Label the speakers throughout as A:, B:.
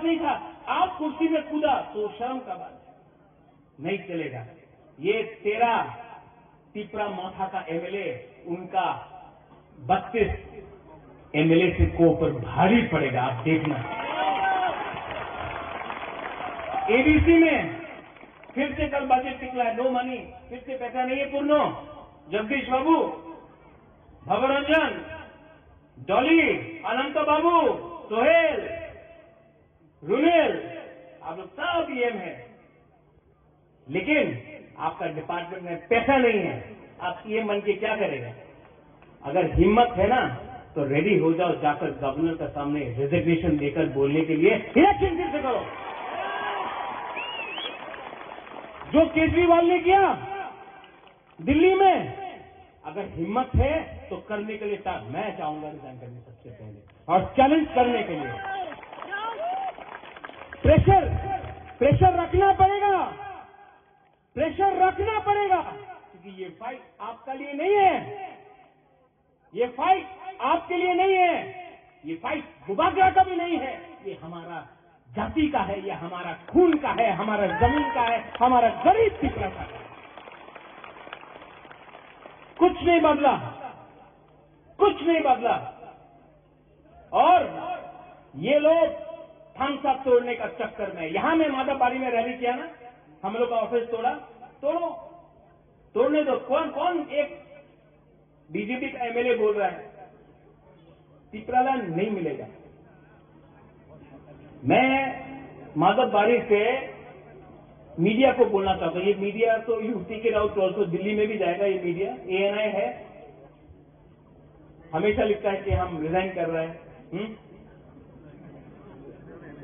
A: नहीं था, आप कुर्सी में कूदा तो शर्म का बात है, नहीं चलेगा। ये 13 तिपरा मौथा का एमएलए, उनका 32 एमएलए से को ऊपर भारी पड़ेगा, आप देखना। एडीसी में फिर से कल बजट निकला है, नो मनी, फिर से पैसा नहीं है पूर्ण। जगदीश बाबू, भवरंजन, डॉली, अनंत बाबू, सोहेल, रुनेल, आप लोग सब ईएम है, लेकिन आपका डिपार्टमेंट में पैसा नहीं है। आप ईएम बन के क्या करेगा? अगर हिम्मत है ना तो रेडी हो जाओ, जाकर गवर्नर के सामने रिजिग्नेशन देकर बोलने के लिए इलेक्शन फिर से करो। जो केजरीवाल ने किया दिल्ली में, अगर हिम्मत है तो करने के लिए मैं चाहूंगा रिजाइन करने सबसे पहले, और चैलेंज करने के लिए प्रेशर रखना पड़ेगा, प्रेशर रखना पड़ेगा, क्योंकि ये फाइट आपका लिए नहीं है, ये फाइट आपके लिए नहीं है, ये फाइट बुबागरा का भी नहीं है, ये हमारा जाति का है, ये हमारा खून का है, हमारा जमीन का है, हमारा गरीब तिपरा का है। कुछ नहीं बदला, कुछ नहीं बदला। और ये लोग थम्स अप तोड़ने का चक्कर में, यहां में माधवबाड़ी में रैली किया ना, हम लोग का ऑफिस तोड़ा, तोड़ो, तोड़ने दो। कौन एक बीजेपी का एमएलए बोल रहा है तिपरालैंड नहीं मिलेगा। मैं माधवबाड़ी से मीडिया को बोलना चाहता हूं, ये मीडिया तो you take it out also, Delhi में भी जाएगा ये मीडिया, एएनआई है, हमेशा लिखता है कि हम रिजाइन कर रहे हैं।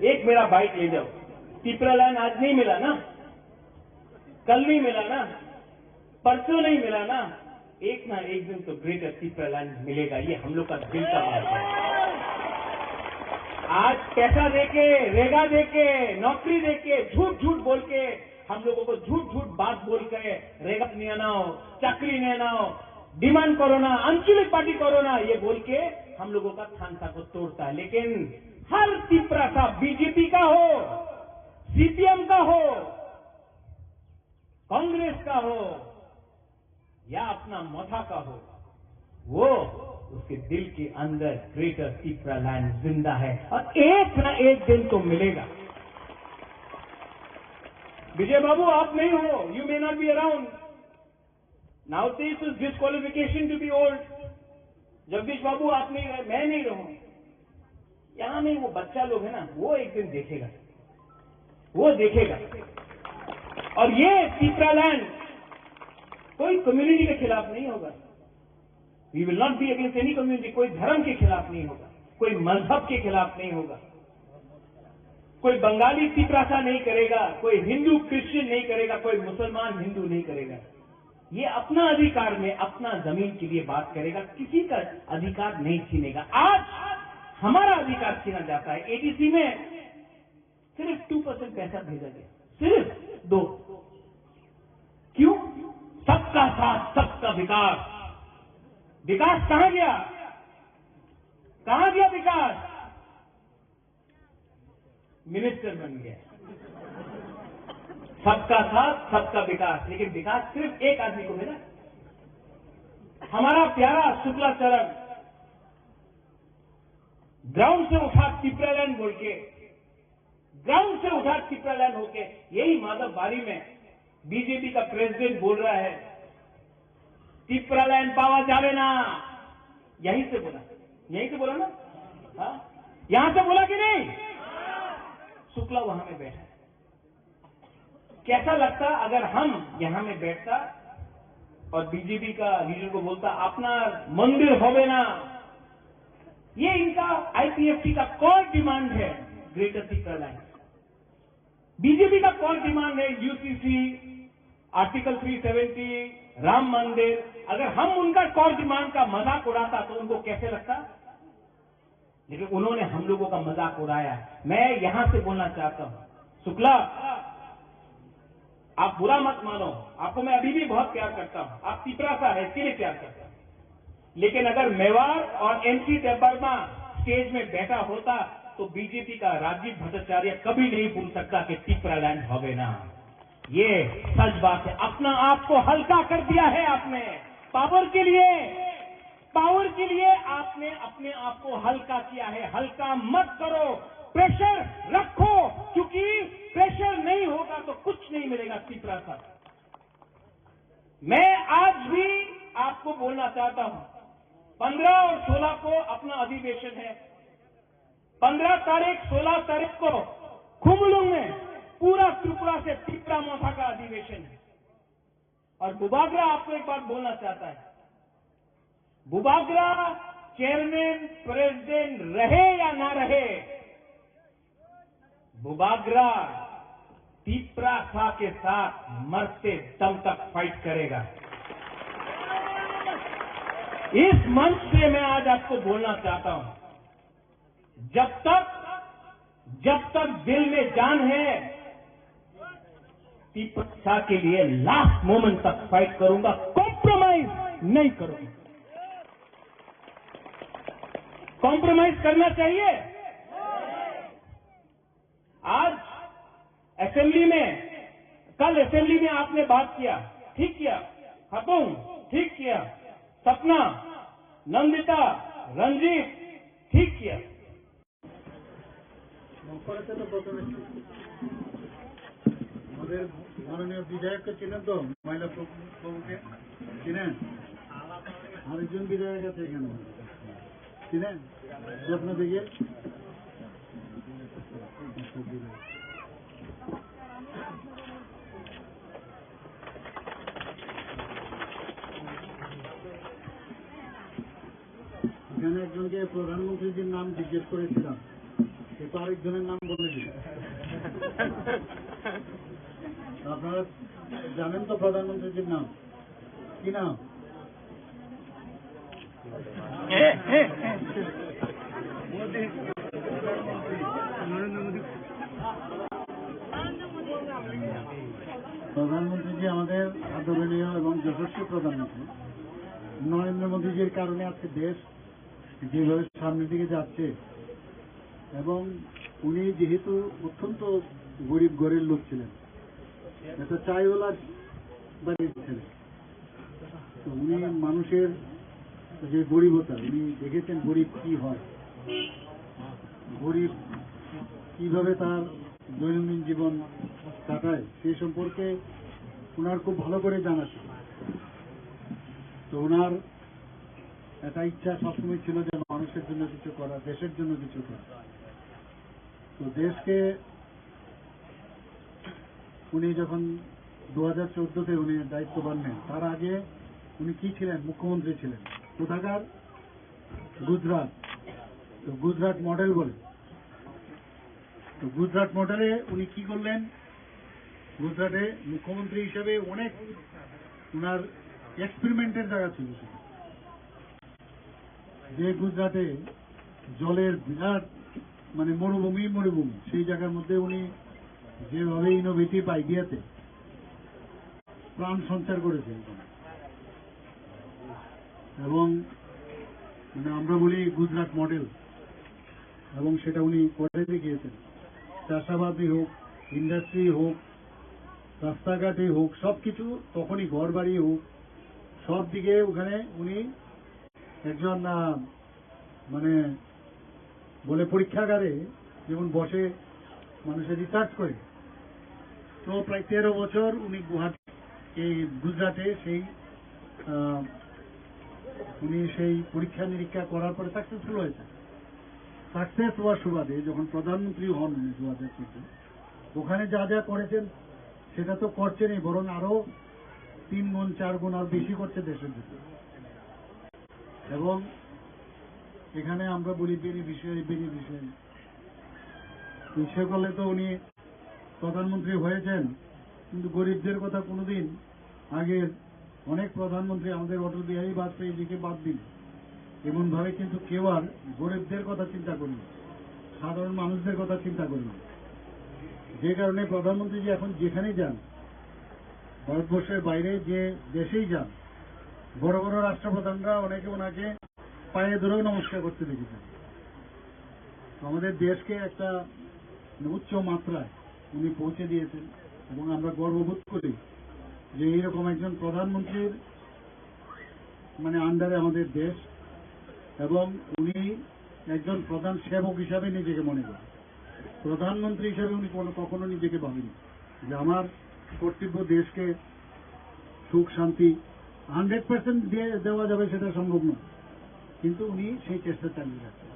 A: एक मेरा बाइट ले जाओ, तिपरालैंड आज नहीं मिला ना, कल नहीं मिला ना, परसों नहीं मिला ना, एक ना एक दिन तो ग्रेटर तिपरालैंड मिलेगा, ये हम लोग का दिल का बात है। आज पैसा देके, रेगा देके, नौकरी देके, झूठ बोल के, हम लोगों को झूठ बात बोल के रेगा नहीं आनाओ, चाकरी नहीं आनाओ, डिमांड करो ना, आंचलिक पार्टी करो ना, ये बोल के हम लोगों का थानसा को तोड़ता है। लेकिन हर तिपरा सा बीजेपी का हो, सीपीएम का हो, कांग्रेस का हो या अपना मौथा का हो, वो उसके दिल के अंदर ग्रेटर तिपरालैंड जिंदा है, और एक ना एक दिन तो मिलेगा। विजय बाबू, आप नहीं हो, you may not be around now, this is disqualification to be old. Jagdish बाबू आप नहीं रहे, मैं नहीं रहूं, यहां में वो बच्चा लोग है ना, वो एक दिन देखेगा, वो देखेगा। और ये तिपरालैंड कोई कम्युनिटी के खिलाफ नहीं होगा, we will not be against any community, कोई धर्म के खिलाफ नहीं होगा, कोई मजहब के खिलाफ नहीं होगा, कोई बंगाली तिपरासा नहीं करेगा, कोई हिंदू क्रिश्चियन नहीं करेगा, कोई मुसलमान हिंदू नहीं करेगा। ये अपना अधिकार में, अपना जमीन के लिए बात करेगा, किसी का अधिकार नहीं छीनेगा। आज हमारा अधिकार छीना जाता है। एडीसी में सिर्फ 2% पैसा भेजा गया, सिर्फ 2। क्यों? सबका साथ, सबका विकास। विकास कहां गया? कहां गया विकास? मिनिस्टर बन गया। सबका साथ, सबका विकास, लेकिन विकास सिर्फ एक आदमी को मिला। हमारा प्यारा शुक्लाचरण ग्राउंड से उठा तिपरालैंड बोल के, ग्राउंड से उठा तिपरालैंड होके, यही माधवबाड़ी में बीजेपी का प्रेसिडेंट बोल रहा है तिपरालैंड पावा जावे ना, यहीं से बोला, यहीं से बोला ना, हाँ? यहां से बोला कि नहीं? शुक्ला वहां में बैठा है। कैसा लगता अगर हम यहां में बैठता और बीजेपी का लीडर को बोलता अपना मंदिर होवे ना। ये इनका आईपीएफटी का कॉल डिमांड है, ग्रेटर तिपरालैंड। बीजेपी का कॉल डिमांड है यूसीसी, आर्टिकल 370, राम मंदिर। अगर हम उनका कॉल डिमांड का मजाक उड़ाता तो उनको कैसे लगता? लेकिन उन्होंने हम लोगों का मजाक उड़ाया। मैं यहां से बोलना चाहता हूं, शुक्ला आप बुरा मत मानो, आपको मैं अभी भी बहुत प्यार करता हूं, आप तिपरासा है इसके लिए प्यार करता हूं। लेकिन अगर मेवाड़ और एमसी देवबर्मा स्टेज में बैठा होता तो बीजेपी का राजीव भट्टाचार्य कभी नहीं भूल सकता कि टिपरा लैंड होवे ना। ये सच बात है। अपना आप को हल्का कर दिया है आपने पावर के लिए आपने अपने आप को हल्का किया है। हल्का मत करो, प्रेशर रखो, क्योंकि प्रेशर नहीं होगा तो कुछ नहीं मिलेगा टिपरा का। मैं आज भी आपको बोलना चाहता हूं, 15 और 16 को अपना अधिवेशन है। 15 तारीख 16 तारीख को खुमलुंग में पूरा त्रिपुरा से टिपरा मोथा का अधिवेशन है। और बुबागरा आपको एक बात बोलना चाहता है, बुबागरा चेयरमैन प्रेसिडेंट रहे या ना रहे, बुबागरा टिपरा सा के साथ मरते दम तक फाइट करेगा। इस मंच से मैं आज आपको बोलना चाहता हूं, जब तक दिल में जान है, टिपरा के लिए लास्ट मोमेंट तक फाइट करूंगा, कॉम्प्रोमाइज नहीं करूंगा। कॉम्प्रोमाइज करना चाहिए। आज असेंबली में, कल असेंबली में आपने बात किया, ठीक किया। खतून ठीक किया, सपना, नंदिता, रंजीत ठीक किया।
B: আমাদের মাননীয় বিধায়ককে চিনেন তো, মহিলা প্রভুকে চিনেন? আরেকজন বিধায়ক আছে এখানে, চিনেন? স্বপ্ন দিকে এখানে একজনকে প্রধানমন্ত্রীজির নাম জিজ্ঞেস করেছিলাম, সে তো আরেকজনের নাম বলে দিল। আপনারা জানেন তো প্রধানমন্ত্রীজির নাম কি নাম? প্রধানমন্ত্রীজি আমাদের আদরণীয় এবং যশস্বী প্রধানমন্ত্রী নরেন্দ্র মোদীজির কারণে আজকে দেশ যেভাবে সামনের দিকে যাচ্ছে, এবং উনি যেহেতু অত্যন্ত গরিব ঘরের লোক ছিলেন, একটা চাইওয়ালা বাড়ির ছিলেন, তো উনি মানুষের যে গরিবতা উনি দেখেছেন, গরিব কি হয়, গরিব কিভাবে তার দৈনন্দিন জীবন কাটায়, সে সম্পর্কে ওনার খুব ভালো করে জানা ছিল। তো ওনার একটা ইচ্ছা সবসময় ছিল যে মানুষের জন্য কিছু করা, দেশের জন্য কিছু করা। তো দেশকে উনি যখন 2014-তে উনি দায়িত্বভার নেন, তার আগে উনি কি ছিলেন? মুখ্যমন্ত্রী ছিলেন। কোথাকার? গুজরাট। তো গুজরাট মডেল বলে। তো গুজরাট মডেলে উনি কি করলেন? গুজরাটে মুখ্যমন্ত্রী হিসেবে অনেক ওনার এক্সপেরিমেন্টের জায়গা ছিল। যে গুজরাটে জলের বিরাট মানে মরুভূমি, সেই জায়গার মধ্যে উনি যেভাবে ইনোভেটিভ আইডিয়াতে প্রাণ সঞ্চার করেছেন, এবং মানে আমরা বলি গুজরাট মডেল, এবং সেটা উনি করে দেখিয়েছেন। চাষাবাদই হোক, ইন্ডাস্ট্রি হোক, রাস্তাঘাটই হোক, সবকিছু, তখনই ঘর বাড়ি হোক, সব দিকে ওখানে উনি একজন মানে বলে পরীক্ষাগারে যেমন বসে মানুষের রিসার্চ করে, তো প্রায় 13 বছর উনি এই গুজরাটে উনি সেই পরীক্ষা নিরীক্ষা করার পরে সাকসেসফুল হয়েছে। সাকসেস হওয়ার সুবাদে যখন প্রধানমন্ত্রী হন 2014, ওখানে যা যা করেছেন সেটা তো করছেনই, বরং আরো 3 গুণ 4 গুণ আর বেশি করছে দেশের জন্য। এবং এখানে আমরা বলি বেনিফিশিয়ারি, ইচ্ছে করলে তো উনি প্রধানমন্ত্রী হয়েছেন, কিন্তু গরিবদের কথা কোনোদিন আগের অনেক প্রধানমন্ত্রী, আমাদের অটল বিহারী বাজপেয়ীজিকে বাদ দিন, এমন ভাবে কিন্তু কেউ আর গরিবদের কথা চিন্তা করেন, সাধারণ মানুষদের কথা চিন্তা করেন। যে কারণে প্রধানমন্ত্রীজি এখন যেখানেই যান, ভারতবর্ষের বাইরে যে দেশেই যান, বড় বড় রাষ্ট্রপ্রধানরা অনেকে ওনাকে পায়ে ধরেও নমস্কার করতে দেখেছেন। আমাদের দেশকে একটা উচ্চ মাত্রায় উনি পৌঁছে দিয়েছেন এবং আমরা গর্ববোধ করি যে এইরকম একজন প্রধানমন্ত্রীর আন্ডারে আমাদের দেশ, এবং উনি একজন প্রধান সেবক হিসাবে নিজেকে মনে করেন। প্রধানমন্ত্রী হিসাবে উনি কখনো নিজেকে ভাবেনি যে আমার কর্তব্য দেশকে সুখ শান্তি 100% দিয়ে দেওয়া যাবে, সেটা সম্ভব নয়, কিন্তু উনি সেই চেষ্টা চালিয়ে যাচ্ছেন।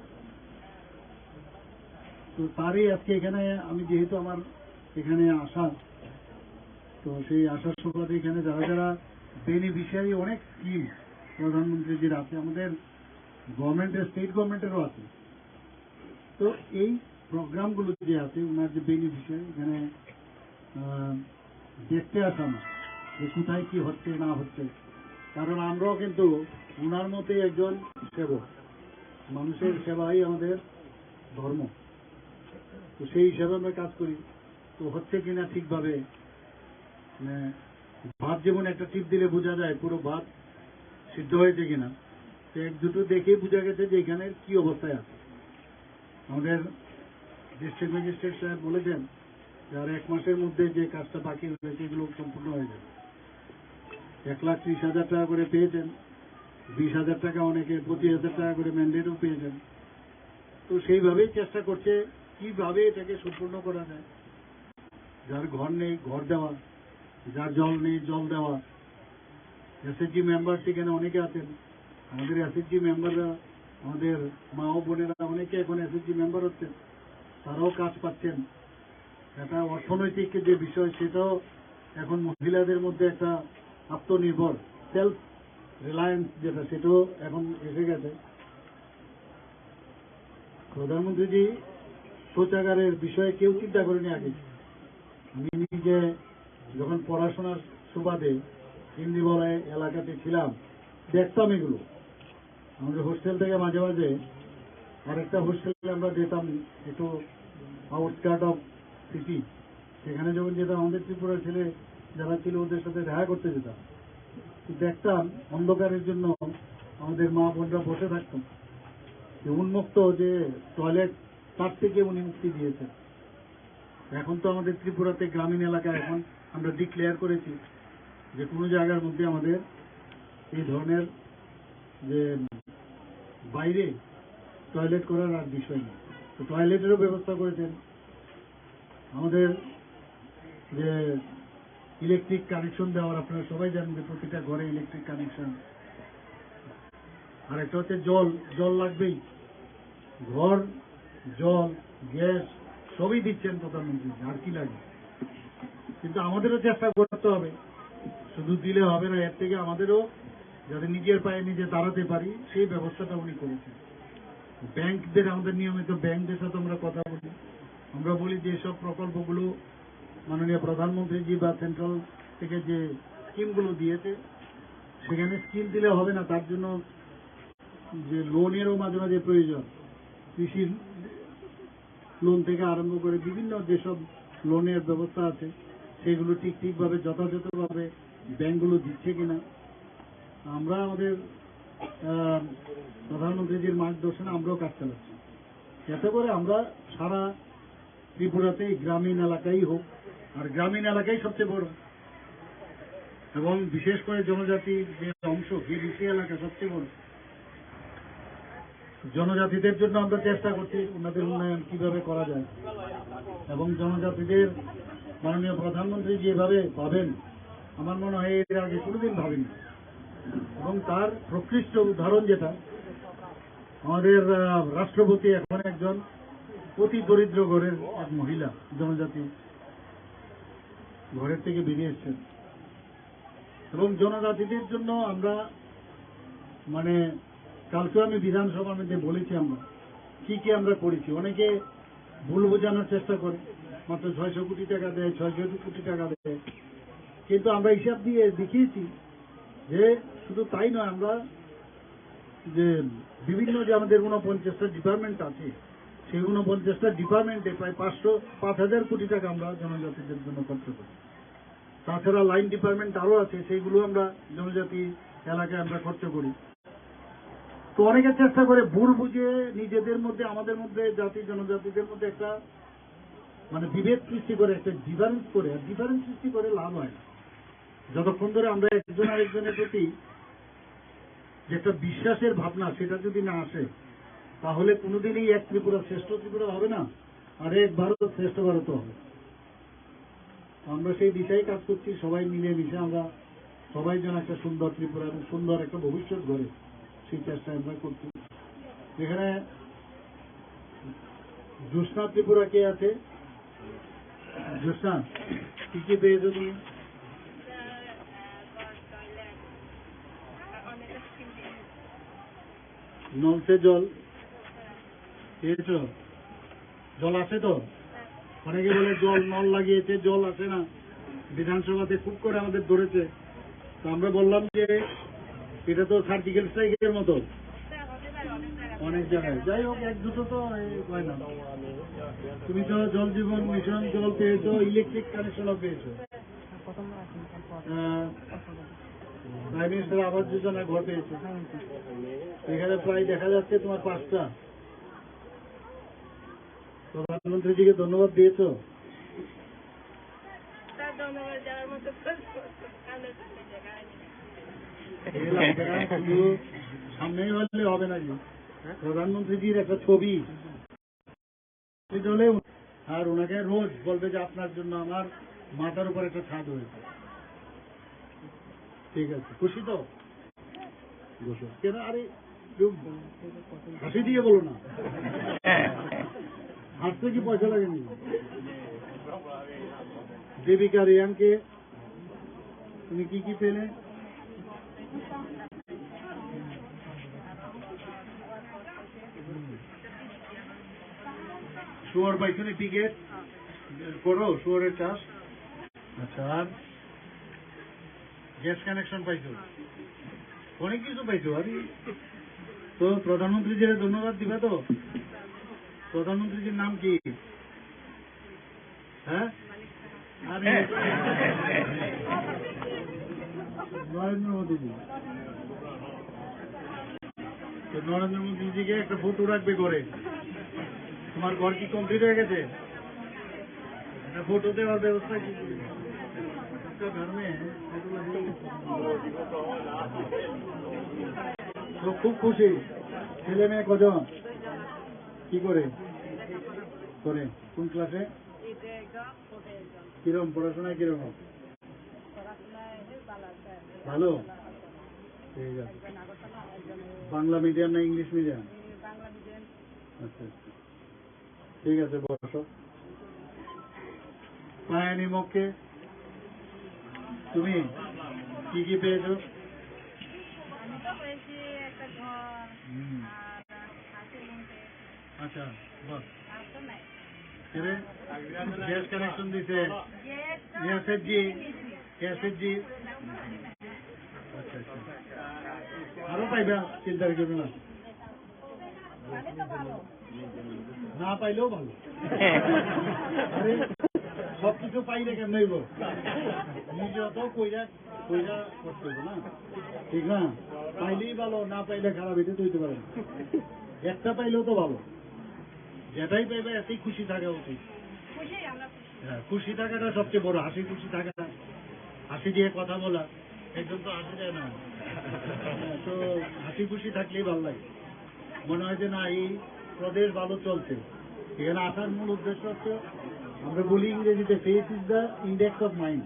B: তো তারই আজকে এখানে আমি, যেহেতু আমার এখানে আসা, তো সেই আসার সুবাদে এখানে যারা যারা বেনিফিশিয়ারি, অনেক স্কিম প্রধানমন্ত্রীজির আছে, আমাদের গভর্নমেন্টের, স্টেট গভর্নমেন্টেরও আছে। তো এই প্রোগ্রামগুলো যে আছে, ওনার যে বেনিফিশিয়ারি, এখানে দেখতে আসা না যে কোথায় কি হচ্ছে না হচ্ছে, কারণ আমরাও কিন্তু ওনার মতোই একজন সেবক, মানুষের সেবাই আমাদের ধর্ম। তো সেই হিসাবে আমরা কাজ করি। তো হচ্ছে কিনা ঠিকভাবে, ভাত যেমন একটা টিপ দিলে বোঝা যায় পুরো ভাত সিদ্ধ হয়েছে কিনা, তো এক দুটো দেখেই বোঝা গেছে যে এখানে কি অবস্থায় আছে। আমাদের ডিস্ট্রিক্ট ম্যাজিস্ট্রেট সাহেব বলেছেন যে আর 1 মাসের মধ্যে যে কাজটা বাকি হয়েছে এগুলো সম্পূর্ণ হয়ে যাবে। 1,30,000 টাকা করে পেয়েছেন, 20,000 টাকা, অনেকে 25,000 টাকা করে ম্যান্ডেটও পেয়েছেন। তো সেইভাবেই চেষ্টা করছে কিভাবে এটাকে সম্পূর্ণ করা যায়। যার ঘর নেই ঘর দেওয়া, যার জল নেই জল দেওয়া। এসএসজি মেম্বার সেখানে অনেকে আছেন, আমাদের এসএসজি মেম্বাররা, আমাদের মা ও বোনেরা অনেকে এখন এসএসজি মেম্বার হচ্ছেন, তারাও কাজ পাচ্ছেন। একটা অর্থনৈতিক যে বিষয়, সেটাও এখন মহিলাদের মধ্যে একটা আত্মনির্ভর, সেলফ রিলায়েন্স যেটা, সেটাও এখন এসে গেছে। প্রধানমন্ত্রীজি শৌচাগারের বিষয়ে কেউ চিন্তা করেনি আগে। আমি নিজে যখন পড়াশোনার সুবাদে ইন্দিবলায় এলাকাতে ছিলাম, দেখতাম এগুলো। আমাদের হোস্টেল থেকে মাঝে মাঝে আরেকটা হোস্টেলে আমরা যেতাম একটু আউটস্কার্ট অফ সিটি, সেখানে যখন যেতাম আমাদের ত্রিপুরার ছেলে যারা ছিল ওদের সাথে দেখা করতে যেতাম, দেখতাম অন্ধকারের জন্য আমাদের মা বোনরা বসে থাকতাম। উন্মুক্ত যে টয়লেট, তার থেকে উনি মুক্তি দিয়েছেন। এখন তো আমাদের ত্রিপুরাতে গ্রামীণ এলাকায় এখন আমরা ডিক্লেয়ার করেছি যে কোনো জায়গার মধ্যে আমাদের এই ধরনের যে বাইরে টয়লেট করার আর বিষয় নেই। তো টয়লেটেরও ব্যবস্থা করেছেন। আমাদের যে ইলেকট্রিক কানেকশন দেওয়ার, আপনারা সবাই জানেন যে প্রতিটা ঘরে ইলেকট্রিক কানেকশন। আর একটা হচ্ছে জল, জল লাগবেই। ঘর, জল, গ্যাস সবই দিচ্ছেন প্রধানমন্ত্রী, আর কি লাগে। কিন্তু আমাদেরও চেষ্টা করতে হবে, শুধু দিলে হবে না, এর থেকে আমাদেরও যাতে নিজের পায়ে নিজে দাঁড়াতে পারি সেই ব্যবস্থাটা উনি করেছেন। ব্যাংকদের, আমাদের নিয়মিত ব্যাংকদের সাথে আমরা কথা বলি, আমরা বলি যে সব প্রকল্পগুলো মাননীয় প্রধানমন্ত্রীজি বা সেন্ট্রাল থেকে যে স্কিমগুলো দিয়েছে, সেখানে স্কিম দিলে হবে না, তার জন্য যে লোনেরও মাঝে মাঝে প্রয়োজন। কৃষি লোন থেকে আরম্ভ করে বিভিন্ন যেসব লোনের ব্যবস্থা আছে, সেগুলো ঠিকভাবে যথাযথভাবে ব্যাংকগুলো দিচ্ছে কিনা। আমরা আমাদের প্রধানমন্ত্রীজির মার্গদর্শনে আমরাও কাজ চালাচ্ছি, যাতে করে আমরা সারা ত্রিপুরাতেই গ্রামীণ এলাকাই হোক, আর গ্রামীণ এলাকাই সবচেয়ে বড়, এবং বিশেষ করে জনজাতির যে অংশ, গিরিশি এলাকা সবচেয়ে বড়। জনজাতিদের জন্য আমরা চেষ্টা করছি ওনাদের উন্নয়ন কিভাবে করা যায়, এবং জনজাতিদের মাননীয় প্রধানমন্ত্রী যেভাবে ভাবেন, আমার মনে হয় এর আগে কোনোদিন ভাবেনি। এবং তার প্রকৃষ্ট উদাহরণ যেটা, আমাদের রাষ্ট্রপতি এখন একজন অতি দরিদ্র ঘরের এক মহিলা, জনজাতি ঘরের থেকে বেরিয়ে এসছেন। এবং জনজাতিদের জন্য আমরা কালকে আমি বিধানসভার মধ্যে বলেছি আমরা কি কি আমরা করেছি। অনেকে ভুল বোঝানোর চেষ্টা করে, মাত্র 600 কোটি টাকা দেয়, 600 কোটি টাকা দেয়, কিন্তু আমরা হিসাব দিয়ে দেখিয়েছি যে শুধু তাই নয়, আমরা যে বিভিন্ন যে আমাদের 49টা ডিপার্টমেন্ট আছে, সেই 49টা ডিপার্টমেন্টে প্রায় 5,000 কোটি টাকা আমরা জনজাতিদের জন্য খরচ করি। তাছাড়া লাইন ডিপার্টমেন্ট আরও আছে, সেইগুলো আমরা জনজাতি এলাকায় আমরা খরচ করি। তো অনেকে চেষ্টা করে ভুল বুঝিয়ে নিজেদের মধ্যে, আমাদের মধ্যে, জাতি জনজাতিদের মধ্যে একটা মানে বিভেদ সৃষ্টি করে, একটা ডিফারেন্স করে, ডিফারেন্স সৃষ্টি করে লাভ হয় না। যতক্ষণ ধরে আমরা একজন আরেকজনের প্রতি যে একটা বিশ্বাসের ভাবনা সেটা যদি না আসে, তাহলে কোনোদিনই এক ত্রিপুরা শ্রেষ্ঠ ত্রিপুরা হবে না, আর এক ভারত শ্রেষ্ঠ ভারত হবে। আমরা সেই দিশায় কাজ করছি, সবাই মিলে মিশে আমরা সবাই যেন একটা সুন্দর ত্রিপুরা এবং সুন্দর একটা ভবিষ্যৎ গড়ে, সেই চেষ্টা আমরা করছি। এখানে জ্যোৎস্না ত্রিপুরা কে আছে? জ্যোৎস্না, কি কি পেয়েছো তুমি? নলসে জল পেয়েছ? জল আসে তো? অনেকে বলে জল নল লাগিয়েছে, জল আসে না। বিধানসভাতে খুব করে আমাদের ধরেছে। তো আমরা বললাম যে এটা তো সার্জিক্যাল স্ট্রাইকের মতো অনেক জায়গায়। যাই হোক, এক দুটো তো হয় না। তুমি তো জল জীবন মিশন জল পেয়েছো, ইলেকট্রিক কানেকশনও পেয়েছো, প্রাইম মিনিস্টার আবাস যোজনা ঘর পেয়েছো। এখানে প্রায় দেখা যাচ্ছে তোমার 5টা। প্রধানমন্ত্রীজিকে ধন্যবাদ দিয়েছো? শুধু সামনেই হলে হবে নাকি, প্রধানমন্ত্রীজির একটা ছবি চলে, আর ওনাকে রোজ বলবে যে আপনার জন্য আমার মাথার উপর একটা ছাদ হয়েছে। ঠিক আছে, খুশি তো? কেন আরে হাসি দিয়ে বলো না, হাসতে কি পয়সা লাগেনি? দেবিকা রিয়াংকে তুমি কি কি পেলে? শুয়োর পাইছো নি? টিকেট করো শুয়োরের চাষ। আচ্ছা, আর গ্যাস কানেকশন পাইছো? অনেক কিছু পাইছো। আরে তো প্রধানমন্ত্রীজির ধন্যবাদ দিবা তো? প্রধানমন্ত্রীজির নাম কি? হ্যাঁ, আরে নরেন্দ্র মোদীজি। তো নরেন্দ্র মোদীজিকে একটা ফটো রাখবে ঘরে। তোমার ঘর কি কমপ্লিট হয়ে গেছে? একটা ফটো দেওয়ার ব্যবস্থা কি? घर में তো খুব খুশি। ছেলে মেয়ে কজন? কি করে করে? কোন ক্লাসে? কিরম পড়াশোনায়? কিরকম? ভালো। ঠিক আছে। বাংলা মিডিয়াম না ইংলিশ মিডিয়াম? আচ্ছা আচ্ছা, ঠিক আছে, বসো। পায়নি মক্কে তুমি কি কি পেয়েছো? আচ্ছা, বাহ। গ্যাস কানেকশন দিছে? এসএসজি? আচ্ছা আচ্ছা, আরো পাইবা, চিন্তা করবে না। না পাইলেও ভালো। আরে সবকিছু পাইলে কেন হইব? নিজে তো কইরা কইরা করতে হবে না, ঠিক না? পাইলেই ভালো, না পাইলে খারাপ, এটা তো হইতে পারে না। একটা পাইলেও তো ভালো। যেটাই পাইবে এতেই খুশি থাকা উচিত। হ্যাঁ, খুশি থাকাটা সবচেয়ে বড়। হাসি খুশি থাকা, হাসি দিয়ে কথা বলা, একজন তো হাসি দেয় না। তো হাসি খুশি থাকলেই ভালো লাগে। মনে হয় যে না, এই প্রদেশ ভালো চলছে। এখানে আসার মূল উদ্দেশ্য হচ্ছে, আমরা বলি ইংরেজিতে face is the index of mind.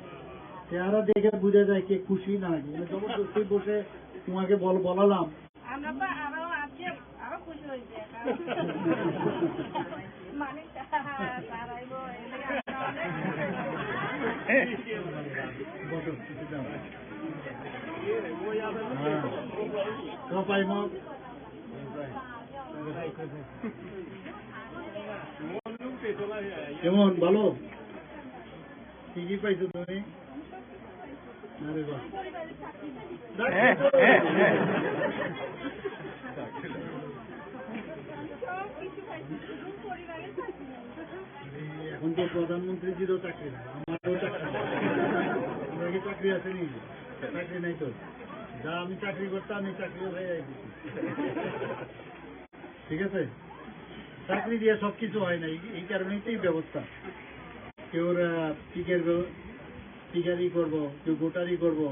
B: চেহারা দেখে বোঝা যায় কে খুশি না। জবরদস্তি বসে তোমাকে বলালাম পাই মত কেমন? ভালো। কি কি পাইছো তুমি? আরে বাহ, এখন তো প্রধানমন্ত্রীজিরও চাকরি নাই, আমারও চাকরি নাই। চাকরি আছে নি? চাকরি নাই তো। যা আমি চাকরি করতাম আমি চাকরি হয়ে যাইছি। ঠিক আছে, চাকরি দিয়ে সবকিছু হয় না, এই কারণেই তো এই ব্যবস্থা। কেউ পিকারি করবো, কেউ গোটারি করবো,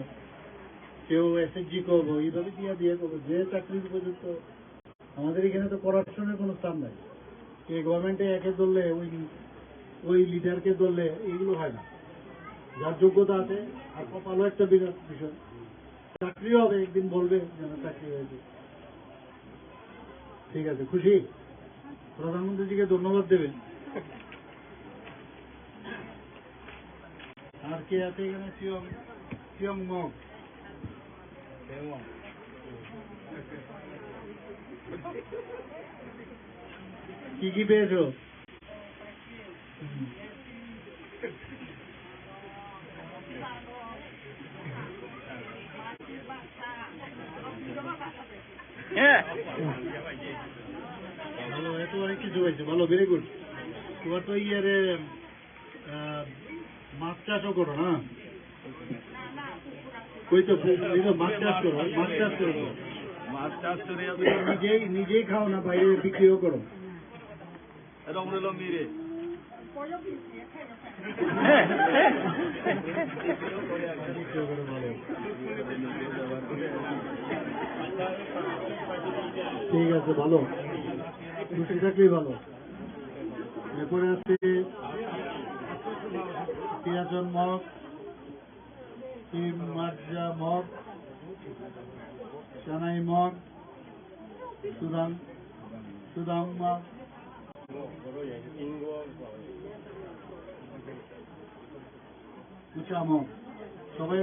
B: কেউ এসএসজি করবো, এইভাবে দিয়ে করবো যে চাকরির উপযুক্ত। আমাদের এখানে তো করাপশনের কোনো স্থান নাই। এই গভর্নমেন্টে একে ধরলে ওই লিডারকে ধরলে এইগুলো হয় না। যার যোগ্যতা আছে আর কপালও একটা বিরাট বিষয়, চাকরিও হবে, একদিন বলবে যেন চাকরি হয়েছে। ঠিক আছে, খুশি? প্রধানমন্ত্রীজিকে ধন্যবাদ দেবেন। আর কে আছে এখানে? সিয়ং মগ। কি কি পেয়েছো? ভালো, এত অনেক কিছু হয়েছে, ভালো, ভেরি গুড। তোমার তো ইয়ারে মাছ চাষও করো না? ওই তো মাছ চাষ করো, মাছ চাষ করো,
C: মাছ চাষ করে
B: নিজেই খাও না বাইরে বিক্রিও করো?
C: মিরে
B: বিক্রিও করো, ভালো। ঠিক আছে, ভালো, খুশি থাকলেই ভালো। এরপরে আছে পিয়াজন মগ, মার্জা মগ, চানাই মগ, সুদাম মগ, উঁচা মগ। সবাই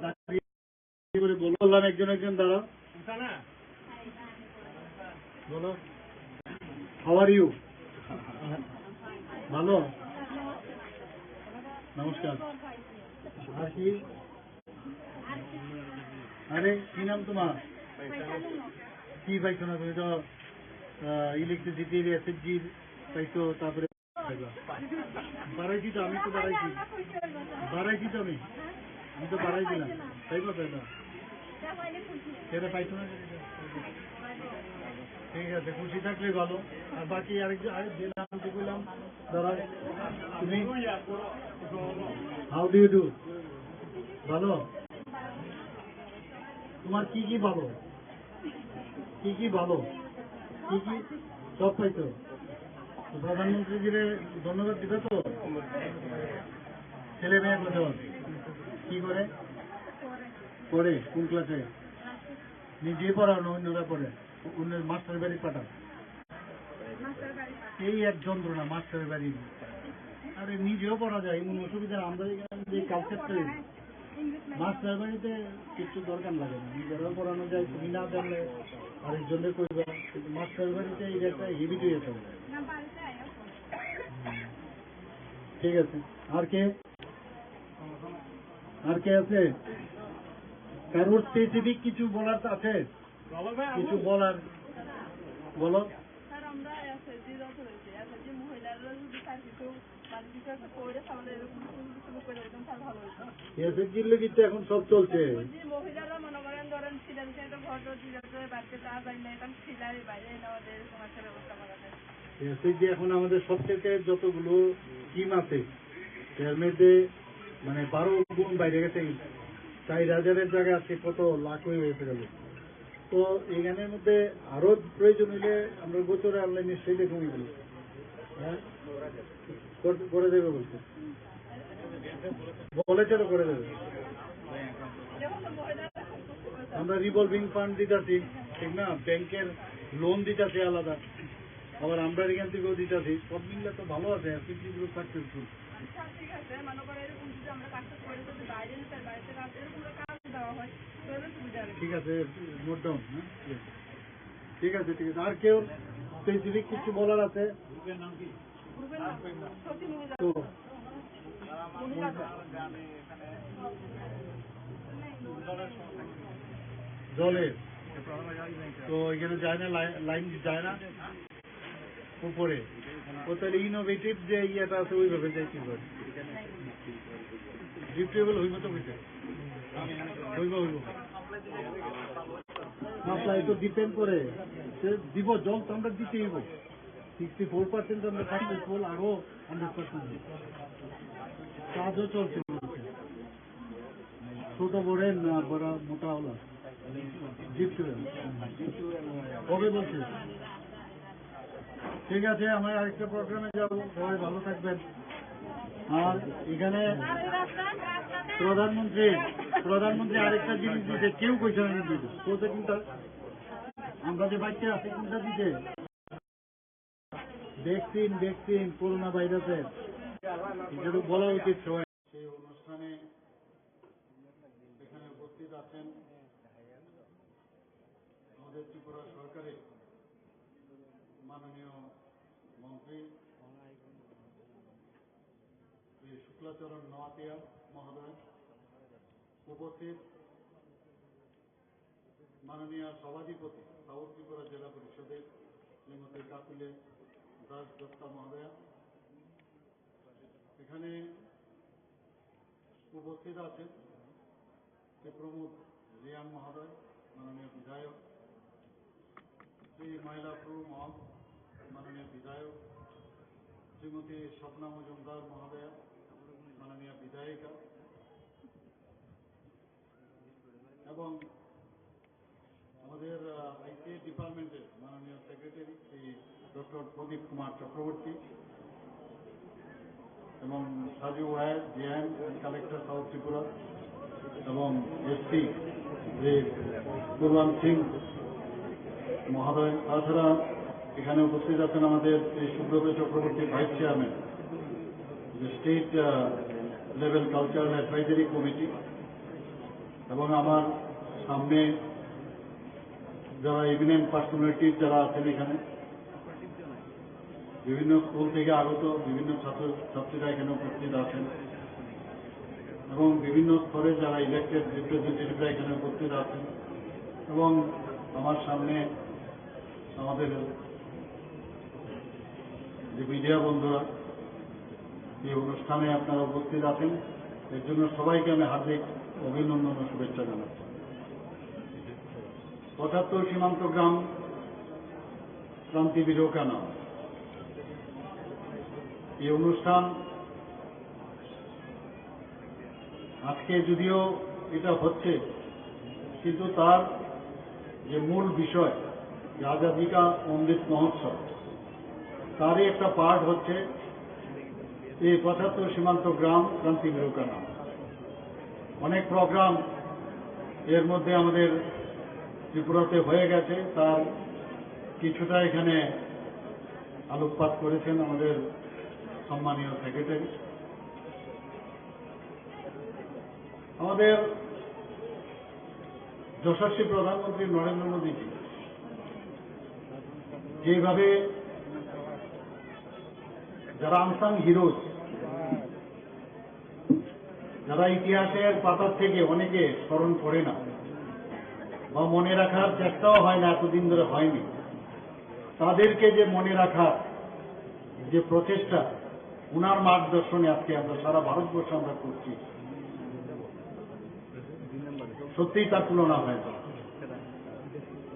B: দাঁড়িয়ে করে বললাম, একজন একজন দাঁড়াও, বলো হাউ আর ইউ? ভালো, নমস্কার। আর কি? আরে কি নাম তোমার? কি পাইছো না তুমি? তো ইলেকট্রিসিটির, এসএসজির পাইছো, তারপরে বাড়াইছি তো, আমি তো বাড়াইছি তো, আমি তো বাড়াই দিলাম, তাই কথা না? সেটা পাইছো না? ঠিক আছে, খুশি থাকলে ভালো। আর বাকি আরেকজন যে নামটি বললাম, ধরো তুমি, হাউ ডু ইউ ডু? ভালো। তোমার কি কি ভালো, কি কি ভালো, কি কি সব পাইতো? প্রধানমন্ত্রীজিরে ধন্যবাদ দিবে তো? ছেলে মেয়ে কত? কি করে পড়ে? কোন ক্লাসে? নিজে পড়ানো, অন্যরা পড়ে? অন্যের মাস্টার বাড়ি পাঠান? এই এক যন্ত্রণা মাস্টারের বাড়ি। আরে নিজেও পড়া যায়, এমন অসুবিধা। আমরা এখানে যে কালচারটা, মাস্টার বাড়িতে কিছু দরকার লাগে না, নিজেরাও পড়ানো যায়। তুমি না জানলে আরেকজনের করবে, কিন্তু মাস্টার বাড়িতে এই একটা হেভি হয়ে যেতে হবে। ঠিক আছে, আর কে আছে? কারোর স্পেসিফিক কিছু বলার আছে? কিছু বলার বলো। এসএসজির লোক কিন্তু এখন সব চলছে।
D: মহিলারা মনে করেন ধরেন ঘর বাড়িতে চা যায় না, এখন ছিলাই বাইরে আমাদের এরকম একটা ব্যবস্থা করা যায়।
B: এসএসজি এখন আমাদের সবথেকে যতগুলো স্কিম আছে এর মধ্যে মানে 12 গুণ বাইরে গেছে। 4,000-এর জায়গায় আজকে কত লাখ হয়ে গেল। তো এখানের মধ্যে আরো প্রয়োজন হইলে আমরা গোচরে অনলাইনে সেই দেখুন, এগুলো হ্যাঁ করে দেবে বলছে, বলেছে তো করে দেবে। আমরা রিভলভিং ফান্ড দিতেছি, ঠিক না? ব্যাংকের লোন দিতেছি আলাদা, আবার আমরা এখান থেকেও দিতেছি। সব মিললে তো ভালো আছে, এসএসজিগুলো সাকসেসফুল।
D: ঠিক আছে, মনে করে এরকম যদি আমরা কাজটা করে যদি বাইরে নিতে বাড়িতে কাজ এরকম কাজ দেওয়া হয় তাহলে সুবিধা হবে।
B: ঠিক আছে, নোট ডাউন। হ্যাঁ, ঠিক আছে। আর কেউ স্পেসিফিক কিছু বলার আছে? তো জলের তো এখানে যায় না, লাইন যায় না উপরে। ও তাহলে ইনোভেটিভ যে ইয়েটা আছে ওইভাবে যাই কি করে ডিপ টেবল হইব তো হইতে হইব। সাপ্লাই তো ডিপেন্ড করে, সে দিব জল তো আমরা দিতেই হইব। 64% আমরা সাকসেসফুল, আরো 100% কাজও চলছে। ছোট বড়েন না বড় মোটা হলো জিপসু কবে বলছে? ঠিক আছে, আমরা আরেকটা প্রোগ্রামে যাব, সবাই ভালো থাকবেন। আর এখানে প্রধানমন্ত্রী আরেকটা জিনিস দিতে কেউ কইছে না দিতে, তো কিন্তু আমরা যে বাচ্চা আছি কোনটা দিতে ভ্যাকসিন করোনা ভাইরাসের, এটা বলা উচিত সবাই। সেই অনুষ্ঠানে এখানে উপস্থিত আছেন আমাদের ত্রিপুরা সরকারের মাননীয় মন্ত্রী শ্রী শুক্লাচরণ নোয়াতিয়া মহোদয়, উপস্থিত মাননীয় সভাধিপতি সাউথ ত্রিপুরা জেলা পরিষদের শ্রীমতী কাকুলে দাস দত্তা মহোদয়া, এখানে উপস্থিত আছেন শ্রী প্রমোদ রিয়াং মহোদয় মাননীয় বিধায়ক, শ্রী মাইলাপুর মাননীয় বিধায়ক, শ্রীমতী স্বপ্না মজুমদার মহোদয়া মাননীয় বিধায়িকা, এবং আমাদের আইসিএ ডিপার্টমেন্টের মাননীয় সেক্রেটারি শ্রী ডক্টর প্রদীপ কুমার চক্রবর্তী, এবং সাজু ওয়ার জিএম কালেক্টর সাউথ ত্রিপুরা, এবং এসপি শ্রী কুরবান সিং মহোদয়। তাছাড়া এখানে উপস্থিত আছেন আমাদের Shri Subrata Chakraborty vice chairman, state level cultural advisory committee, এবং আমার সামনে যারা এমিনেন্ট পার্সোনালিটিস যারা আছেন, এখানে বিভিন্ন স্কুল থেকে আগত বিভিন্ন ছাত্রছাত্রীরা এখানে উপস্থিত আছেন, এবং বিভিন্ন স্তরে যারা ইলেক্টেড রিপ্রেজেন্টেটিভরা এখানে উপস্থিত আছেন, এবং আমার সামনে আমাদের যে মিডিয়া বন্ধুরা এই অনুষ্ঠানে আপনারা উপস্থিত আছেন, এর জন্য সবাইকে আমি হার্দিক অভিনন্দন ও শুভেচ্ছা জানাচ্ছি। ৭৫ সীমান্ত গ্রাম ক্রান্তি বিরোকানা এই অনুষ্ঠান আজকে যদিও এটা হচ্ছে, কিন্তু তার যে মূল বিষয় আজাদী কা অমৃত মহোৎসব, তারই একটা পার্ট হচ্ছে এই ৭৫ সীমান্ত গ্রাম ক্রান্তি বিরোকানা। অনেক প্রোগ্রাম এর মধ্যে আমাদের ত্রিপুরাতে হয়ে গেছে, তার কিছুটা এখানে আলোকপাত করেছেন আমাদের সম্মানীয় সেক্রেটারি। আমাদের যশস্বী প্রধানমন্ত্রী নরেন্দ্র মোদীজি যেভাবে যারা আনসাং হিরোজ, যারা ইতিহাসের পাতার থেকে অনেকে স্মরণ করে না বা মনে রাখার চেষ্টাও হয় না, এতদিন ধরে হয়নি, তাদেরকে যে মনে রাখার যে প্রচেষ্টা উনার মার্গদর্শনে আজকে আমরা সারা ভারতবর্ষ আমরা করছি, সত্যিই তার তুলনা হয় না।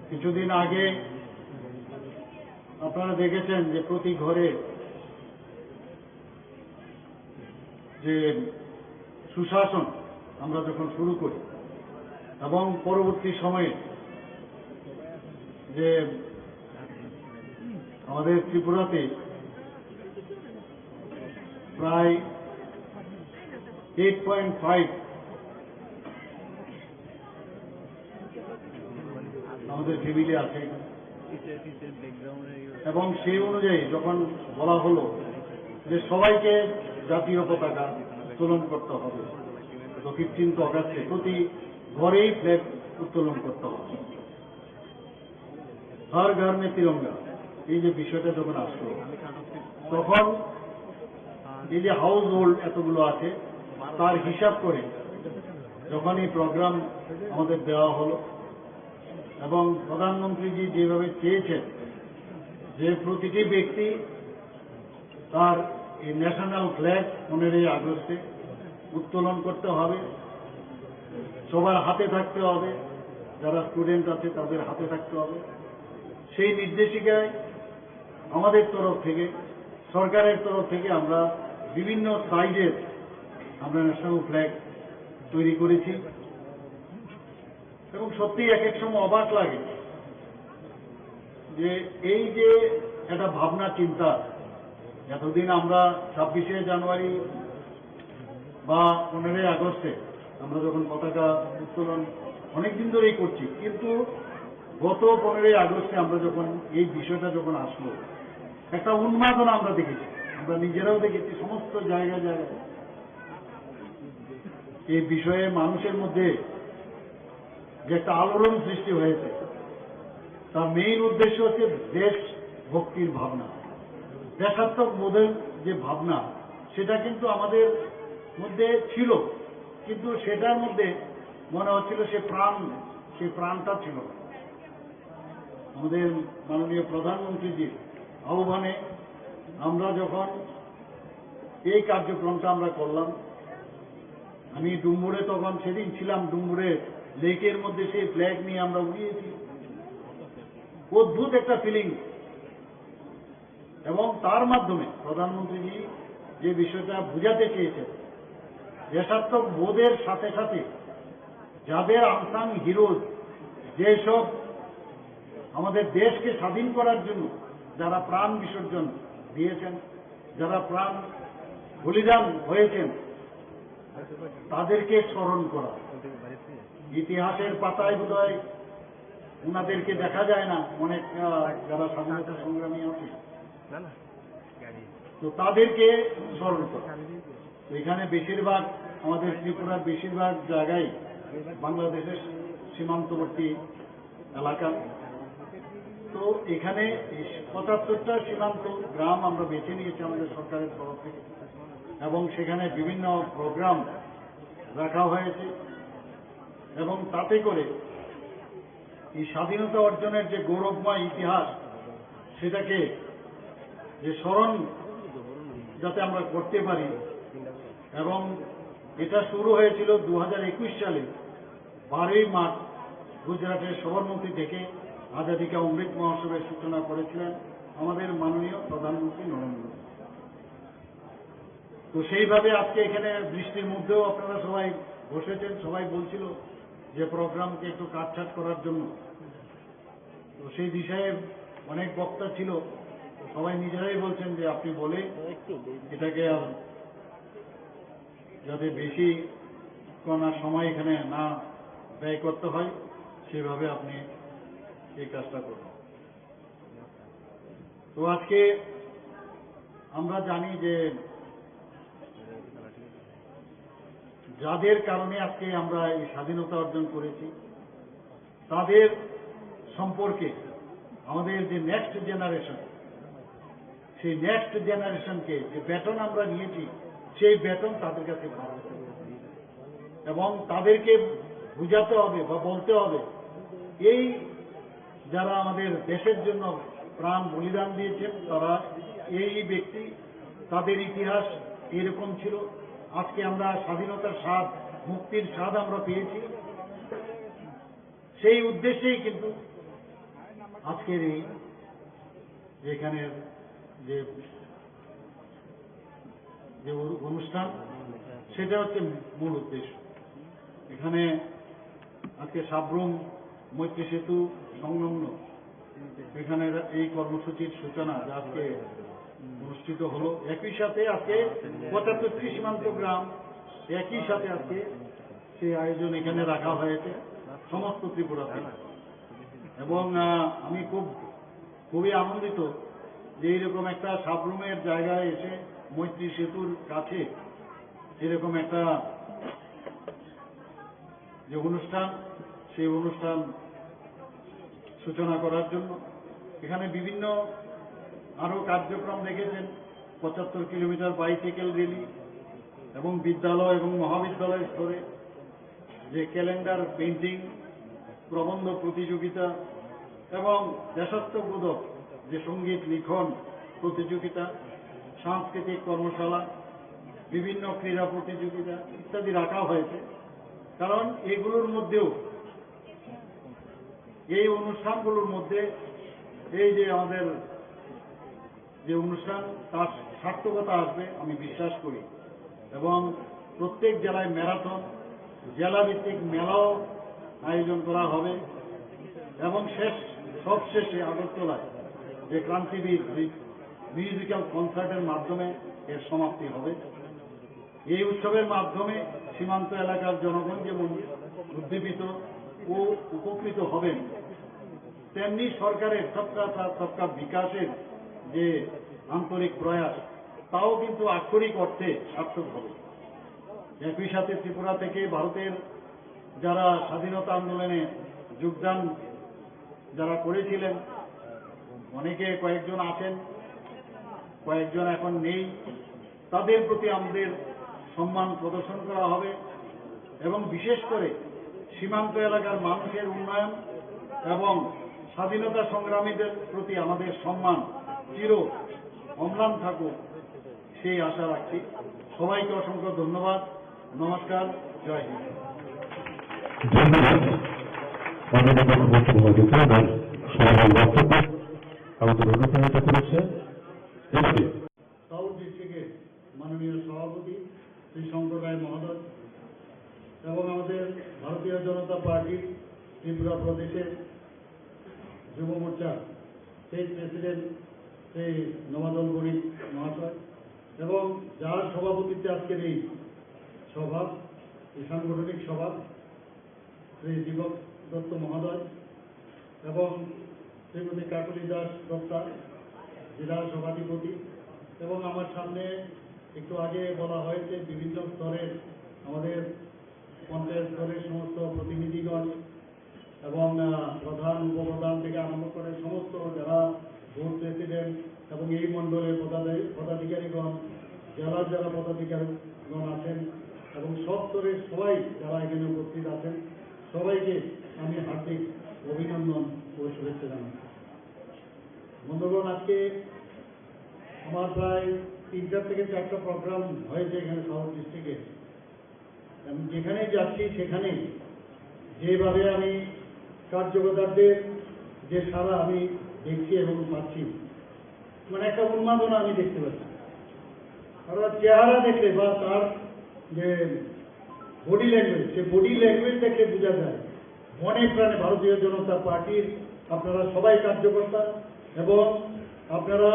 B: কিছুদিন আগে আপনারা দেখেছেন যে প্রতি ঘরে যে সুশাসন আমরা যখন শুরু করি, এবং পরবর্তী সময়ে যে আমাদের ত্রিপুরাতে প্রায় 8.5 আমাদের ফ্যামিলি আছে, এবং সেই অনুযায়ী যখন বলা হলো যে সবাইকে জাতীয় পতাকা উত্তোলন করতে হবে, তো 15 অগাস্টে প্রতি ঘরেই ফ্ল্যাগ উত্তোলন করতে হবে, হর ঘর মে তিরঙ্গা, এই যে বিষয়টা যখন আসলো, তখন এই যে হাউস হোল্ড এতগুলো আছে তার হিসাব করে যখন এই প্রোগ্রাম আমাদের দেওয়া হলো, এবং প্রধানমন্ত্রীজি যেভাবে চেয়েছেন যে প্রতিটি ব্যক্তি তার এই ন্যাশনাল ফ্ল্যাগ 15ই আগস্টে উত্তোলন করতে হবে, সবার হাতে থাকতে হবে, যারা স্টুডেন্ট আছে তাদের হাতে থাকতে হবে। সেই নির্দেশিকায় আমাদের তরফ থেকে, সরকারের তরফ থেকে আমরা বিভিন্ন সাইজের আমরা ন্যাশনাল ফ্ল্যাগ তৈরি করেছি এবং সত্যি এক এক সময় অবাক লাগে যে এই যে একটা ভাবনা চিন্তা, এতদিন আমরা 26শে জানুয়ারি বা 15ই আগস্টে আমরা যখন পতাকা উত্তোলন অনেকদিন ধরেই করছি, কিন্তু গত 15ই আগস্টে আমরা যখন এই বিষয়টা যখন আসলো, একটা উন্মাদনা আমরা দেখেছি, আমরা নিজেরাও দেখেছি সমস্ত জায়গায় জায়গায় এই বিষয়ে মানুষের মধ্যে যে একটা আলোড়ন সৃষ্টি হয়েছে, তার মেইন উদ্দেশ্য হচ্ছে দেশ ভক্তির ভাবনা, দেশাত্মক বোধের যে ভাবনা, সেটা কিন্তু আমাদের মধ্যে ছিল, কিন্তু সেটার মধ্যে মনে হচ্ছিল সেই প্রাণটা ছিল না। আমাদের মাননীয় প্রধানমন্ত্রীজির আহ্বানে আমরা যখন এই কার্যক্রমটা আমরা করলাম, আমি ডুম্বুরে তখন সেদিন ছিলাম, ডুম্বুরে লেকের মধ্যে সেই ফ্ল্যাগ নিয়ে আমরা উড়িয়েছি, অদ্ভুত একটা ফিলিং। এবং তার মাধ্যমে প্রধানমন্ত্রীজি যে বিষয়টা বুঝাতে চেয়েছেন, দেশাত্মক বোধের সাথে সাথে যাদের আনসাং হিরোজ, যেসব আমাদের দেশকে স্বাধীন করার জন্য যারা প্রাণ বিসর্জন দিয়েছেন, যারা প্রাণ বলিদান হয়েছেন, তাদেরকে স্মরণ করা। ইতিহাসের পাতায় বোধহয় ওনাদেরকে দেখা যায় না, অনেক যারা স্বাধীনতা সংগ্রামী আছে, তো তাদেরকে স্মরণ করা। তো এখানে বেশিরভাগ আমাদের ত্রিপুরার বেশিরভাগ জায়গায় বাংলাদেশের সীমান্তবর্তী এলাকা, তো এখানে ৭৫টা সীমান্ত গ্রাম আমরা বেছে নিয়েছি আমাদের সরকারের তরফ থেকে, এবং সেখানে বিভিন্ন প্রোগ্রাম রাখা হয়েছে, এবং তাতে করে এই স্বাধীনতা অর্জনের যে গৌরবময় ইতিহাস, সেটাকে যে স্মরণ যাতে আমরা করতে পারি। এবং এটা শুরু হয়েছিল 2021 সালে 12ই মার্চ গুজরাটের সবরমতী থেকে আজাদি কা অমৃত মহোৎসবের সূচনা করেছিলেন আমাদের মাননীয় প্রধানমন্ত্রী নরেন্দ্র মোদী। তো সেইভাবে আজকে এখানে বৃষ্টির মধ্যেও আপনারা সবাই বসেছেন, সবাই বলছিল যে প্রোগ্রামকে একটু কাটছাট করার জন্য, তো সেই বিষয়ে অনেক বক্তা ছিল, সবাই নিজেরাই বলছেন যে আপনি বলে এটাকে আর যাতে বেশি কোন সময় এখানে না ব্যয় করতে হয়, সেভাবে আপনি এই কাজটা করুন। তো আজকে আমরা জানি যে যাদের কারণে আজকে আমরা এই স্বাধীনতা অর্জন করেছি, তাদের সম্পর্কে আমাদের যে নেক্সট জেনারেশন, সেই নেক্সট জেনারেশনকে যে বেতন আমরা নিয়েছি, সেই বেতন তাদের কাছে ভালো এবং তাদেরকে বুঝাতে হবে বা বলতে হবে, এই যারা আমাদের দেশের জন্য প্রাণ বলিদান দিয়েছেন, তারা এই ব্যক্তি, তাদের ইতিহাস এরকম ছিল। আজকে আমরা স্বাধীনতার স্বাদ, মুক্তির স্বাদ আমরা পেয়েছি, সেই উদ্দেশ্যেই কিন্তু আজকের এই এখানের যে অনুষ্ঠান, সেটা হচ্ছে মূল উদ্দেশ্য। এখানে আজকে সাবরুম মৈত্রী সেতু সংলগ্ন এখানে এই কর্মসূচির সূচনা যা আজকে অনুষ্ঠিত হলো। একই সাথে আজকে ৭৫টি সীমান্ত গ্রাম একই সাথে আজকে সেই আয়োজন এখানে রাখা হয়েছে সমস্ত ত্রিপুরাতে, এবং আমি খুবই আনন্দিত যে এইরকম একটা সাবরুমের জায়গায় এসে মৈত্রী সেতুর কাছে এরকম একটা যে অনুষ্ঠান, সেই অনুষ্ঠান সূচনা করার জন্য এখানে বিভিন্ন আরো কার্যক্রম রেখেছেন। ৭৫ কিলোমিটার বাইসাইকেল র্যালি এবং বিদ্যালয় এবং মহাবিদ্যালয় স্তরে যে ক্যালেন্ডার পেইন্টিং, প্রবন্ধ প্রতিযোগিতা এবং দেশাত্মবোধক যে সঙ্গীত লিখন প্রতিযোগিতা, সাংস্কৃতিক কর্মশালা, বিভিন্ন ক্রীড়া প্রতিযোগিতা ইত্যাদি রাখা হয়েছে। কারণ এগুলোর মধ্যেও এই অনুষ্ঠানগুলোর মধ্যে এই যে আমাদের যে অনুষ্ঠান তার সার্থকতা আসবে আমি বিশ্বাস করি, এবং প্রত্যেক জেলায় ম্যারাথন, জেলাভিত্তিক মেলাও আয়োজন করা হবে, এবং সবশেষে আগরতলায় যে ক্রান্তিবীর মিউজিক্যাল কনসার্টের মাধ্যমে এর সমাপ্তি হবে। এই উৎসবের মাধ্যমে সীমান্ত এলাকার জনগণ যেমন উদ্দীপিত ও উপকৃত হবেন, তেমনি সরকারের সবকা সাথ সবকা বিকাশের যে আন্তরিক প্রয়াস তাও কিন্তু আক্ষরিক অর্থে সার্থক হবে। একই সাথে ত্রিপুরা থেকে ভারতের যারা স্বাধীনতা আন্দোলনে যোগদান যারা করেছিলেন, অনেকে কয়েকজন আছেন, কয়েকজন এখন নেই, তাদের প্রতি আমাদের সম্মান প্রদর্শন করা হবে, এবং বিশেষ করে সীমান্ত এলাকার মানুষের উন্নয়ন এবং স্বাধীনতা সংগ্রামীদের প্রতি আমাদের সম্মান চির অম্লান থাকুক সেই আশা রাখছি। সবাইকে অসংখ্য ধন্যবাদ। নমস্কার, জয় হিন্দ। সাউথ ডিস্ট্রিক্টের মাননীয় সভাপতি শ্রী শঙ্কর রায় মহোদয় এবং আমাদের ভারতীয় জনতা পার্টির ত্রিপুরা প্রদেশের যুব মোর্চা স্টেট প্রেসিডেন্ট শ্রী নবাদল বণিক মহাশয় এবং যার সভাপতিত্বে আজকের এই সভা, এই সাংগঠনিক সভা, শ্রী দীপক দত্ত মহোদয় এবং শ্রীমতী কাকলি দাস দত্তা জেলা সভাধিপতি, এবং আমার সামনে একটু আগে বলা হয়েছে বিভিন্ন স্তরের আমাদের পঞ্চায়েত স্তরের সমস্ত প্রতিনিধিগণ এবং প্রধান উপপ্রধান থেকে আরম্ভ করে সমস্ত যারা বুথ প্রেসিডেন্ট এবং এই মণ্ডলের পদাধিকারীগণ, জেলার যারা পদাধিকারীগণ আছেন এবং সব স্তরের সবাই যারা এখানে উপস্থিত আছেন, সবাইকে আমি হার্দিক অভিনন্দন ও শুভেচ্ছা জানাই। বন্ধুগণ, আজকে আমার প্রায় 3টা থেকে 4টা প্রোগ্রাম হয়েছে এখানে সাউথ ডিস্ট্রিক্টে। আমি যেখানেই যাচ্ছি সেখানেই যেভাবে আমি কার্যকর্তাদের যে সারা আমি দেখছি এবং পাচ্ছি, মানে একটা উন্মাদনা আমি দেখতে পাচ্ছি। আর চেহারা দেখলে বা তার যে বডি ল্যাঙ্গুয়েজ, সে বডি ল্যাঙ্গুয়েজ দেখলে বোঝা যায় মনে প্রাণে ভারতীয় জনতা পার্টির আপনারা সবাই কার্যকর্তা, এবং আপনারা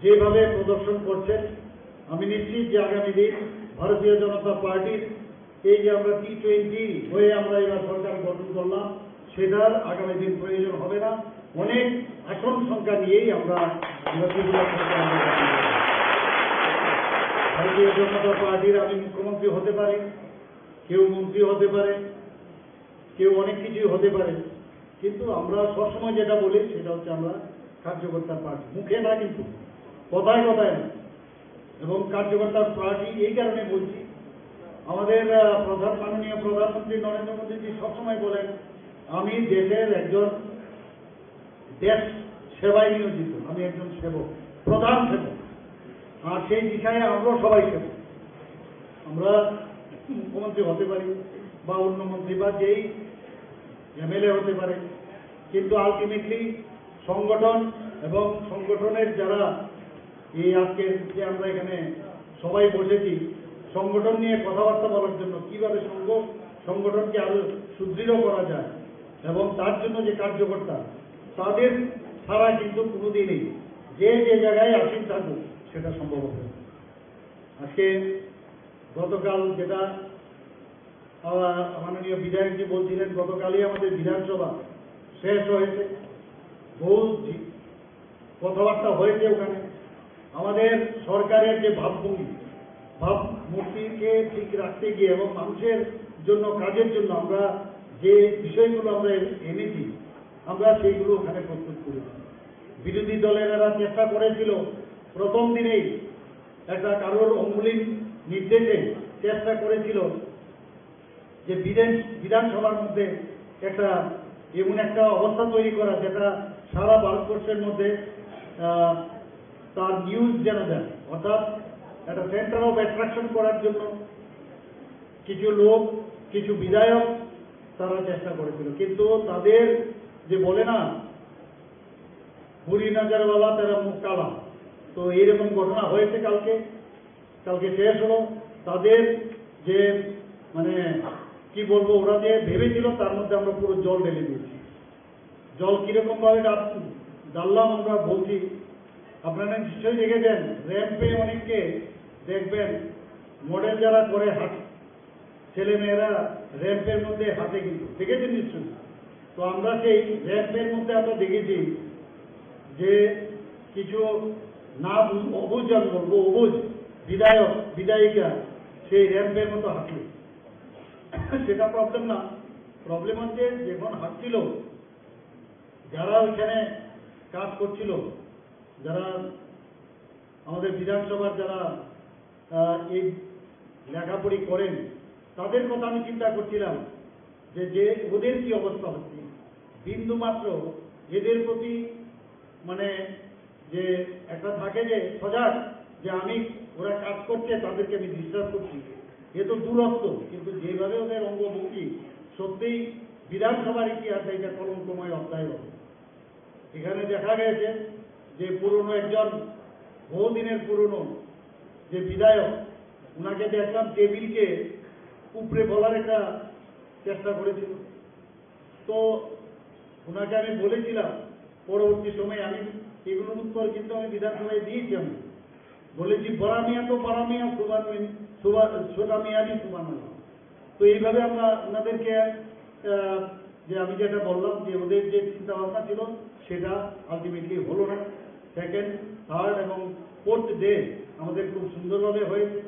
B: যেভাবে প্রদর্শন করছেন আমি নিশ্চিত যে আগামী দিন ভারতীয় জনতা পার্টির এই যে আমরা T20 হয়ে আমরা এবার সরকার গঠন করলাম, সেটার আগামী দিন প্রয়োজন হবে না। অনেক আসন সংখ্যা নিয়েই আমরা ভারতীয় জনতা পার্টির আমি মুখ্যমন্ত্রী হতে পারে, কেউ মন্ত্রী হতে পারে, কেউ অনেক কিছুই হতে পারে, কিন্তু আমরা সবসময় যেটা বলি সেটা হচ্ছে আমরা কার্যকর্তার পার্টি, মুখে না কিন্তু কথায় কথায় না। এবং কার্যকর্তার পার্টি এই কারণে বলছি, আমাদের মাননীয় প্রধানমন্ত্রী নরেন্দ্র মোদীজি সবসময় বলেন আমি দেশের একজন দেশ সেবায় নিয়োজিত, আমি একজন সেবক, প্রধান সেবক, আর সেই দিশায় আমরা সবাই সেবক। আমরা মুখ্যমন্ত্রী হতে পারি বা অন্য মন্ত্রী বা যেই MLA হতে পারে, কিন্তু আলটিমেটলি সংগঠন এবং সংগঠনের যারা এই আজকে যে আমরা এখানে সবাই বসেছি সংগঠন নিয়ে কথাবার্তা বলার জন্য, কিভাবে সংগঠনকে আরো সুদৃঢ় করা যায় এবং তার জন্য যে কার্যকর্তা তাদের ছাড়া কিন্তু কোনোদিনই যে জায়গায় আসীন থাকুক সেটা সম্ভব হবে। আজকে গতকাল যেটা মাননীয় বিধায়কজি বলছিলেন, গতকালই আমাদের বিধানসভা শেষ হয়েছে, বহু কথাবার্তা হয়েছে ওখানে। আমাদের সরকারের যে ভাবমূর্তিকে ঠিক রাখতে গিয়ে এবং মানুষের জন্য কাজের জন্য আমরা যে বিষয়গুলো আমরা এনেছি আমরা সেইগুলো ওখানে প্রস্তুত করেছি। বিরোধী দলেরা চেষ্টা করেছিল প্রথম দিনেই একটা কারোর অঙ্গুলির নির্দেশে চেষ্টা করেছিল যে বিধানসভার মধ্যে একটা এমন একটা অবস্থা তৈরি করা যেটা সারা ভারতবর্ষের মধ্যে তার নিউজ যেন দেয়, অর্থাৎ একটা সেন্টার অফ অ্যাট্রাকশন করার জন্য কিছু লোক, কিছু বিধায়ক তারা চেষ্টা করেছিল, কিন্তু তাদের যে বলে না বুড়ি নজরওয়ালা তেরা মুখ কালা, তো এইরকম ঘটনা হয়েছে কালকে শেষ হলো। তাদের যে মানে কি বলবো, ওরা যে ভেবেছিল তার মধ্যে আমরা পুরো জল ঢেলে দিয়েছি। জল কিরকম ভাবে ডাললাম আমরা বলছি, আপনারা নিশ্চয়ই দেখেছেন র্যাম্পে অনেককে দেখবেন মডেল যারা করে হাঁট, ছেলে মেয়েরা র্যাম্পের মধ্যে হাঁটে, কিন্তু দেখেছেন নিশ্চয়ই। তো আমরা সেই র্যাম্পের মধ্যে আমরা দেখেছি যে কিছু না অবুঝ, আমি বলবো অবুঝ বিধায়ক বিধায়িকা সেই র্যাম্পের মতো হাঁটল। সেটা প্রবলেম না, প্রবলেম হচ্ছে যখন হাঁটছিল যারা ওইখানে কাজ করছিল, যারা আমাদের বিধানসভার যারা এই লেখাপড়ি করেন, তাদের কথা আমি চিন্তা করছিলাম যে ওদের কি অবস্থা হচ্ছে। বিন্দু মাত্র এদের প্রতি মানে যে একটা থাকে যে সজাগ, যে আমি ওরা কাজ করছে তাদেরকে আমি ডিস্টার্ব করছি, এ তো দূরত্ব। কিন্তু যেভাবে ওদের অঙ্গভঙ্গি, সত্যিই বিধানসভার ইতিহাসে এটা কলঙ্কময় অধ্যায় হবে। এখানে দেখা গেছে যে পুরনো একজন বহুদিনের পুরনো যে বিধায়ক, ওনাকে দেখলাম টেবিলকে উপরে বলার একটা চেষ্টা করেছিল। তো ওনাকে আমি বলেছিলাম, পরবর্তী সময়ে আমি এগুলোর উত্তর কিন্তু আমি বিধানসভায় দিয়েছি। আমি বলেছি বড়া মিয়া তো বড়া মিয়া, ছোটা মিয়া বি সুবান। তো এইভাবে আমরা ওনাদেরকে যে আমি যেটা বললাম যে ওদের যে চিন্তা ভাবনা ছিল সেটা আলটিমেটলি হলো না। সেকেন্ড, থার্ড এবং ফোর্থ ডে আমাদের খুব সুন্দরভাবে হয়েছে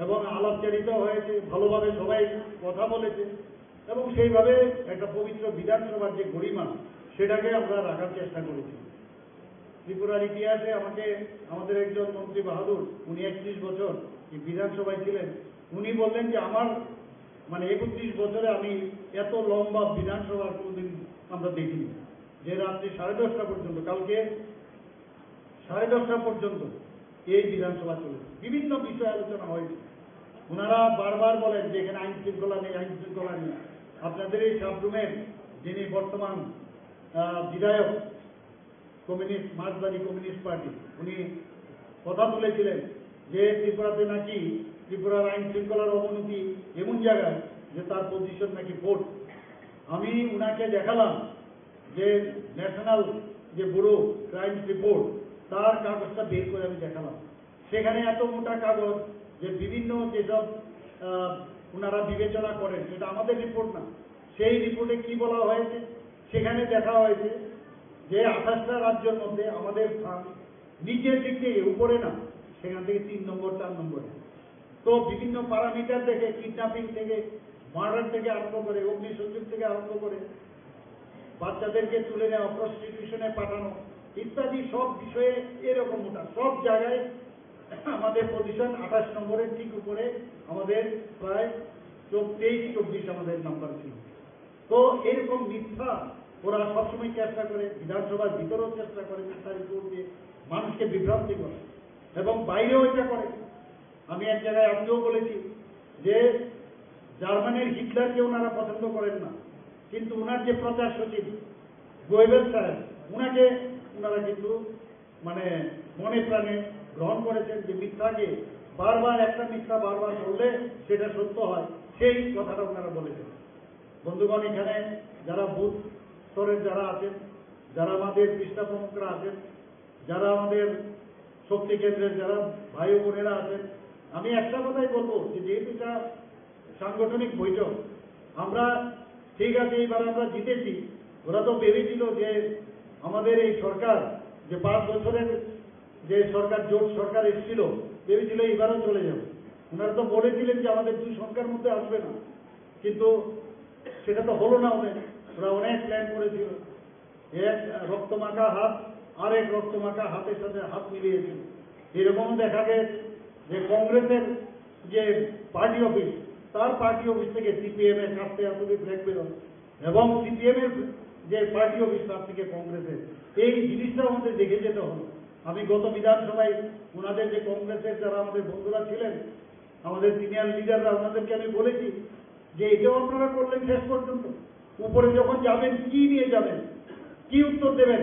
B: এবং আলাপচারিতাও হয়েছে, ভালোভাবে সবাই কথা বলেছে এবং সেইভাবে একটা পবিত্র বিধানসভার যে গরিমা সেটাকে আমরা রাখার চেষ্টা করেছি। ত্রিপুরার ইতিহাসে আমাদের একজন মন্ত্রী বাহাদুর, উনি 31 বছর এই বিধানসভায় ছিলেন, উনি বললেন যে আমার মানে 31 বছরে আমি এত লম্বা বিধানসভা কোনোদিন আমরা দেখিনি, যে রাত্রি 10:30 পর্যন্ত, কালকে 10:30 পর্যন্ত এই বিধানসভা চলেছে। বিভিন্ন বিষয় আলোচনা হয়েছে। ওনারা বারবার বলেন যে এখানে আইন শৃঙ্খলা নেই, আইন শৃঙ্খলা নেই। আপনাদের এই সাবরুমের যিনি বর্তমান বিধায়ক কমিউনিস্ট, মার্ক্সবাদী কমিউনিস্ট পার্টি, উনি কথা তুলেছিলেন যে ত্রিপুরাতে নাকি ত্রিপুরার আইন শৃঙ্খলার অবনতি এমন জায়গায় যে তার পজিশন নাকি ফোর্থ। আমি উনাকে দেখালাম যে ন্যাশনাল যে ব্যুরো ক্রাইম রিপোর্ট, তার কাগজটা বের করে আমি দেখালাম। সেখানে এত মোটা কাগজ যে বিভিন্ন যেসব ওনারা বিবেচনা করেন, সেটা আমাদের রিপোর্ট না। সেই রিপোর্টে কি বলা হয়েছে, সেখানে দেখা হয়েছে যে 28টা রাজ্যের মধ্যে আমাদের স্থান নিচের দিক থেকে, উপরে না, সেখান থেকে 3 নম্বর 4 নম্বরে। তো বিভিন্ন প্যারামিটার থেকে, কিডন্যাপিং থেকে, মার্ডার থেকে আরম্ভ করে, অগ্নিসংযোগ থেকে আরম্ভ করে, বাচ্চাদেরকে তুলে নেওয়া, প্রস্টিটিউশনে পাঠানো ইত্যাদি সব বিষয়ে এরকম মোটা, সব জায়গায় আমাদের পজিশন 28 নম্বরের ঠিক উপরে। আমাদের প্রায় 23-24 আমাদের নাম্বার ছিল। তো এরকম মিথ্যা ওরা সবসময় চেষ্টা করে, বিধানসভার ভিতরেও চেষ্টা করে মিথ্যা রিপোর্ট দিয়ে মানুষকে বিভ্রান্তি করে এবং বাইরেও এটা করে। আমি এক জায়গায় আজকেও বলেছি যে জার্মানির হিটলারকে ওনারা পছন্দ করেন না, কিন্তু ওনার যে প্রচার সচিব গোয়েবেল সাহেব, ওনারা কিন্তু মানে মনে প্রাণে গ্রহণ করেছেন যে মিথ্যাকে বারবার, একটা মিথ্যা বারবার বললে সেটা সত্য হয়, সেই কথাটা ওনারা বলেছেন। বন্ধুগণ, এখানে যারা বুথ স্তরের যারা আছেন, যারা আমাদের পৃষ্ঠা প্রমুখরা আছেন, যারা আমাদের শক্তি কেন্দ্রের যারা ভাই ও বোনেরা আছেন, আমি একটা কথাই বলবো যে যেহেতু এটা সাংগঠনিক বৈঠক, আমরা ঠিক আছে এইবার আমরা জিতেছি। ওরা তো ভেবেছিল যে আমাদের এই সরকার যে 5 বছরের যে সরকার, জোট সরকার এসেছিল, ভেবেছিল এবারও চলে যাবে। ওনারা তো বলেছিলেন যে আমাদের 2 সংখ্যার মধ্যে আসবে না, কিন্তু সেটা তো হলো না। ওরা অনেক প্ল্যান করেছিল। এক রক্তমাখা হাত আরেক রক্তমাখা হাতের সাথে হাত মিলিয়েছিল। এরকম দেখা গেছে যে কংগ্রেসের যে পার্টি অফিস, তার পার্টি অফিস থেকে সিপিএম এর কাছ থেকে আসলে ফ্ল্যাগ বেরোয় এবং সিপিএম এর যে পার্টি অফিস তার থেকে কংগ্রেসের, এই জিনিসটা আমাদের দেখে যেতে হবে। আমি গত বিধানসভায় ওনাদের যে কংগ্রেসের যারা আমাদের বন্ধুরা ছিলেন, আমাদের সিনিয়র লিডাররা, ওনাদেরকে আমি বলেছি যে এটাও আপনারা করলেন শেষ পর্যন্ত, উপরে যখন যাবেন কি নিয়ে যাবেন, কি উত্তর দেবেন?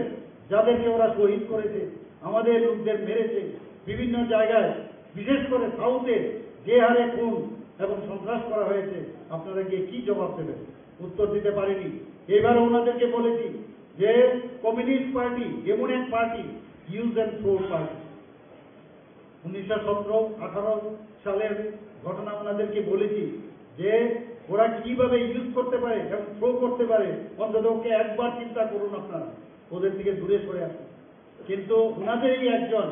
B: যাদেরকে ওরা শহীদ করেছে, আমাদের লোকদের মেরেছে বিভিন্ন জায়গায়, বিশেষ করে সাউথে যে হারে খুন এবং সন্ত্রাস করা হয়েছে, আপনারা গিয়ে কি জবাব দেবেন? উত্তর দিতে পারেনি। এবার ওনাদেরকে বলেছি যে কমিউনিস্ট পার্টি এমন এক party, use and throw party. 1917-18 সালের ঘটনা ওনাদেরকে বলেছি যে ওরা কিভাবে ইউজ করতে পারে এবং থ্রো করতে পারে, অন্তত ওকে একবার চিন্তা করুন আপনারা, ওদের থেকে দূরে সরে আসুন। কিন্তু ওনাদেরই একজন,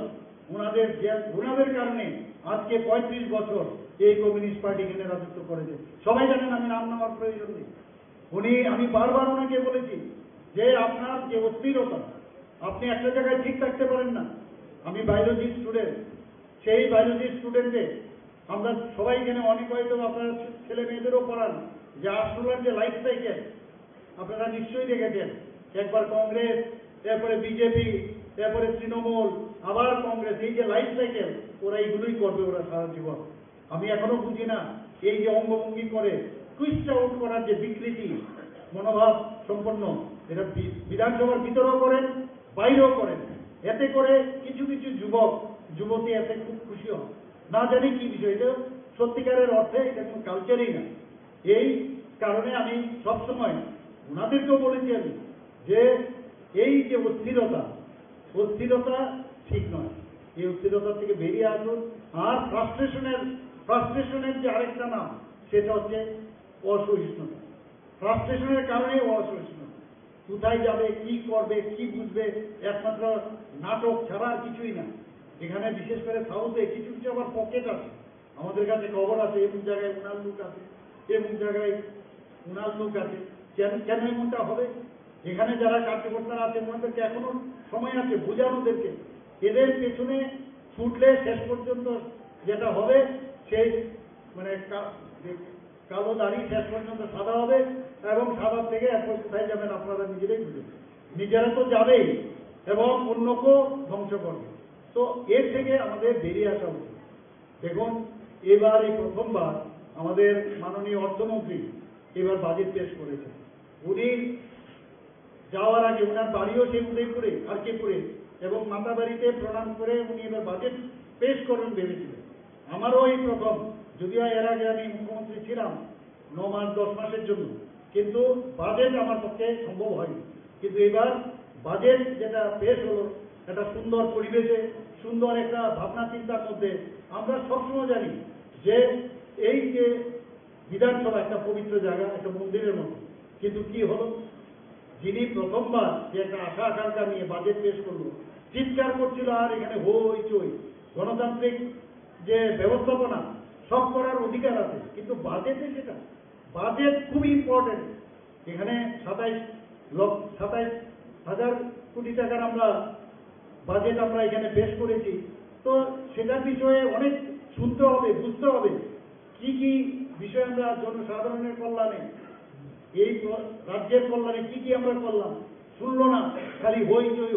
B: ওনাদের কারণে আজকে 35 বছর এই কমিউনিস্ট পার্টি এখানে রাজত্ব করেছে। সবাই জানেন, আমি নাম নেওয়ার প্রয়োজন নেই। আমি বারবার ওনাকে বলেছি যে আপনার যে অস্থিরতা, আপনি একটা জায়গায় ঠিক থাকতে পারেন না। আমি বায়োলজি স্টুডেন্ট, সেই বায়োলজি স্টুডেন্টে আমরা সবাই এখানে অনেক হয়তো আপনার ছেলে মেয়েদেরও পড়ান যে আর্টসুলার যে লাইফ সাইকেল আপনারা নিশ্চয়ই দেখেছেন। একবার কংগ্রেস, এরপরে বিজেপি, এরপরে তৃণমূল, আবার কংগ্রেস, এই যে লাইফ সাইকেল, ওরা এইগুলোই করবে ওরা সারা জীবন। আমি এখনো বুঝি না এই যে অঙ্গভঙ্গি করে টুইস্ট আউট করার যে বিকৃতি মনোভাব সম্পন্ন, এটা বিধানসভার ভিতরেও করেন, বাইরেও করেন। এতে করে কিছু কিছু যুবক যুবতী এতে খুব খুশি হন, না জানি কি বিষয়। এটা সত্যিকারের অর্থে এটা কোনো কালচারই না। এই কারণে আমি সবসময় ওনাদেরকেও বলেছি আমি যে এই যে অস্থিরতা ঠিক নয়, এই অস্থিরতার থেকে বেরিয়ে আসুন। আর ফ্রাস্ট্রেশনের যে আরেকটা নাম, সেটা হচ্ছে অসহিষ্ণুতা। ফ্রাস্ট্রেশনের কারণে অসহিষ্ণুতা। কোথায় যাবে, কি করবে, কি বুঝবে, একমাত্র নাটক ছাড়া আর কিছুই না। এখানে বিশেষ করে সাউথে কিছু কিছু আবার পকেট আছে, আমাদের কাছে খবর আছে এমন জায়গায় উনার লোক আছে, এমন জায়গায় উনার লোক আছে। কেন এমনটা হবে? এখানে যারা কার্যকর্তারা আছে ওনাদেরকে এখনো সময় আছে বোঝানোদেরকে। এদের পেছনে ছুটলে শেষ পর্যন্ত যেটা হবে, সেই মানে কালো দাড়ি শেষ পর্যন্ত সাদা হবে, এবং সাদা থেকে এখন কোথায় যাবেন আপনারা নিজেরাই বুঝবেন। নিজেরা তো যাবেই এবং অন্যকেও ধ্বংস করবে। তো এর থেকে আমাদের বেরিয়ে আসা উচিত। দেখুন, এবার এই প্রথমবার আমাদের মাননীয় অর্থমন্ত্রী এবার বাজেট পেশ করেছেন। উনি যাওয়ার আগে ওনার বাড়িও সেই উদয়পুরে আরকেপুরে, এবং মাতা বাড়িতে প্রণাম করে উনি এবার বাজেট পেশ করবেন ভেবেছিলেন। আমারও এই প্রথম, যদিও এর আগে আমি মুখ্যমন্ত্রী ছিলাম 9 মাস 10 মাসের জন্য, কিন্তু বাজেট আমার পক্ষে সম্ভব হয়নি। কিন্তু এবার বাজেট যেটা পেশ হলো, একটা সুন্দর পরিবেশে, সুন্দর একটা ভাবনা চিন্তার মধ্যে। আমরা সবসময় জানি যে এই যে বিধানসভা একটা পবিত্র জায়গা, একটা মন্দিরের মতো, কিন্তু কি হলো, যিনি প্রথমবার যে একটা আশা আকাঙ্ক্ষা নিয়ে বাজেট পেশ করলো, চিৎকার করছিল আর এখানে হইচই। গণতান্ত্রিক যে ব্যবস্থাপনা সব করার অধিকার আছে, কিন্তু বাজেটে সেটা, বাজেট খুব ইম্পর্টেন্ট। এখানে 27,000 কোটি টাকার আমরা বাজেট আমরা এখানে পেশ করেছি। তো সেটার বিষয়ে অনেক শুনতে হবে, বুঝতে হবে কি কি বিষয় আমরা জনসাধারণের কল্যাণে, এই রাজ্যের কল্যাণে কি কি আমরা করলাম। শুনলো না, খালি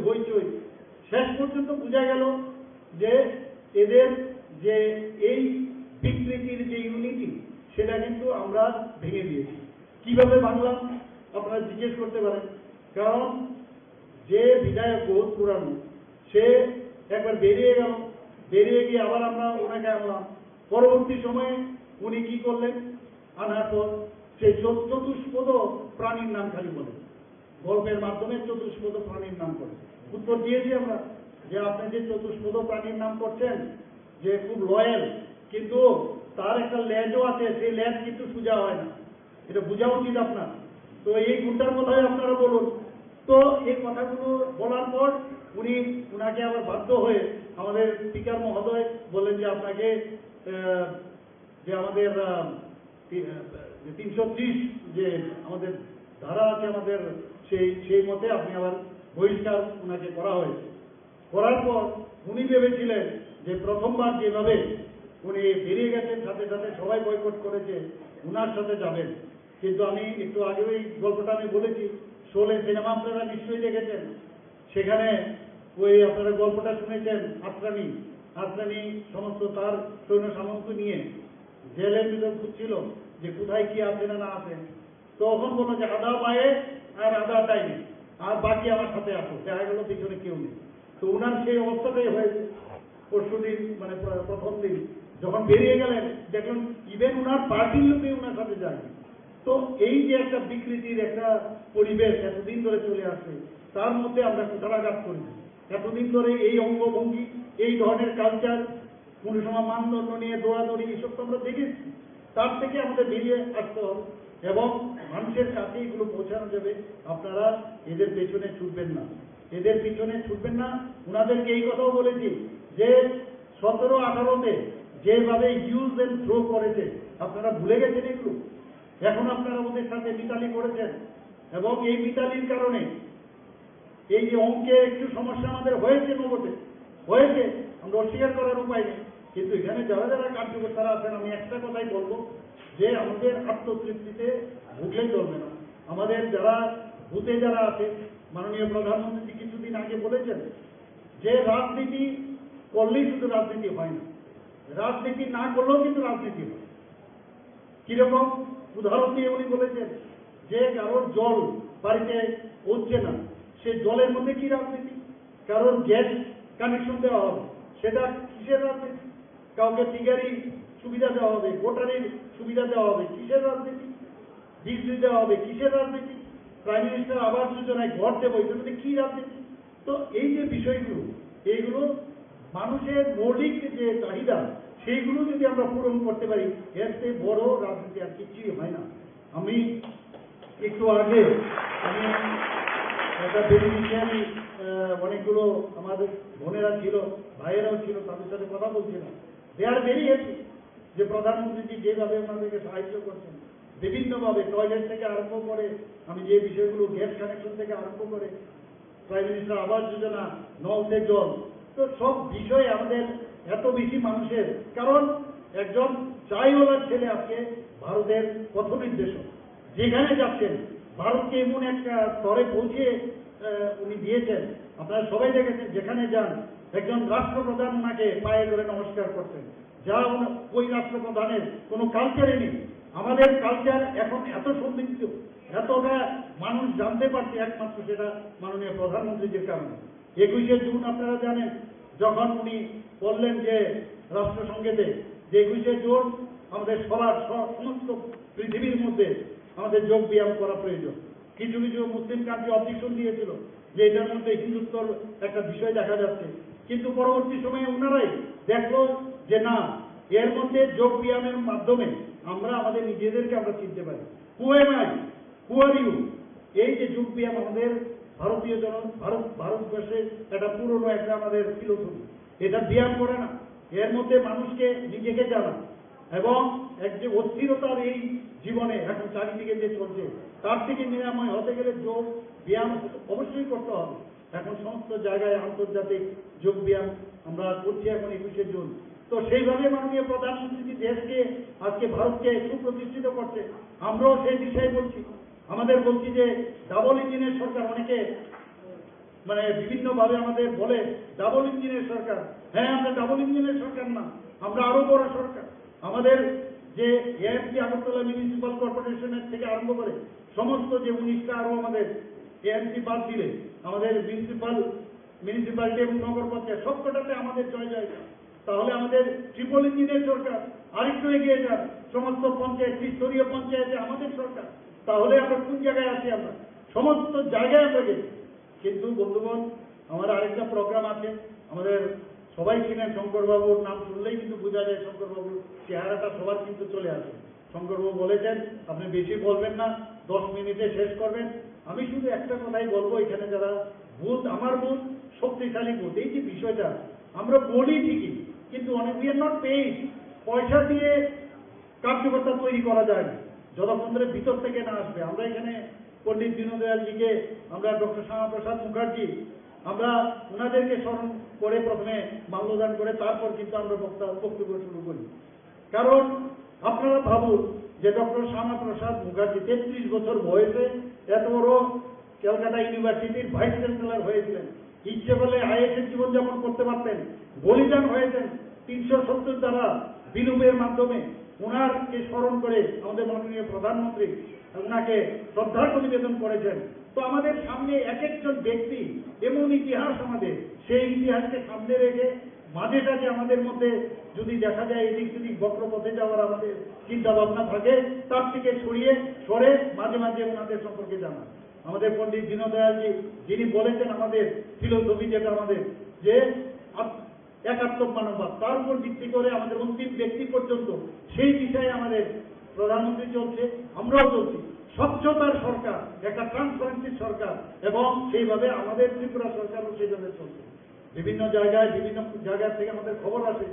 B: হইচই। শেষ পর্যন্ত বোঝা গেল যে এদের যে এই বিকৃতির যে ইউনিটি, সেটা কিন্তু আমরা ভেঙে দিয়েছি। কিভাবে ভাঙলাম আপনারা জিজ্ঞেস করতে পারেন। কারণ যে বিধায়ক বহুত পুরানো, সে একবার বেরিয়ে গেল, বেরিয়ে গিয়ে আবার আমরা ওনাকে আনলাম। পরবর্তী সময়ে উনি কি করলেন, আনার পর সেই চতুষ্পদ প্রাণীর নাম খালি বলে, গল্পের মাধ্যমে চতুষ্পদ প্রাণীর নাম করে। উত্তর দিয়েছি আমরা যে আপনি যে চতুষ্পদ প্রাণীর নাম করছেন, যে খুব লয়াল, কিন্তু তার একটা ল্যাজও আছে, সেই ল্যাজ কিন্তু সোজা হয় না, এটা বোঝা উচিত আপনার। তো এই গুণটার কথাই আপনারা বলুন। তো এই কথাগুলো বলার পর উনাকে আবার বাধ্য হয়ে আমাদের স্পিকার মহোদয় বললেন যে আপনাকে যে আমাদের 330 যে আমাদের ধারা আছে আমাদের, সেই মতে আপনি আবার বহিষ্কার উনাকে করা হয়েছে। করার পর উনি ভেবেছিলেন যে প্রথমবার যেভাবে উনি বেরিয়ে গেছেন, সাথে সাথে সবাই বয়কট করেছে, উনার সাথে যাবেন। কিন্তু আমি একটু আগে ওই গল্পটা আমি বলেছি, শোলে সিনেমা আপনারা নিশ্চয়ই দেখেছেন। সেখানে ওই আপনারা গল্পটা শুনেছেন, আত্রানি সমস্ত তার সৈন্য সামন্ত নিয়ে জেলের ভিতর খুঁজছিল যে কোথায় কি আছে না আছে। তো তখন বললো যে আধা পায়ে আর আধা টাইমে, আর বাকি আমার সাথে আসো। দেখা গেল পিছনে কেউ নেই। তো উনার সেই অবস্থাটাই হয়েছে। পরশুদিন মানে প্রথম দিন যখন বেরিয়ে গেলেন, দেখলেন ইভেন উনার পার্টির লোকে উনার সাথে যায়নি। তো এই যে একটা বিকৃতির একটা পরিবেশ এতদিন ধরে চলে আসছে, তার মধ্যে আমরা কুঠারাঘাত করি। এতদিন ধরে এই অঙ্গভঙ্গি, এই ধরনের কালচার, কোন সময় মানদণ্ড নিয়ে দৌড়াদৌড়ি, এসব তো আমরা দেখেছি। তার থেকে আমাদের বেরিয়ে আসতে হবে এবং মানুষের কাছে এগুলো পৌঁছানো যাবে। আপনারা এদের পেছনে ছুটবেন না, এদের পিছনে ছুটবেন না। ওনাদেরকে এই কথাও বলেছি যে 17-18-তে যেভাবে ইউজ এন্ড থ্রো করেছে, আপনারা ভুলে গেছেন এগুলো। এখন আপনারা ওদের সাথে মিতালি করেছেন এবং এই মিতালির কারণে এই যে অঙ্কে একটু সমস্যা আমাদের হয়েছে, নবটে হয়েছে, আমরা অস্বীকার করার উপায় নেই। কিন্তু এখানে যারা যারা কার্যকর্তারা আছেন, আমি একটা কথাই বলবো যে আমাদের আত্মতৃপ্তিতে ভুগলেই চলবে না। আমাদের যারা বুথে যারা আছে, মাননীয় প্রধানমন্ত্রী কিছুদিন আগে বলেছেন যে রাজনীতি করলেই শুধু রাজনীতি হয় না, রাজনীতি না করলেও কিন্তু রাজনীতি হয়। কিরকম উদাহরণ দিয়ে উনি বলেছেন যে কারোর জল বাড়িতে হচ্ছে না, সে জলের মধ্যে কি রাজনীতি? কারোর গ্যাস কানেকশন দেওয়া হবে, সেটা কিসের রাজনীতি? কাউকে পিগারি সুবিধা দেওয়া হবে, ভোটারের সুবিধা দেওয়া হবে, কিসের রাজনীতি? বিজলি দেওয়া হবে, কিসের রাজনীতি? প্রাইম মিনিস্টার আবাস যোজনায় ঘর দেবো, এটার মধ্যে কি রাজনীতি? তো এই যে বিষয়গুলো, এইগুলো মানুষের মৌলিক যে চাহিদা, সেইগুলো যদি আমরা পূরণ করতে পারি, এর চেয়ে বড় রাজনীতি আর কিছুই হয় না। আমি একটু আগে একটা বেনিফিশিয়ারি অনেকগুলো আমাদের বোনেরা ছিল, ভাইয়েরাও ছিল, তাদের সাথে কথা বলছিলাম। দে আর ভেরি হ্যাপি যে প্রধানমন্ত্রীজি যেভাবে ওনাদেরকে সাহায্য করছেন বিভিন্নভাবে, টয়লেট থেকে আরম্ভ করে, আমি যে বিষয়গুলো গ্যাস কানেকশন থেকে আরম্ভ করে, প্রাইম মিনিস্টার আবাস যোজনা, নলতে জল, তো সব বিষয়ে আমাদের এত বেশি মানুষের, কারণ একজন চাইওয়ালার ছেলে আজকে ভারতের পথ নির্দেশক। যেখানে যাচ্ছেন ভারতকে এমন একটা স্তরে পৌঁছে উনি দিয়েছেন, আপনারা সবাই দেখেছেন, যেখানে যান একজন রাষ্ট্রপ্রধান ওনাকে পায়ে ধরে নমস্কার করছেন, যা ওই রাষ্ট্রপ্রধানের কোনো কালচারে নেই। আমাদের কালচার এখন এত সমৃদ্ধ, এতটা মানুষ জানতে পারছে, একমাত্র সেটা মাননীয় প্রধানমন্ত্রীর কারণে। 21শে জুন আপনারা জানেন, যখন উনি বললেন যে রাষ্ট্রসংঘেতে যে 21শে জুন আমাদের সবার সমস্ত পৃথিবীর মধ্যে আমাদের যোগ ব্যায়াম করা প্রয়োজন। কিছু কিছু মুসলিম কান্ট্রি অবজেকশন দিয়েছিল যে এটার মধ্যে হিন্দুত্বর একটা বিষয় দেখা যাচ্ছে, কিন্তু পরবর্তী সময়ে ওনারাই দেখলো যে না, এর মধ্যে যোগ ব্যায়ামের মাধ্যমে আমরা আমাদের নিজেদেরকে আমরা চিনতে পারি। Who am I, who are you? এই যে যোগ ব্যায়াম আমাদের ভারতীয় ভারতবর্ষের একটা পুরনো একটা আমাদের ফিলোসফি, এটা ব্যায়াম করে না, এর মধ্যে মানুষকে নিজেকে জানা এবং এক যে অস্থিরতার এই জীবনে এখন চারিদিকে যে চলছে, তার থেকে নিরাময় হতে গেলে যোগ ব্যায়াম অবশ্যই করতে হবে। এখন সমস্ত জায়গায় আন্তর্জাতিক যোগ ব্যায়াম আমরা করছি এখন 21শে জুন। তো সেইভাবে মাননীয় প্রধানমন্ত্রী দেশকে আজকে ভারতকে সুপ্রতিষ্ঠিত করছে, আমরাও সেই বিষয়ে বলছি। আমাদের বলছি যে ডাবল ইঞ্জিনের সরকার, অনেকে মানে বিভিন্নভাবে আমাদের বলে ডাবল ইঞ্জিনের সরকার। হ্যাঁ, আমরা ডাবল ইঞ্জিনের সরকার না, আমরা আরো বড় সরকার। আমাদের যে এএমসি আগরতলা মিউনিসিপাল কর্পোরেশনের থেকে আরম্ভ করে সমস্ত যে 19টা আরো আমাদের এএমসি বাদ দিলে আমাদের মিউনিসিপালিটি এবং নগর পঞ্চায়েত সবকটাতে আমাদের জয় জয়কার। তাহলে আমাদের ট্রিপল ইঞ্জিনের সরকার, আরেকটু এগিয়ে যান, সমস্ত পঞ্চায়েত, ত্রিস্তরীয় পঞ্চায়েতে আমাদের সরকার। তাহলে আমরা কোন জায়গায় আছি? আমরা সমস্ত জায়গায় আমরা গেছি। কিন্তু বন্ধুগণ, আমার আরেকটা প্রোগ্রাম আছে, আমাদের সবাই চিনেন শঙ্করবাবুর নাম শুনলেই কিন্তু বোঝা যায় শঙ্করবাবুর চেহারাটা সবার কিন্তু চলে আসে। শঙ্করবাবু বলেছেন আপনি বেশি বলবেন না, 10 মিনিটে শেষ করবেন। আমি শুধু একটা কথাই বলবো, এখানে যারা বুথ, আমার বুথ শক্তিশালী বুথ, এই যে বিষয়টা আমরা বলি ঠিকই, কিন্তু অনেক উই আর নট পেইড। পয়সা দিয়ে কার্যকর্তা তৈরি করা যায় না যতক্ষণ ধরে ভিতর থেকে না আসবে। আমরা এখানে পণ্ডিত দীনদয়ালজিকে, আমরা ডক্টর শ্যামাপ্রসাদ মুখার্জি, আমরা ওনাদেরকে স্মরণ করে প্রথমে মাল্যদান করে তারপর কিন্তু আমরা বক্তব্য শুরু করি। কারণ আপনারা ভাবুন যে ডক্টর শ্যামাপ্রসাদ মুখার্জি 33 বছর বয়সে এত বড় ক্যালকাটা ইউনিভার্সিটির ভাইস চ্যান্সেলর হয়েছিলেন। ইচ্ছে করলে আইএসের জীবনযাপন করতে পারতেন, বলিদান হয়েছেন 370 দ্বারা বিলুপের মাধ্যমে। ওনারকে স্মরণ করে আমাদের মাননীয় প্রধানমন্ত্রী ওনাকে শ্রদ্ধার্ঘ্য নিবেদন করেছেন। তো আমাদের সামনে এক একজন ব্যক্তি এমন ইতিহাস, আমাদের সেই ইতিহাসকে সামনে রেখে মাঝে সাঝে আমাদের মধ্যে যদি দেখা যায় এদিক সেদিক বক্রপথে যাওয়ার আমাদের চিন্তা ভাবনা থাকে, তার থেকে সরে মাঝে মাঝে ওনাদের সম্পর্কে জানা। আমাদের পণ্ডিত দীনদয়ালজি যিনি বলেছেন আমাদের ফিলোসফি যেটা আমাদের যে একাত্মক মানববাদ, তার উপর ভিত্তি করে আমাদের অন্তিম ব্যক্তি পর্যন্ত সেই বিষয়ে আমাদের প্রধানমন্ত্রী চলছে, আমরাও চলছি। স্বচ্ছতার সরকার, একটা ট্রান্সপারেন্সির সরকার, এবং সেইভাবে আমাদের ত্রিপুরা সরকারও সেইভাবে চলছে। বিভিন্ন জায়গা থেকে আমাদের খবর আসে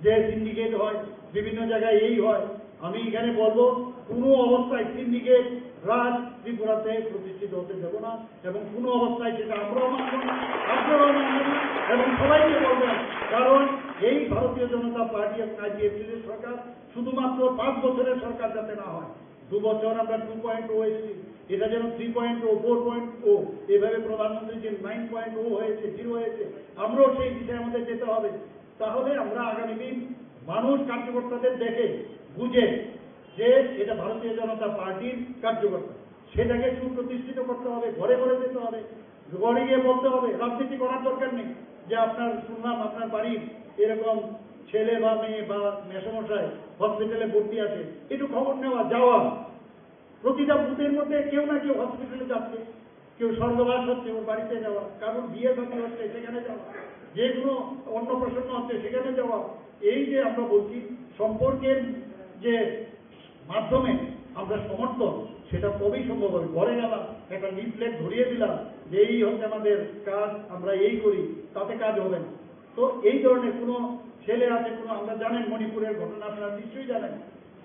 B: যে সিন্ডিকেট হয়, বিভিন্ন জায়গায় এই হয়। আমি এখানে বলবো কোনো অবস্থায় সিন্ডিকেট রাজ ত্রিপুরাতে প্রতিষ্ঠিত হতে দেব না, এবং কোনো অবস্থায় সেটা আমরাও মানব না, আপনারাও মানবেন না, এবং সবাইকে বলবেন। কারণ এই ভারতীয় জনতা পার্টি এবং আইপিএফটির সরকার শুধুমাত্র 5 বছরের সরকার যাতে না হয়। 2 বছর আমরা 2.0 এসেছি, এটা যেন 3.0, 4.0, এভাবে প্রধানমন্ত্রী যে 9.0 হয়েছে, 0 হয়েছে, আমরাও সেই দিশায় আমাদের যেতে হবে। তাহলে আমরা আগামী দিন মানুষ কার্যকর্তাদের দেখে বুঝে যে এটা ভারতীয় জনতা পার্টির কার্যকর্তা, সেটাকে সুপ্রতিষ্ঠিত করতে হবে, ঘরে ঘরে যেতে হবে, ঘরে গিয়ে বলতে হবে। রাজনীতি করার দরকার নেই যে আপনার শুনলাম আপনার বাড়ির এরকম ছেলে বা মেয়ে বা মেসমশাই হসপিটালে ভর্তি আছে, একটু খবর নেওয়া, যাওয়া। প্রতিটা বুথের মধ্যে কেউ না কেউ হসপিটালে যাচ্ছে, কেউ স্বর্গবাস হচ্ছে, ওর বাড়িতে যাওয়া, কারণ বিয়ে শাদী হচ্ছে সেখানে যাওয়া, যে কোনো অন্নপ্রাশন হচ্ছে সেখানে যাওয়া। এই যে আমরা বলছি সম্পর্কের যে মাধ্যমে আমরা সমর্থন, সেটা কবেই সম্ভব হবে? ঘরে গেলাম, একটা লিফলেট ধরিয়ে দিলাম যে এই হচ্ছে আমাদের কাজ, আমরা এই করি, তাতে কাজ হবে না। তো এই ধরনের কোনো ছেলে আছে, কোনো, আমরা জানেন মণিপুরের ঘটনা আপনারা নিশ্চয়ই জানেন,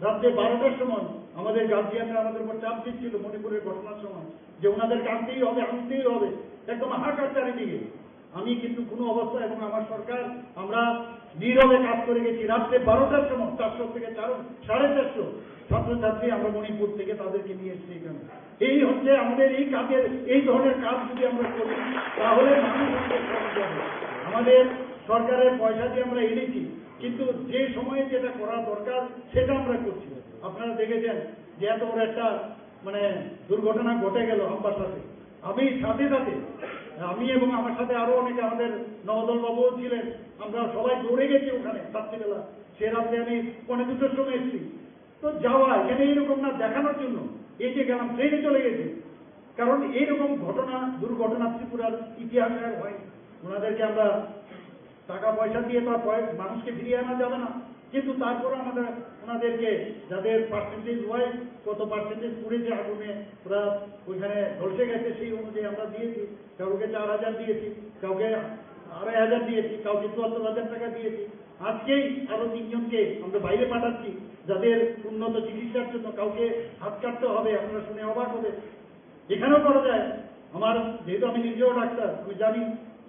B: রাত্রে 12টার সময় আমাদের গার্জিয়ানরা আমাদের উপর চাপ দিচ্ছিল মণিপুরের ঘটনার সময় যে ওনাদেরকে আনতেই হবে, আনতেই হবে, একদম হাহাকার চারিদিকে। আমি কিন্তু কোনো অবস্থায় এবং আমার সরকার আমরা নীরবে কাজ করে গেছি। রাত্রে 12টার সময় 400 থেকে 450 ছাত্রছাত্রী আমরা মণিপুর থেকে তাদেরকে নিয়ে এসেছি এখানে। এই হচ্ছে আমাদের এই কাজের, এই ধরনের কাজ যদি আমরা করি তাহলে মানুষ আমাদের সহজ হবে। আমাদের সরকারের পয়সা দিয়ে আমরা এনেছি, কিন্তু যে সময়ে যেটা করা দরকার সেটা আমরা করছি। আপনারা দেখেছেন যে এত বড় একটা দুর্ঘটনা ঘটে গেল আমার সাথে। আমি সাথে আমি এবং আমার সাথে আরো অনেকে, আমাদের নবদল বাবুও ছিলেন, আমরা সবাই দৌড়ে গেছি ওখানে রাত্রিবেলা। সে রাত্রে আমি 2:45 সময় এসেছি। তো যাওয়া এখানে এইরকম না দেখানোর জন্য, এই যে গেলাম ট্রেনে চলে গেছি, কারণ এইরকম দুর্ঘটনা ত্রিপুরার ইতিহাসে আর হয়। ওনাদেরকে আমরা টাকা পয়সা দিয়ে তো মানুষকে ফিরিয়ে আনা যাবে না, কিন্তু তারপরে আমাদের ওনাদেরকে যাদের পার্সেন্টেজ হয়, কত পার্সেন্টেজ পুড়েছে আগুনে, ওরা ওইখানে ধসে গেছে, সেই অনুযায়ী আমরা দিয়েছি। কাউকে 4,000 দিয়েছি, কাউকে 2,500 দিয়েছি, কাউকে 74,000 টাকা দিয়েছি। আজকেই আরো 3 জনকে আমরা বাইরে পাঠাচ্ছি যাদের উন্নত চিকিৎসার জন্য। কাউকে হাত কাটতে হবে, আপনারা শুনে অবাক হবে, এখানেও করা যায়। আমার যেহেতু আমি নিজেও ডাক্তার, আমি জানি,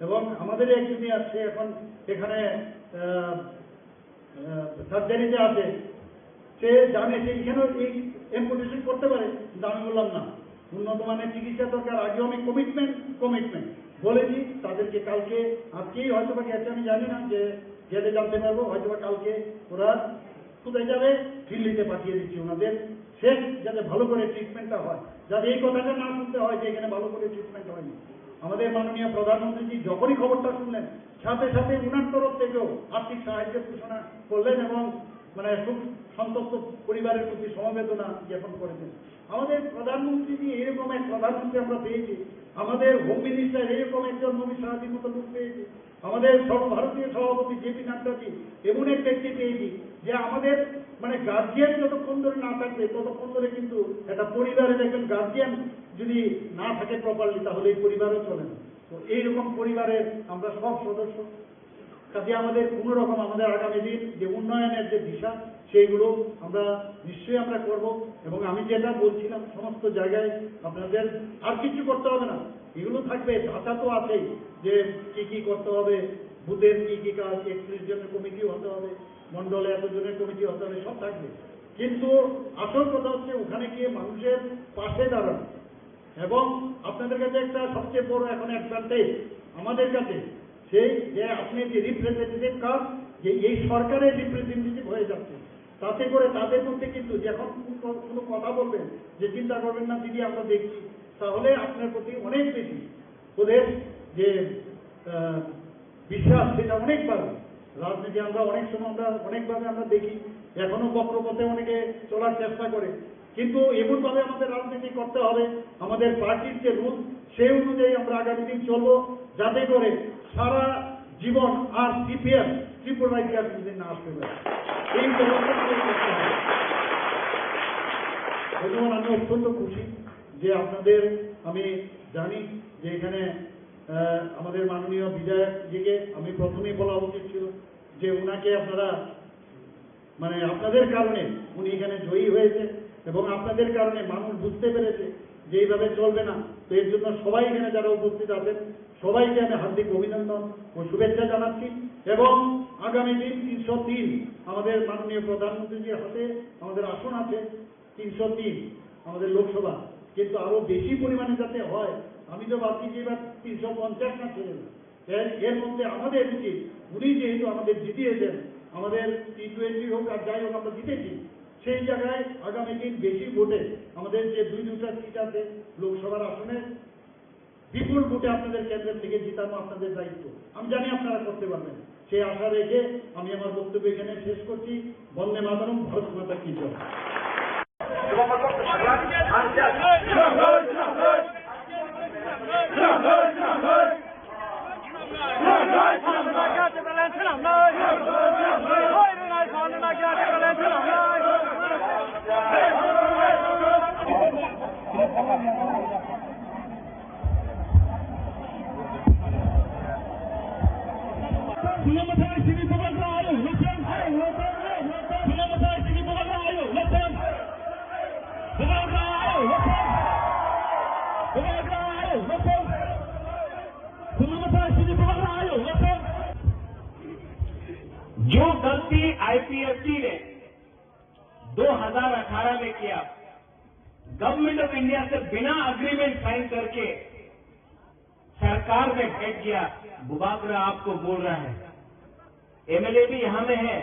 B: এবং আমাদের এক জুনিয়র সে এখন এখানে সার্জারিতে আছে, সে জানে সে এখানেও এই এম্পুটেশন করতে পারে। কিন্তু আমি বললাম না, উন্নত মানের চিকিৎসা দরকার। আগেও আমি কমিটমেন্ট বলেছি তাদেরকে। কালকে আজকেই হয়তো বা গেছে, আমি জানি না, যে গেলে জানতে পারবো, হয়তো বা কালকে ওরা কোথায় যাবে, দিল্লিতে পাঠিয়ে দিচ্ছি ওনাদের, শেষ যাতে ভালো করে ট্রিটমেন্টটা হয়, যাতে এই কথাটা না শুনতে হয় যে এখানে ভালো করে ট্রিটমেন্ট হয়নি। আমাদের মাননীয় প্রধানমন্ত্রীজি যখনই খবরটা শুনলেন, সাথে সাথে উনার তরফ থেকেও আর্থিক সাহায্যের ঘোষণা করলেন, এবং খুব সন্তপ্ত পরিবারের প্রতি সমবেদনা জ্ঞাপন করেছেন। আমাদের প্রধানমন্ত্রীজি এরকম এক প্রধানমন্ত্রী আমরা পেয়েছি, আমাদের হোম মিনিস্টার এরকম একজন নবী সাহায্যের মতো লোক পেয়েছি, আমাদের সর্বভারতীয় সভাপতি জেপি নাড্ডাজি এমন এক ব্যক্তি পেয়েছি যে আমাদের গার্জিয়ান যতক্ষণ ধরে না থাকবে ততক্ষণ ধরে কিন্তু একটা পরিবারের একজন গার্জিয়ান যদি না থাকে প্রপারলি, তাহলে এই পরিবারও চলে না। তো এইরকম পরিবারের আমরা সব সদস্য, কাজে আমাদের কোনো রকম আমাদের আগামী দিন যে উন্নয়নের যে দিশা, সেইগুলো আমরা নিশ্চয়ই আমরা করব। এবং আমি যেটা বলছিলাম, সমস্ত জায়গায় আপনাদের আর কিছু করতে হবে না, এগুলো থাকবে, ধাঁচা তো আছেই, যে কি করতে হবে, বুথের কি কাজ, 31 জনের কমিটি হতে হবে, মন্ডলে এতজনের কমিটি হতে হবে, সব থাকবে। কিন্তু আসল কথা হচ্ছে ওখানে গিয়ে মানুষের পাশে দাঁড়ানো। এবং আপনাদের কাছে একটা সবচেয়ে বড় এখন অ্যাডভান্টেজ আমাদের কাছে, সেই যে আপনি যে রিপ্রেজেন্টেটিভ কাজ, যে এই সরকারের রিপ্রেজেন্টেটিভ হয়ে যাচ্ছে, তাতে করে তাদের মধ্যে কিন্তু যখন কোনো কথা বলবেন যে চিন্তা করবেন না দিদি আমরা দেখছি, তাহলে আপনার প্রতি অনেক বেশি ওদের যে বিশ্বাস সেটা অনেক বাড়বে। রাজনীতি আমরা অনেক সময় আমরা অনেকভাবে আমরা দেখি, এখনো বক্রপথে অনেকে চলার চেষ্টা করে, কিন্তু এমনভাবে আমাদের রাজনীতি করতে হবে, আমাদের পার্টির যে রুল সেই অনুযায়ী আমরা আগামী দিন চলবো, যাতে করে সারা জীবন আর সিপিএম ত্রিপুরায় আর দিন না আসতে পারে। এই ব্যবস্থা করতে হবে। এবং আমি অত্যন্ত খুশি যে আপনাদের, আমি জানি যে এখানে আমাদের মাননীয় বিধায়কজিকে আমি প্রথমেই বলা উচিত ছিল যে উনাকে আপনারা মানে আপনাদের কারণে উনি এখানে জয়ী হয়েছে এবং আপনাদের কারণে মানুষ বুঝতে পেরেছে যে এইভাবে চলবে না। তো এর জন্য সবাই এখানে যারা উপস্থিত আছেন সবাইকে আমি হার্দিক অভিনন্দন ও শুভেচ্ছা জানাচ্ছি। এবং আগামী দিন 303 আমাদের মাননীয় প্রধানমন্ত্রীজির হাতে আমাদের আসন আছে 303 আমাদের লোকসভা, কিন্তু আরো বেশি পরিমাণে যাতে হয়। আমি তো ভাবছি যে এবার 350 না ছেড়ে এর মধ্যে আমাদের উচিত, উনি যেহেতু আমাদের জিতিয়েছেন, আমাদের T20 হোক আর যাই হোক আমরা জিতেছি, সেই জায়গায় আগামী দিন বেশি ভোটে আমাদের যে দুটা সিট আছে লোকসভার আসনে বিপুল ভোটে আপনাদের কেন্দ্রের থেকে জিতানো আপনাদের দায়িত্ব। আমি জানি আপনারা করতে পারবেন, সেই আশা রেখে আমি আমার বক্তব্য এখানে শেষ করছি। বন্দে মাতরম, ভারত মাতা কি জয়।
A: जो गलती आईपीएफटी ने 2018 में किया, गवर्नमेंट ऑफ इंडिया से बिना अग्रीमेंट साइन करके सरकार में बैठ गया, बुबागरा आपको बोल रहा है, एमएलए भी यहां में है,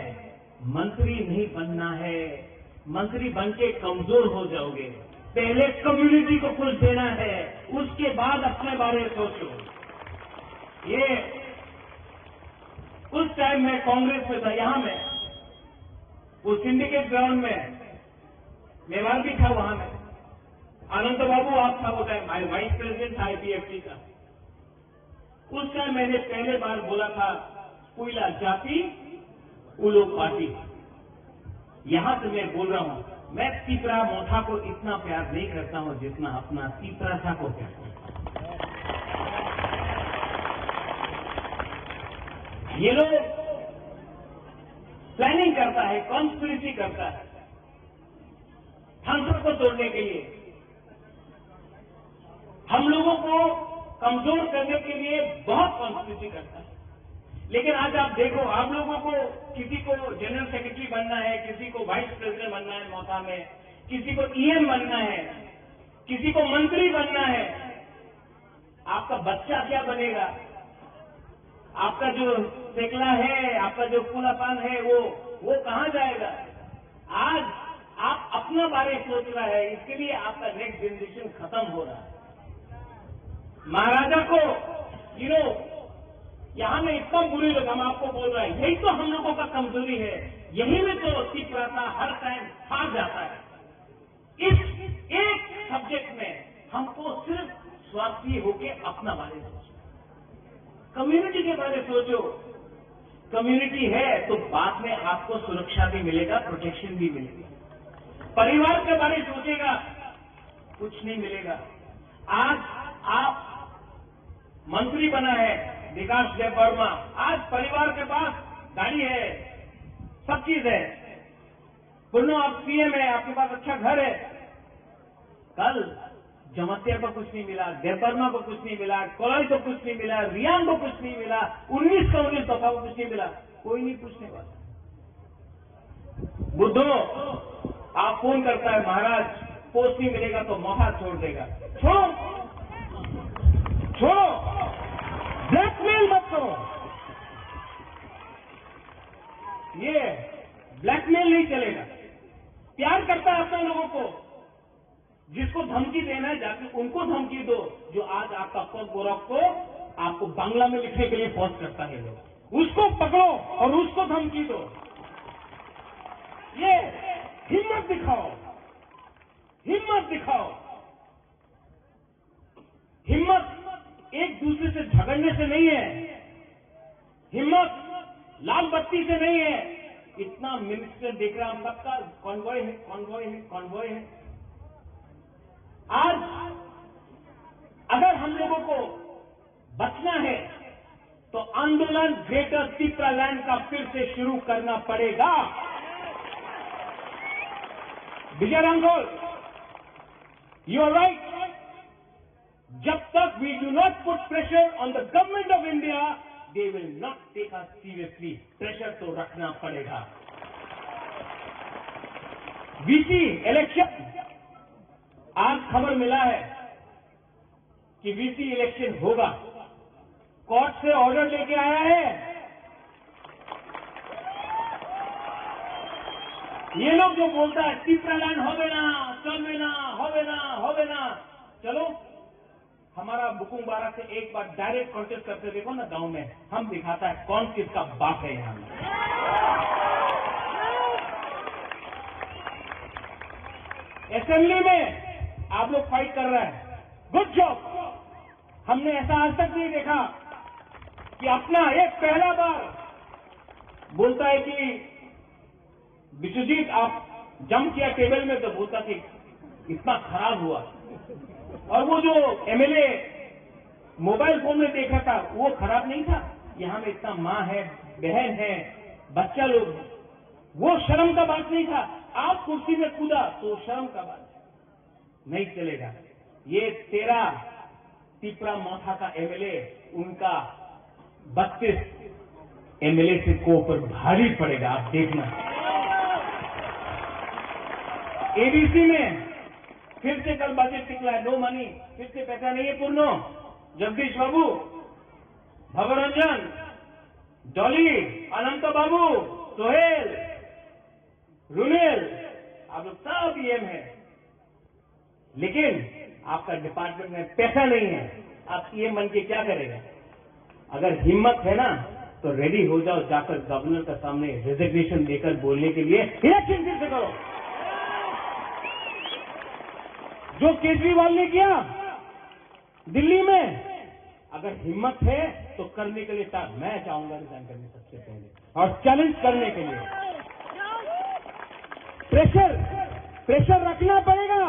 A: मंत्री नहीं बनना है, मंत्री बनके कमजोर हो जाओगे, पहले कम्युनिटी को कुछ देना है, उसके बाद अपने बारे में सोचो। ये उस टाइम में कांग्रेस में था, यहां में वो सिंडिकेट ग्राउंड में मेवाड़ भी था, वहां में अनंत बाबू आप था वो टाइम वाइस प्रेसिडेंट था आईपीएफटी का। उस टाइम मैंने पहले बार बोला था कोयला जाति उलो पार्टी। यहां से मैं बोल रहा हूं, मैं तीपरा मोथा को इतना प्यार नहीं करता हूं जितना अपना तीपरा सा को प्यार करता हूं। ये लोग प्लानिंग करता है, कॉन्स्पिरेसी करता है हम सबको तोड़ने के लिए, हम लोगों को कमजोर करने के लिए बहुत कॉन्स्पिरेसी करता है। लेकिन आज आप देखो, आप लोगों को किसी को जनरल सेक्रेटरी बनना है, किसी को वाइस प्रेसिडेंट बनना है मोथा में, किसी को ईएम बनना है, किसी को मंत्री बनना है, आपका बच्चा क्या बनेगा, आपका जो सेकला है, आपका जो फूलापान है वो कहां जाएगा। आज आप अपना बारे सोच रहा है, इसके लिए आपका नेक्स्ट जनरेशन खत्म हो रहा है। महाराजा को यहां में इतना बुरी लोग हम आपको बोल रहे हैं, यही तो हम लोगों का कमजोरी है, यही में तो तीव्रता हर टाइम हार जाता है। इस एक सब्जेक्ट में हमको सिर्फ स्वार्थी होके अपना बारे सोचो, कम्युनिटी के बारे सोचो। कम्युनिटी है तो बाद में आपको सुरक्षा भी मिलेगा, प्रोटेक्शन भी मिलेगा। परिवार के बारे सोचेगा, कुछ नहीं मिलेगा। आज आप मंत्री बना है विकास देबबर्मा, आज परिवार के पास गाड़ी है, सब चीज है, पुनः आप सीएम है, आपके पास अच्छा घर है। कल जमतिया को कुछ नहीं मिला, देबबर्मा को कुछ नहीं मिला, कोलाई को कुछ नहीं मिला, रियांग को कुछ नहीं मिला, 19 का 19 दफा को कुछ नहीं मिला, कोई नहीं पूछने वाला। बुद्धो आप फोन करता है, महाराज पोस्ट नहीं मिलेगा तो मौका छोड़ देगा। छोड़ो छोड़ो, ब्लैकमेल मत करो। ये ब्लैकमेल नहीं चलेगा। प्यार करता है अपने लोगों को, जिसको धमकी देना है जाके उनको धमकी दो। जो आज आपका पग गोरख को आपको बांग्ला में लिखने के लिए फोर्स करता है लोग, उसको पकड़ो और उसको धमकी दो। ये हिम्मत दिखाओ, हिम्मत दिखाओ। हिम्मत एक दूसरे से झगड़ने से नहीं है, हिम्मत लाल बत्ती से नहीं है। इतना मिनिस्टर देख रहा हम सबका कॉन्वॉय है, कॉन्वॉय है, कॉन्वॉय है। आज अगर हम लोगों को बचना है तो आंदोलन ग्रेटर तिप्रालैंड का फिर से शुरू करना पड़ेगा। Vijay Ramgol, you are right. जब तक we do not put pressure on the government of India, they will not take us seriously. Pressure तो रखना पड़ेगा। वीसी इलेक्शन, आज खबर मिला है कि वीसी इलेक्शन होगा। कोर्ट से ऑर्डर लेके आया है। ये लोग जो बोलता है तिप्रालैंड होवे ना, चलवे ना, होवे ना, होवे ना। चलो हमारा बुकुंग बारा से एक बार डायरेक्ट कॉन्टेस्ट करके देखो ना गांव में, हम दिखाता है कौन किसका बाप है यहां में। असेंबली में आप लोग फाइट कर रहे हैं, गुड जॉब। हमने ऐसा आज तक नहीं देखा कि अपना एक पहला बार बोलता है कि विश्वजीत आप जम किया टेबल में, तो बोलता कि इतना खराब हुआ। और वो जो एमएलए मोबाइल फोन में देख रहा था वो खराब नहीं था। यहां में इतना मां है, बहन है, बच्चा लोग है, वो शर्म का बात नहीं था। आप कुर्सी में कूदा तो शर्म का बात नहीं चलेगा। ये 13 तिप्रा माथा का एमएलए, उनका 32 एमएलए से को ऊपर भारी पड़ेगा, आप देखना। एबीसी में फिर से कल बजट निकला है, नो मनी, फिर से पैसा नहीं है पूर्ण। जगदीश बाबू, भवरंजन, डॉली, अनंत बाबू, सोहेल, रुनेल, आप लोग सब ईएम है, लेकिन आपका डिपार्टमेंट में पैसा नहीं है। आप ईएम बन के क्या करेगा? अगर हिम्मत है ना तो रेडी हो जाओ, जाकर गवर्नर के सामने रिजिग्नेशन देकर बोलने के लिए इलेक्शन फिर से करो। जो केजरीवाल ने किया दिल्ली में, अगर हिम्मत है तो करने के लिए मैं चाहूंगा रिजाइन करने सबसे पहले और चैलेंज करने के लिए। प्रेशर रखना पड़ेगा,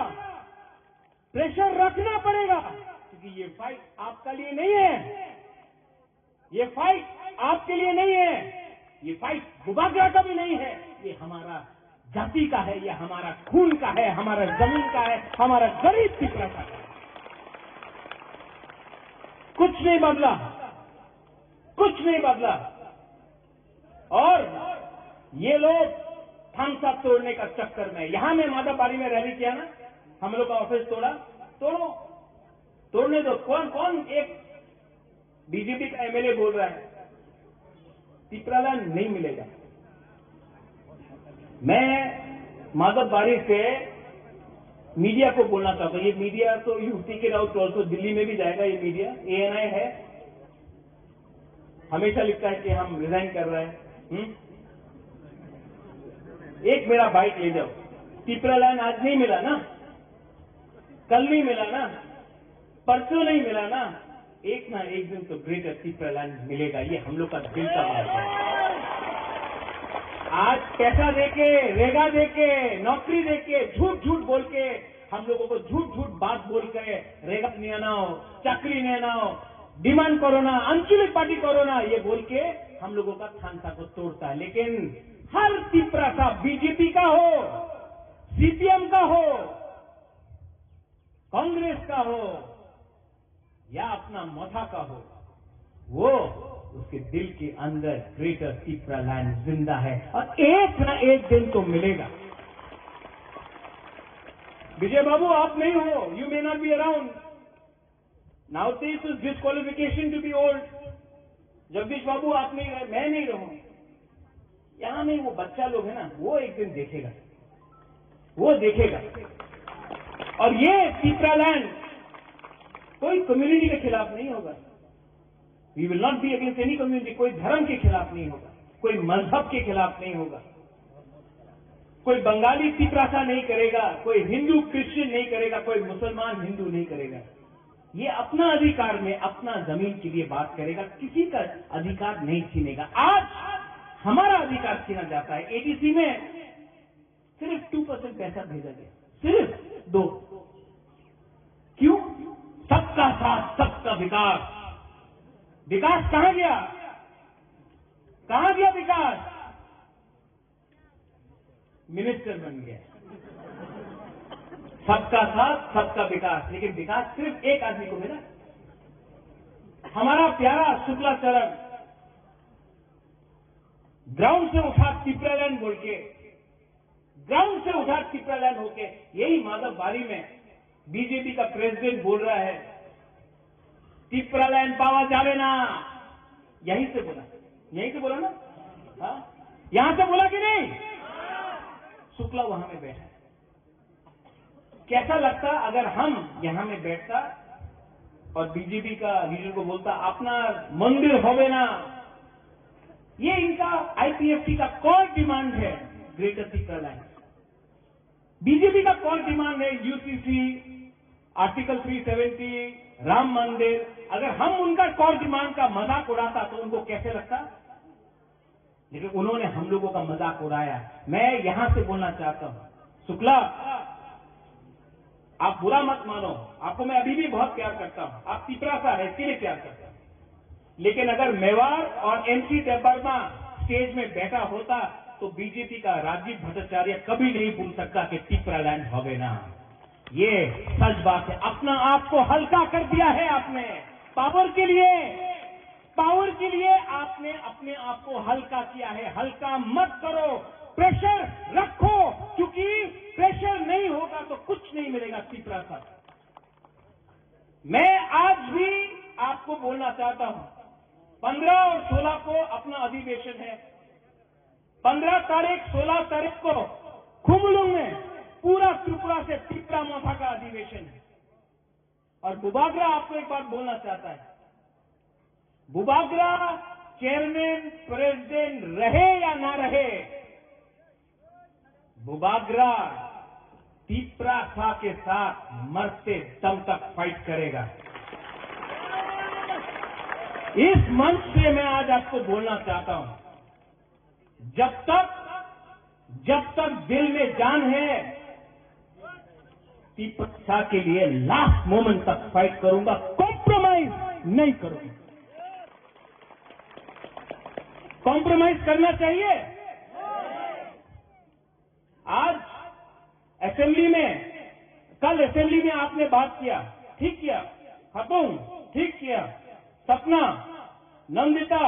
A: प्रेशर रखना पड़ेगा, क्योंकि ये फाइट आपका लिए नहीं है, ये फाइट आपके लिए नहीं है, ये फाइट बुबागरा का भी नहीं है, ये हमारा जाति का है, ये हमारा खून का है, हमारा जमीन का है, हमारा गरीब तिप्रा का है। कुछ नहीं बदला, कुछ नहीं बदला। और ये लोग थम्स अप तोड़ने का चक्कर में, यहां में माधवबाड़ी में रैली किया ना, हम लोग का ऑफिस तोड़ा, तोड़ो, तोड़ने दो। कौन एक बीजेपी का एमएलए बोल रहा है तिप्रालैंड नहीं मिलेगा। मैं माधवबाड़ी से मीडिया को बोलना चाहता हूं, ये मीडिया तो you take it out also, Delhi में भी जाएगा ये मीडिया। एएनआई है, हमेशा लिखता है कि हम रिजाइन कर रहे हैं। एक मेरा बाइट ले जाओ। तिप्रालैंड आज नहीं मिला ना, कल नहीं मिला ना, परसों नहीं मिला ना, एक ना एक दिन तो ग्रेटर तिप्रालैंड मिलेगा। ये हम लोग का दिल का बात है। आज पैसा देके, रेगा देके, नौकरी देके, झूठ बोल के, हम लोगों को झूठ बात बोल के रेगा नहीं आनाओ, चाकरी नहीं आनाओ, डिमांड करो ना, आंचलिक पार्टी करो ना, ये बोल के हम लोगों का थानसा को तोड़ता है। लेकिन हर तिप्रा सा बीजेपी का हो, सीपीएम का हो, कांग्रेस का हो या अपना मथा का हो, वो उसके दिल के अंदर ग्रेटर तिप्रालैंड जिंदा है और एक ना एक दिन तो मिलेगा। विजय बाबू, आप नहीं हो, you may not be around now, this is disqualification to be old. Jagdish बाबू, आप नहीं रहे, मैं नहीं रहूं, यहाँ में वो बच्चा लोग है ना, वो एक दिन देखेगा, वो देखेगा। और ये पिपरालैंड कोई कम्युनिटी के खिलाफ नहीं होगा। We will not be against any community. कोई धर्म के खिलाफ नहीं होगा, कोई मजहब के खिलाफ नहीं होगा, कोई बंगाली पिपरासा नहीं करेगा, कोई हिंदू क्रिश्चियन नहीं करेगा, कोई मुसलमान हिंदू नहीं करेगा। ये अपना अधिकार में अपना जमीन के लिए बात करेगा, किसी का अधिकार नहीं छीनेगा। आज हमारा अधिकार छीना जाता है। एडीसी में सिर्फ 2% पैसा भेजा गया, सिर्फ 2। क्यों? सबका साथ, सबका विकास। विकास कहां गया? कहां गया विकास? मिनिस्टर बन गया। सबका साथ, सबका विकास, लेकिन विकास सिर्फ एक आदमी को मिला। हमारा प्यारा शुक्लाचरण ग्राउंड से उठा पिपरालैंड बोल के, ग्राउंड से उठा पिपरालैंड होके यही माधवबारी में बीजेपी का प्रेसिडेंट बोल रहा है पिपरालैंड पावा जावे ना। यहीं से बोला, यहीं से बोला ना? हाँ, यहां से बोला कि नहीं? शुक्ला वहां में बैठा है। कैसा लगता अगर हम यहां में बैठता और बीजेपी का लीडर को बोलता अपना मंदिर होवे ना। ये इनका आईपीएफटी का कॉल डिमांड है, ग्रेटर पिपरालैंड। बीजेपी का कॉल डिमांड है यूसीसी, आर्टिकल 370, राम मंदिर। अगर हम उनका कॉल डिमांड का मजाक उड़ाता तो उनको कैसे लगता? लेकिन उन्होंने हम लोगों का मजाक उड़ाया। मैं यहां से बोलना चाहता हूं, शुक्ला आप बुरा मत मानो, आपको मैं अभी भी बहुत प्यार करता हूं। आप पिपरासा है इसके लिए प्यार करता हूं। लेकिन अगर मेवाड़ और एमसी देवबर्मा स्टेज में बैठा होता तो बीजेपी का राजीव भट्टाचार्य कभी नहीं भूल सकता कि पिपरालैंड होवे ना। ये सच बात है। अपना आप को हल्का कर दिया है आपने, पावर के लिए, पावर के लिए आपने अपने आप को हल्का किया है। हल्का मत करो, प्रेशर रखो, क्योंकि प्रेशर नहीं होगा तो कुछ नहीं मिलेगा पिपरासा। मैं आज भी आपको बोलना चाहता हूं, 15 और 16 को अपना अधिवेशन है। 15 तारीख 16 तारीख को खुमलुंग में पूरा त्रिपुरा से पिपरा मोथा का अधिवेशन है। और बुबागरा आपको एक बात बोलना चाहता है, बुबागरा चेयरमैन प्रेसिडेंट रहे या ना रहे, बुबागरा पिपरासा के साथ मरते दम तक फाइट करेगा। इस मंच से मैं आज आपको बोलना चाहता हूं, जब तक दिल में जान है, पिपरासा के लिए लास्ट मोमेंट तक फाइट करूंगा, कॉम्प्रोमाइज नहीं करूंगा। कॉम्प्रोमाइज करना चाहिए? आज असेंबली में, कल असेंबली में आपने बात किया, ठीक किया। खतून ठीक किया, सपना, नंदिता,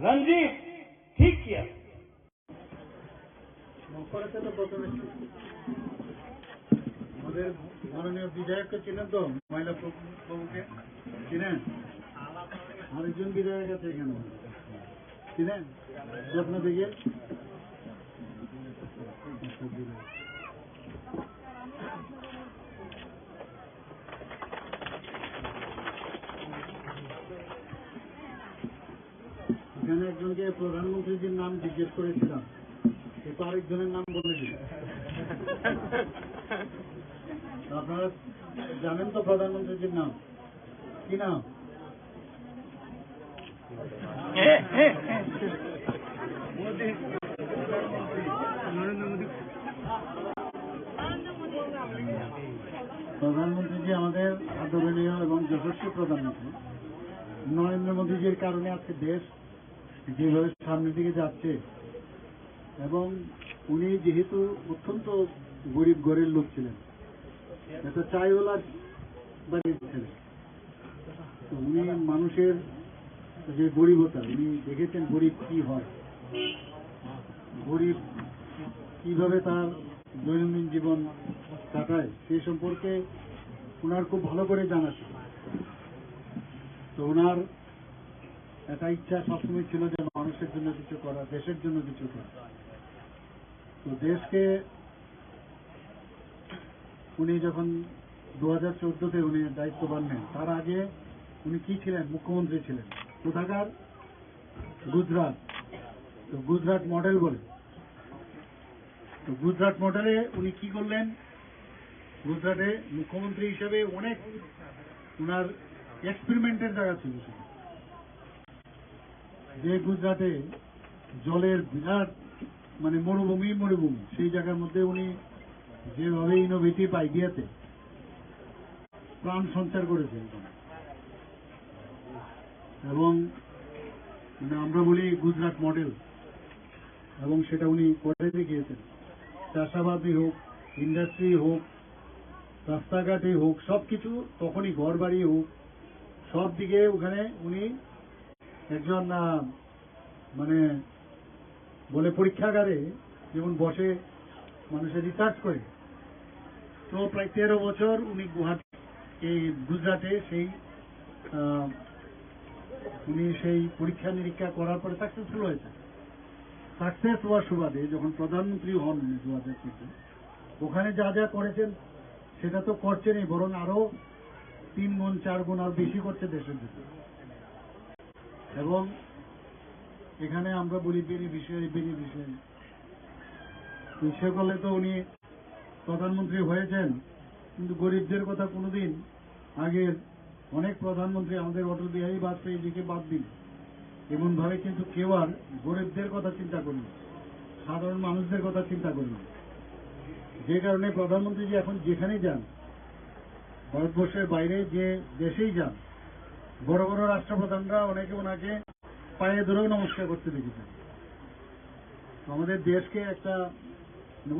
A: रंजीत ठीक किया।
B: তো প্রথমে আমাদের মাননীয় বিধায়ককে চিনেন তো, মহিলা প্রভুকে চিনেন? আরেকজন বিধায়ক আছে এখানে, চিনেন? স্বপ্ন দিকে এখানে একজনকে প্রধানমন্ত্রীজির নাম জিজ্ঞেস করেছিলাম, কিন্তু আরেকজনের নাম বলে দিল। আপনারা জানেন তো প্রধানমন্ত্রীজির নাম কি নাম? প্রধানমন্ত্রীজি আমাদের আদরণীয় এবং যশস্বী প্রধানমন্ত্রী নরেন্দ্র মোদীজির কারণে আজকে দেশ যেভাবে সামনের দিকে যাচ্ছে, এবং উনি যেহেতু অত্যন্ত গরিব ঘরের লোক ছিলেন, একটা চাইওয়ালা বাড়ির ছিলেন, তো উনি মানুষের যে গরিবতা, উনি দেখেছেন গরিব কি হয়, গরিব কিভাবে তার দৈনন্দিন জীবন কাটায়, সেই সম্পর্কে ওনার খুব ভালো করে জানা ছিল। তো ওনার একটা ইচ্ছা সবসময় ছিল যে মানুষের জন্য কিছু করা, দেশের জন্য কিছু করা। তো দেশকে উনি যখন 2014-তে উনি দায়িত্বভার নেন, তার আগে উনি কি ছিলেন? মুখ্যমন্ত্রী ছিলেন। কোথাকার? গুজরাট। তো গুজরাট মডেল বলে। তো গুজরাট মডেলে উনি কি করলেন? গুজরাটে মুখ্যমন্ত্রী হিসেবে অনেক ওনার এক্সপেরিমেন্টের জায়গা ছিল। যে গুজরাটে জলের বিরাট মানে মরুভূমি, সেই জায়গার মধ্যে উনি যেভাবে ইনোভেটিভ আইডিয়াতে প্রাণ সঞ্চার করেছেন, এবং মানে আমরা বলি গুজরাট মডেল, এবং সেটা উনি করে দেখিয়েছেন। চাষাবাদই হোক, ইন্ডাস্ট্রি হোক, রাস্তাঘাটে হোক, সবকিছু, তখনই ঘর বাড়ি হোক, সব দিকে ওখানে উনি একজন মানে বলে পরীক্ষাগারে যেমন বসে মানুষের রিসার্চ করে, তো প্রায় 13 বছর উনি এই গুজরাটে উনি সেই পরীক্ষা নিরীক্ষা করার পরে সাকসেসফুল হয়েছে। সাকসেস হওয়ার সুবাদে যখন প্রধানমন্ত্রী হন 2000 ওখানে যা যা করেছেন সেটা তো করছেনই, বরং আরো 3 গুণ 4 গুণ আর বেশি করছে দেশের জন্য। এবং এখানে আমরা বলি বেনিফিশিয়ারি ইচ্ছে করলে তো উনি প্রধানমন্ত্রী হয়েছেন, কিন্তু গরিবদের কথা কোনোদিন আগের অনেক প্রধানমন্ত্রী, আমাদের অটল বিহারী বাজপেয়ীজিকে বাদ দিন, এমন ভাবে কিন্তু কেউ আর গরিবদের কথা চিন্তা করেন, সাধারণ মানুষদের কথা চিন্তা করেন। যে কারণে প্রধানমন্ত্রীজি এখন যেখানেই যান, ভারতবর্ষের বাইরে যে দেশেই যান, বড় বড় রাষ্ট্রপ্রধানরা অনেকে ওনাকে পায়ে ধরেও নমস্কার করতে দেখেছেন। আমাদের দেশকে একটা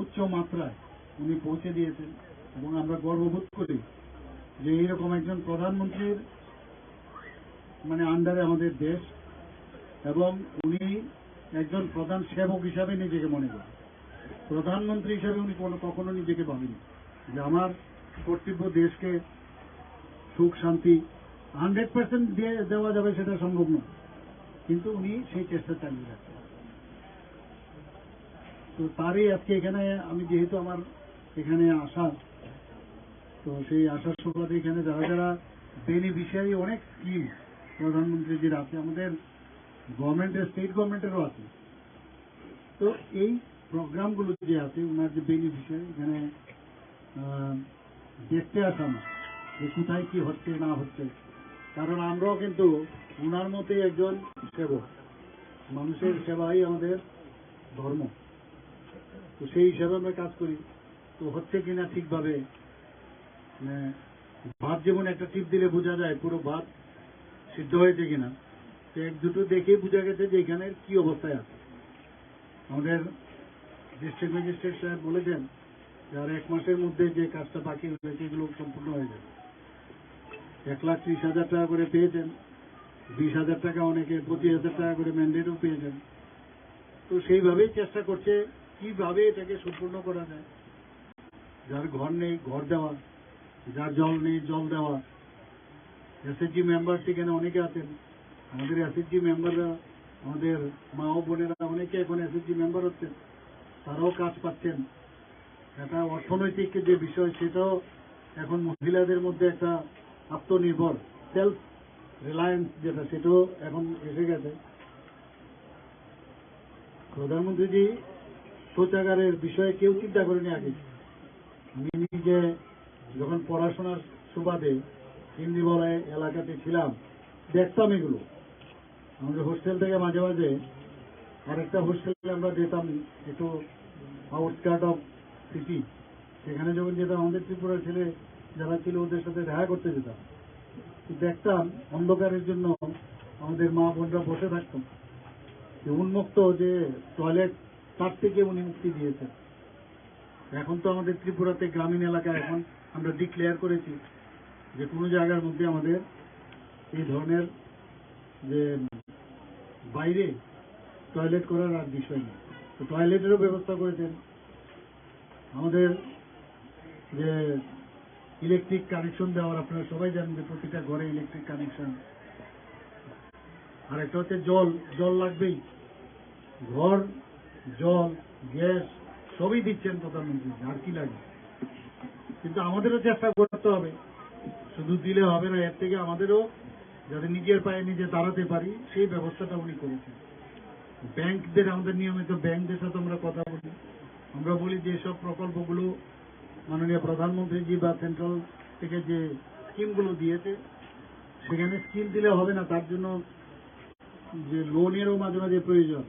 B: উচ্চ মাত্রায় উনি পৌঁছে দিয়েছেন, এবং আমরা গর্ববোধ করি যে এইরকম একজন প্রধানমন্ত্রীর মানে আন্ডারে আমাদের দেশ, এবং উনি একজন প্রধান সেবক হিসাবে নিজেকে মনে করেন। প্রধানমন্ত্রী হিসাবে উনি কখনো নিজেকে ভাবেনি যে আমার কর্তব্য দেশকে সুখ শান্তি 100% দেওয়া যাবে, সেটা সম্ভব নয়, কিন্তু উনি সেই চেষ্টা চালিয়ে যাচ্ছেন। তো তারই আজকে এখানে আমি, যেহেতু আমার এখানে আসা, তো সেই আসার সুবাদে এখানে যারা যারা বেনিফিশিয়ারি, অনেক স্কিম প্রধানমন্ত্রীজির আছে, আমাদের গভর্নমেন্টের, স্টেট গভর্নমেন্টেরও আছে। তো এই প্রোগ্রামগুলো যে আছে, ওনার যে বেনিফিশিয়ারি, এখানে দেখতে আসা না যে কোথায় কি হচ্ছে না হচ্ছে, কারণ আমরাও কিন্তু ওনার মতোই একজন সেবক, মানুষের সেবাই আমাদের ধর্ম। তো সেই হিসাবে আমরা কাজ করি। তো হচ্ছে কিনা ঠিকভাবে, ভাত যেমন একটা টিপ দিলে বোঝা যায় পুরো ভাত সিদ্ধ হয়েছে কিনা, তো এক দুটো দেখে বোঝা গেছে যে এখানের কি অবস্থায় আছে। আমাদের ডিস্ট্রিক্ট ম্যাজিস্ট্রেট সাহেব বলেছেন যে আর 1 মাসের মধ্যে যে কাজটা বাকি হয়েছে এগুলো সম্পূর্ণ হয়ে যাবে। 1,30,000 টাকা করে পেয়েছেন, 20,000 টাকা, অনেকে 25,000 টাকা করে ম্যান্ডেটও পেয়েছেন। তো সেইভাবেই চেষ্টা করছে কিভাবে এটাকে সম্পূর্ণ করা যায়। যার ঘর নেই ঘর দেওয়া, যার জল নেই জল দেওয়া। এসএসজি মেম্বার সেখানে অনেকে আছেন, আমাদের এসএসজি মেম্বাররা, আমাদের মা ও বোনেরা অনেকে এখন এসএসজি মেম্বার হচ্ছেন, তারাও কাজ পাচ্ছেন। একটা অর্থনৈতিক যে বিষয়, সেটাও এখন মহিলাদের মধ্যে একটা আত্মনির্ভর, সেলফ রিলায়েন্স যেটা, সেটাও এখন এসে গেছে। প্রধানমন্ত্রীজি শৌচাগারের বিষয়ে কেউ চিন্তা করেনি আগে। আমি নিজে যখন পড়াশোনার সুবাদে হিন্দিবলয় এলাকাতে ছিলাম, দেখতাম এগুলো। আমাদের হোস্টেল থেকে মাঝে মাঝে আরেকটা হোস্টেলে আমরা যেতাম একটু আউটস্কার্ট অফ সিটি, সেখানে যখন যেতাম আমাদের ত্রিপুরার ছেলে যারা ছিল ওদের সাথে দেখা করতে যেতাম, দেখতাম অন্ধকারের জন্য আমাদের মা বোনরা বসে থাকতাম। উন্মুক্ত যে টয়লেট, তার থেকে উনি মুক্তি দিয়েছেন। এখন তো আমাদের ত্রিপুরাতে গ্রামীণ এলাকায় এখন আমরা ডিক্লেয়ার করেছি যে কোনো জায়গার মধ্যে আমাদের এই ধরনের যে বাইরে টয়লেট করার আর বিষয় নেই। তো টয়লেটেরও ব্যবস্থা করেছেন। আমাদের যে ইলেকট্রিক কানেকশন দেওয়ার, আপনারা সবাই জানেন যে প্রতিটা ঘরে ইলেকট্রিক কানেকশন, আর একটা হচ্ছে জল। জল লাগবেই, ঘর, জল, গ্যাস সবই দিচ্ছেন প্রধানমন্ত্রী, আর কি লাগে। কিন্তু আমাদেরও চেষ্টা করতে হবে, শুধু দিলে হবে না, এর থেকে আমাদেরও যাতে নিজের পায়ে নিজে দাঁড়াতে পারি সেই ব্যবস্থাটা উনি করেছেন। ব্যাংকদের, আমাদের নিয়মিত ব্যাংকদের সাথে আমরা কথা বলি, আমরা বলি যে সব প্রকল্পগুলো মাননীয় প্রধানমন্ত্রীজি বা সেন্ট্রাল থেকে যে স্কিমগুলো দিয়েছে, সেখানে স্কিম দিলে হবে না, তার জন্য যে লোনেরও মাঝে মাঝে প্রয়োজন।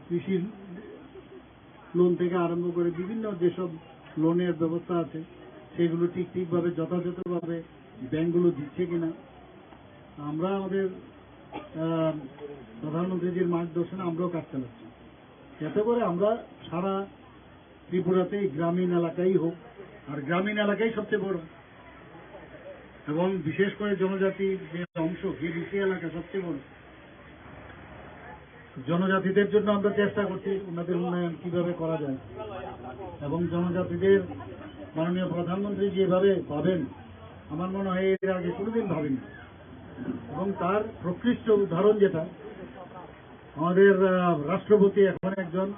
B: কৃষি লোন থেকে আরম্ভ করে বিভিন্ন যেসব লোনের ব্যবস্থা আছে সেগুলো ঠিকভাবে যথাযথভাবে ব্যাংকগুলো দিচ্ছে কিনা। আমরা আমাদের প্রধানমন্ত্রীজির মার্গদর্শনে আমরাও কাজ চালাচ্ছি, যাতে করে আমরা সারা ত্রিপুরাতেই গ্রামীণ এলাকাই হোক, আর গ্রামীণ এলাকাই সবচেয়ে বড়, এবং বিশেষ করে জনজাতির যে অংশ গেবিসি এলাকা সবচেয়ে বড়। জনজাতিদের জন্য আমরা চেষ্টা করছি ওনাদের উন্নয়ন কিভাবে করা যায়, এবং জনজাতিদের মাননীয় প্রধানমন্ত্রী যেভাবে ভাবেন আমার মনে হয় এর আগে কোনোদিন ভাবেনি। এবং তার প্রকৃষ্ট উদাহরণ যেটা, আমাদের রাষ্ট্রপতি এখন একজন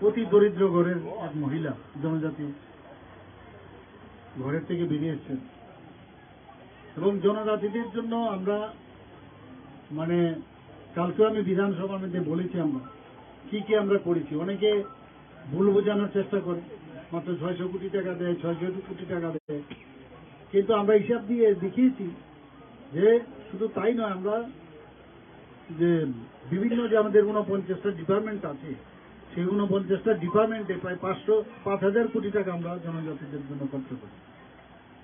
B: অতি দরিদ্র ঘরের এক মহিলা, জনজাতি ঘরের থেকে বেরিয়ে এসছেন। এবং জনজাতিদের জন্য আমরা মানে কালকে আমি বিধানসভার মধ্যে বলেছি আমরা কি কি আমরা করেছি। অনেকে ভুল বোঝানোর চেষ্টা করে, মাত্র 600 কোটি টাকা দেয়, 600 কোটি টাকা দেয়, কিন্তু আমরা হিসাব দিয়ে দেখিয়েছি যে শুধু তাই নয়, আমরা যে বিভিন্ন যে আমাদের 49টা ডিপার্টমেন্ট আছে, সেই 49টা ডিপার্টমেন্টে প্রায় 5,000 কোটি টাকা আমরা জনজাতিদের জন্য খরচ করি।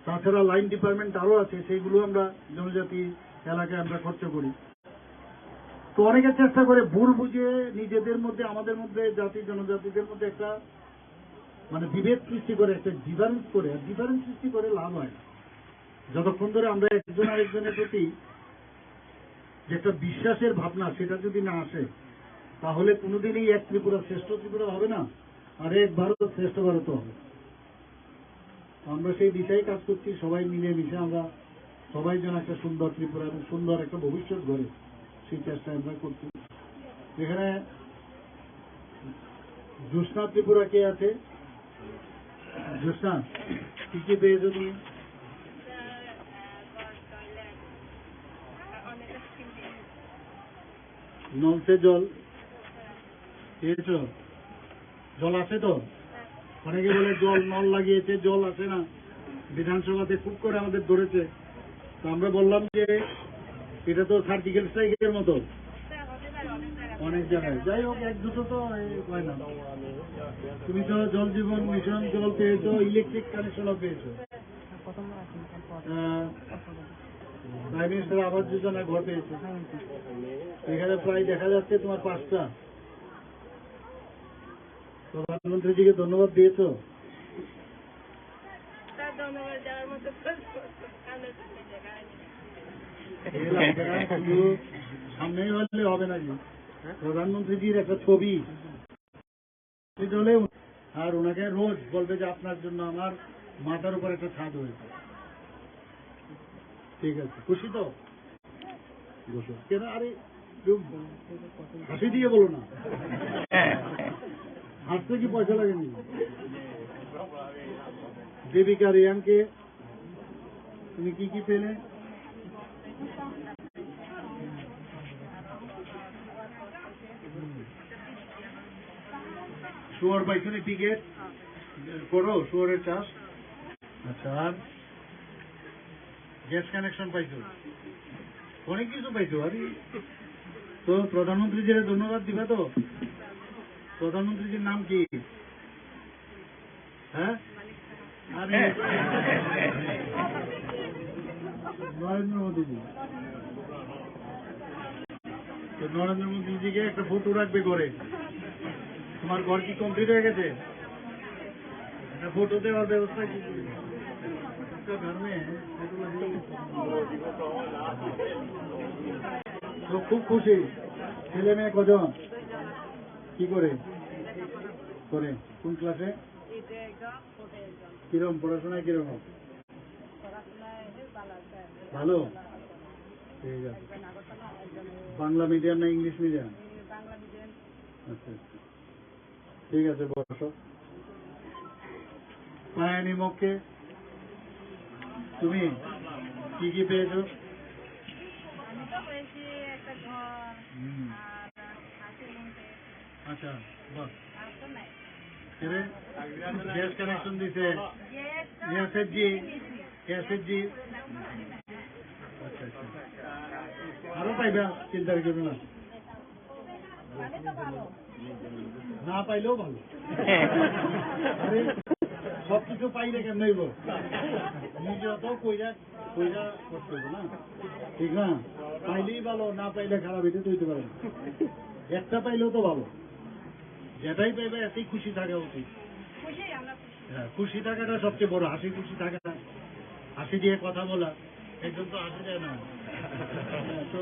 B: তাছাড়া লাইন ডিপার্টমেন্ট আরো আছে, সেইগুলো আমরা জনজাতি এলাকায় আমরা খরচ করি। তো অনেকে চেষ্টা করে ভুল বুঝিয়ে নিজেদের মধ্যে, আমাদের মধ্যে, জাতি জনজাতিদের মধ্যে একটা মানে বিভেদ সৃষ্টি করে, একটা ডিফারেন্স করে। ডিফারেন্স সৃষ্টি করে লাভ হয় না। যতক্ষণ ধরে আমরা একজন আরেকজনের প্রতি যে একটা বিশ্বাসের ভাবনা সেটা যদি না আসে, তাহলে কোনোদিনই এক ত্রিপুরা শ্রেষ্ঠ ত্রিপুরা হবে না, আর এক ভারত শ্রেষ্ঠ ভারত হবে। আমরা সেই দিশায় কাজ করছি, সবাই মিলে মিশে আমরা সবাই যেন একটা সুন্দর ত্রিপুরা এবং সুন্দর একটা ভবিষ্যৎ গড়ে, সেই চেষ্টা আমরা করছি। এখানে জ্যোৎস্না ত্রিপুরা কে আছে? জ্যোৎস্না, কি কি পেয়েছো তুমি? নলসে জল পেয়েছ? জল আছে তো? অনেকে বলে জল নল লাগিয়েছে, জল আসে না, বিধানসভাতে খুব করে আমাদের ধরেছে। তো আমরা বললাম যে এটা তো সার্জিক্যাল স্ট্রাইকের মতো অনেক জায়গায়, যাই হোক এক দুটো তো হয় না। তুমি তো জল জীবন মিশন জল পেয়েছো, ইলেকট্রিক কানেকশনও পেয়েছো, প্রাইম মিনিস্টার আবাস যোজনা ঘর পেয়েছো। এখানে প্রায় দেখা যাচ্ছে তোমার 5টা। প্রধানমন্ত্রীজিকে ধন্যবাদ দিয়েছো? শুধু সামনেই হলে হবে নাকি, প্রধানমন্ত্রীজির একটা ছবি আর ওনাকে রোজ বলবে যে আপনার জন্য আমার মাথার উপর একটা ছাদ হয়েছে। ঠিক আছে, খুশি তো? কেন আরে হাসি দিয়ে বলো না, হাসতে কি পয়সা লাগেনি? দেবিকা রিয়াংকে তুমি কি কি পেলে? শুয়োর পাইছো নি? টিকেট করো শুয়োরের চাষ। আচ্ছা, আর গ্যাস কানেকশন পাইছো, অনেক কিছু পাইছো। আরে তো প্রধানমন্ত্রীজির ধন্যবাদ দিবে তো? প্রধানমন্ত্রীজির নাম কি? হ্যাঁ, আরে নরেন্দ্র মোদীজি। তো নরেন্দ্র মোদীজিকে একটা ফটো রাখবে ঘরে। তোমার ঘর কি কমপ্লিট হয়ে গেছে? একটা ফটো দেওয়ার ব্যবস্থা কি? ঘর মেয়ে তো খুব খুশি। ছেলে মেয়ে কজন? কি করে করে? কোন ক্লাসে? কিরকম পড়াশোনায়? কিরকম? ভালো। ঠিক আছে। বাংলা মিডিয়াম না ইংলিশ মিডিয়াম?
D: বাংলা মিডিয়াম।
B: আচ্ছা আচ্ছা, ঠিক আছে, বসো। পায়ানি মক্কে তুমি কি কি পেয়েছো?
D: আমি তো পেয়েছি একটা ঘর আর হাসির রুম পেয়েছি।
B: আচ্ছা, বাহ।
D: আর তো নাই।
B: গ্যাস কানেকশন দিছে
D: গ্যাসটা
B: এসএসজি। আচ্ছা আচ্ছা, আরো পাইবা, চিন্তার কিছু না,
D: আমি তো ভালো।
B: না পাইলেও ভালো। আরে সবকিছু পাইলে কেমন হইব? নিজে তো কইরা কইরা করতে হবে না, ঠিক না? পাইলেই ভালো, না পাইলে খারাপ, এটা তো হইতে পারে না। একটা পাইলেও তো ভালো, যেটাই পাইবে এতেই খুশি থাকা উচিত।
D: খুশি, আমরা খুশি।
B: হ্যাঁ, খুশি থাকাটা সবচেয়ে বড়, হাসি খুশি থাকা, হাসি দিয়ে কথা বলা, একজন তো হাসি দেয় না। তো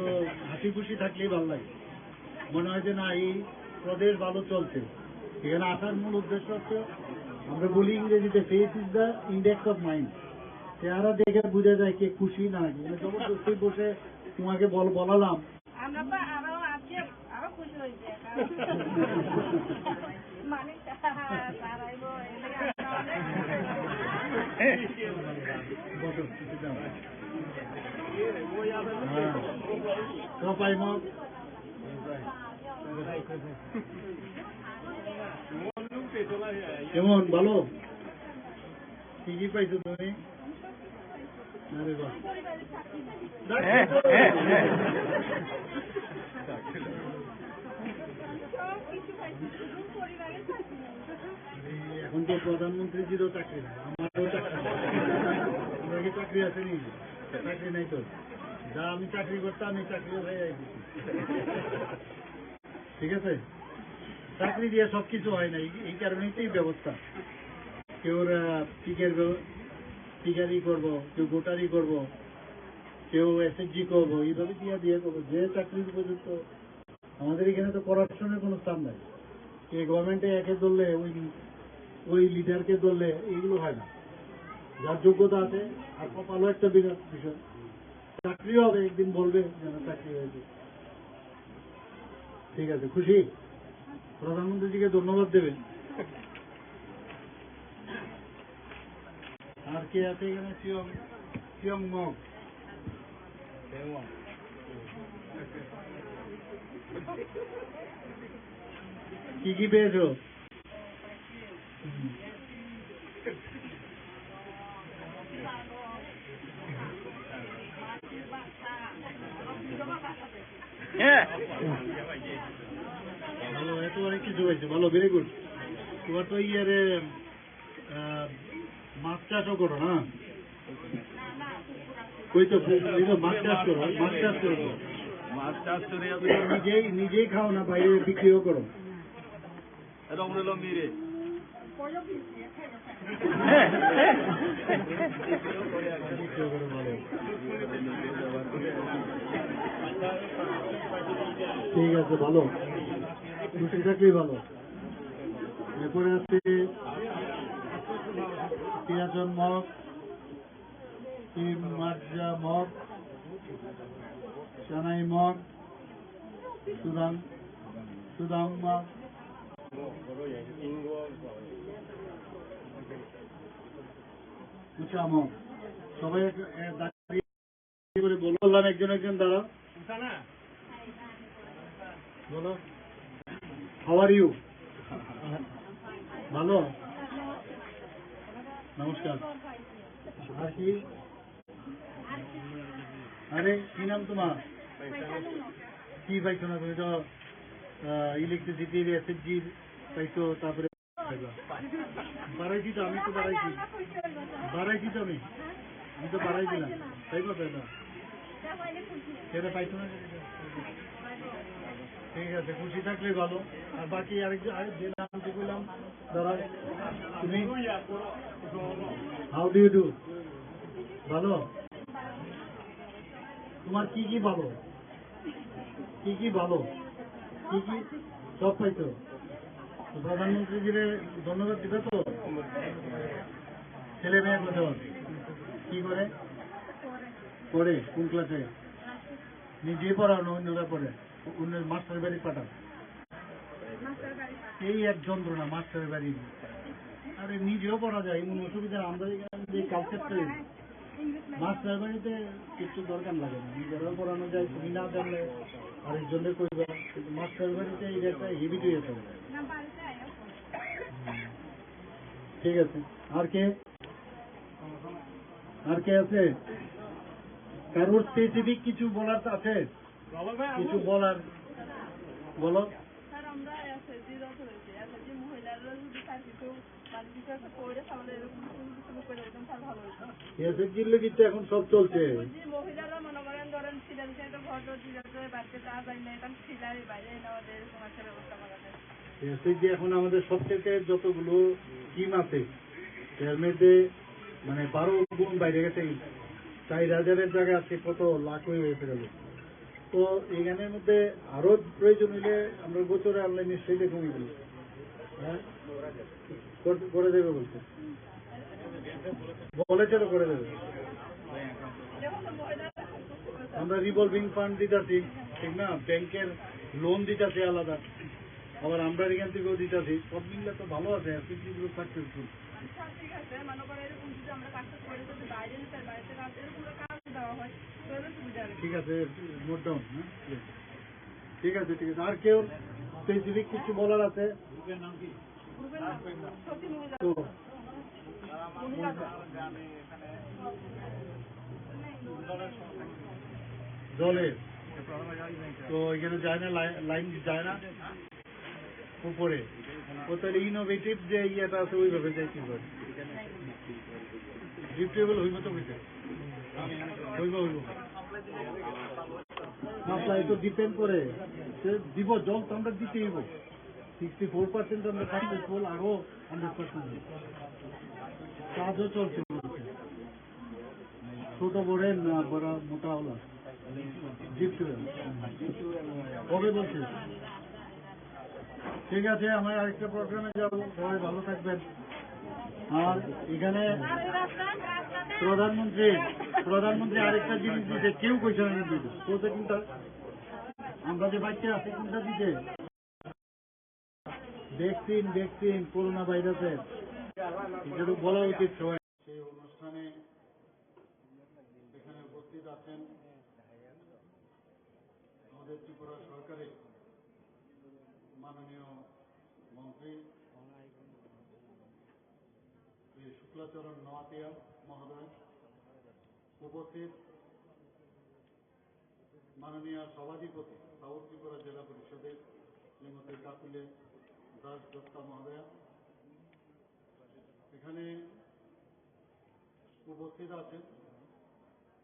B: হাসি খুশি থাকলেই ভালো লাগে, মনে হয় যে না এই প্রদেশ ভালো চলছে। এখানে আসার মূল উদ্দেশ্য হচ্ছে, আমরা বলি ইংরেজিতে face is the index of mind. চেহারা দেখে বোঝা যায় কে খুশি না। জবরদস্তি বসে তোমাকে বলালাম,
D: আমরা তো আরো আজকে আরো খুশি হয়েছে। মানে তারাইব
B: বসো, কিছু দাও। হ্যাঁ, তো পাইব কেমন, ভালো? কি কি পাইছো তুমি? আরে বাহ, এখন তো প্রধানমন্ত্রীজিরও চাকরি নাই, আমারও চাকরি নাই। তোমার কি চাকরি আছে নি? চাকরি নাই তো, যা আমি চাকরি করতাম আমি চাকরিও হয়ে যাইছি। ঠিক আছে, চাকরি দিয়ে সবকিছু হয় না, এই কারণেই তো এই ব্যবস্থা। কেউ টিকারি করবো, কেউ গোটারি করবো, কেউ এসএসজি করবো, এইভাবে দিয়ে করবো। যে চাকরির উপযুক্ত, আমাদের এখানে তো করাপশনের কোনো স্থান নাই। এই গভর্নমেন্টে একে ধরলে ওই লিডারকে ধরলে এইগুলো হয় না। যার যোগ্যতা আছে, আর কপালও একটা বিরাট বিষয়, চাকরিও হবে, একদিন বলবে যেন চাকরি হয়েছে। ঠিক আছে, খুশি? প্রধানমন্ত্রীজিকে ধন্যবাদ দেবেন। আর কে আছে এখানে? চিয়ং মগ, কি কি পেয়েছো? ভালো, এত অনেক কিছু হয়েছে, ভালো, ভেরি গুড। তোমার তো ইয়ারে মাছ চাষও করো না? ওই তো মাছ চাষ করো, মাছ চাষ করো,
C: মাছ চাষ করে
B: নিজেই খাও না, বাইরে বিক্রিও করো?
C: রমরুল মিরে
B: বিক্রিও করো, ভালো। ঠিক আছে, ভালো, খুশি থাকলেই ভালো। এরপরে আছে পিয়াজন মগ, মার্জা মগ, সানাই মগ, সুদাং মগ, উঁচা মগ। সবাই দাঁড়িয়ে করে বললাম, একজন একজন দাঁড়াও, বলো হাউ আর ইউ? ভালো, নমস্কার। আর কি? আরে কি নাম তোমার? কি পাইছো না? তুমি তো ইলেকট্রিসিটির এসএসজির পাইছো, তারপরে বাড়াইছি তো, আমি তো বাড়াইছি তো, আমি তো বাড়াইছি না, তাই কথা না, সেটা পাইছো না। ঠিক আছে, খুশি থাকলে ভালো। আর বাকি আরেকজন যে নামটি বললাম, ধরো তুমি, হাউ ডু ইউ ডু? ভালো। তোমার কি কি ভালো, কি কি ভালো, কি কি সব পাইছো? প্রধানমন্ত্রীজিরে ধন্যবাদ দিবে তো? ছেলে মেয়ে কত, কি করে? কোন ক্লাসে? নিজে পড়ানো অন্যরা পড়ে, অন্য মাস্টার বাড়ি পাঠান।
D: মাস্টার বাড়ি
B: এই এক যন্ত্রণা মাস্টারের বাড়ি। আরে নিজেও পড়া যায়, এমন অসুবিধা আমরা এখানে যে কালচারটা মাস্টার বাড়িতে কিছু দরকার লাগে না, নিজেরাও পড়ানো যায়। তুমি না জানলে আরেকজনের করবে, কিন্তু মাস্টার বাড়িতে এই একটা হেভিট হয়ে যেতে হবে।
D: না বাড়িতে আয়া
B: ঠিক আছে, আর কে আছে? কারোর স্পেসিফিক কিছু বলার আছে? কিছু বলার বলো।
D: স্যার আমরা এসএসজি যত হয়েছে এসএসজি মহিলারা যদি তার কিছু মানে কিছু একটা করে তাহলে এরকম শুরু করে একদম তার ভালো হতো।
B: এসএসজির কিন্তু এখন সব চলছে।
D: যে মহিলারা মনে করেন ধরেন সিলাই একটা ঘর দিতে বাড়িতে কাজ হয় না, এখন সিলাই বাইরে আমাদের এরকম একটা ব্যবস্থা করা যায়।
B: এসএসজি এখন আমাদের সবথেকে যতগুলো স্কিম আছে এর মধ্যে মানে 12 গুণ বাইরে গেছে। 4,000-এর জায়গায় আজকে কত লাখ হয়ে গেছে গেল। তো এইখানের মধ্যে আরো প্রয়োজন হইলে আমরা বছরে অনলাইন নিশ্চয়ই কমে গেল। হ্যাঁ, করে দেবে বলছে, বলেছিল করে দেবে। আমরা রিভলভিং ফান্ড দিতেছি, ঠিক না, ব্যাংকের লোন দিতেছি আলাদা, আবার আমরা এখান থেকেও দিতেছি। সব মিললে তো ভালো আছে, এসএসজিগুলো সাকসেসফুল।
D: ঠিক আছে, মনে করেন এরকম যদি আমরা কাজটা করে যদি বাইরে নিতে বাড়িতে কাজ এরকম কাজ দেওয়া হয় তাহলে সুবিধা হবে।
B: ঠিক আছে, নোট ডাউন। হ্যাঁ, ঠিক আছে ঠিক আছে। আর কেউ স্পেসিফিক কিছু বলার আছে?
D: গ্রুপের নাম সত্যি মহিলা
B: তো জলের তো এখানে যায় না, লাইন যায় না উপরে। ও তাহলে ইনোভেটিভ যে ইয়েটা আছে ওইভাবে যাই কি করে ডিপটেবল হইব তো বুঝতে হইব মাপলাই তো ডিপেন্ড করে সে দিব। জল তো আমরা দিতে হইব। 64% আমরা সাকসেসফুল, আরো 100% কাজও চলছে। ছোট বড়ের না বড় মোটা হলা ডিপটেবল কবে বলছে? ঠিক আছে, আমরা আরেকটা প্রোগ্রামে যাবো। সবাই ভালো থাকবেন। আর এখানে প্রধানমন্ত্রী আরেকটা জিনিস দিতে কেউ কইছে না দিতে, তোদের কিন্তু আমরা যে বাচ্চা আছে কোনটা দিতে ভ্যাকসিন করোনা ভাইরাসের, এটা বলা উচিত সবাই। সেই অনুষ্ঠানে এখানে উপস্থিত আছেন আমাদের ত্রিপুরা সরকারের মাননীয় মন্ত্রী শ্রী শুক্লাচরণ নোয়াতিয়া মহোদয়, উপস্থিত মাননীয় সভাধিপতি সাউথ ত্রিপুরা জেলা পরিষদের শ্রীমতী কাকুলে দাস দত্তা মহোদয়া, এখানে উপস্থিত আছেন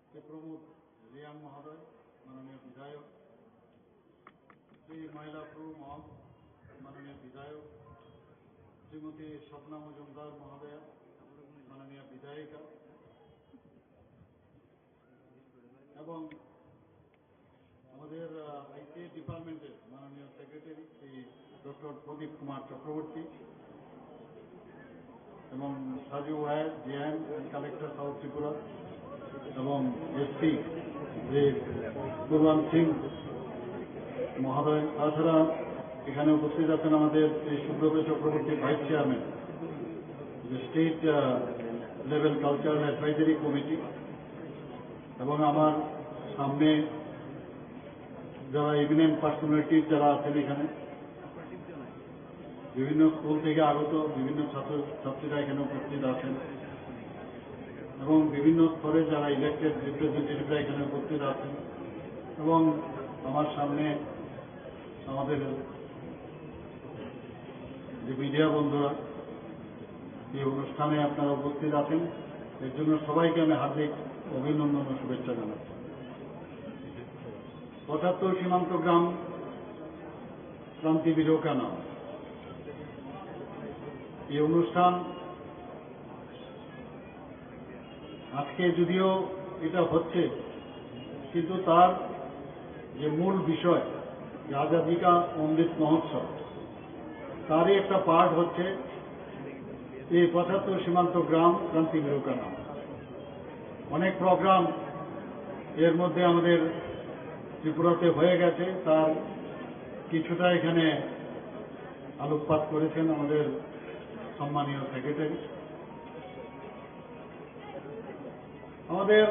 B: শ্রী প্রমোদ রিয়াং মহোদয়, মাননীয় বিধায়ক, শ্রী মাইলাপুর মহল মাননীয় বিধায়ক, শ্রীমতী স্বপ্না মজুমদার মহোদয়া, মাননীয় বিধায়িকা, এবং আমাদের আইসিএ ডিপার্টমেন্টের মাননীয় সেক্রেটারি শ্রী ডক্টর প্রদীপ কুমার চক্রবর্তী, এবং সাজু ওয়ার জিএম কালেক্টর সাউথ ত্রিপুরা, এবং এসপি শ্রী কুরবান সিং মহোদয়। তাছাড়া এখানে উপস্থিত আছেন আমাদের Shri Subrata Chakraborty vice chairman, state level cultural advisory committee, এবং আমার সামনে যারা এমিনেন্ট পার্সোনালিটি যারা আছেন এখানে, বিভিন্ন স্কুল থেকে আগত বিভিন্ন ছাত্রছাত্রীরা এখানে উপস্থিত আছেন, এবং বিভিন্ন স্তরে যারা ইলেক্টেড রিপ্রেজেন্টেটিভরা এখানে উপস্থিত আছেন, এবং আমার সামনে আমাদের যে মিডিয়া বন্ধুরা এই অনুষ্ঠানে আপনারা উপস্থিত আছেন, এর জন্য সবাইকে আমি হার্দিক অভিনন্দন ও শুভেচ্ছা জানাচ্ছি। ৭৫ সীমান্ত গ্রাম ক্রান্তি বিরোকা নাম এই অনুষ্ঠান আজকে যদিও এটা হচ্ছে, কিন্তু তার যে মূল বিষয় আজাদী কা অমৃত মহোৎসব, তারই একটা পার্ট হচ্ছে এই ৭৫ সীমান্ত গ্রাম ক্রান্তি বিরোকা নাম। অনেক প্রোগ্রাম এর মধ্যে আমাদের ত্রিপুরাতে হয়ে গেছে তার কিছুটা এখানে আলোকপাত করেছেন আমাদের সম্মানীয় সেক্রেটারি। আমাদের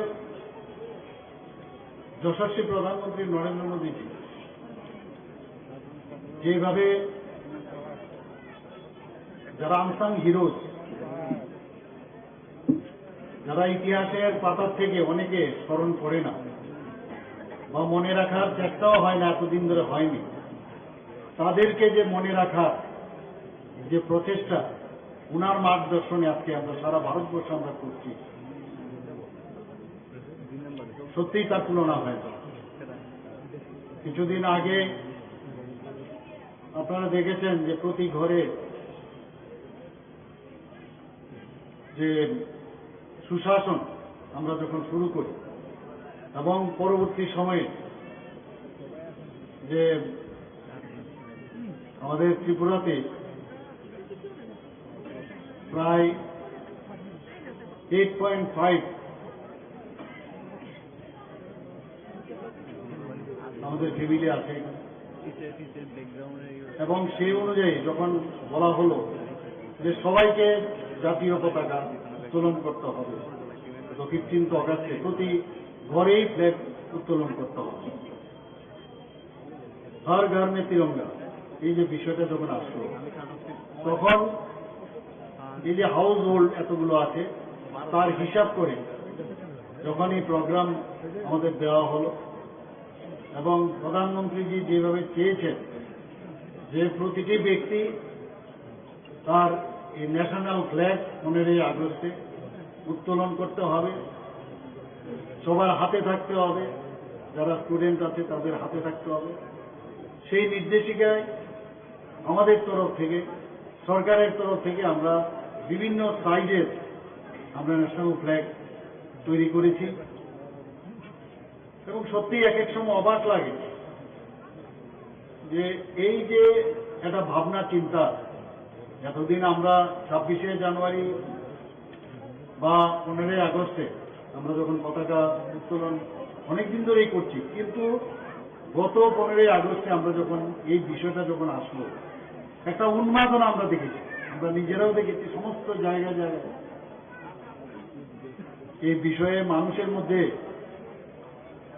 B: যশস্বী প্রধানমন্ত্রী নরেন্দ্র মোদীজি যেভাবে যারা আনসাং হিরোজ, যারা ইতিহাসের পাতার থেকে অনেকে স্মরণ করে না বা মনে রাখার চেষ্টাও হয় না, এতদিন ধরে হয়নি, তাদেরকে যে মনে রাখার যে প্রচেষ্টা উনার মার্গদর্শনে আজকে আমরা সারা ভারতবর্ষে আমরা করছি, সত্যিই তার তুলনা হয় না। কিছুদিন আগে আপনারা দেখেছেন যে প্রতি ঘরে যে সুশাসন আমরা যখন শুরু করি এবং পরবর্তী সময়ে যে আমাদের ত্রিপুরাতে প্রায় 8.5 আমাদের ফ্যামিলি আছে এবং সেই অনুযায়ী যখন বলা হলো যে সবাইকে জাতীয় পতাকা উত্তোলন করতে হবে, তো 15 অগাস্টে প্রতি ঘরেই ফ্ল্যাগ উত্তোলন করতে হবে, হর ঘর মে তিরঙ্গা, এই যে বিষয়টা যখন আসলো তখন এই যে হাউস হোল্ড এতগুলো আছে তার হিসাব করে যখন এই প্রোগ্রাম আমাদের দেওয়া হলো এবং প্রধানমন্ত্রীজি যেভাবে চেয়েছেন যে প্রতিটি ব্যক্তি তার এই ন্যাশনাল ফ্ল্যাগ 15 আগস্টে উত্তোলন করতে হবে, সবার হাতে থাকতে হবে, যারা স্টুডেন্ট আছে তাদের হাতে থাকতে হবে, সেই নির্দেশিকায় আমাদের তরফ থেকে, সরকারের তরফ থেকে আমরা বিভিন্ন সাইজের আমরা ন্যাশনাল ফ্ল্যাগ তৈরি করেছি এবং সত্যি এক এক সময় অবাক লাগে যে এই যে একটা ভাবনা চিন্তা, এতদিন আমরা 26শে জানুয়ারি বা 15 আগস্টে আমরা যখন পতাকা উত্তোলন অনেকদিন ধরেই করছি, কিন্তু গত 15 আগস্টে আমরা যখন এই বিষয়টা যখন আসলো একটা উন্মাদনা আমরা দেখেছি, আমরা নিজেরাও দেখেছি সমস্ত জায়গায় জায়গায় এই বিষয়ে মানুষের মধ্যে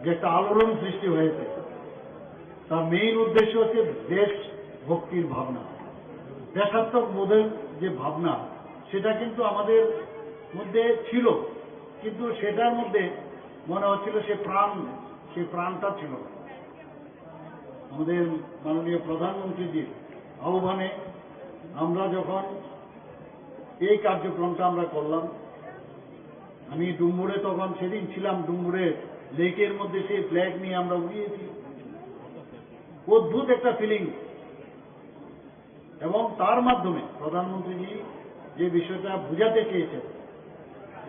B: যে একটা আলোড়ন সৃষ্টি হয়েছে, তার মেইন উদ্দেশ্য হচ্ছে দেশ ভক্তির ভাবনা, দেশাত্মক বোধের যে ভাবনা, সেটা কিন্তু আমাদের মধ্যে ছিল, কিন্তু সেটার মধ্যে মনে হচ্ছিল সে প্রাণটা ছিল না। আমাদের মাননীয় প্রধানমন্ত্রীজির আহ্বানে আমরা যখন এই কার্যক্রমটা আমরা করলাম, আমি ডুম্বুরে তখন সেদিন ছিলাম, ডুম্বুরে লেকের মধ্যে সেই ফ্ল্যাগ নিয়ে আমরা উড়িয়েছি, অদ্ভুত একটা ফিলিং। এবং তার মাধ্যমে প্রধানমন্ত্রীজি যে বিষয়টা বুঝাতে চেয়েছেন,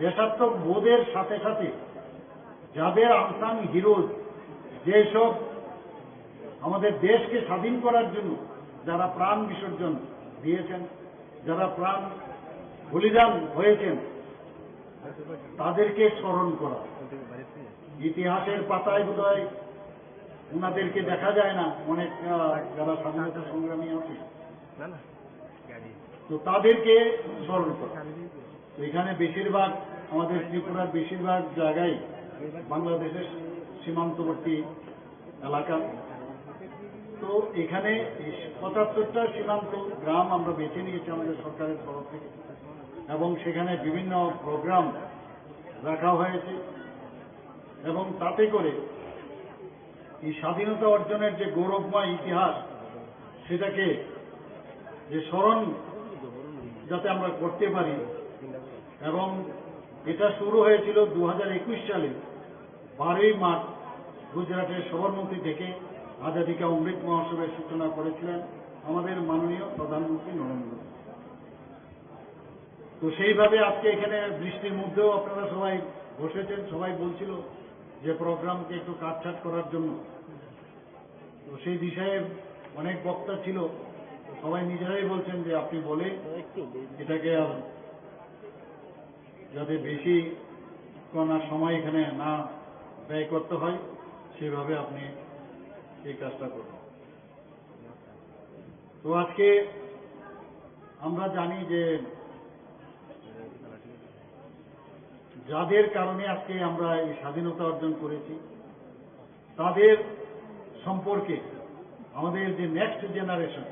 B: দেশাত্মক বোধের সাথে সাথে যাদের আনসাং হিরোজ, যেসব আমাদের দেশকে স্বাধীন করার জন্য যারা প্রাণ বিসর্জন দিয়েছেন, যারা প্রাণ বলিদান হয়েছেন, তাদেরকে স্মরণ করা। ইতিহাসের পাতায় বোধহয় ওনাদেরকে দেখা যায় না, অনেক যারা স্বাধীনতা সংগ্রামী আছে, তো তাদেরকে স্মরণ করা। তো এখানে বেশিরভাগ আমাদের ত্রিপুরার বেশিরভাগ জায়গায় বাংলাদেশের সীমান্তবর্তী এলাকা, তো এখানে 75টা সীমান্ত গ্রাম আমরা বেছে নিয়েছি আমাদের সরকারের তরফ থেকে এবং সেখানে বিভিন্ন প্রোগ্রাম রাখা হয়েছে এবং তাতে করে এই স্বাধীনতা অর্জনের যে গৌরবময় ইতিহাস, সেটাকে যে স্মরণ যাতে আমরা করতে পারি। এবং এটা শুরু হয়েছিল 2021 সালে 12ই মার্চ গুজরাটের সবরমতী থেকে আজাদী কা অমৃত মহোৎসবের সূচনা করেছিলেন আমাদের মাননীয় প্রধানমন্ত্রী নরেন্দ্র মোদী। তো সেইভাবে আজকে এখানে বৃষ্টির মধ্যেও আপনারা সবাই বসেছেন, সবাই বলছিল যে প্রোগ্রামকে একটু কাটছাট করার জন্য, তো সেই বিষয়ে অনেক বক্তা ছিল, সবাই নিজেরাই বলছেন যে আপনি বলে এটাকে আর যাতে বেশি কোন সময় এখানে না ব্যয় করতে হয় সেভাবে আপনি এই কাজটা করব। তো আজকে আমরা জানি যে যাদের কারণে আজকে আমরা এই স্বাধীনতা অর্জন করেছি তাদের সম্পর্কে আমাদের যে নেক্সট জেনারেশন,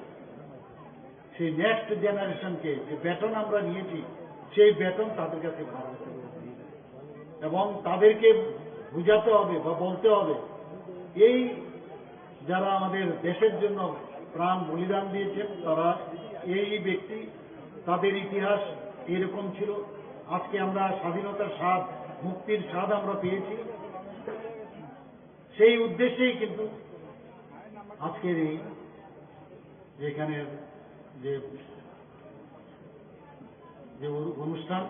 B: সেই নেক্সট জেনারেশনকে যে বেতন আমরা নিয়েছি সেই বেতন তাদের কাছে ভালো এবং তাদেরকে বুঝাতে হবে বা বলতে হবে এই যারা আমাদের দেশের জন্য প্রাণ বলিদান দিয়েছেন তারা এই ব্যক্তি, তাদের ইতিহাস এরকম ছিল। আজকে আমরা স্বাধীনতার স্বাদ, মুক্তির স্বাদ আমরা পেয়েছি। সেই উদ্দেশ্যেই কিন্তু আজকের এই এখানের যে অনুষ্ঠান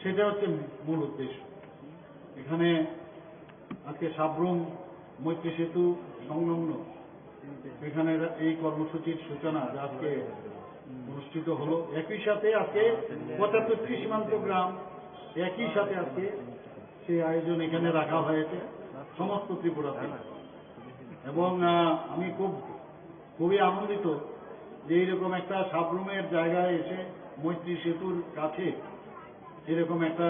B: সেটা হচ্ছে মূল উদ্দেশ্য। এখানে আজকে সাবরুম মৈত্রী সেতু সংলগ্ন এখানে এই কর্মসূচির সূচনা যা আজকে অনুষ্ঠিত হলো। একই সাথে আজকে ৭৫টি সীমান্ত গ্রাম একই সাথে আজকে সেই আয়োজন এখানে রাখা হয়েছে সমস্ত ত্রিপুরাতে। এবং আমি খুবই আনন্দিত যে এইরকম একটা সাবরুমের জায়গায় এসে মৈত্রী সেতুর কাছে এরকম একটা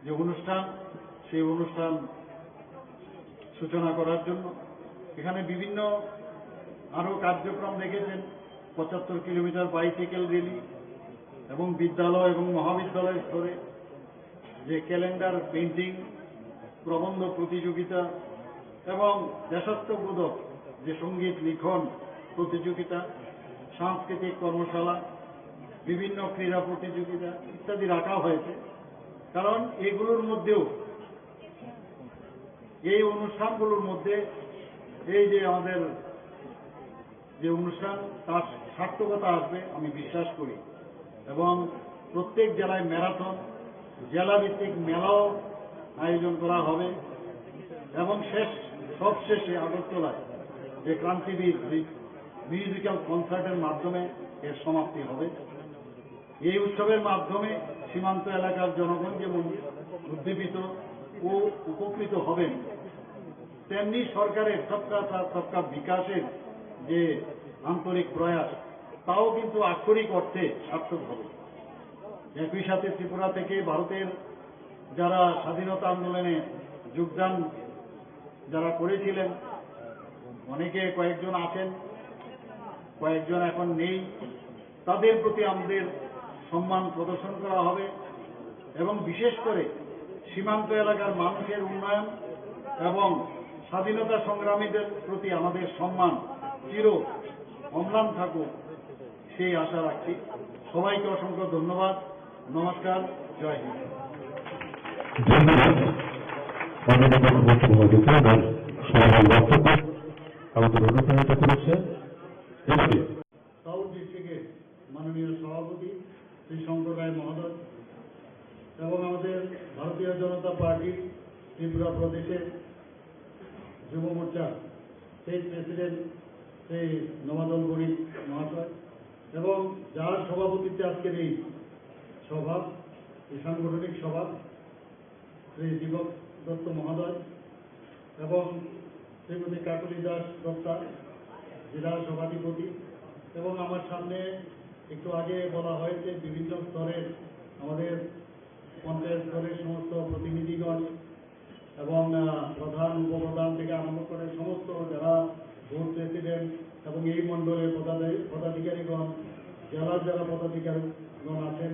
B: যে অনুষ্ঠান, সেই অনুষ্ঠান সূচনা করার জন্য এখানে বিভিন্ন আরো কার্যক্রম রেখেছেন। ৭৫ কিলোমিটার বাইসাইকেল র্যালি এবং বিদ্যালয় এবং মহাবিদ্যালয় স্তরে যে ক্যালেন্ডার পেইন্টিং, প্রবন্ধ প্রতিযোগিতা এবং দেশাত্মবোধক যে সঙ্গীত লিখন প্রতিযোগিতা, সাংস্কৃতিক কর্মশালা, বিভিন্ন ক্রীড়া প্রতিযোগিতা ইত্যাদি রাখা হয়েছে। কারণ এগুলোর মধ্যেও এই অনুষ্ঠানগুলোর মধ্যে এই যে আমাদের যে অনুষ্ঠান তার সার্থকতা আসবে আমি বিশ্বাস করি। এবং প্রত্যেক জেলায় ম্যারাথন, জেলাভিত্তিক মেলাও আয়োজন করা হবে এবং সবশেষে আগরতলায় যে ক্রান্তিবীর মিউজিক্যাল কনসার্টের মাধ্যমে এর সমাপ্তি হবে। এই উৎসবের মাধ্যমে সীমান্ত এলাকার জনগণ যেমন উদ্দীপিত ও উপকৃত হবেন, তেমনি সরকারের সবকা সাথ সবকা বিকাশের যে আন্তরিক প্রয়াস তাও কিন্তু আক্ষরিক অর্থে সার্থক হবে। একই সাথে ত্রিপুরা থেকে ভারতের যারা স্বাধীনতা আন্দোলনে যোগদান যারা করেছিলেন, অনেকে কয়েকজন আছেন, কয়েকজন এখন নেই, তাদের প্রতি আমাদের সম্মান প্রদর্শন করা হবে এবং বিশেষ করে সীমান্ত এলাকার মানুষের উন্নয়ন এবং স্বাধীনতা সংগ্রামীদের প্রতি আমাদের সম্মান চির অম্লান থাকুক সেই আশা রাখছি। সবাইকে অসংখ্য ধন্যবাদ। নমস্কার, জয় হিন্দ।
E: আমাদের অনুপ্রাণিত করেছে
B: সাউথ ডিস্ট্রিক্টের মাননীয় সভাপতি শ্রী শঙ্কর রায় মহোদয় এবং আমাদের ভারতীয় জনতা পার্টির ত্রিপুরা প্রদেশের যুব মোর্চা স্টেট প্রেসিডেন্ট শ্রী নবাদল গরিব মহাশয় এবং যার সভাপতিত্বে আজকের এই সভা, এই সাংগঠনিক সভা, শ্রী দীপক দত্ত মহোদয় এবং শ্রীমতী কাকলি দাস দত্তা জেলা সভাধিপতি এবং আমার সামনে একটু আগে বলা হয়েছে বিভিন্ন স্তরের আমাদের পঞ্চায়েত স্তরের সমস্ত প্রতিনিধিগণ এবং প্রধান উপপ্রধান থেকে আরম্ভ করে সমস্ত যারা বুথ প্রেসিডেন্ট এবং এই মণ্ডলের পদাধিকারীগণ, জেলার যারা পদাধিকারীগণ আছেন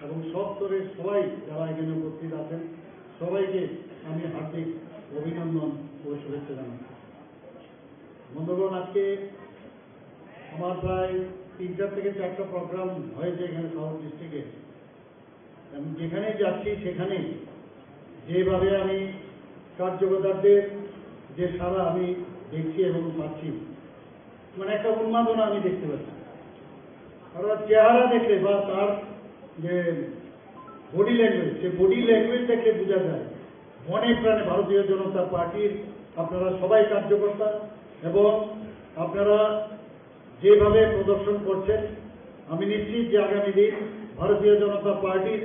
B: এবং সব স্তরের সবাই যারা এখানে উপস্থিত আছেন, সবাইকে আমি হার্দিক অভিনন্দন ও শুভেচ্ছা জানাচ্ছি। বন্ধুগণ, আজকে আমার প্রায় 3টা থেকে 4টা প্রোগ্রাম হয়েছে এখানে সাউথ ডিস্ট্রিক্টে। আমি যেখানে যাচ্ছি সেখানে যেভাবে আমি কার্যকর্তাদের যে সারা আমি দেখছি এবং পাচ্ছি, মানে একটা উন্মাদনা আমি দেখতে পাচ্ছি। কারণ চেহারা দেখলে বা তার যে বডি ল্যাঙ্গুয়েজ, সে বডি ল্যাঙ্গুয়েজ দেখলে বোঝা যায় মনে প্রাণে ভারতীয় জনতা পার্টির আপনারা সবাই কার্যকর্তা এবং আপনারা যেভাবে প্রদর্শন করছেন, আমি নিশ্চিত যে আগামী দিন ভারতীয় জনতা পার্টির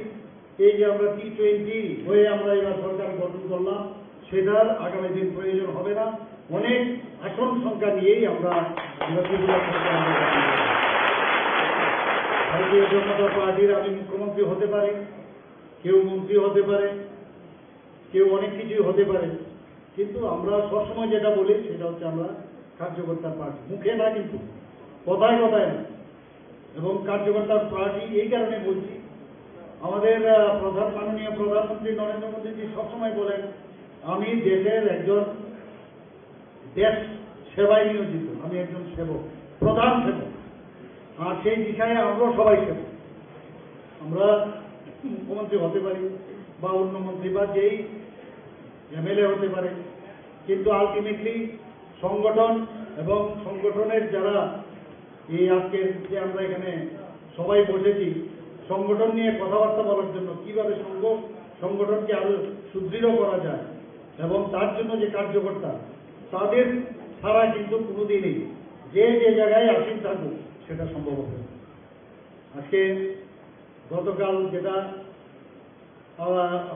B: এই যে আমরা T20 হয়ে আমরা এবার সরকার গঠন করলাম, সেটার আগামী দিন প্রয়োজন হবে না। অনেক আসন সংখ্যা নিয়েই আমরা ত্রিপুরা সরকার ভারতীয় জনতা পার্টির আমি মুখ্যমন্ত্রী হতে পারি, কেউ মন্ত্রী হতে পারে, কেউ অনেক কিছুই হতে পারে, কিন্তু আমরা সবসময় যেটা বলি সেটা হচ্ছে আমরা কার্যকর্তার পার্টি, মুখে না কিন্তু কথায় কথায় না। এবং কার্যকর্তার পার্টি এই কারণে বলছি, আমাদের মাননীয় প্রধানমন্ত্রী নরেন্দ্র মোদীজি সবসময় বলেন আমি দেশের একজন দেশ সেবায় নিয়োজিত, আমি একজন সেবক, প্রধান সেবক। আর সেই দিশায় আমরাও সবাই সেবক। আমরা মুখ্যমন্ত্রী হতে পারি বা অন্য মন্ত্রী বা যেই এমএলএ হতে পারে, কিন্তু আলটিমেটলি সংগঠন এবং সংগঠনের যারা এই আজকে যে আমরা এখানে সবাই বসেছি সংগঠন নিয়ে কথাবার্তা বলার জন্য, কিভাবে সংগঠনকে আরো সুদৃঢ় করা যায় এবং তার জন্য যে কার্যকর্তা তাদের ছাড়া কিন্তু কোনোদিনই যে যে জায়গায় আসীন থাকুক সেটা সম্ভব হবে না। আজকে গতকাল যেটা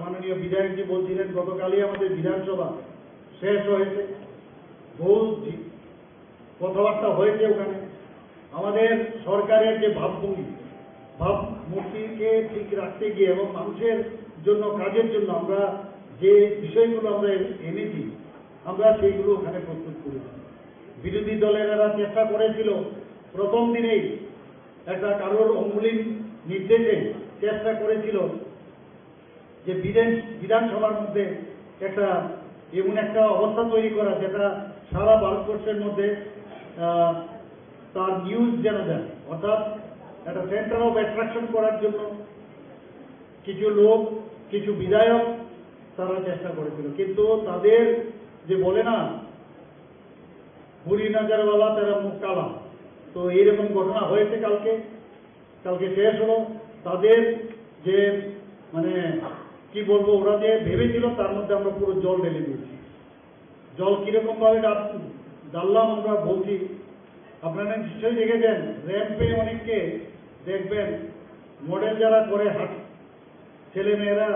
B: মাননীয় বিধায়কজি বলছিলেন, গতকালই আমাদের বিধানসভা শেষ হয়েছে, বহু কথাবার্তা হয়েছে ওখানে। আমাদের সরকারের যে ভাবমূর্তিকে ঠিক রাখতে গিয়ে এবং মানুষের জন্য কাজের জন্য আমরা যে বিষয়গুলো আমরা এনেছি আমরা সেইগুলো ওখানে প্রস্তুত করেছি। বিরোধী দলেরা চেষ্টা করেছিল প্রথম দিনেই একটা কারোর অঙ্গুলির নির্দেশে চেষ্টা করেছিল যে বিধানসভার মধ্যে একটা এমন একটা অবস্থা তৈরি করা যেটা সারা ভারতবর্ষের মধ্যে তার নিউজ যেন দেয়, অর্থাৎ একটা সেন্টার অফ অ্যাট্রাকশন করার জন্য কিছু লোক, কিছু বিধায়ক তারা চেষ্টা করেছিল। কিন্তু তাদের যে বলে না বুড়ি নজরওয়ালা তারা মুখ কালা, তো এইরকম ঘটনা হয়েছে। কালকে শেষ হলো। তাদের যে মানে কি বলবো, ওরা যে ভেবেছিল তার মধ্যে আমরা পুরো জল ঢেলে দিয়েছি। জল কিরকম ভাবে ডাললাম আমরা বলছি, আপনারা নিশ্চয়ই দেখেছেন র্যাম্পে অনেককে দেখবেন মডেল যারা করে হাঁট, ছেলে মেয়েরা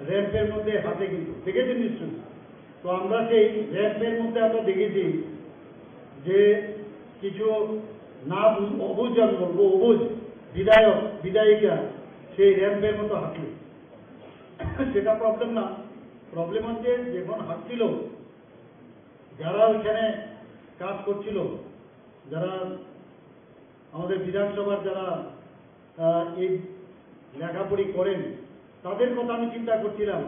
B: র্যাম্পের মধ্যে হাঁটে, কিন্তু দেখেছেন নিশ্চয়ই। তো আমরা সেই র্যাম্পের মধ্যে আমরা দেখেছি যে কিছু না অবুঝ, আমি বলবো অবুঝ বিধায়ক বিধায়িকা সেই র্যাম্পের মতো হাঁটল। সেটা প্রবলেম না, প্রবলেম হচ্ছে যখন হাঁটছিল যারা ওইখানে কাজ করছিল, যারা আমাদের বিধানসভার যারা এই লেখাপড়ি করেন তাদের কথা আমি চিন্তা করছিলাম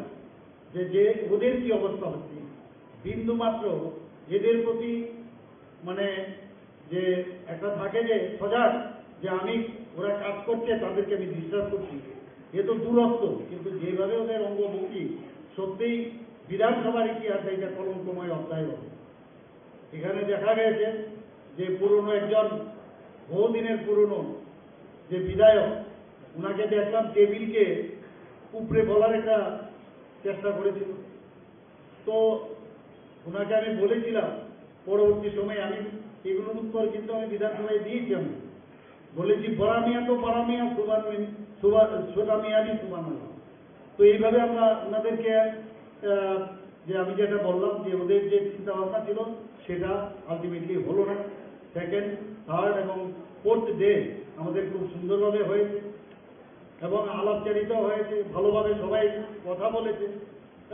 B: যে ওদের কি অবস্থা হচ্ছে। বিন্দু মাত্র এদের প্রতি মানে যে একটা থাকে যে সজাগ, যে আমি ওরা কাজ করছে তাদেরকে আমি ডিস্টার্ব করছি, এ তো দূরত্ব। কিন্তু যেভাবে ওদের অঙ্গভঙ্গি, সত্যিই বিধানসভার ইতিহাসে এটা কলঙ্কময় অধ্যায় হবে। এখানে দেখা গেছে যে পুরনো একজন বহুদিনের পুরনো যে বিধায়ক, ওনাকে দেখলাম টেবিলকে উপরে বলার একটা চেষ্টা করেছিল। তো ওনাকে আমি বলেছিলাম পরবর্তী সময়ে, আমি এগুলোর উত্তর কিন্তু আমি বিধানসভায় দিয়েছি, আমি বলেছি বড়া মিয়া তো বড়া মিয়া, ছোটা মিয়া বি সুমান। তো এইভাবে আমরা ওনাদেরকে যে আমি যেটা বললাম যে ওদের যে চিন্তা ভাবনা ছিল সেটা আলটিমেটলি হলো না। সেকেন্ড, থার্ড এবং ফোর্থ ডে আমাদের খুব সুন্দরভাবে হয়েছে এবং আলাপচারিতা হয়েছে, ভালোভাবে সবাই কথা বলেছে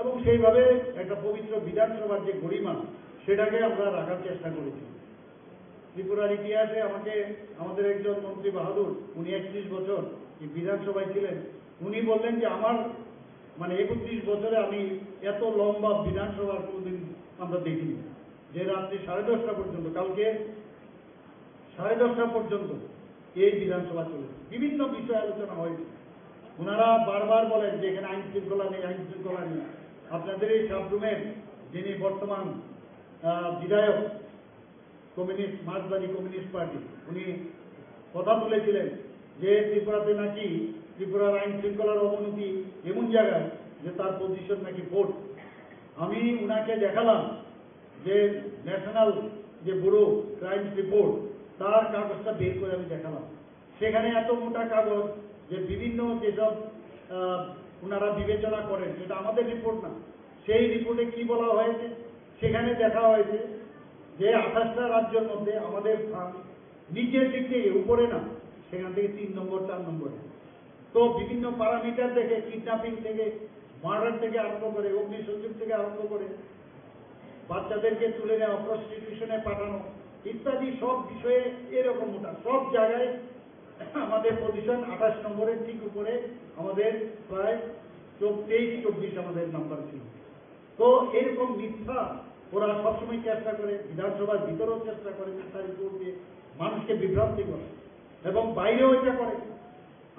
B: এবং সেইভাবে একটা পবিত্র বিধানসভার যে গরিমা সেটাকে আমরা রাখার চেষ্টা করেছি। ত্রিপুরার ইতিহাসে আমাদের একজন মন্ত্রী বাহাদুর, উনি 31 বছর এই বিধানসভায় ছিলেন, উনি বললেন যে আমার মানে 31 বছরে আমি এত লম্বা বিধানসভার কোনোদিন আমরা দেখিনি, যে রাত্রি 10:30 পর্যন্ত, কালকে 10:30 পর্যন্ত এই বিধানসভা চলেছে। বিভিন্ন বিষয় আলোচনা হয়েছে। ওনারা বারবার বলেন যে এখানে আইন শৃঙ্খলা নেই, আইন শৃঙ্খলা নেই। আপনাদের এই সাবরুমের যিনি বর্তমান বিধায়ক কমিউনিস্ট, মার্ক্সবাদী কমিউনিস্ট পার্টি, উনি কথা তুলেছিলেন যে ত্রিপুরাতে নাকি ত্রিপুরার আইন শৃঙ্খলার অবনতি এমন জায়গায় যে তার পজিশন নাকি ভোট। আমি উনাকে দেখালাম যে ন্যাশনাল যে ব্যুরো ক্রাইমস রিপোর্ট, তার কাগজটা বের করে আমি দেখালাম। সেখানে এত মোটা কাগজ যে বিভিন্ন যেসব ওনারা বিবেচনা করেন, এটা আমাদের রিপোর্ট না, সেই রিপোর্টে কি বলা হয়েছে? সেখানে দেখা হয়েছে যে 28টা রাজ্যের মধ্যে আমাদের স্থান নিচের দিক থেকে, উপরে না, সেখান থেকে 3 নম্বর 4 নম্বরে। তো বিভিন্ন প্যারামিটার দেখে, কিডন্যাপিং থেকে, মার্ডার থেকে আরম্ভ করে, অগ্নিসংযোগ থেকে আরম্ভ করে, বাচ্চাদেরকে তুলে নেওয়া, প্রস্টিটিউশনে পাঠানো ইত্যাদি সব বিষয়ে এরকম ওটা সব জায়গায় আমাদের পজিশন 28 নম্বরের ঠিক উপরে। আমাদের প্রায় 23-24 আমাদের নাম্বার ছিল। তো এরকম মিথ্যা ওরা সবসময় চেষ্টা করে, বিধানসভার ভিতরেও চেষ্টা করে মিথ্যা রিপোর্ট দিয়ে মানুষকে বিভ্রান্তি করে, এবং বাইরেও এটা করে।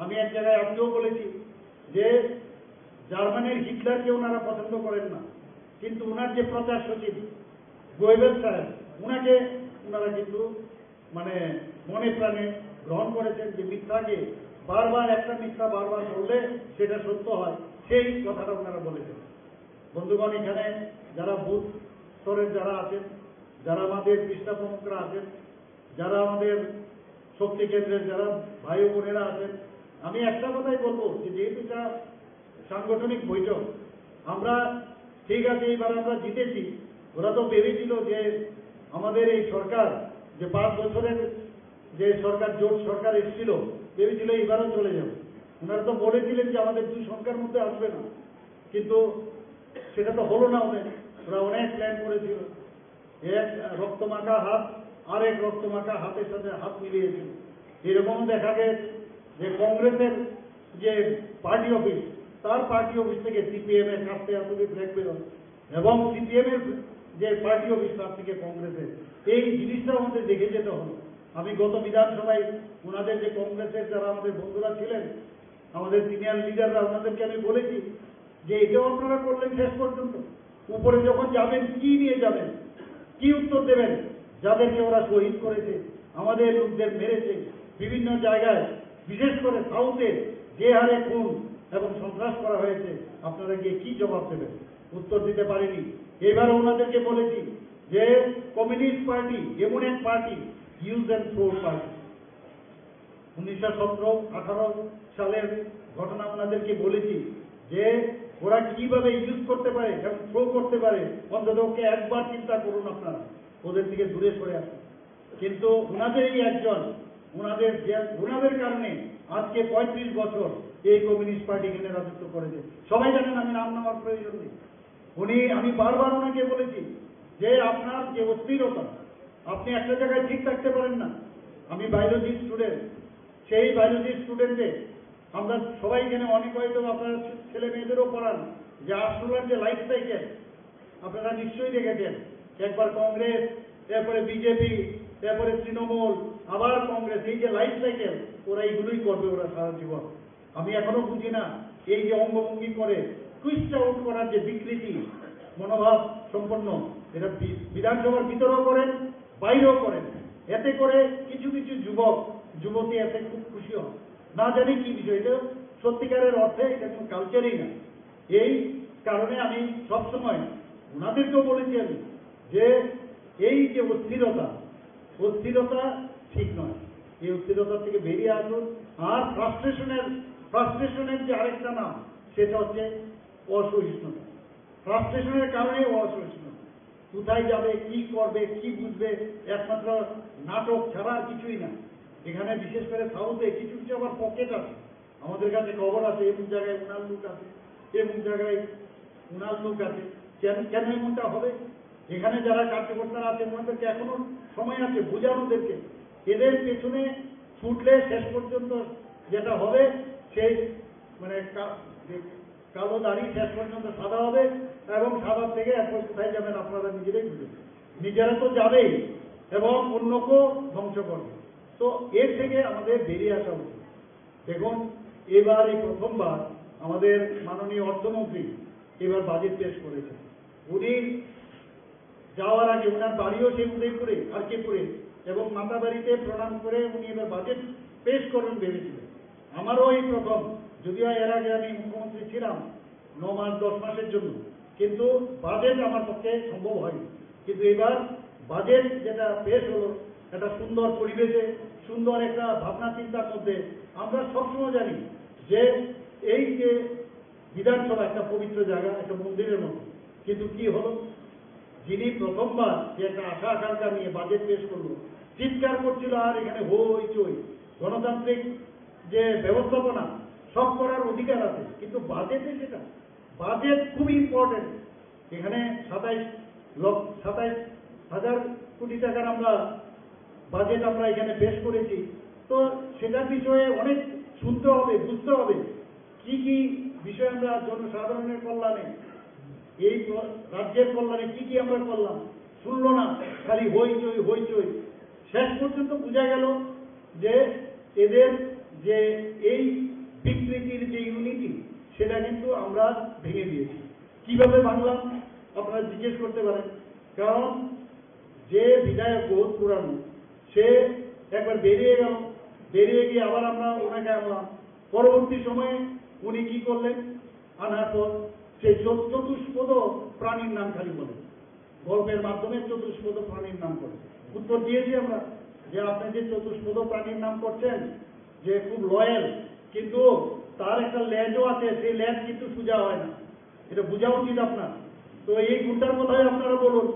B: আমি এক জায়গায় আজকেও বলেছি যে জার্মানির হিটলারকে ওনারা পছন্দ করেন না, কিন্তু ওনার যে প্রচার সচিব গোয়েবেল সাহেব, ওনাকে ওনারা কিন্তু মানে মনে প্রাণে গ্রহণ করেছেন, যে মিথ্যাকে বারবার, একটা মিথ্যা বারবার বললে সেটা সত্য হয়, সেই কথাটা ওনারা বলেছেন। বন্ধুগণ, এখানে যারা বুথ স্তরের যারা আছেন, যারা আমাদের পৃষ্ঠা প্রমুখরা আছেন, যারা আমাদের শক্তি কেন্দ্রের যারা ভাই ও বোনেরা আছেন, আমি একটা কথাই বলবো যে যেহেতু এটা সাংগঠনিক বৈঠক, আমরা ঠিক আছে এইবার আমরা জিতেছি। ওরা তো ভেবেছিল যে আমাদের এই সরকার যে 5 বছরের যে সরকার, জোট সরকার এসেছিল, ভেবেছিল এবারও চলে যাবে। ওনারা তো বলেছিলেন যে আমাদের 2 সংখ্যার মধ্যে আসবে না, কিন্তু সেটা তো হলো না। ওরা অনেক প্ল্যান করেছিল, এক রক্তমাখা হাত আরেক রক্তমাখা হাতের সাথে হাত মিলিয়েছিল। এরকম দেখা গেছে যে কংগ্রেসের যে পার্টি অফিস, তার পার্টি অফিস থেকে সিপিএম এর কাছ থেকে আসলে ফ্ল্যাগ বেরোয়, এবং সিপিএম এর যে পার্টি অফিস তার থেকে কংগ্রেসের, এই জিনিসটা আমাদের দেখে যেতে হলো। আমি গত বিধানসভায় ওনাদের যে কংগ্রেসের যারা আমাদের বন্ধুরা ছিলেন, আমাদের সিনিয়র লিডাররা, ওনাদেরকে আমি বলেছি যে এটাও আপনারা করলেন শেষ পর্যন্ত, উপরে যখন যাবেন কি নিয়ে যাবেন, কি উত্তর দেবেন? যাদেরকে ওরা শহীদ করেছে, আমাদের লোকদের মেরেছে বিভিন্ন জায়গায়, বিশেষ করে সাউথে যে হারে খুন এবং সন্ত্রাস করা হয়েছে, আপনারা গিয়ে কি জবাব দেবেন? উত্তর দিতে পারেনি। এবার ওনাদেরকে বলেছি যে কমিউনিস্ট পার্টি এমন এক party, use and throw party. 1917-18 সালের ঘটনা ওনাদেরকে বলেছি যে ওরা কিভাবে ইউজ করতে পারে এবং থ্রো করতে পারে, অন্তত ওকে একবার চিন্তা করুন আপনারা, ওদের থেকে দূরে সরে আসুন। কিন্তু ওনাদেরই একজন, ওনাদের কারণে আজকে 35 বছর এই কমিউনিস্ট পার্টি এখানে রাজত্ব করেছে। সবাই জানেন, আমি নাম নেওয়ার প্রয়োজন নেই। আমি বারবার ওনাকে বলেছি যে আপনার যে অস্থিরতা, আপনি একটা জায়গায় ঠিক থাকতে পারেন না। আমি বায়োলজি স্টুডেন্ট, সেই বায়োলজি স্টুডেন্টে আমরা সবাই এখানে অনেক, হয়তো আপনার ছেলে মেয়েদেরও পড়ান, যে আর্সুলার যে লাইফ সাইকেল আপনারা নিশ্চয়ই দেখেছেন। একবার কংগ্রেস, এরপরে বিজেপি, এরপরে তৃণমূল, আবার কংগ্রেস, এই যে লাইফ সাইকেল, ওরা এইগুলোই করবে ওরা সারা জীবন। আমি এখনো বুঝি না এই যে অঙ্গভঙ্গি করে টুইস্ট আউট করার যে বিকৃতি মনোভাব সম্পন্ন, এটা বিধানসভার ভিতরেও করেন, বাইরেও করেন। এতে করে কিছু কিছু যুবক যুবতী এতে খুব খুশি হন, না জানি কি বিষয়। এটা সত্যিকারের অর্থে এটা কোনো কালচারই না। এই কারণে আমি সবসময় ওনাদেরকেও বলেছি আমি যে এই যে অস্থিরতা ঠিক নয়, এই অস্থিরতা থেকে বেরিয়ে আসুন। আর ফ্রাস্ট্রেশনের যে আরেকটা নাম, সেটা হচ্ছে অসহিষ্ণুতা। ফ্রাস্ট্রেশনের কারণে অসহিষ্ণুতা। কোথায় যাবে, কি করবে, কি বুঝবে, একমাত্র নাটক ছাড়া আর কিছুই না। এখানে বিশেষ করে সাউথে কিছু কিছু আবার পকেট আছে, আমাদের কাছে খবর আছে এমন জায়গায় উনার লোক আছে, এমন জায়গায় উনার লোক আছে। কেন এমনটা হবে? এখানে যারা কার্যকর্তারা আছে ওনাদেরকে এখনো সময় আছে বোঝানোদেরকে, এদের পেছনে ছুটলে শেষ পর্যন্ত যেটা হবে, সেই মানে কালো দাড়ি শেষ পর্যন্ত সাদা হবে, এবং সাদা থেকে এখন কোথায় যাবেন আপনারা নিজেরাই বুঝবেন। নিজেরা তো যাবেই এবং অন্যকেও ধ্বংস করবে। তো এর থেকে আমাদের বেরিয়ে আসা উচিত। দেখুন, এবার এই প্রথমবার আমাদের মাননীয় অর্থমন্ত্রী এবার বাজেট পেশ করেছেন। উনি যাওয়ার আগে ওনার বাড়িও সেই উদয়পুরে, আরকেপুরে, এবং মাতাবাড়িতে প্রণাম করে উনি এবার বাজেট পেশ করবেন ভেবেছিলেন। আমারও এই প্রথম, যদিও এর আগে আমি মুখ্যমন্ত্রী ছিলাম 9 মাস 10 মাসের জন্য, কিন্তু বাজেট আমার পক্ষে সম্ভব হয়নি। কিন্তু এবার বাজেট যেটা পেশ হলো, একটা সুন্দর পরিবেশে, সুন্দর একটা ভাবনা চিন্তার মধ্যে। আমরা সবসময় জানি যে এই যে বিধানসভা একটা পবিত্র জায়গা, একটা মন্দিরের মতো। কিন্তু কি হলো, যিনি প্রথমবার যে একটা আশা আকাঙ্ক্ষা নিয়ে বাজেট পেশ করলো, চিৎকার করছিল আর এখানে হইচই, গণতান্ত্রিক যে ব্যবস্থাপনা সব করার অধিকার আছে, কিন্তু বাজেটে সেটা, বাজেট খুব ইম্পর্টেন্ট। এখানে 27,000 কোটি টাকার আমরা বাজেট আমরা এখানে পেশ করেছি। তো সেটার বিষয়ে অনেক শুনতে হবে, বুঝতে হবে কি কি বিষয় আমরা জনসাধারণের কল্যাণে, এই রাজ্যের কল্যাণে কি কি আমরা করলাম, শুনলো না, খালি হইচই। শেষ পর্যন্ত বোঝা গেল যে এদের যে এই বিকৃতির যে ইউনিটি, সেটা কিন্তু আমরা ভেঙে দিয়েছি। কিভাবে ভাঙলাম আপনারা জিজ্ঞেস করতে পারেন। কারণ যে বিধায়ক বহুত পুরানো, সে একবার বেরিয়ে গেল, বেরিয়ে গিয়ে আবার আমরা ওনাকে আনলাম। পরবর্তী সময়ে উনি কি করলেন, আনার পর সেই চতুষ্পদ প্রাণীর নাম খালি বলে, গল্পের মাধ্যমে চতুষ্পদ প্রাণীর নাম করে। উত্তর দিয়েছি আমরা যে আপনি যে চতুষ্পদ প্রাণীর নাম করছেন, যে খুব লয়াল, কিন্তু তার একটা লেজও আছে, সেই লেজ কিন্তু সোজা হয় না, এটা বোঝা উচিত আপনার। তো এই গুণটার কথাই আপনারা বলুন।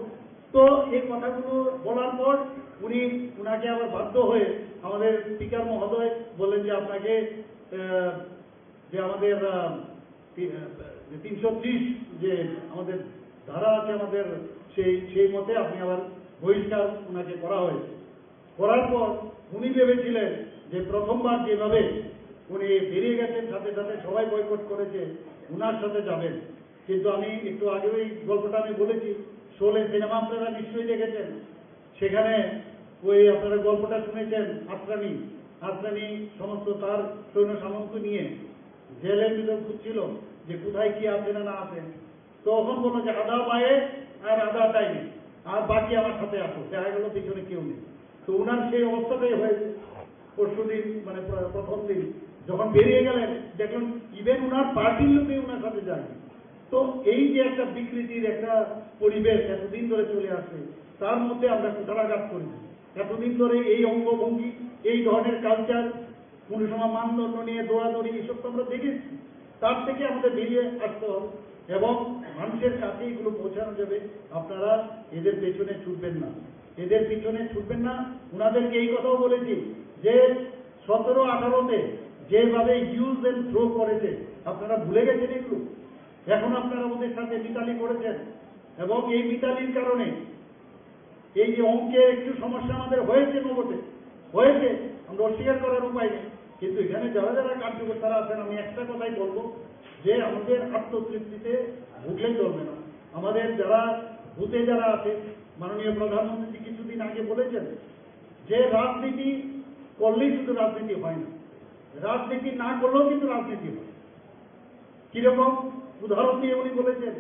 B: তো এই কথাগুলো বলার পর উনাকে আবার বাধ্য হয়ে আমাদের স্পিকার মহোদয় বললেন যে আপনাকে যে আমাদের 330 যে আমাদের ধারা আছে আমাদের, সেই মতে আপনি আবার বহিষ্কার উনাকে করা হয়েছে। করার পর উনি ভেবেছিলেন যে প্রথমবার যেভাবে উনি বেরিয়ে গেছেন, সাথে সাথে সবাই বয়কট করেছে, উনার সাথে যাবেন। কিন্তু আমি একটু আগে ওই গল্পটা আমি বলেছি, শোলে সিনেমা আপনারা নিশ্চয়ই দেখেছেন, সেখানে ওই আপনারা গল্পটা শুনেছেন, আত্রানি সমস্ত তার সৈন্য সামন্ত নিয়ে জেলের ভিতর খুঁজছিল যে কোথায় কি আছে না আছে। তখন বললো যে আধা পায়ে আর আধা টাইমে, আর বাকি আমার সাথে আসো। দেখা গেল পিছনে কেউ নেই। তো উনার সেই অবস্থাটাই হয়েছে পরশুদিন, মানে প্রথম দিন যখন বেরিয়ে গেলেন, দেখলেন ইভেন উনার পার্টির লোকে উনার সাথে যায়। তো এই যে একটা বিকৃতির একটা পরিবেশ এতদিন ধরে চলে আসছে, তার মধ্যে আমরা কুঠারাঘাত করেছি। এতদিন ধরে এই অঙ্গভঙ্গি, এই ধরনের কালচার, কোনো সময় মানদণ্ড নিয়ে দৌড়াদৌড়ি, এসব তো আমরা দেখেছি। তার থেকে আমাদের বেরিয়ে আসতে হবে এবং মানুষের কাছে এগুলো পৌঁছানো যাবে। আপনারা এদের পেছনে ছুটবেন না, এদের পিছনে ছুটবেন না। ওনাদেরকে এই কথাও বলেছি যে 17-18-তে যেভাবে ইউজ এন্ড থ্রো করেছে, আপনারা ভুলে গেছেন এগুলো। এখন আপনারা ওদের সাথে মিতালি করেছেন এবং এই মিতালির কারণে এই যে অঙ্কের একটু সমস্যা আমাদের হয়েছে, নগদে হয়েছে, আমরা অস্বীকার করার উপায় নেই। কিন্তু এখানে যারা যারা কার্যকর্তারা আছেন, আমি একটা কথাই বলবো যে আমাদের আত্মতৃপ্তিতে ভুগলেই চলবে না। আমাদের যারা বুথে যারা আছে, মাননীয় প্রধানমন্ত্রী কিছুদিন আগে বলেছেন যে রাজনীতি করলেই শুধু রাজনীতি হয় না, রাজনীতি না করলেও কিন্তু রাজনীতি হয়। কিরকম উদাহরণ দিয়ে উনি বলেছেন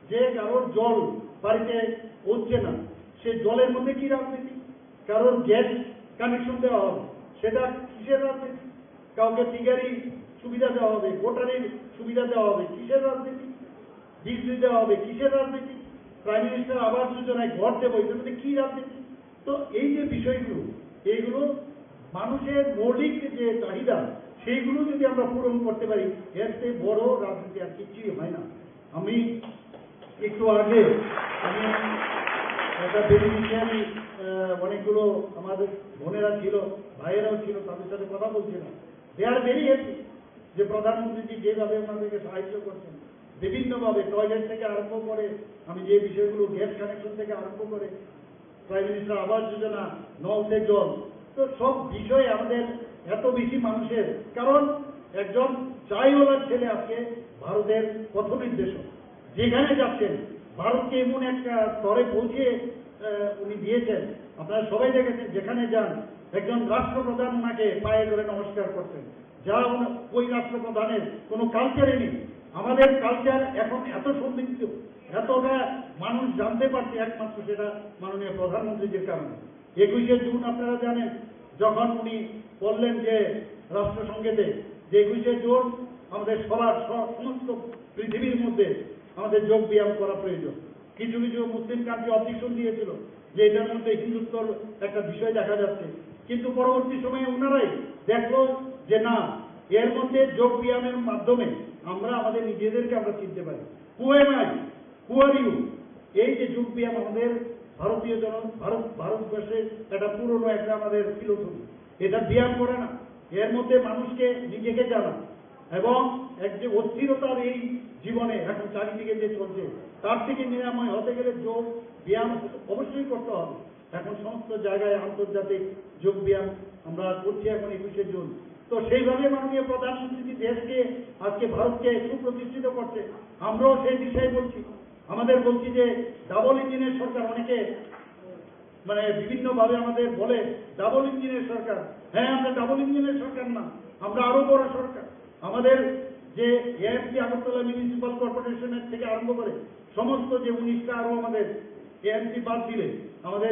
B: যে কারোর জল বাড়িতে পৌঁছছে না, সেই জলের মধ্যে কি রাজনীতি? কারোর গ্যাস কানেকশন দেওয়া হবে, সেটা কিসের রাজনীতি? কাউকে ফিগারি সুবিধা দেওয়া হবে, ভোটারের সুবিধা দেওয়া হবে, কিসের রাজনীতি? বিজলি দেওয়া হবে, কিসের রাজনীতি? প্রাইম মিনিস্টার আবাস যোজনায় ঘর দেবো, এটার মধ্যে কি রাজনীতি? তো এই যে বিষয়গুলো, এইগুলো মানুষের মৌলিক যে চাহিদা, সেইগুলো যদি আমরা পূরণ করতে পারি, এর চেয়ে বড় রাজনীতি আর কিছুই হয় না। আমি একটু আগে একটা বেনিফিশিয়ারি অনেকগুলো আমাদের বোনেরা ছিল, ভাইয়েরাও ছিল, তাদের সাথে কথা বলছিলাম। দে আর ভেরি হ্যাপি যে প্রধানমন্ত্রীজি যেভাবে ওনাদেরকে সাহায্য করছেন বিভিন্নভাবে, টয়লেট থেকে আরম্ভ করে, আমি যে বিষয়গুলো গ্যাস কানেকশন থেকে আরম্ভ করে, প্রাইম মিনিস্টার আবাস যোজনা, নলতে জল, তো সব বিষয়ে আমাদের এত বেশি মানুষের, কারণ একজন চাইওয়ালার ছেলে আজকে ভারতের পথ নির্দেশক, যেখানে যাচ্ছেন ভারতকে এমন একটা স্তরে পৌঁছে উনি দিয়েছেন। আপনারা সবাই দেখেছেন, যেখানে যান একজন রাষ্ট্রপ্রধান ওনাকে পায়ে ধরে নমস্কার করতেন, যা ওই রাষ্ট্রপ্রধানের কোনো কালচারে নেই। আমাদের কালচার এখন এত সমৃদ্ধ, এতটা মানুষ জানতে পারছে, একমাত্র সেটা মাননীয় প্রধানমন্ত্রীদের কারণে। 21শে জুন আপনারা জানেন, যখন উনি বললেন যে রাষ্ট্রসংঘেতে যে 21শে জুন আমাদের সবার সমস্ত পৃথিবীর মধ্যে আমাদের যোগ ব্যায়াম করা প্রয়োজন। কিছু কিছু মুসলিম কান্ট্রি অবজেকশন দিয়েছিল যে এটার মধ্যে হিন্দুত্বর একটা বিষয় দেখা যাচ্ছে, কিন্তু পরবর্তী সময়ে ওনারাই দেখলো যে না, এর মধ্যে যোগ ব্যায়ামের মাধ্যমে আমরা আমাদের নিজেদেরকে আমরা চিনতে পারি। Who am I, who are you? এই যে যোগ ব্যায়াম আমাদের ভারতবর্ষের একটা পুরনো একটা আমাদের ফিলোসফি। এটা ব্যায়াম করে না, এর মধ্যে মানুষকে নিজেকে জানা এবং এক যে অস্থিরতার এই জীবনে এখন চারিদিকে যে চলছে তার থেকে নিরাময় হতে গেলে যোগ ব্যায়াম অবশ্যই করতে হবে। এখন সমস্ত জায়গায় আন্তর্জাতিক যোগ ব্যায়াম আমরা করছি এখন 21শে জুন। তো সেইভাবে মাননীয় প্রধানমন্ত্রী দেশকে আজকে ভারতকে সুপ্রতিষ্ঠিত করছে, আমরাও সেই বিষয়ে বলছি। আমাদের বলছি যে ডাবল ইঞ্জিনের সরকার, অনেকে মানে বিভিন্নভাবে আমাদের বলে ডাবল ইঞ্জিনের সরকার। হ্যাঁ, আমরা ডাবল ইঞ্জিনের সরকার না, আমরা আরো বড় সরকার। আমাদের যে এএমসি আগরতলা মিউনিসিপাল কর্পোরেশনের থেকে আরম্ভ করে সমস্ত যে 19টা আরো আমাদের এএমসি বাদ দিলে আমাদের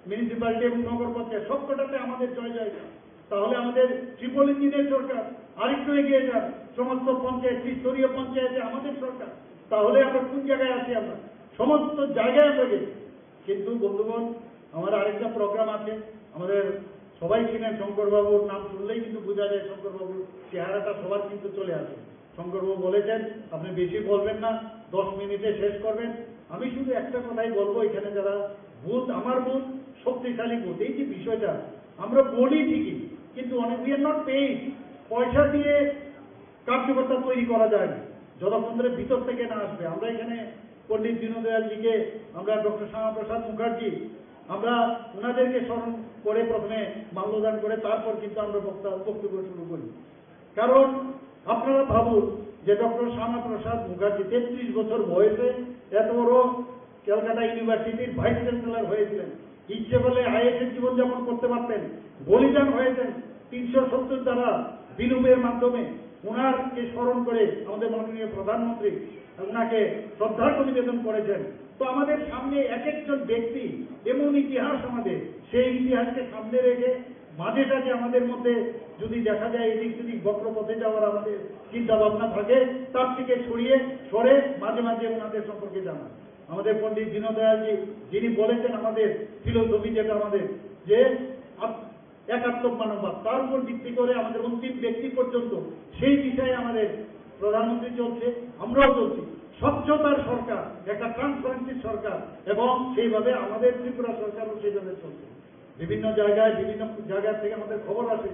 B: মিউনিসিপালিটি এবং নগর পঞ্চায়েত সবকটাতে আমাদের জয় জয়কার। তাহলে আমাদের ট্রিপল ইঞ্জিনের সরকার আরেকটু এগিয়ে যান, সমস্ত পঞ্চায়েত ত্রিস্তরীয় পঞ্চায়েতে আমাদের সরকার। তাহলে আমরা কোন জায়গায় আছি? আমরা সমস্ত জায়গায় আমরা গেছি। কিন্তু বন্ধুগণ, আমার আরেকটা প্রোগ্রাম আছে, আমাদের সবাই চিনেন শঙ্করবাবুর নাম শুনলেই কিন্তু বোঝা যায় শঙ্করবাবুর চেহারাটা সবার কিন্তু চলে আসে। শঙ্করবাবু বলেছেন আপনি বেশি বলবেন না, 10 মিনিটে শেষ করবেন। আমি শুধু একটা কথাই বলবো, এখানে যারা বুথ, আমার বুথ শক্তিশালী বুথ, এই যে বিষয়টা আমরা বলি ঠিকই, কিন্তু অনেক উই আর নট পেইড। পয়সা দিয়ে কার্যকর্তা তৈরি করা যায় না যতক্ষণ ধরে ভিতর থেকে না আসবে। আমরা এখানে পণ্ডিত দীনদয়ালজিকে, আমরা ডক্টর শ্যামাপ্রসাদ মুখার্জি, আমরা ওনাদেরকে স্মরণ করে প্রথমে মাল্যদান করে তারপর কিন্তু আমরা বক্তব্য শুরু করি। কারণ আপনারা ভাবুন যে ডক্টর শ্যামাপ্রসাদ মুখার্জি 33 বছর বয়সে এত বড় ক্যালকাটা ইউনিভার্সিটির ভাইস চ্যান্সেলর হয়েছিলেন। ইচ্ছে বলে আইএসের জীবনযাপন করতে পারতেন, বলিদান হয়েছেন 370 দ্বারা বিলুপের মাধ্যমে। ওনারকে স্মরণ করে আমাদের মাননীয় প্রধানমন্ত্রী ওনাকে শ্রদ্ধার্ঘ নিবেদন করেছেন। তো আমাদের সামনে এক একজন ব্যক্তি এমন ইতিহাস, আমাদের সেই ইতিহাসকে সামনে রেখে মাঝে সাঝে আমাদের মধ্যে যদি দেখা যায় এদিক সেদিক বক্রপথে যাওয়ার আমাদের চিন্তা ভাবনা থাকে, তার থেকে সরে মাঝে মাঝে ওনাদের সম্পর্কে জানা। আমাদের পণ্ডিত দীনদয়ালজি যিনি বলেছেন আমাদের ফিলোসফি যেটা আমাদের যে একাত্মক মানববাদ, তার উপর ভিত্তি করে আমাদের অন্তিম ব্যক্তি পর্যন্ত সেই বিষয়ে আমাদের প্রধানমন্ত্রী চলছে, আমরাও চলছি। স্বচ্ছতার সরকার, একটা ট্রান্সপারেন্সির সরকার, এবং সেইভাবে আমাদের ত্রিপুরা সরকারও সেইভাবে চলছে। বিভিন্ন জায়গা থেকে আমাদের খবর আসে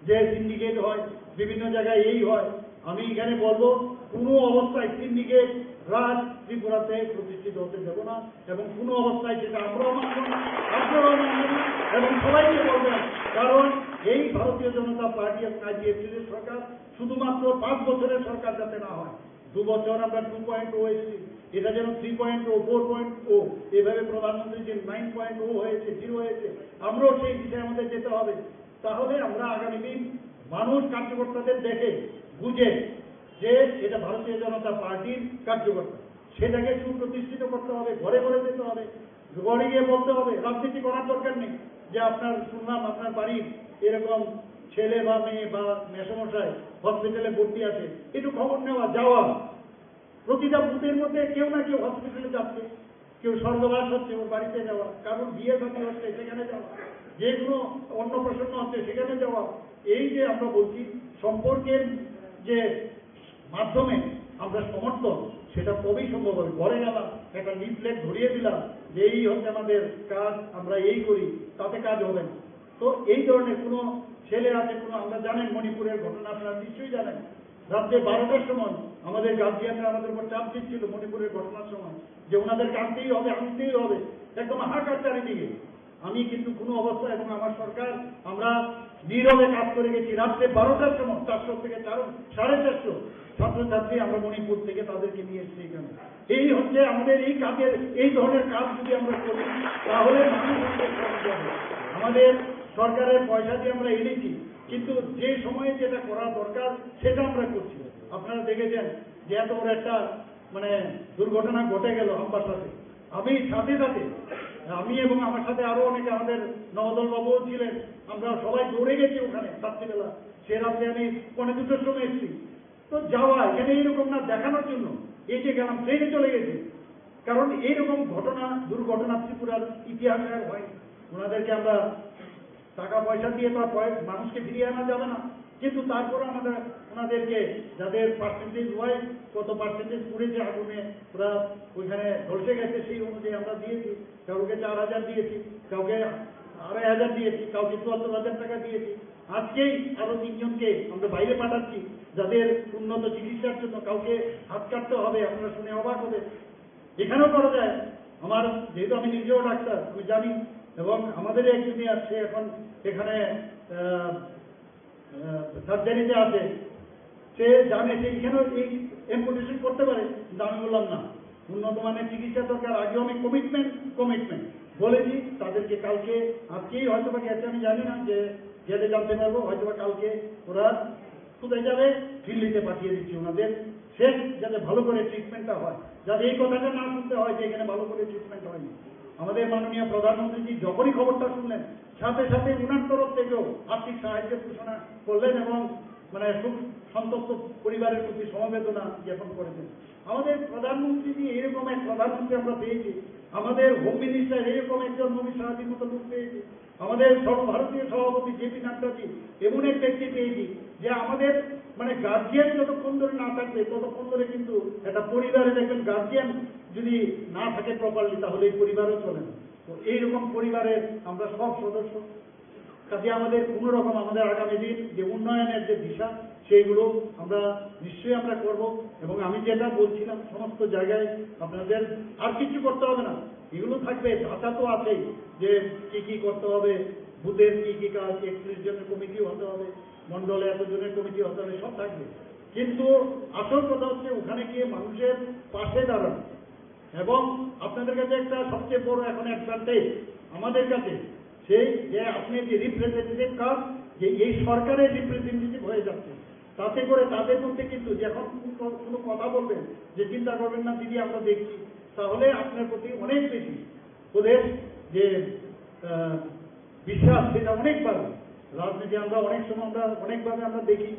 B: যে সিন্ডিকেট হয়, বিভিন্ন জায়গায় এই হয়। আমি এখানে বলবো কোনো অবস্থায় সিন্ডিকেট রাজ ত্রিপুরাতে প্রতিষ্ঠিত হতে দেব না, এবং কোনো অবস্থায় সেটা আমরাও মানব না, আপনারাও মানবেন না, এবং সবাইকে বলবেন। কারণ এই ভারতীয় জনতা পার্টি এবং আইপিএফটির সরকার শুধুমাত্র 5 বছরের সরকার যাতে না হয়, 2 বছর আমরা 2.0 এসেছি, এটা যেন 3.0, 4.0, এভাবে প্রধানমন্ত্রী যে 9.0 হয়েছে, 0 হয়েছে, আমরাও সেই বিষয়ে আমাদের যেতে হবে। তাহলে আমরা আগামী দিন মানুষ কার্যকর্তাদের দেখে বুঝে যে এটা ভারতীয় জনতা পার্টির কার্যকর্তা, সেটাকে সুপ্রতিষ্ঠিত করতে হবে। ঘরে ঘরে যেতে হবে, ঘরে গিয়ে বলতে হবে। রাজনীতি করার দরকার নেই যে আপনার শুনলাম আপনার বাড়ির এরকম ছেলে বা মেয়ে বা মেসমশাই হসপিটালে ভর্তি আছে, একটু খবর নেওয়া, যাওয়া। প্রতিটা বুথের মধ্যে কেউ না কেউ হসপিটালে যাচ্ছে, কেউ স্বর্গবাস হচ্ছে, ওর বাড়িতে যাওয়া, কারণ বিয়ে শাদী হচ্ছে সেখানে যাওয়া, যে কোনো অন্নপ্রাশন হচ্ছে সেখানে যাওয়া। এই যে আমরা বলছি সম্পর্কের যে মাধ্যমে আমরা সমর্থন, সেটা কবেই সম্ভব হবে? ঘরে গেলাম, একটা লিফলেট ধরিয়ে দিলাম যে এই হচ্ছে আমাদের কাজ, আমরা এই করি, তাতে কাজ হবে না। তো এই ধরনের কোনো ছেলে আছে, কোনো, আমরা জানেন মণিপুরের ঘটনা আপনারা নিশ্চয়ই জানেন, রাত্রে 12টার সময় আমাদের গার্জিয়ানরা আমাদের উপর চাপ দিচ্ছিল মণিপুরের ঘটনার সময় যে ওনাদেরকে আনতেই হবে, একদম হাহাকার চারিদিকে। আমি কিন্তু কোনো অবস্থা এবং আমার সরকার আমরা নীরবে কাজ করে গেছি। রাত্রে 12টার সময় 400 থেকে 450 ছাত্রছাত্রী আমরা মণিপুর থেকে তাদেরকে নিয়ে এসেছি এখানে। এই হচ্ছে আমাদের এই কাজের, এই ধরনের কাজ যদি আমরা করি তাহলে আমাদের সরকারের পয়সা দিয়ে আমরা এনেছি, কিন্তু যে সময়ে যেটা করা দরকার সেটা আমরা করছি। আপনারা দেখেছেন যে এত বড় একটা দুর্ঘটনা ঘটে গেল আমবাসাতে। আমি সাথে আমি এবং আমার সাথে আরো অনেকে, আমাদের নবদল বাবুও ছিলেন, আমরা সবাই দৌড়ে গেছি ওখানে রাত্রিবেলা। সে রাত্রে আমি 2:45 সময় এসেছি। তো যাওয়া এখানে এইরকম না দেখানোর জন্য, এই যে গেলাম ট্রেনে চলে গেছি, কারণ এইরকম দুর্ঘটনা ত্রিপুরার ইতিহাসে আর হয়। ওনাদেরকে আমরা টাকা পয়সা দিয়ে তো মানুষকে ফিরিয়ে আনা যাবে না, কিন্তু তারপরে আমাদের ওনাদেরকে যাদের পার্সেন্টেজ হয়, কত পার্সেন্টেজ পড়েছে আগুনে, ওরা ওইখানে ধসে গেছে, সেই অনুযায়ী আমরা দিয়েছি। কাউকে 4,000 দিয়েছি, কাউকে 2,500 দিয়েছি, কাউকে 74,000 টাকা দিয়েছি। আজকেই আরো 3 জনকে আমরা বাইরে পাঠাচ্ছি যাদের উন্নত চিকিৎসার জন্য। কাউকে হাত কাটতে হবে, আপনারা শুনে অবাক হবে। এখানেও করা যায়। আমার যেহেতু আমি নিজেও ডাক্তার, আমি জানি, এবং আমাদের এক জুনিয়র সে এখন এখানে সার্জারিতে আছে, সে জানে যে এখানেও এই এম্পুটেশন করতে পারে। কিন্তু আমি বললাম না, উন্নত মানের চিকিৎসা দরকার, আগে অনেক কমিটমেন্ট বলেছি তাদেরকে। কালকে আজকেই হয়তো বা গেছে, আমি জানি না, যে গেলে জানতে পারবো, হয়তো বা কালকে ওরা কোথায় যাবে, দিল্লিতে পাঠিয়ে দিচ্ছি ওনাদের, শেষ যাতে ভালো করে ট্রিটমেন্টটা হয়, যাতে এই কথাটা না শুনতে হয় যে এখানে ভালো করে ট্রিটমেন্ট হয়নি। আমাদের মাননীয় প্রধানমন্ত্রীজি যখনই খবরটা শুনলেন, সাথে সাথে উনার তরফ থেকেও আর্থিক সাহায্যের ঘোষণা করলেন এবং মানে খুব সন্তপ্ত পরিবারের প্রতি সমবেদনা জ্ঞাপন করেছেন। আমাদের প্রধানমন্ত্রীজি এরকম এক প্রধানমন্ত্রী আমরা পেয়েছি, আমাদের হোম মিনিস্টার এরকম একজন নবী সাহায্যের মতো লোক পেয়েছি, আমাদের সর্বভারতীয় সভাপতি জেপি নাড্ডাজি এমন এক ব্যক্তি পেয়েছি যে আমাদের মানে গার্জিয়ান যতক্ষণ ধরে না থাকবে ততক্ষণ ধরে কিন্তু একটা পরিবারে দেখবেন গার্জিয়ান যদি না থাকে প্রপারলি, তাহলে এই পরিবারও চলে না। তো এইরকম পরিবারের আমরা সব সদস্য, কাজে আমাদের কোনো রকম আমাদের আগামী দিন যে উন্নয়নের যে দিশা, সেইগুলো আমরা নিশ্চয়ই আমরা করব। এবং আমি যেটা বলছিলাম, সমস্ত জায়গায় আপনাদের আর কিছু করতে হবে না, এগুলো থাকবে, ধাঁচা তো আছেই, যে কি করতে হবে, বুথের কি কাজ, 31 জনের কমিটি হতে হবে, মন্ডলে এত জনের কমিটি হতে হবে, সব থাকবে। কিন্তু আসল কথা হচ্ছে ওখানে গিয়ে মানুষের পাশে দাঁড়ানো। এবং আপনাদের কাছে একটা সবচেয়ে বড় এখন অ্যাডভান্টেজ আমাদের কাছে, সেই যে আপনি যে রিপ্রেজেন্টেটিভ কাজ, যে এই সরকারের রিপ্রেজেন্টেটিভ হয়ে যাচ্ছে, তাতে করে তাদের মধ্যে কিন্তু যখন কোনো কথা বলবেন, যে চিন্তা করবেন না দিদি আমরা দেখছি, তাহলে আপনার প্রতি অনেক বেশি ওদের যে বিশ্বাস, সেটা অনেক বাড়বে। রাজনীতি আমরা অনেক সময় আমরা অনেকভাবে আমরা দেখি,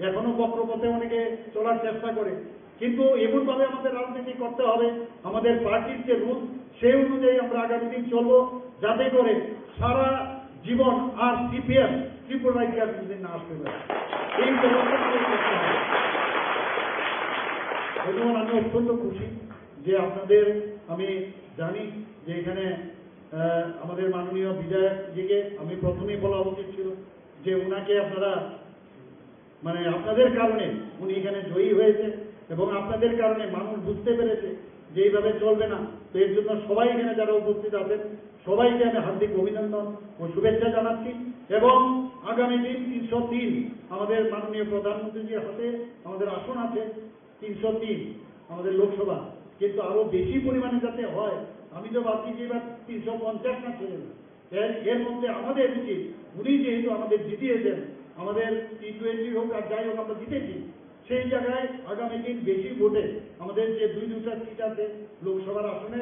B: এখনো বক্রপথে অনেকে চলার চেষ্টা করে, কিন্তু এমনভাবে আমাদের রাজনীতি করতে হবে, আমাদের পার্টির যে রুল সেই অনুযায়ী আমরা আগামী দিন চলবো, যাতে করে সারা জীবন আর সিপিএম ত্রিপুরায় কি আর কোনদিন না আসতে পারে। এই ব্যবস্থা করতে হবে। এবং আমি অত্যন্ত খুশি যে আপনাদের, আমি জানি যে এখানে আমাদের মাননীয় বিধায়কজিকে আমি প্রথমেই বলা উচিত ছিল যে উনাকে আপনারা মানে আপনাদের কারণে উনি এখানে জয়ী হয়েছে এবং আপনাদের কারণে মানুষ বুঝতে পেরেছে যে এইভাবে চলবে না। তো এর জন্য সবাই এখানে যারা উপস্থিত আছেন সবাইকে আমি হার্দিক অভিনন্দন ও শুভেচ্ছা জানাচ্ছি। এবং আগামী দিন 303 আমাদের মাননীয় প্রধানমন্ত্রীজির হাতে আমাদের আসন আছে 303 আমাদের লোকসভা, কিন্তু আরো বেশি পরিমাণে যাতে হয়। আমি তো ভাবছি যে এবার 350 না ছেড়ে এর মধ্যে আমাদের উচিত, উনি যেহেতু আমাদের জিতিয়েছেন, আমাদের T20 হোক আর যাই হোক আমরা জিতেছি, সেই জায়গায় আগামী দিন বেশি ভোটে আমাদের যে দুটা সিট আছে লোকসভার আসনে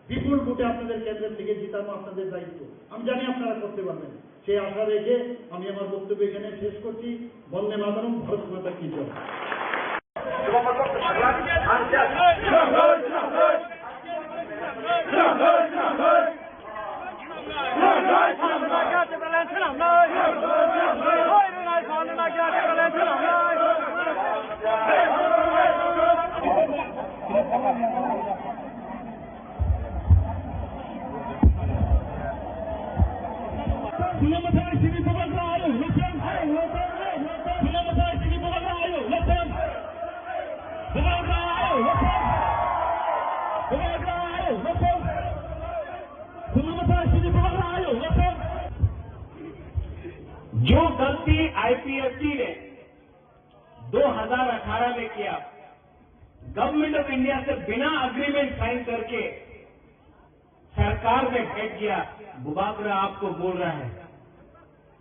B: বিপুল ভোটে আপনাদের কেন্দ্রের থেকে জিতানো আপনাদের দায়িত্ব। আমি জানি আপনারা করতে পারবেন, সেই আশা রেখে আমি আমার বক্তব্য এখানে শেষ করছি। বন্দে মাতরম, ভারত মাতা কি জয়।
A: जो गलती आईपीएफटी ने 2018 में किया, गवर्नमेंट ऑफ इंडिया से बिना अग्रीमेंट साइन करके सरकार में बैठ गया, बुबाकरा आपको बोल रहा है,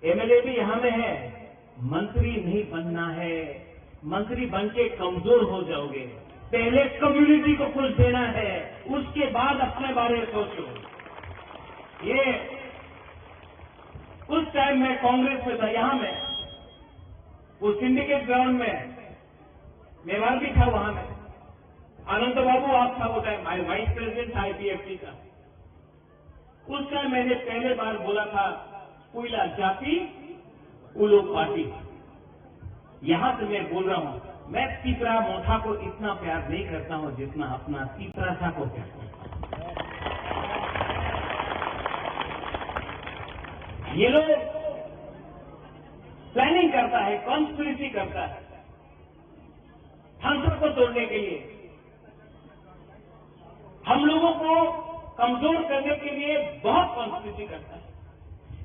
A: एमएलए भी यहां में है, मंत्री नहीं बनना है, मंत्री बन के कमजोर हो जाओगे, पहले कम्युनिटी को कुछ देना है, उसके बाद अपने बारे में सोचो। ये उस टाइम में कांग्रेस में था, यहां में वो सिंडिकेट ग्राउंड में मेवाड़ भी था, वहां में अनंत बाबू आप था वो टाइम वाइस प्रेसिडेंट था आईपीएफटी का। उस टाइम मैंने पहले बार बोला था, कोयला जाति उलो पार्टी, यहां से मैं बोल रहा हूं, मैं तीपरा मोथा को इतना प्यार नहीं करता हूं जितना अपना तीपरा सा को प्यार करता हूं। ये लोग प्लानिंग करता है, कॉन्स्पिरेसी करता है थानसा को तोड़ने के लिए, हम लोगों को कमजोर करने के लिए बहुत कॉन्स्पिरेसी करता है।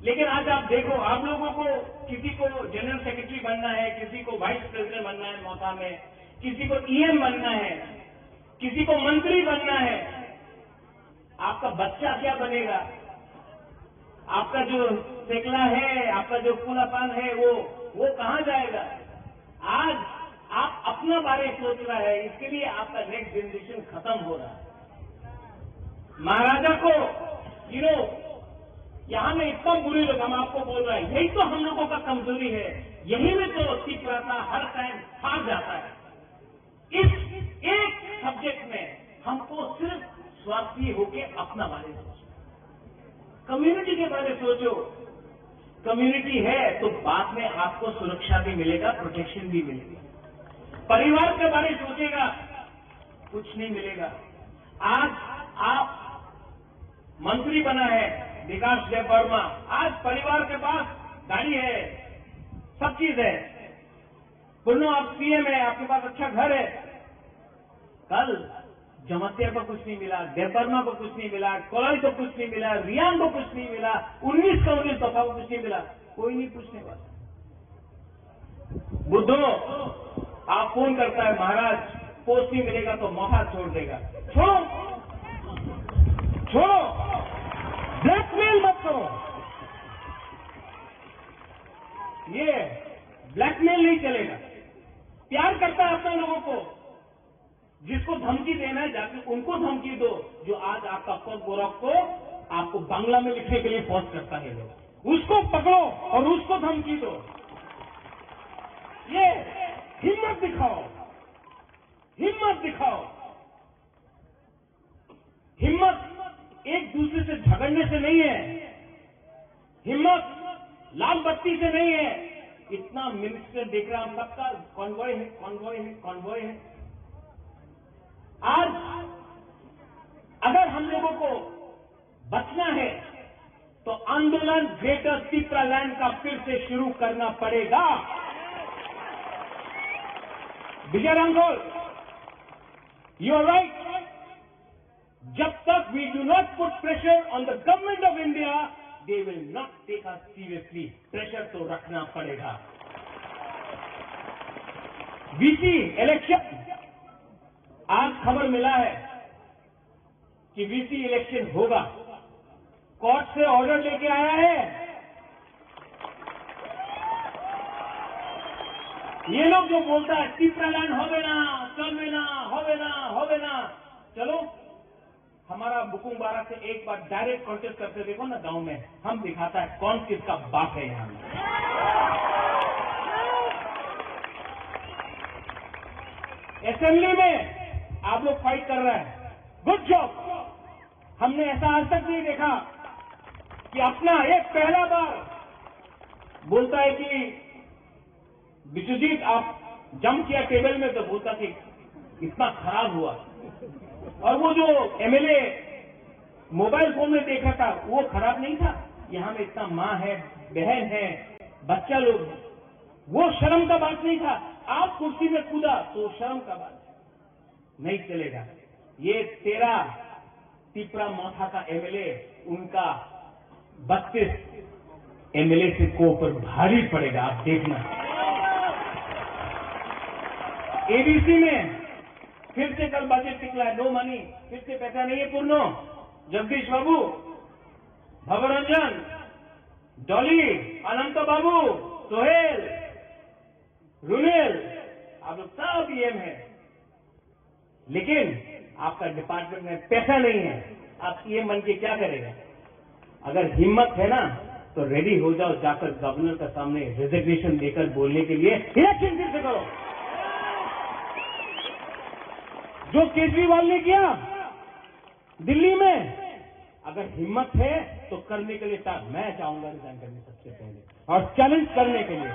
A: लेकिन आज आप देखो, आप लोगों को किसी को जनरल सेक्रेटरी बनना है, किसी को वाइस प्रेसिडेंट बनना है मोथा में, किसी को ईएम बनना है, किसी को मंत्री बनना है। आपका बच्चा क्या बनेगा? आपका जो सेकला है, आपका जो फूलापान है, वो कहां जाएगा? आज आप अपना बारे सोच रहा है, इसके लिए आपका नेक्स्ट जनरेशन खत्म हो रहा है। महाराजा को यहां में इतना बुरी लोग हम आपको बोल रहे हैं, यही तो हम लोगों का कमजोरी है, यही में तो तीव्रता हर टाइम हार जाता है। इस एक सब्जेक्ट में हमको सिर्फ स्वार्थी होके अपना बारे सोचो, कम्युनिटी के बारे सोचो। कम्युनिटी है तो बाद में आपको सुरक्षा भी मिलेगा, प्रोटेक्शन भी मिलेगा। परिवार के बारे सोचेगा, कुछ नहीं मिलेगा। आज आप मंत्री बना है विकास देबबर्मा, आज परिवार के पास गाड़ी है, सब चीज है। पुनः आप सीएम है, आपके पास अच्छा घर है। कल जमतिया को कुछ नहीं मिला, देबबर्मा को कुछ नहीं मिला, कोलाई को कुछ नहीं मिला, रियान को कुछ नहीं मिला, 19 का 19 दफा को कुछ नहीं मिला, कोई नहीं पूछने वाला। बुद्धो आप फोन करता है, महाराज पोस्ट नहीं मिलेगा तो मोथा छोड़ देगा। छोड़ो, ब्लैकमेल मत करो। ये ब्लैकमेल नहीं चलेगा। प्यार करता है अपने लोगों को, जिसको धमकी देना है जाके उनको धमकी दो। जो आज आपका पग गोरख को आपको बांग्ला में लिखने के लिए फोर्स करता है लोग, उसको पकड़ो और उसको धमकी दो। ये हिम्मत दिखाओ, हिम्मत दिखाओ। हिम्मत एक दूसरे से झगड़ने से नहीं है, हिम्मत लाल बत्ती से नहीं है। इतना मिनिस्टर देख रहा, हम सबका कॉन्वॉय है, कॉन्वॉय है, कॉन्वॉय है। आज अगर हम लोगों को बचना है तो आंदोलन ग्रेटर तीप्रालैंड का फिर से शुरू करना पड़ेगा। Vijay Ramgol, you are right. जब तक we do not put pressure on the government of India, they will not take us seriously. Pressure तो रखना पड़ेगा। वीसी इलेक्शन, आज खबर मिला है कि वीसी इलेक्शन होगा। कोर्ट से ऑर्डर लेके आया है। ये लोग जो बोलता है तीप्रालैंड होवे ना, चलवे ना, होवे ना, होवे ना, चलो हमारा बुकुंग बारा से एक बार डायरेक्ट कॉन्टेस्ट करते देखो ना गांव में, हम दिखाता है कौन किसका बाप है। यहां असेंबली में आप लोग फाइट कर रहे हैं, गुड जॉब। हमने ऐसा आज तक नहीं देखा कि अपना एक पहला बार बोलता है कि बिशुजीत आप जंप किया टेबल में, तो बोलता कि इतना खराब हुआ। और वो जो एमएलए मोबाइल फोन में देखा था वो खराब नहीं था। यहां में इतना मां है, बहन है, बच्चा लोग, वो शर्म का बात नहीं था। आप कुर्सी में कूदा तो शर्म का बात नहीं चलेगा। ये 13 तीपरा मोथा का एमएलए, उनका 32 एमएलए से को ऊपर भारी पड़ेगा, आप देखना। एबीसी में फिर से कल बजट निकला है, नो मनी, फिर से पैसा नहीं है। पूर्णो, जगदीश बाबू, भवरंजन, डॉली, अनंत बाबू, सोहेल, रुनेल, आप लोग सब ईएम है, लेकिन आपका डिपार्टमेंट में पैसा नहीं है। आप ईएम बन के क्या करेगा? अगर हिम्मत है ना तो रेडी हो जाओ, जाकर गवर्नर के सामने रिजिग्नेशन देकर बोलने के लिए इलेक्शन फिर से करो। जो केजरीवाल ने किया दिल्ली में, अगर हिम्मत है तो करने के लिए मैं चाहूंगा रिजाइन करने सबसे पहले और चैलेंज करने के लिए।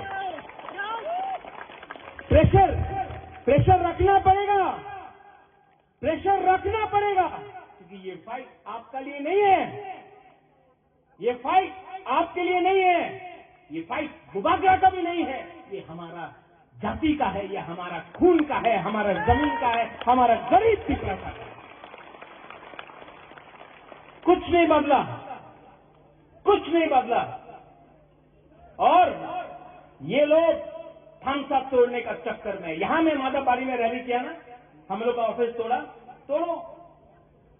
A: प्रेशर रखना पड़ेगा, प्रेशर रखना पड़ेगा, क्योंकि ये फाइट आपका लिए नहीं है, ये फाइट आपके लिए नहीं है, ये फाइट बुबागरा का भी नहीं है, ये हमारा जाति का है, ये हमारा खून का है, हमारा जमीन का है, हमारा गरीब पिपरा का है। कुछ नहीं बदला, कुछ नहीं बदला। और ये लोग थम्स अप तोड़ने का चक्कर में, यहां में माधवबाड़ी में रैली किया ना, हम लोग का ऑफिस तोड़ा, तोड़ो,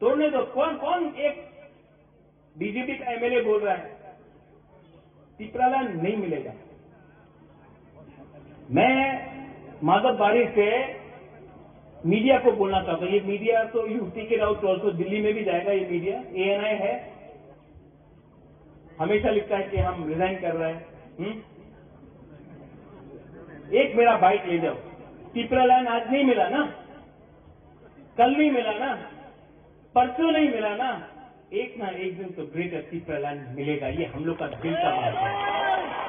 A: तोड़ने दो। कौन एक बीजेपी का एमएलए बोल रहा है पिपरालैंड नहीं मिलेगा। मैं माधवबाड़ी से मीडिया को बोलना चाहता हूं, ये मीडिया तो यूपी के राउत ऑल्सो दिल्ली में भी जाएगा, ये मीडिया एएनआई है, हमेशा लिखता है कि हम रिजाइन कर रहे हैं। एक मेरा बाइक ले जाओ, पिपरालैंड आज नहीं मिला ना, कल नहीं मिला ना, परसों नहीं मिला ना, एक ना एक दिन तो ग्रेटर पिपरालैंड मिलेगा, ये हम लोग का दिल का बात है।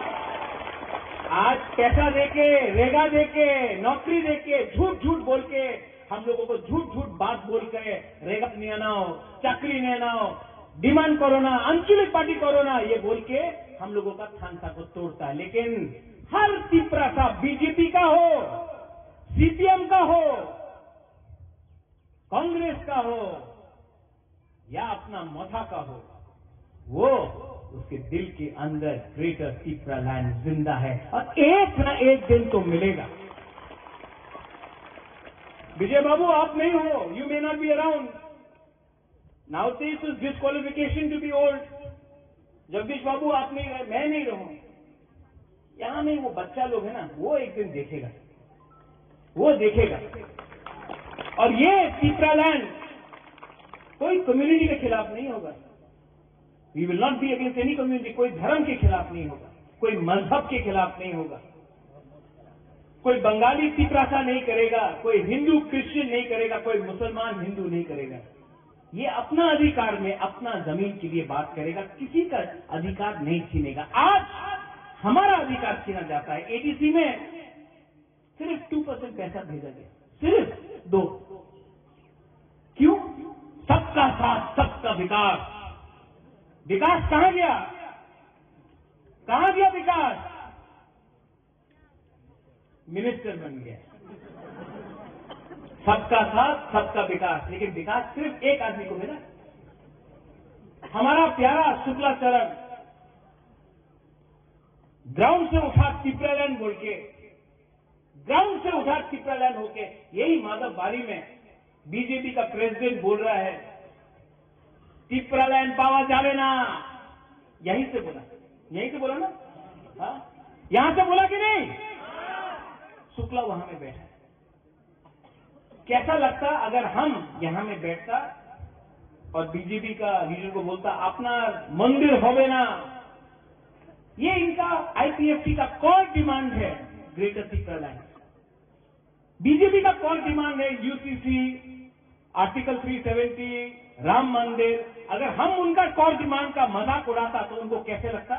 A: आज पैसा देके, रेगा देके, नौकरी देके, झूठ बोल के हम लोगों को झूठ बात बोल के रेगा नहीं आनाओ, चाकरी नहीं आनाओ, डिमांड करो ना, अंचलिक पार्टी करो ना, ये बोल के हम लोगों का थानसा को तोड़ता है। लेकिन हर पिपरा सा बीजेपी का हो, सीपीएम का हो, कांग्रेस का हो या अपना मोथा का हो, वो उसके दिल के अंदर ग्रेटर पिपरालैंड जिंदा है और एक ना एक दिन तो मिलेगा। विजय बाबू, आप नहीं हो, you may not be around now, this is disqualification to be old. Jagdish बाबू आप नहीं रहे, मैं नहीं रहूं, यहां में वो बच्चा लोग है ना, वो एक दिन देखेगा, वो देखेगा। और ये पिपरालैंड कोई कम्युनिटी के खिलाफ नहीं होगा, we will not be against any community, कोई धर्म के खिलाफ नहीं होगा, कोई मजहब के खिलाफ नहीं होगा, कोई बंगाली पिपरासा नहीं करेगा, कोई हिंदू क्रिश्चियन नहीं करेगा, कोई मुसलमान हिंदू नहीं करेगा। ये अपना अधिकार में, अपना जमीन के लिए बात करेगा, किसी का अधिकार नहीं छीनेगा। आज हमारा अधिकार छीना जाता है। एडीसी में सिर्फ 2% पैसा भेजा गया, सिर्फ 2। क्यों? सबका साथ, सबका विकास। विकास कहां गया? कहां गया विकास? मिनिस्टर बन गया। सबका साथ, सबका विकास, लेकिन विकास सिर्फ एक आदमी को मिला। हमारा प्यारा शुक्लाचरण ग्राउंड से उठा पिपरालैंड बोल के, ग्राउंड से उठा पिपरालैंड होके, यही माधवबाड़ी में बीजेपी का प्रेसिडेंट बोल रहा है पिपरालैंड पावा जावे ना, यहीं से बोला, यहीं से बोला ना, हाँ? यहां से बोला कि नहीं? शुक्ला वहां में बैठा। कैसा लगता अगर हम यहां में बैठता और बीजेपी का लीडर को बोलता अपना मंदिर होवे ना। ये इनका आईपीएफटी का कॉल डिमांड है, ग्रेटर पिपरालैंड। बीजेपी का कॉल डिमांड है यूसीसी, आर्टिकल 370, राम मंदिर। अगर हम उनका कॉल डिमांड का मजाक उड़ाता तो उनको कैसे लगता?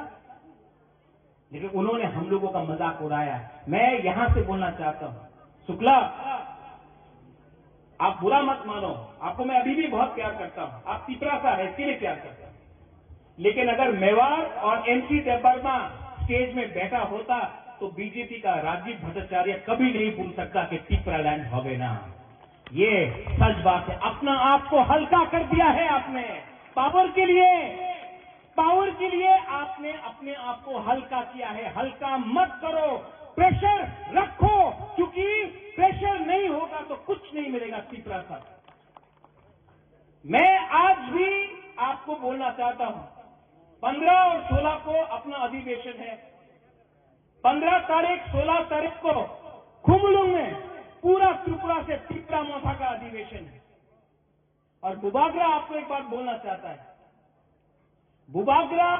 A: लेकिन उन्होंने हम लोगों का मजाक उड़ाया। मैं यहां से बोलना चाहता हूं, शुक्ला आप बुरा मत मानो, आपको मैं अभी भी बहुत प्यार करता हूं, आप पिपरासा है इसके लिए प्यार करता हूं। लेकिन अगर मेवाड़ और एमसी देवबर्मा स्टेज में बैठा होता तो बीजेपी का राजीव भट्टाचार्य कभी नहीं भूल सकता कि पिपरालैंड होवे ना। ये सच बात है। अपना आप को हल्का कर दिया है आपने, पावर के लिए आपने अपने आप को हल्का किया है। हल्का मत करो, प्रेशर रखो, क्योंकि प्रेशर नहीं होगा तो कुछ नहीं मिलेगा पिपरासा। मैं आज भी आपको बोलना चाहता हूं, 15 और 16 को अपना अधिवेशन है। 15 तारीख 16 तारीख को खुमलुंग में पूरा त्रिपुरा से पिपरा मोथा का अधिवेशन है। और बुबागरा आपको एक बात बोलना चाहता है, बुबागरा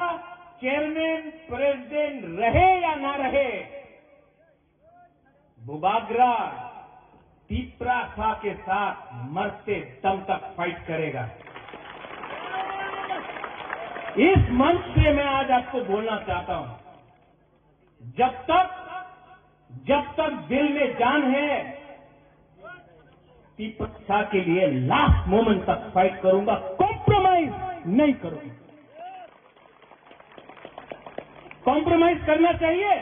A: चेयरमैन प्रेसिडेंट रहे या ना रहे, बुबागरा पिपरासा के साथ मरते दम तक फाइट करेगा। इस मंच से मैं आज आपको बोलना चाहता हूं, जब तक जब तक दिल में जान है, पीपल्सा के लिए लास्ट मोमेंट तक फाइट करूंगा, कॉम्प्रोमाइज नहीं करूंगा। कॉम्प्रोमाइज करना चाहिए?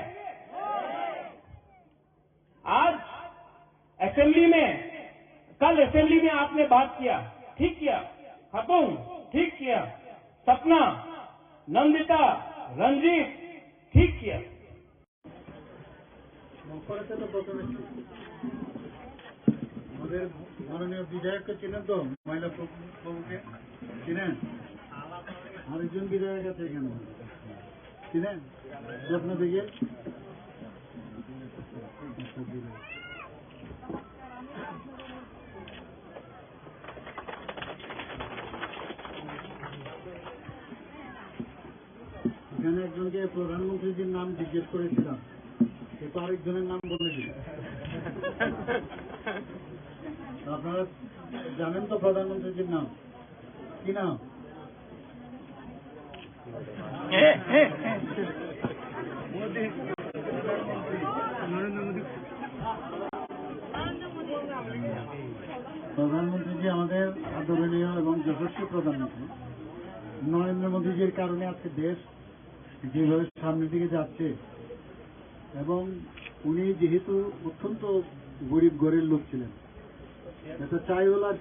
A: आज असेंबली में, कल असेंबली में आपने बात किया, ठीक किया। खातून, ठीक किया। सपना, नंदिता, रंजीत, ठीक किया।
B: অপরাধে তো প্রথমে আমাদের মাননীয় বিধায়ককে চিনেন তো, মহিলা প্রভুকে চিনেন? আরেকজন বিধায়ক আছে এখানে, চিনেন? স্বপ্ন দিকে এখানে একজনকে প্রধানমন্ত্রীজির নাম জিজ্ঞেস করেছিলাম, সে তো আরেকজনের নাম বলে দিল। আপনারা জানেন তো প্রধানমন্ত্রীজির নাম কি নাম? প্রধানমন্ত্রীজি আমাদের আদরণীয় এবং যশস্বী প্রধানমন্ত্রী নরেন্দ্র মোদীজির কারণে আজকে দেশ যেভাবে সামনের দিকে যাচ্ছে, এবং উনি যেহেতু অত্যন্ত গরিব ঘরের লোক ছিলেন, একটা চাইওয়ালার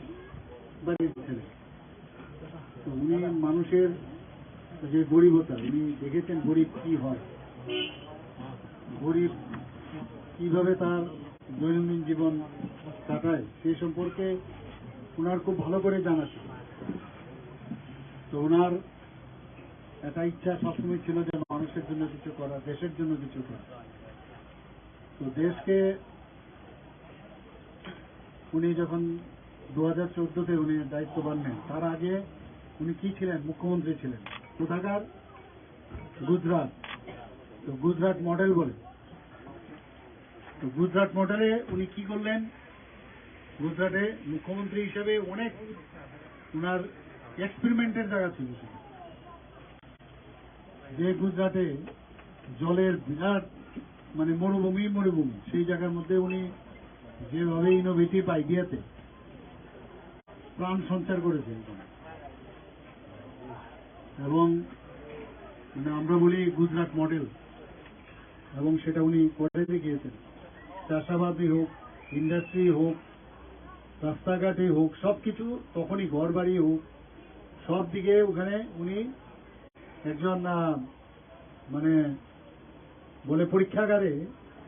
B: বাড়ির ছেলে, তো উনি মানুষের যে গরিবতা, উনি দেখেছেন গরিব কি হয়, গরিব কিভাবে তার দৈনন্দিন জীবন কাটায়, সেই সম্পর্কে ওনার খুব ভালো করে জানা ছিল। তো ওনার একটা ইচ্ছা সবসময় ছিল যে মানুষের জন্য কিছু করা, দেশের জন্য কিছু করা। তো দেশকে উনি যখন 2014-তে উনি দায়িত্ববান নেন, তার আগে উনি কি ছিলেন? মুখ্যমন্ত্রী ছিলেন কোথাকার? গুজরাট। তো গুজরাট মডেল বলে, তো গুজরাট মডেলে উনি কি করলেন? গুজরাটে মুখ্যমন্ত্রী হিসেবে অনেক ওনার এক্সপেরিমেন্টের জায়গা ছিল। যে গুজরাটে জলের বিরাট মানে মরুভূমি, সেই জায়গার মধ্যে উনি যেভাবে ইনোভেটিভ আইডিয়াতে প্রাণ সঞ্চার করেছেন, এবং আমরা বলি গুজরাট মডেল, এবং সেটা উনি করে দেখিয়েছেন। চাষাবাদই হোক, ইন্ডাস্ট্রি হোক, রাস্তাঘাটই হোক, সবকিছু, তখনই ঘর বাড়ি হোক, সব দিকে ওখানে উনি একজন মানে বলে পরীক্ষাগারে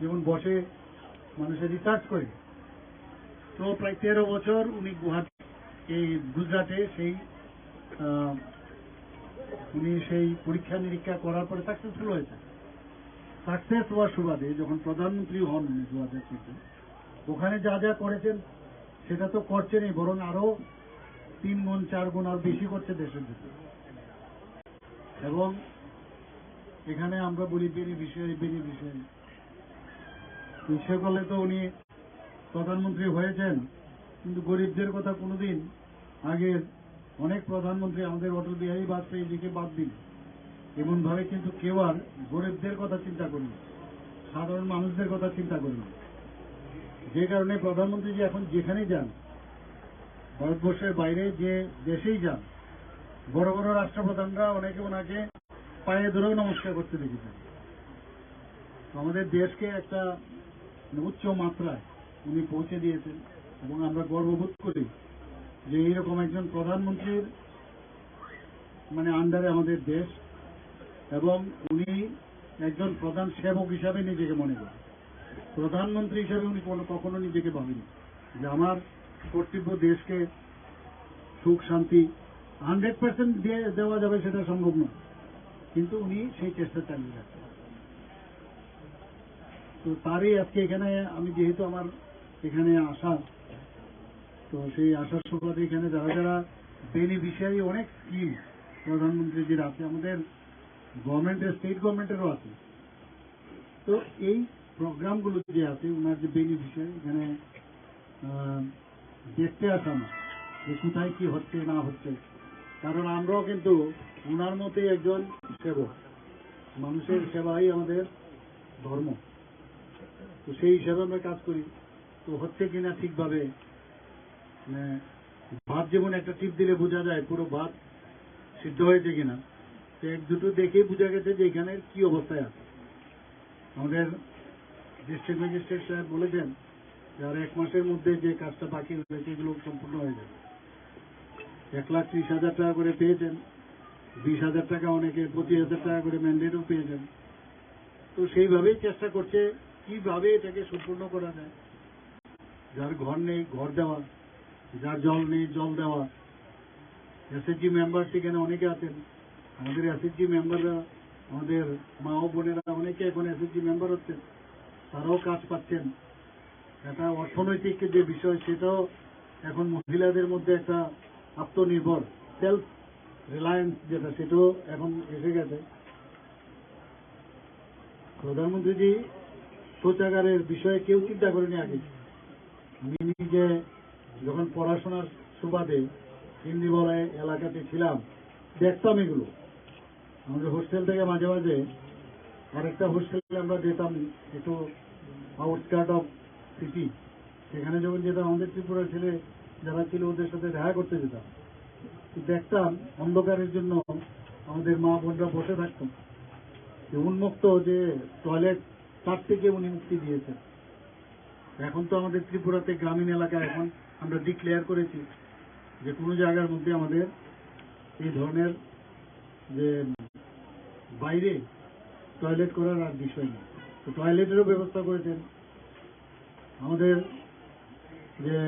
B: যেমন বসে মানুষের রিসার্চ করে, তো প্রায় 13 বছর উনি এই গুজরাটে উনি সেই পরীক্ষা নিরীক্ষা করার পরে সাকসেসফুল হয়েছে। সাকসেস হওয়ার সুবাদে যখন প্রধানমন্ত্রী হন 2014, ওখানে যা যা করেছেন সেটা তো করছেনই, বরং আরো 3 গুণ 4 গুণ আর বেশি করছে দেশের জন্য। এবং এখানে আমরা বলি বেনিফিশিয়ারি, ইচ্ছে করলে তো উনি প্রধানমন্ত্রী হয়েছেন, কিন্তু গরিবদের কথা কোনোদিন আগে অনেক প্রধানমন্ত্রী, আমাদের অটল বিহারী বাজপেয়ীজিকে বাদ দিন, এমন ভাবে কিন্তু কেউ আর গরিবদের কথা চিন্তা করেন, সাধারণ মানুষদের কথা চিন্তা করেন। যে কারণে প্রধানমন্ত্রীজি এখন যেখানেই যান, ভারতবর্ষের বাইরে যে দেশেই যান, বড় বড় রাষ্ট্রপ্রধানরা অনেকে ওনাকে পায়ে ধরেও নমস্কার করতে দেখেছেন। আমাদের দেশকে একটা উচ্চ মাত্রায় উনি পৌঁছে দিয়েছেন, এবং আমরা গর্ববোধ করি যে এইরকম একজন প্রধানমন্ত্রীর মানে আন্ডারে আমাদের দেশ, এবং উনি একজন প্রধান সেবক হিসাবে নিজেকে মনে করেন। প্রধানমন্ত্রী হিসাবে উনি কখনো নিজেকে ভাবেনি যে আমার কর্তব্য দেশকে সুখ শান্তি 100% দেওয়া যাবে, সেটা সম্ভব নয়, কিন্তু উনি সেই চেষ্টা চালিয়ে যাচ্ছেন। তো তারই আজকে এখানে আমি, যেহেতু আমার এখানে আসা, তো সেই আসার সুবাদে এখানে যারা যারা বেনিফিশিয়ারি, অনেক স্কিম প্রধানমন্ত্রীজির আছে, আমাদের গভর্নমেন্টের, স্টেট গভর্নমেন্টেরও আছে। তো এই প্রোগ্রামগুলো যে আছে, ওনার যে বেনিফিশিয়ারি, এখানে দেখতে আসা না যে কোথায় কি হচ্ছে না হচ্ছে, কারণ আমরাও কিন্তু ওনার মতোই একজন সেবক, মানুষের সেবাই আমাদের ধর্ম। তো সেই হিসাবে আমরা কাজ করি। তো হচ্ছে কিনা ঠিকভাবে, মানে ভাত যেমন একটা টিপ দিলে বোঝা যায় পুরো ভাত সিদ্ধ হয়েছে কিনা, তো এক দুটো দেখেই বোঝা গেছে যে এখানে কি অবস্থায় আছে। আমাদের ডিস্ট্রিক্ট ম্যাজিস্ট্রেট সাহেব বলেছেন যে আর 1 মাসের মধ্যে যে কাজটা বাকি রয়েছে এগুলো সম্পূর্ণ হয়ে যাবে। 1,30,000 টাকা করে পেয়েছেন, 20,000 টাকা অনেকে, 25,000 টাকা করে ম্যান্ডেটও পেয়েছেন। তো সেইভাবেই চেষ্টা করছে কিভাবে এটাকে সম্পূর্ণ করা যায়। যার ঘর নেই ঘর দেওয়া, যার জল নেই জল দেওয়া। এসএসজি মেম্বার সেখানে অনেকে আছেন, আমাদের এসএসজি মেম্বাররা, আমাদের মা ও বোনেরা অনেকে এখন এসএসজি মেম্বার হচ্ছেন, তারাও কাজ পাচ্ছেন। একটা অর্থনৈতিক যে বিষয় সেটাও এখন মহিলাদের মধ্যে একটা আত্মনির্ভর সেলফ রিলায়েন্স যেটা, সেটাও এখন এসে গেছে। প্রধানমন্ত্রীজি শৌচাগারের বিষয়ে কেউ চিন্তা করেনি আগে। আমি নিজে যখন পড়াশোনার সুবাদে হিন্দিবলয় এলাকাতে ছিলাম দেখতাম এগুলো। আমাদের হোস্টেল থেকে মাঝে মাঝে আরেকটা হোস্টেলে আমরা যেতাম একটু আউটস্কার্ট অফ সিটি, সেখানে যখন যেতাম আমাদের ত্রিপুরার ছেলে যারা ছিল ওদের সাথে দেখা করতে যেতাম, দেখতাম অন্ধকারের জন্য আমাদের মা বোনরা বসে থাকতাম। উন্মুক্ত যে টয়লেট তার থেকে উনি মুক্তি দিয়েছেন। এখন তো আমাদের ত্রিপুরাতে গ্রামীণ এলাকায় এখন আমরা ডিক্লেয়ার করেছি যে কোনো জায়গার মধ্যে আমাদের এই ধরনের যে বাইরে টয়লেট করার আর বিষয় নেই। তো টয়লেটেরও ব্যবস্থা করেছেন। আমাদের যে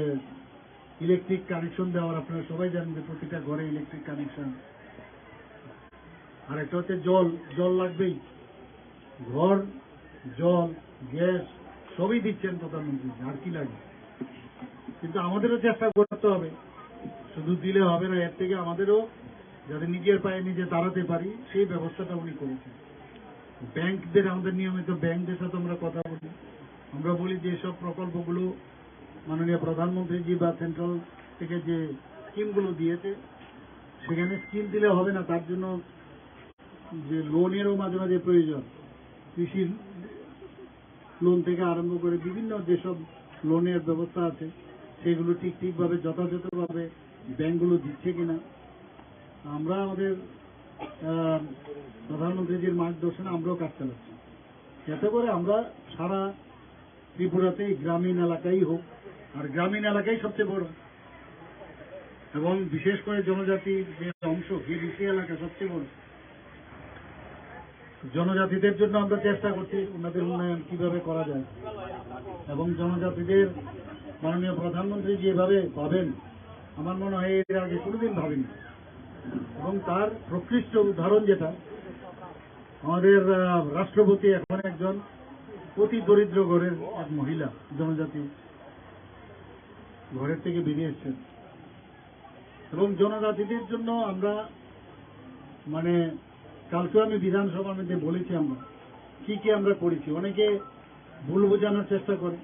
B: ইলেকট্রিক কানেকশন দেওয়ার, আপনারা সবাই জানেন যে প্রতিটা ঘরে ইলেকট্রিক কানেকশন। আর একটা হচ্ছে জল, জল লাগবেই। ঘর, জল, গ্যাস সবই দিচ্ছেন প্রধানমন্ত্রী, আর কি লাগে। কিন্তু আমাদেরও চেষ্টা করতে হবে, শুধু দিলে হবে না, এর থেকে আমাদেরও যাতে নিজের পায়ে নিজে দাঁড়াতে পারি সেই ব্যবস্থাটা উনি করেছেন। ব্যাংকদের, আমাদের নিয়মিত ব্যাংকদের সাথে আমরা কথা বলি। আমরা বলি যে সব প্রকল্পগুলো মাননীয় প্রধানমন্ত্রীজি বা সেন্ট্রাল থেকে যে স্কিমগুলো দিয়েছে সেখানে স্কিম দিলে হবে না, তার জন্য যে লোনেরও মাঝে মাঝে প্রয়োজন। কৃষির লোন থেকে আরম্ভ করে বিভিন্ন যেসব লোনের ব্যবস্থা আছে সেগুলো ঠিকভাবে যথাযথভাবে ব্যাংকগুলো দিচ্ছে কিনা। আমরা আমাদের প্রধানমন্ত্রীজির মার্গদর্শনে আমরাও কাজ চালাচ্ছি, যাতে করে আমরা সারা ত্রিপুরাতেই গ্রামীণ এলাকাই হোক, আর গ্রামীণ এলাকাই সবচেয়ে বড়, এবং বিশেষ করে জনজাতির যে অংশ গিরিশি এলাকা সবচেয়ে বড়। জনজাতিদের জন্য আমরা চেষ্টা করছি ওনাদের উন্নয়ন কিভাবে করা যায়, এবং জনজাতিদের মাননীয় প্রধানমন্ত্রী যেভাবে ভাবেন আমার মনে হয় এর আগে কোনোদিন ভাবেনি। এবং তার প্রকৃষ্ট উদাহরণ যেটা, আমাদের রাষ্ট্রপতি এখন একজন অতি দরিদ্র ঘরের এক মহিলা, জনজাতি ঘরের থেকে বেরিয়ে এসছেন। এবং জনজাতিদের জন্য আমরা মানে কালকে আমি বিধানসভার মধ্যে বলেছি আমরা কি আমরা করেছি। অনেকে ভুল বোঝানোর চেষ্টা করে,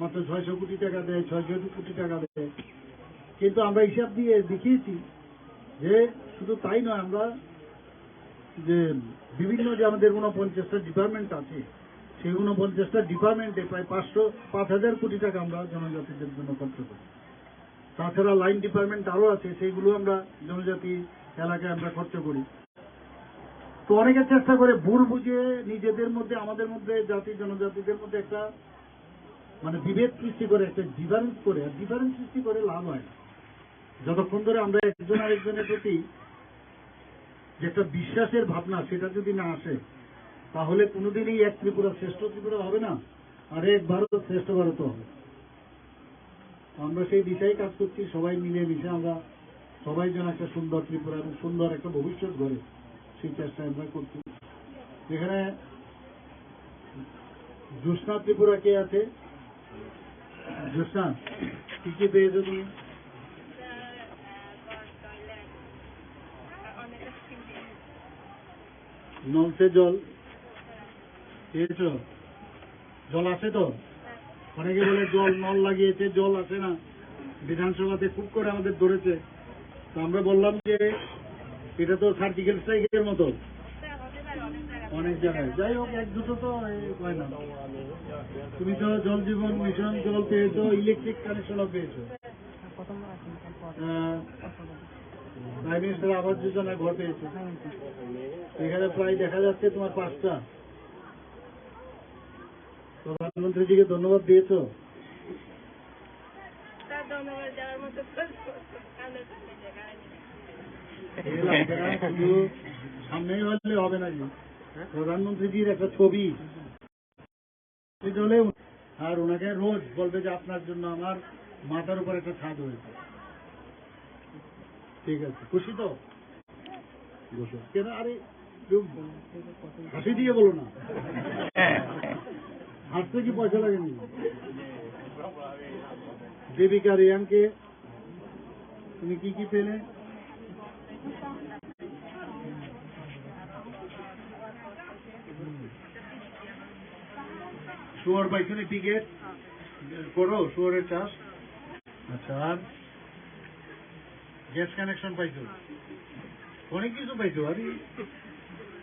B: মাত্র 600 কোটি টাকা দেয়, 600 কোটি টাকা দেয়, কিন্তু আমরা হিসাব দিয়ে দেখিয়েছি যে শুধু তাই নয়, আমরা যে বিভিন্ন যে আমাদের 49টা ডিপার্টমেন্ট আছে সেই 49টা ডিপার্টমেন্টে প্রায় 5,000 কোটি টাকা আমরা জনজাতিদের জন্য খরচ করি। তাছাড়া লাইন ডিপার্টমেন্ট আরো আছে, সেইগুলো আমরা জনজাতি এলাকায় আমরা খরচ করি। তো অনেকে চেষ্টা করে ভুল বুঝিয়ে নিজেদের মধ্যে, আমাদের মধ্যে জাতি জনজাতিদের মধ্যে একটা মানে বিভেদ সৃষ্টি করে, একটা ডিফারেন্স করে, আর ডিফারেন্স সৃষ্টি করে লাভ হয়। যতক্ষণ ধরে আমরা একজন আরেকজনের প্রতি যে একটা বিশ্বাসের ভাবনা সেটা যদি না আসে, তাহলে কোনোদিনই এক ত্রিপুরা শ্রেষ্ঠ ত্রিপুরা হবে না, আর এক ভারত শ্রেষ্ঠ ভারত হবে। আমরা সেই দিশায় কাজ করছি, সবাই মিলে মিশে আমরা সবাই যেন একটা সুন্দর ত্রিপুরা এবং সুন্দর একটা ভবিষ্যৎ গড়ে সেই চেষ্টা আমরা করছি। এখানে জ্যোৎস্না ত্রিপুরা কে আছে? জ্যোৎস্না, কি কি পেয়েছো তুমি? নলসে জল পেয়েছ? জল আছে তো? অনেকে বলে জল নল লাগিয়েছে, জল আসে না। বিধানসভাতে খুব করে আমাদের ধরেছে। তো আমরা বললাম যে এটা তো সার্জিক্যাল স্ট্রাইকের মতো, অনেক জায়গায়। যাই হোক, এক দুটো তো হয় না। তুমি তো জল জীবন মিশন জল পেয়েছো, ইলেকট্রিক কানেকশনও পেয়েছো, প্রাইম মিনিস্টার আবাস যোজনা ঘর পেয়েছো। এখানে প্রায় দেখা যাচ্ছে তোমার 5টা। প্রধানমন্ত্রীজিকে ধন্যবাদ দিয়েছো?
D: তার ধন্যবাদ যাওয়ার মতো
B: শুধু সামনেই হলে হবে না, প্রধানমন্ত্রীজির একটা ছবি চলে, আর ওনাকে রোজ বলবে যে আপনার জন্য আমার মাথার উপর একটা ছাদ হয়েছে। ঠিক আছে, খুশি তো? কেন আরে হাসি দিয়ে বলো না, হাসতে কি পয়সা লাগেনি? দেবিকা রিয়াংকে তুমি কি কি পেলে? শুয়োর পাইছো না? টিকিট করো শুয়োরের চাষ। আচ্ছা, আর গ্যাস কানেকশন পাইছো, অনেক কিছু পাইছো। আরে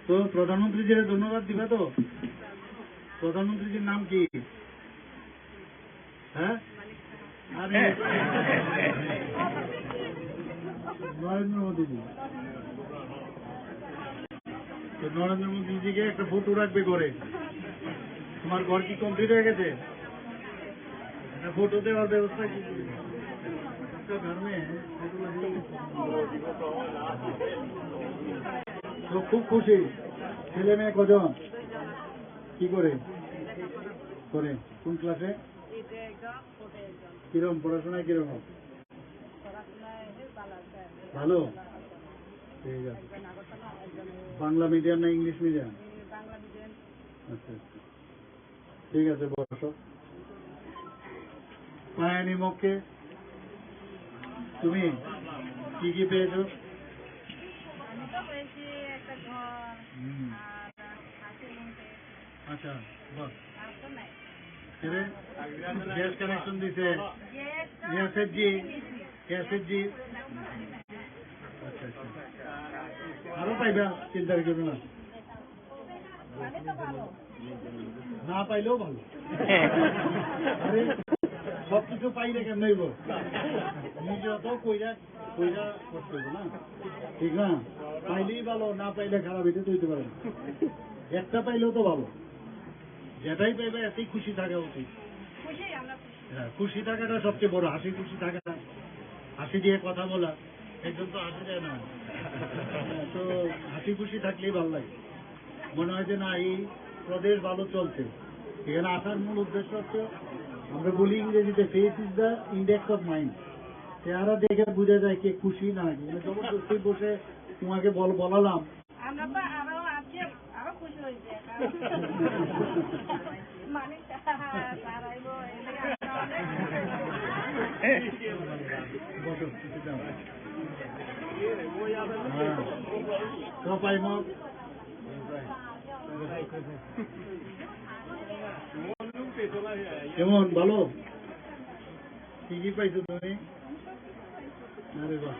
B: তো প্রধানমন্ত্রীজির ধন্যবাদ দিবা তো? প্রধানমন্ত্রীজির নাম কি? হ্যাঁ, আরে নরেন্দ্র মোদীজি। তো নরেন্দ্র মোদীজিকে একটা ফটো রাখবে ঘরে। তোমার ঘর কি কমপ্লিট হয়ে গেছে? একটা ফটো দেওয়ার ব্যবস্থা কি? घर में তো খুব খুশি। ছেলে মেয়ে কজন? কি করে করে কোন ক্লাসে? কিরকম পড়াশোনায়? কিরকম? ভালো। ঠিক আছে। বাংলা মিডিয়াম না ইংলিশ মিডিয়াম? আচ্ছা আচ্ছা, ঠিক আছে, বসো। পায়নি মক্কে তুমি কি কি পেয়েছো?
D: আমি তো পেয়েছি একটা ঘর আর
B: আচ্ছা, বস।
D: আর তো নাই।
B: গ্যাস কানেকশন দিছে এসএসজি। আচ্ছা আচ্ছা, আরো পাইবা, চিন্তা করো না। না পাইলেও ভালো। আরে সবকিছু পাইলে কেন হইব? নিজে তো কইরা কইরা করতে হইব না, ঠিক না? পাইলেই ভালো, না পাইলে খারাপ, এটা তো হইতে পারে না। একটা পাইলেও তো ভালো। যেটাই পাইবে এতেই খুশি থাকা উচিত। হ্যাঁ, খুশি থাকাটা সবচেয়ে বড়। হাসি খুশি থাকা, হাসি দিয়ে কথা বলা, একজন তো হাসি দেয় না। তো হাসি খুশি থাকলেই ভালো লাগে, মনে হয় যে না এই প্রদেশ ভালো চলছে। এখানে আসার মূল উদ্দেশ্য হচ্ছে, আমরা বলি ইংরেজিতে face is the index of mind. চেহারা দেখে বোঝা যায় কে খুশি না। জবরদস্তি বসে তোমাকে বলালাম,
D: আমরা তো আরো খুশি হয়েছে। মানুষ
B: পাইমক কেমন? ভালো। কি কি পাইছো তুমি? আরে বাহ,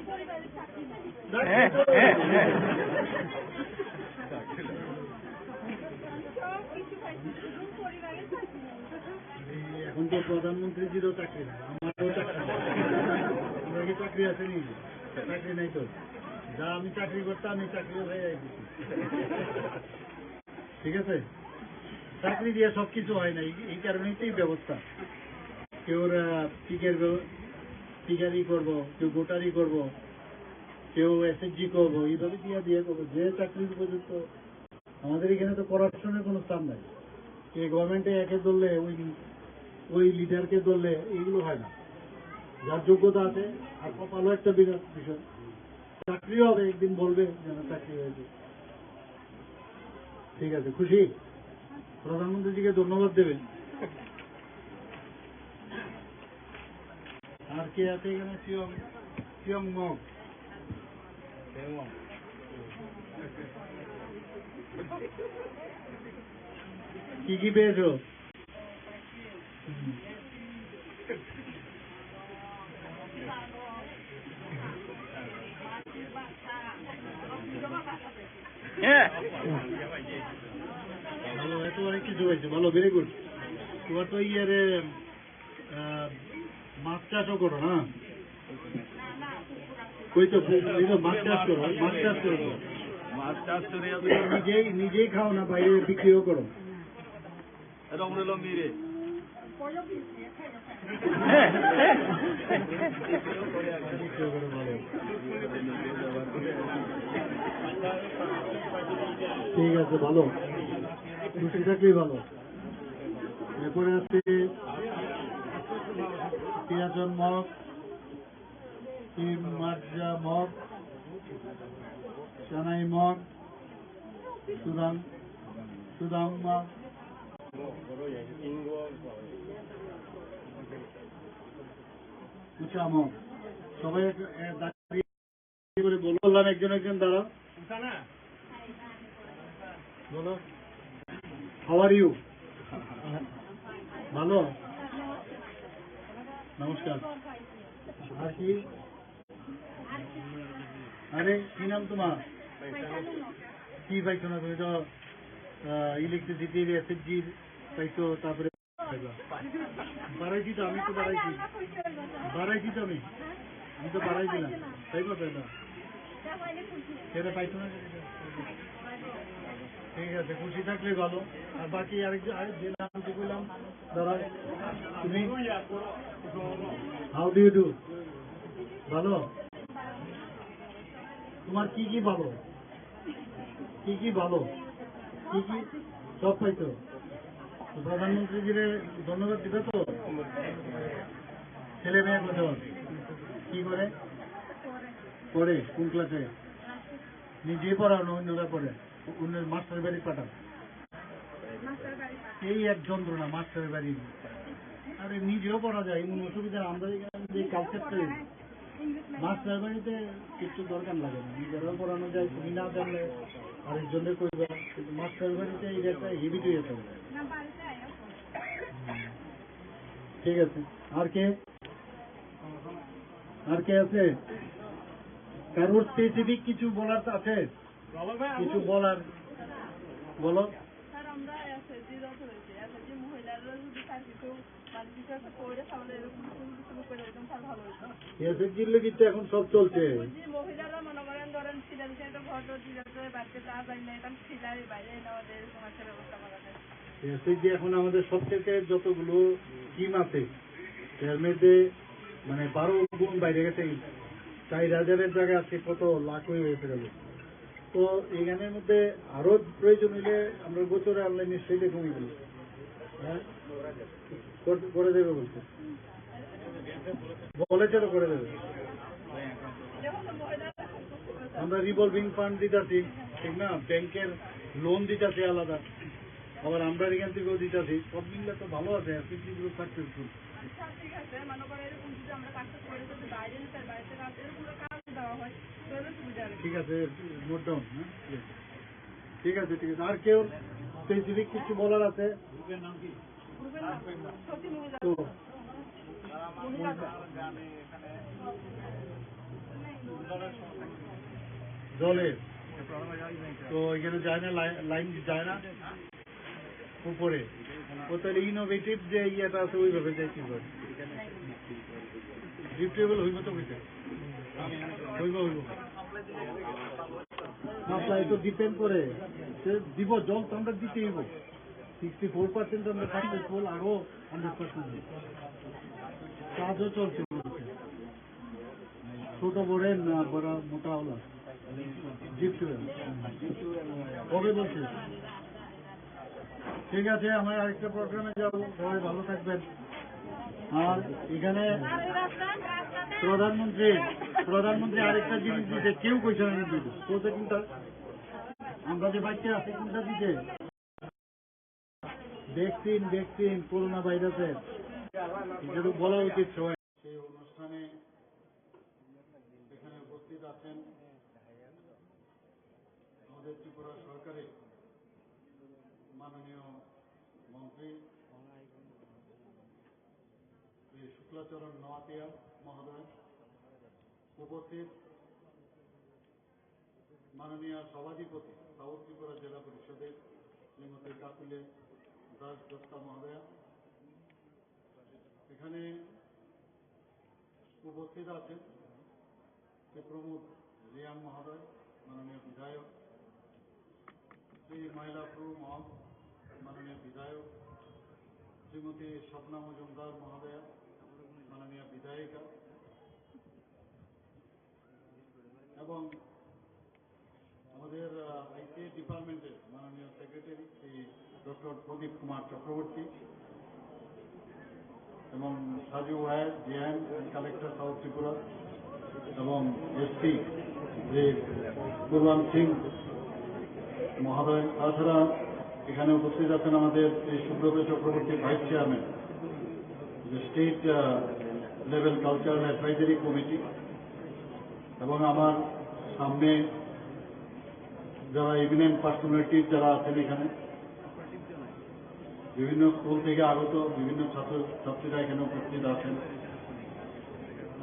B: এখন তো প্রধানমন্ত্রীজিরও চাকরি নাই, আমারও চাকরি নাই। তোমার কি চাকরি আছে নি? চাকরি নাই তো। যা আমি চাকরি করতাম, আমি চাকরিও হয়ে যাই। ঠিক আছে, চাকরি দিয়ে সবকিছু হয় না, এই কারণেই তো এই ব্যবস্থা। কেউ টিকারি করবো, কেউ গোটারি করবো, কেউ এসএসজি করবো, এইভাবে দিয়ে করবো। যে চাকরির উপযুক্ত। আমাদের এখানে তো করাপশনের কোনো স্থান নাই। এই গভর্নমেন্টে একে ধরলে ওই লিডারকে ধরলে এইগুলো হয় না। যার যোগ্যতা আছে, আর কপালও একটা বিরাট বিষয়। চাকরিও হবে, একদিন বলবে যেন চাকরি হয়েছে। ঠিক আছে, খুশি? প্রধানমন্ত্রীজিকে ধন্যবাদ দেবেন। আর কে আছে এখানে? সিয়ং মগ। কি কি পেয়েছো? এত অনেক কিছু হয়েছে, ভালো, ভেরি গুড। তোমার তো ইয়ারে মাছ চাষও করো না? কই তো মাছ চাষ করো, মাছ চাষ করো তো?
C: মাছ চাষ করে
B: নিজেই খাও না, বাইরে বিক্রিও করো?
C: রংরেলো মিরে
B: বিক্রিও করো, ভালো। ঠিক আছে, ভালো, খুশি থাকলেই ভালো। এরপরে আছে পিয়াজন মগ, মার্জা মগ, চানাই মগ, সুদাম মগ, উঁচা মগ। সবাই দাঁড়িয়ে করে বললাম, একজন একজন দাঁড়াও, বলো, হাউ আর ইউ? ভালো, নমস্কার। আর কি? আরে কি নাম তোমার? কি পাইছো না? তুমি তো ইলেকট্রিসিটির, এসএসজির পাইছো, তারপরে বাড়াইছি তো, আমি তো বাড়াইছি তো, আমি তো বাড়াই দিলাম, তাই কথা না? সেটা পাইছো না? ঠিক আছে, খুশি থাকলে ভালো। আর বাকি আরেকজন যে নামটি বললাম, দাঁড়াও, তুমি হাউ ডু ইউ ডু? ভালো। তোমার কি কি ভালো, কি কি ভালো, কি কি সব পাইতো? প্রধানমন্ত্রীজিরে ধন্যবাদ দিবে তো? ছেলে মেয়ে কত, কি করে পড়ে, কোন ক্লাসে? নিজে পড়াও না অন্যরা পড়ে? অন্য মাস্টারের বাড়ি পাঠাও? এই এক যন্ত্রণা মাস্টারের বাড়ি। আরে নিজেও পড়া যায়, এমন অসুবিধা। আমরা যে কালচারটা, মাস্টারের বাড়িতে কিছু দরকার লাগে না, নিজেরাও পড়ানো যায়। তুমি না জানলে আরেকজনের করবে, কিন্তু মাস্টারের বাড়িতে এই একটা হেবিট হয়ে যেতে হবে। ঠিক আছে, আর কে আছে? কারোর স্পেসিফিক কিছু বলার আছে? কিছু বলার বলো।
D: স্যার আমরা এসএসজি যত হয়েছে, এসএসজি মহিলারা যদি চাকরিতেও মানে কিছু একটা করে তাহলে এরকম শুরু করে একদম ভালো হতো।
B: এসএসজির লেগে তো এখন সব চলছে।
D: মহিলারা মনে করেন ধরেন সিলেন একটা ঘর দিলে বাড়িতে তা পাই না, এখন সিলাই বাইরে আমাদের এরকম একটা ব্যবস্থা করা যায়।
B: এসএসজি এখন আমাদের সবথেকে যতগুলো স্কিম আছে এর মধ্যে মানে 12 গুণ বাইরে গেছে। 4000-এর জায়গায় আছে কত লাখ হয়ে গেল। তো এইখানের মধ্যে আরো প্রয়োজন হইলে আমরা বছরে আনলে নিশ্চয়ই কমে গেল। হ্যাঁ, করে দেবে বলছে, বলেছিল করে দেবে। আমরা রিভলভিং ফান্ড দিতেছি, ঠিক না? ব্যাংকের লোন দিতেছি আলাদা, আবার আমরা এখান থেকেও দিতেছি। সব মিললে তো ভালো আছে, সাকসেসফুল।
D: ঠিক আছে, মনে করেন এরকম যদি আমরা কাজটা করে যদি বাইরে বাড়িতে কাজের পুরো কাজ দেওয়া হয় তাহলে সুবিধা হবে।
B: ঠিক আছে, নোট ডাউন। ঠিক আছে, ঠিক আছে। আর কেউ স্পেসিফিক কিছু বলার আছে? তো জলের তো এখানে যায় না, লাইন যায় না উপরে। ও তাহলে ইনোভেটিভ যে ইয়েটা আছে ওইভাবে যাই কি করে ডিপটেবল হইব তো বুঝতে হইব আপনার তো ডিপেন্ড করে দিব। জল তো আমরা দিতেই হইব। 64% আমরা সাকসেসফুল, আরো 100% কাজও চলছে। ছোট বড়েন না বড় মোটা হলো ডিপটেবল কবে বলছে? ঠিক আছে, আমরা আরেকটা প্রোগ্রামে যাবো। সবাই ভালো থাকবেন। আর এখানে প্রধানমন্ত্রী আরেকটা জিনিস দিতে কেউ কইছে না দিতে। কোথা কোনটা আমরা যে বাচ্চা আছে কোনটা দিতে? ভ্যাকসিন করোনা ভাইরাসের, যেটা বলা উচিত সবাই। সেই অনুষ্ঠানে এখানে উপস্থিত আছেন আমাদের ত্রিপুরা সরকারের মাননীয় মন্ত্রী শ্রী শুক্লাচরণ নোয়াতিয়া মহোদয়, উপস্থিত মাননীয় সভাধিপতি সাউথ ত্রিপুরা জেলা পরিষদের শ্রীমতী কাকুলে দাস দত্তা মহোদয়া, এখানে উপস্থিত আছেন শ্রী প্রমোদ রিয়াং মহোদয়, মাননীয় বিধায়ক, শ্রী মাইলাপুর মাননীয় বিধায়ক, শ্রীমতী স্বপ্না মজুমদার মহোদয়া, মাননীয় বিধায়িকা, এবং আমাদের আইসিএ ডিপার্টমেন্টের মাননীয় সেক্রেটারি শ্রী ডক্টর প্রদীপ কুমার চক্রবর্তী, এবং সাজু ওয়ার জিএম কালেক্টর সাউথ ত্রিপুরা, এবং এসপি শ্রী কুরবান সিং মহোদয়। তাছাড়া এখানে উপস্থিত আছেন আমাদের Shri Subrata Chakraborty, vice chairman state level cultural advisory committee, এবং আমার সামনে যারা এমিনেন্ট পার্সোনালিটিজ যারা আছেন, এখানে বিভিন্ন স্কুল থেকে আগত বিভিন্ন ছাত্রছাত্রীরা এখানে উপস্থিত আছেন,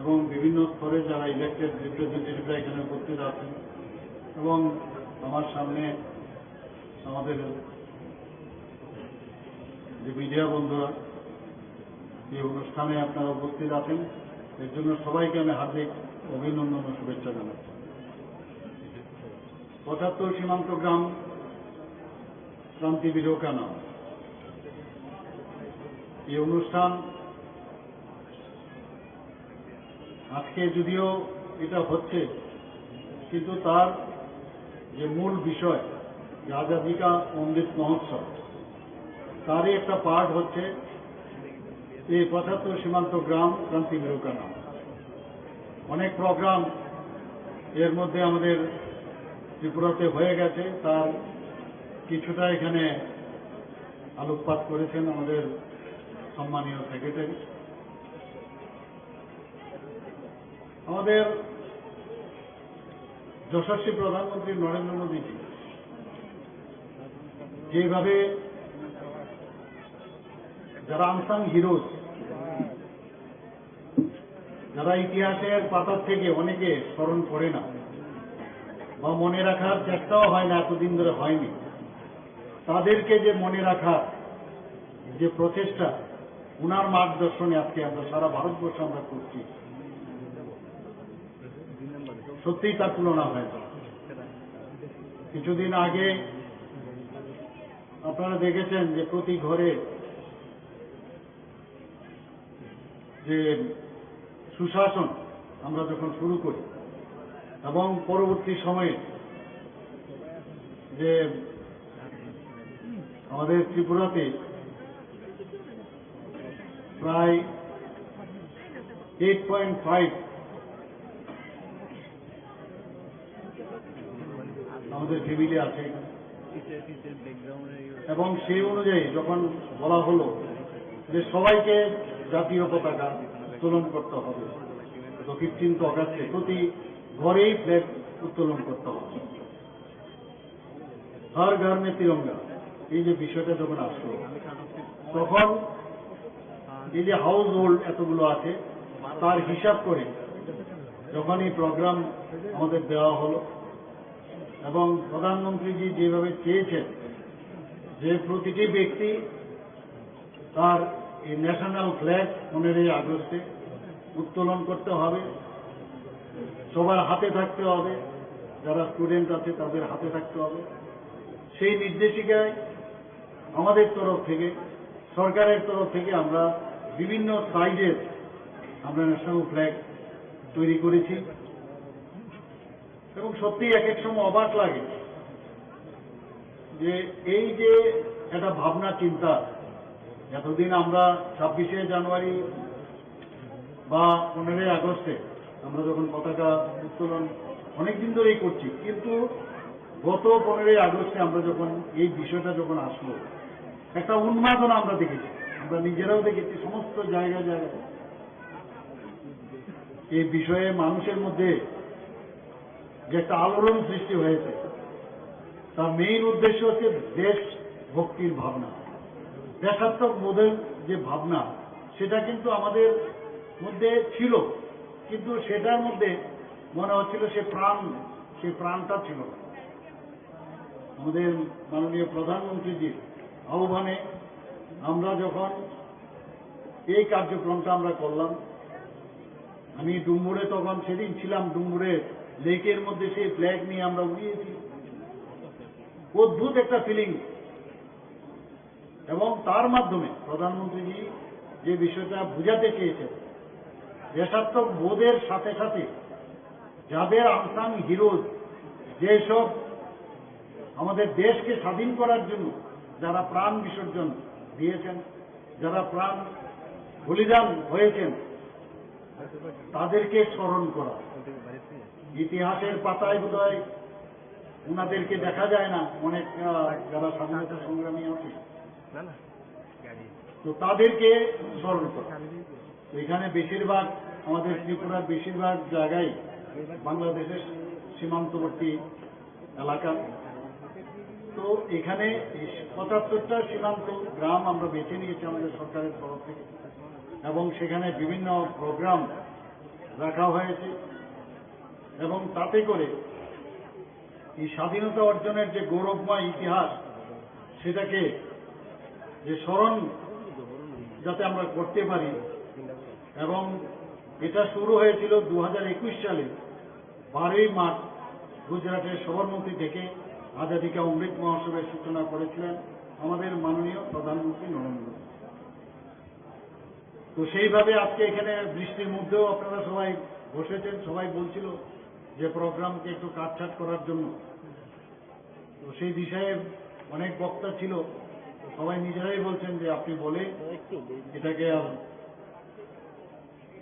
B: এবং বিভিন্ন স্তরে যারা ইলেক্টেড রিপ্রেজেন্টেটিভরা এখানে উপস্থিত আছেন, এবং আমার সামনে আমাদের যে মিডিয়া বন্ধুরা এই অনুষ্ঠানে আপনারা উপস্থিত আছেন, এর জন্য সবাইকে আমি হার্দিক অভিনন্দন ও শুভেচ্ছা জানাচ্ছি। ৭৫ সীমান্ত গ্রাম ক্রান্তি বিরোকা নাম এই অনুষ্ঠান আজকে যদিও এটা হচ্ছে, কিন্তু তার যে মূল বিষয় যে আজাদী কা অমৃত মহোৎসব, তারই একটা পার্ট হচ্ছে এই ৭৫ সীমান্ত গ্রাম ক্রান্তি বিরোকা নাম। অনেক প্রোগ্রাম এর মধ্যে আমাদের ত্রিপুরাতে হয়ে গেছে, তার কিছুটা এখানে আলোকপাত করেছেন আমাদের সম্মানীয় সেক্রেটারি। আমাদের যশস্বী প্রধানমন্ত্রী নরেন্দ্র মোদীজি যেভাবে যারা আনসাং হিরোজ, যারা ইতিহাসের পাতার থেকে অনেকে স্মরণ করে না বা মনে রাখার চেষ্টাও হয় না, এতদিন ধরে হয়নি, তাদেরকে যে মনে রাখার যে প্রচেষ্টা উনার মার্গদর্শনে আজকে আমরা সারা ভারতবর্ষে আমরা করছি, সত্যিই তার তুলনা হয় না। কিছুদিন আগে আপনারা দেখেছেন যে প্রতি ঘরে যে সুশাসন আমরা যখন শুরু করি, এবং পরবর্তী সময়ে যে আমাদের ত্রিপুরাতে প্রায় 8.5 আমাদের ফ্যামিলি আছে, এবং সেই অনুযায়ী যখন বলা হলো যে সবাইকে জাতীয় পতাকা উত্তোলন করতে হবে, তো 15 অগাস্টে প্রতি ঘরেই ফ্ল্যাগ উত্তোলন করতে হবে, হর ঘর মে তিরঙ্গা, এই যে বিষয়টা যখন আসলো, তখন এই যে হাউস হোল্ড এতগুলো আছে তার হিসাব করে যখন এই প্রোগ্রাম আমাদের দেওয়া হলো, এবং প্রধানমন্ত্রীজি যেভাবে চেয়েছেন যে প্রতিটি ব্যক্তি তার এই ন্যাশনাল ফ্ল্যাগ 15 আগস্টে উত্তোলন করতে হবে, সবার হাতে থাকতে হবে, যারা স্টুডেন্ট আছে তাদের হাতে থাকতে হবে, সেই নির্দেশিকায় আমাদের তরফ থেকে, সরকারের তরফ থেকে আমরা বিভিন্ন সাইজের আমরা ন্যাশনাল ফ্ল্যাগ তৈরি করেছি। এবং সত্যি এক এক সময় অবাক লাগে যে এই যে একটা ভাবনা চিন্তা, এতদিন আমরা 26শে জানুয়ারি বা 15 আগস্টে আমরা যখন পতাকা উত্তোলন অনেকদিন ধরেই করছি, কিন্তু গত 15 আগস্টে আমরা যখন এই বিষয়টা যখন আসলো, একটা উন্মাদনা আমরা দেখেছি, আমরা নিজেরাও দেখেছি সমস্ত জায়গায় জায়গায় এই বিষয়ে মানুষের মধ্যে যে একটা আলোড়ন সৃষ্টি হয়েছে, তার মেইন উদ্দেশ্য হচ্ছে দেশ ভক্তির ভাবনা, দেশাত্মক বোধের যে ভাবনা, সেটা কিন্তু আমাদের মধ্যে ছিল, কিন্তু সেটার মধ্যে মনে হচ্ছিল সে প্রাণটা ছিল না। আমাদের মাননীয় প্রধানমন্ত্রীজির আহ্বানে আমরা যখন এই কার্যক্রমটা আমরা করলাম, আমি ডুম্বুরে তখন সেদিন ছিলাম, ডুম্বুরে লেকের মধ্যে সেই ফ্ল্যাগ নিয়ে আমরা উড়িয়েছি। অদ্ভুত একটা ফিলিং। এবং তার মাধ্যমে প্রধানমন্ত্রীজি যে বিষয়টা বুঝাতে চেয়েছেন, দেশাত্মক বোধের সাথে সাথে যাদের আনসাং হিরোজ, যেসব আমাদের দেশকে স্বাধীন করার জন্য যারা প্রাণ বিসর্জন দিয়েছেন, যারা প্রাণ বলিদান হয়েছেন, তাদেরকে স্মরণ করা। ইতিহাসের পাতায় বোধহয় ওনাদেরকে দেখা যায় না, অনেক যারা স্বাধীনতা সংগ্রামী আছে, তো তাদেরকে স্মরণ করা। এখানে বেশিরভাগ আমাদের ত্রিপুরার বেশিরভাগ জায়গায় বাংলাদেশের সীমান্তবর্তী এলাকা, তো এখানে ৭৫টা সীমান্ত গ্রাম আমরা বেছে নিয়েছি আমাদের সরকারের তরফ থেকে, এবং সেখানে বিভিন্ন প্রোগ্রাম রাখা হয়েছে। এবং তাতে করে এই স্বাধীনতা অর্জনের যে গৌরবময় ইতিহাস, সেটাকে যে স্মরণ যাতে আমরা করতে পারি। এবং এটা শুরু হয়েছিল 2021 সালে 12ই মার্চ গুজরাটের সবরমতী থেকে আজাদী কা অমৃত মহোৎসবের সূচনা করেছিলেন আমাদের মাননীয় প্রধানমন্ত্রী নরেন্দ্র মোদী। তো সেইভাবে আজকে এখানে বৃষ্টির মধ্যেও আপনারা সবাই বসেছেন, সবাই বলছিল যে প্রোগ্রামকে একটু কাটছাট করার জন্য, তো সেই বিষয়ে অনেক বক্তা ছিল, সবাই নিজেরাই বলছেন যে আপনি বলে এটাকে আর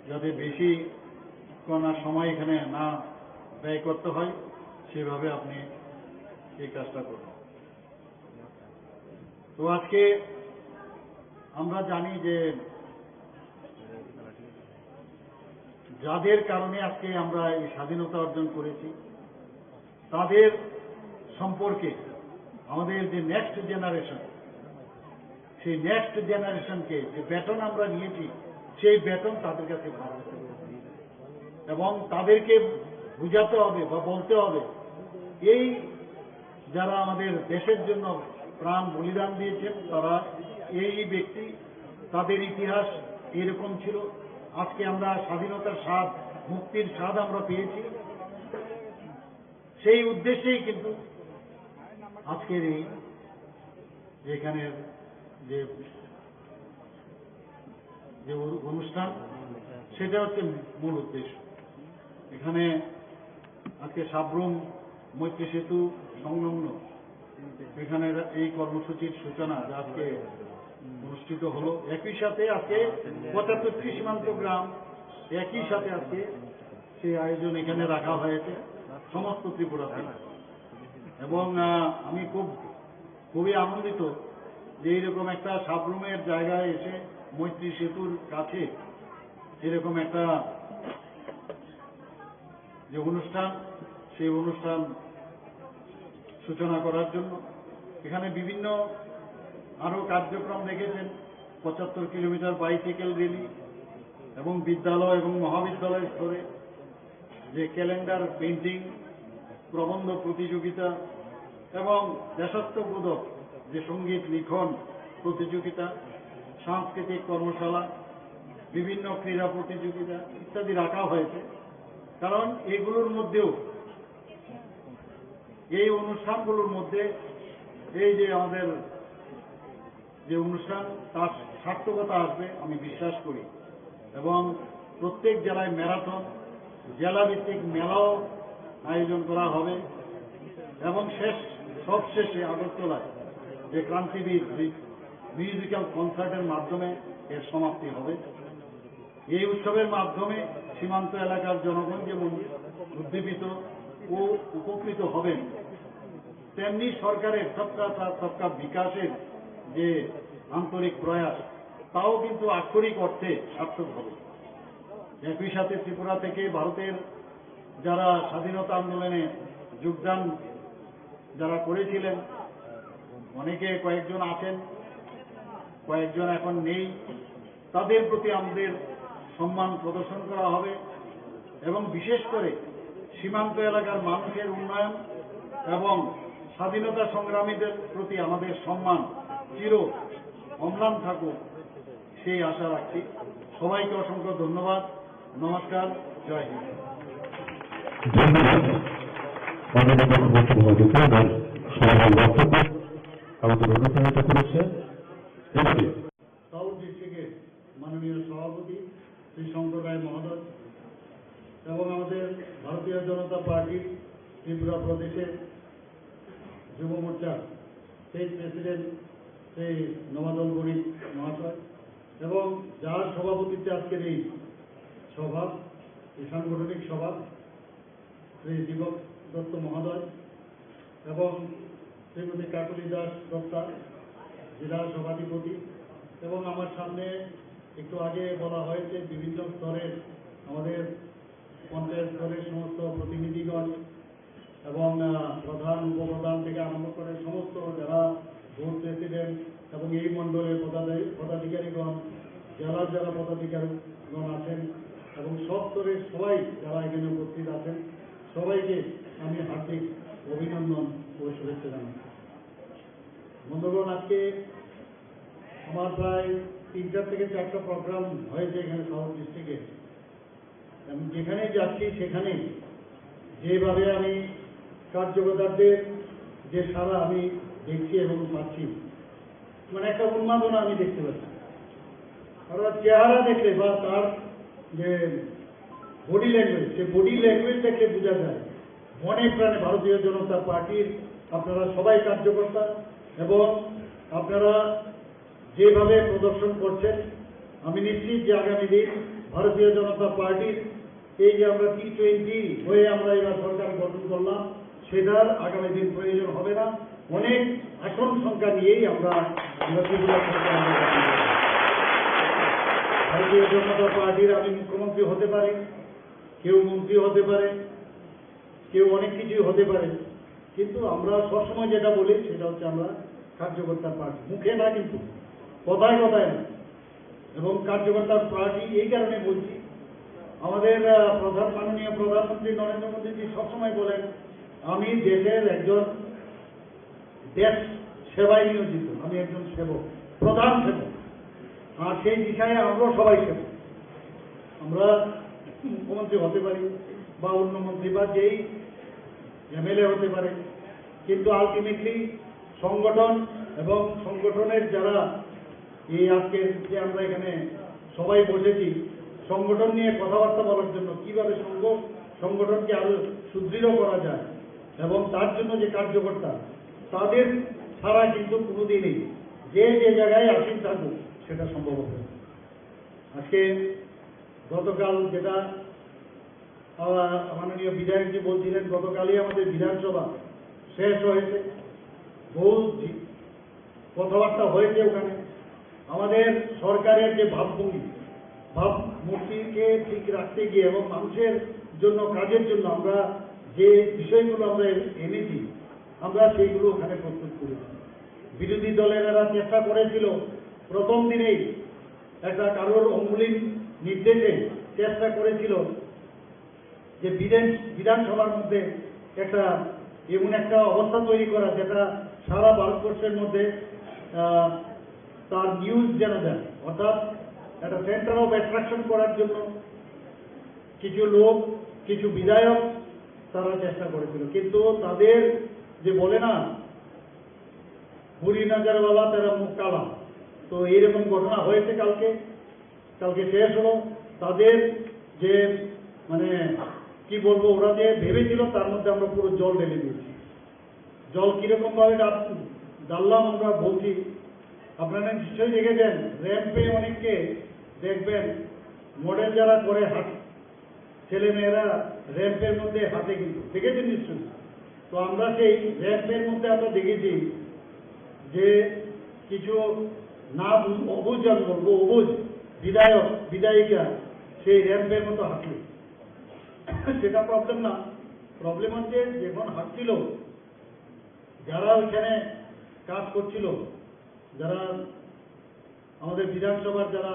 B: যাতে বেশি কোনার সময় এখানে না ব্যয় করতে হয়, সেভাবে আপনি এই কাজটা করুন। তো আজকে আমরা জানি যে যাদের কারণে আজকে আমরা এই স্বাধীনতা অর্জন করেছি, তাদের সম্পর্কে আমাদের যে নেক্সট জেনারেশন, সেই নেক্সট জেনারেশনকে যে বেতন আমরা নিয়েছি, সেই বেতন তাদের কাছে ভালো, এবং তাদেরকে বুঝাতে হবে বা বলতে হবে এই যারা আমাদের দেশের জন্য প্রাণ বলিদান দিয়েছেন, তারা এই ব্যক্তি, তাদের ইতিহাস এরকম ছিল। আজকে আমরা স্বাধীনতার স্বাদ, মুক্তির স্বাদ আমরা পেয়েছি। সেই উদ্দেশ্যেই কিন্তু আজকের এই এখানের যে অনুষ্ঠান, সেটা হচ্ছে মূল উদ্দেশ্য। এখানে আজকে সাবরুম মৈত্রী সেতু সংলগ্ন এখানে এই কর্মসূচির সূচনা আজকে অনুষ্ঠিত হলো। একই সাথে আজকে ৭৫টি সীমান্ত গ্রাম একই সাথে আজকে সেই আয়োজন এখানে রাখা হয়েছে সমস্ত ত্রিপুরাতে। এবং আমি খুবই আনন্দিত যে এইরকম একটা সাবরুমের জায়গায় এসে মৈত্রী সেতুর কাছে এরকম একটা যে অনুষ্ঠান, সেই অনুষ্ঠান সূচনা করার জন্য এখানে বিভিন্ন আরো কার্যক্রম দেখেছেন। ৭৫ কিলোমিটার বাইসাইকেল র্যালি এবং বিদ্যালয় এবং মহাবিদ্যালয় স্তরে যে ক্যালেন্ডার পেইন্টিং, প্রবন্ধ প্রতিযোগিতা এবং দেশাত্মবোধক যে সঙ্গীত লিখন প্রতিযোগিতা, সাংস্কৃতিক কর্মশালা, বিভিন্ন ক্রীড়া প্রতিযোগিতা ইত্যাদি রাখা হয়েছে। কারণ এগুলোর মধ্যেও, এই অনুষ্ঠানগুলোর মধ্যে এই যে আমাদের যে অনুষ্ঠান, তার সার্থকতা আসবে আমি বিশ্বাস করি। এবং প্রত্যেক জেলায় ম্যারাথন, জেলাভিত্তিক মেলাও আয়োজন করা হবে। এবং সবশেষে আগরতলায় যে ক্রান্তিবীর মিউজিক্যাল কনসার্টের মাধ্যমে এর সমাপ্তি হবে। এই উৎসবের মাধ্যমে সীমান্ত এলাকার জনগণ যেমন উদ্দীপিত ও উপকৃত হবেন, তেমনি সরকারের সবকা সাথ সবকা বিকাশের যে আন্তরিক প্রয়াস, তাও কিন্তু আক্ষরিক অর্থে সার্থক হবে। একই সাথে ত্রিপুরা থেকে ভারতের যারা স্বাধীনতা আন্দোলনে যোগদান যারা করেছিলেন, অনেকে কয়েকজন আছেন, কয়েকজন এখন নেই, তাদের প্রতি আমাদের সম্মান প্রদর্শন করা হবে। এবং বিশেষ করে সীমান্ত এলাকার মানুষের উন্নয়ন এবং স্বাধীনতা সংগ্রামীদের প্রতি আমাদের সম্মান চির অম্লান থাকুক সেই আশা রাখছি। সবাইকে অসংখ্য ধন্যবাদ। নমস্কার। জয় হিন্দ।
E: ধন্যবাদ মাননীয় মুখ্যমন্ত্রী মহোদয়কে এবং সভার বক্তব্য আমাদের অনুপ্রাণিত করেছে। এবারে
B: সাউথ ডিস্ট্রিক্টের মাননীয় সভাপতি শ্রী শঙ্কর রায় মহোদয় এবং আমাদের ভারতীয় জনতা পার্টির ত্রিপুরা প্রদেশের যুব মোর্চা স্টেট প্রেসিডেন্ট শ্রী নবাদল গরিব মহাশয় এবং যার সভাপতিত্বে আজকের এই সভা, এই সাংগঠনিক সভা, শ্রী দীপক দত্ত মহোদয় এবং শ্রীমতী কাকলি দাস দত্তা জেলা সভাধিপতি এবং আমার সামনে একটু আগে বলা হয়েছে বিভিন্ন স্তরের আমাদের পঞ্চায়েত স্তরের সমস্ত প্রতিনিধিগণ এবং প্রধান উপপ্রধান থেকে আরম্ভ করে সমস্ত যারা বুথ প্রেসিডেন্ট এবং এই মণ্ডলের পদাধিকারীগণ, জেলার যারা পদাধিকারীগণ আছেন এবং সব স্তরের সবাই যারা এখানে উপস্থিত আছেন, সবাইকে আমি হার্দিক অভিনন্দন ও শুভেচ্ছা জানাই। বন্ধুগণ, আজকে আমার প্রায় 3টা থেকে 4টা প্রোগ্রাম হয়েছে এখানে সাউথ ডিস্ট্রিক্টে। আমি যেখানে যাচ্ছি সেখানে যেভাবে আমি কার্যকর্তাদের যে সারা আমি দেখছি এবং পাচ্ছি, মানে একটা উন্মাদনা আমি দেখতে পাচ্ছি। আর চেহারা দেখলে বা তার যে বডি ল্যাঙ্গুয়েজ, সে বডি ল্যাঙ্গুয়েজ দেখলে বোঝা যায় মনে প্রাণে ভারতীয় জনতা পার্টির আপনারা সবাই কার্যকর্তা এবং আপনারা যেভাবে প্রদর্শন করছেন, আমি নিশ্চিত যে আগামী দিন ভারতীয় জনতা পার্টির এই যে আমরা T20 হয়ে আমরা এবার সরকার গঠন করলাম, সেটার আগামী দিন প্রয়োজন হবে না। অনেক আসন সংখ্যা নিয়েই আমরা ত্রিপুরা সরকার ভারতীয় জনতা পার্টির আমি মুখ্যমন্ত্রী হতে পারি, কেউ মন্ত্রী হতে পারে, কেউ অনেক কিছুই হতে পারে, কিন্তু আমরা সবসময় যেটা বলি সেটা হচ্ছে আমরা কার্যকর্তার পার্টি, মুখে না কিন্তু কথায় কথায় না। এবং কার্যকর্তার পার্টি এই কারণে বলছি, আমাদের মাননীয় প্রধানমন্ত্রী নরেন্দ্র মোদীজি সবসময় বলেন আমি দেশের একজন দেশ সেবায় নিয়োজিত, আমি একজন সেবক, প্রধান সেবক। আর সেই দিশায় আমরাও সবাই সেবক। আমরা মুখ্যমন্ত্রী হতে পারি বা অন্য মন্ত্রী বা যেই MLA হতে পারে, কিন্তু আলটিমেটলি সংগঠন এবং সংগঠনের যারা এই আজকে যে আমরা এখানে সবাই বসেছি সংগঠন নিয়ে কথাবার্তা বলার জন্য, কিভাবে সংগঠনকে আরো সুদৃঢ় করা যায় এবং তার জন্য যে কার্যকর্তা, তাদের ছাড়া কিন্তু কোনোদিনই যে যে জায়গায় আসীন থাকুক সেটা সম্ভব হবে। আজকে গতকাল যেটা মাননীয় বিধায়কজি বলছিলেন, গতকালই আমাদের বিধানসভা শেষ হয়েছে, বহু কথাবার্তা হয়েছে ওখানে। আমাদের সরকারের যে ভাবভঙ্গি, ভাবমূর্তিকে ঠিক রাখতে গিয়ে এবং মানুষের জন্য কাজের জন্য আমরা যে বিষয়গুলো আমরা এনেছি, আমরা সেইগুলো ওখানে প্রস্তুত করেছি। বিরোধী দলেরা চেষ্টা করেছিল প্রথম দিনেই একটা কারোর অঙ্গুলির নির্দেশে চেষ্টা করেছিল যে বিধানসভার মধ্যে একটা এমন একটা অবস্থা তৈরি করা যেটা সারা ভারতবর্ষের মধ্যে তার নিউজ যেন দেয়, অর্থাৎ একটা সেন্টার অফ অ্যাট্রাকশন করার জন্য কিছু লোক, কিছু বিধায়ক তারা চেষ্টা করেছিল। কিন্তু তাদের যে বলে না বুড়ি নজর বাবা তারা মুখ কালা, তো এইরকম ঘটনা হয়েছে। কালকে শেষ হলো। তাদের যে মানে কি বলবো, ওরা যে ভেবেছিল তার মধ্যে আমরা পুরো জল ঢেলে দিয়েছি। জল কিরকম ভাবে ডাললাম আমরা বলছি, আপনারা নিশ্চয়ই দেখেছেন র্যাম্পে অনেককে দেখবেন মডেল যারা করে হাঁট, ছেলে মেয়েরা র্যাম্পের মধ্যে হাঁটে, কিন্তু দেখেছেন নিশ্চয়ই। তো আমরা সেই র্যাম্পের মধ্যে আমরা দেখেছি যে কিছু না অবুঝ, আমি বলবো অবুঝ বিধায়ক বিধায়িকা সেই র্যাম্পের মতো হাঁটল। সেটা প্রবলেম না, প্রবলেম হচ্ছে যখন হাঁটছিল যারা ওইখানে কাজ করছিল, যারা আমাদের বিধানসভার যারা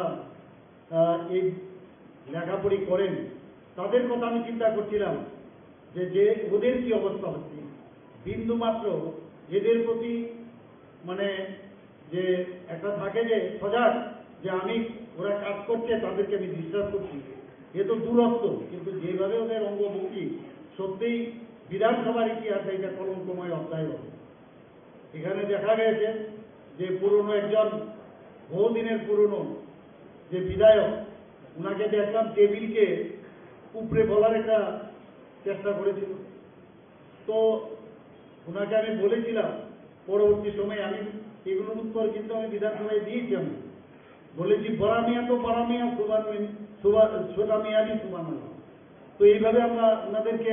B: এই লেখাপড়ি করেন, তাদের কথা আমি চিন্তা করছিলাম যে ওদের কি অবস্থা হচ্ছে। বিন্দু মাত্র এদের প্রতি মানে যে একটা থাকে যে সজাগ, যে আমি ওরা কাজ করছে তাদেরকে আমি ডিস্টার্ব করছি, এ তো দূরত্ব। কিন্তু যেভাবে ওদের অঙ্গভঙ্গি, সত্যিই বিধানসভার ইতিহাসে এটা কলঙ্কময় অধ্যায় হবে। এখানে দেখা গেছে যে পুরনো একজন, বহুদিনের পুরনো যে বিধায়ক, ওনাকে দেখলাম টেবিলকে উপরে বলার একটা চেষ্টা করেছিল। তো ওনাকে আমি বলেছিলাম, পরবর্তী সময়ে আমি এগুলোর উত্তর কিন্তু আমি বিধানসভায় দিয়েছি। আমি বলেছি বড়া মিয়া তো বড়া মিয়া, ছোটা মিয়া বি সুবান। তো এইভাবে আমরা ওনাদেরকে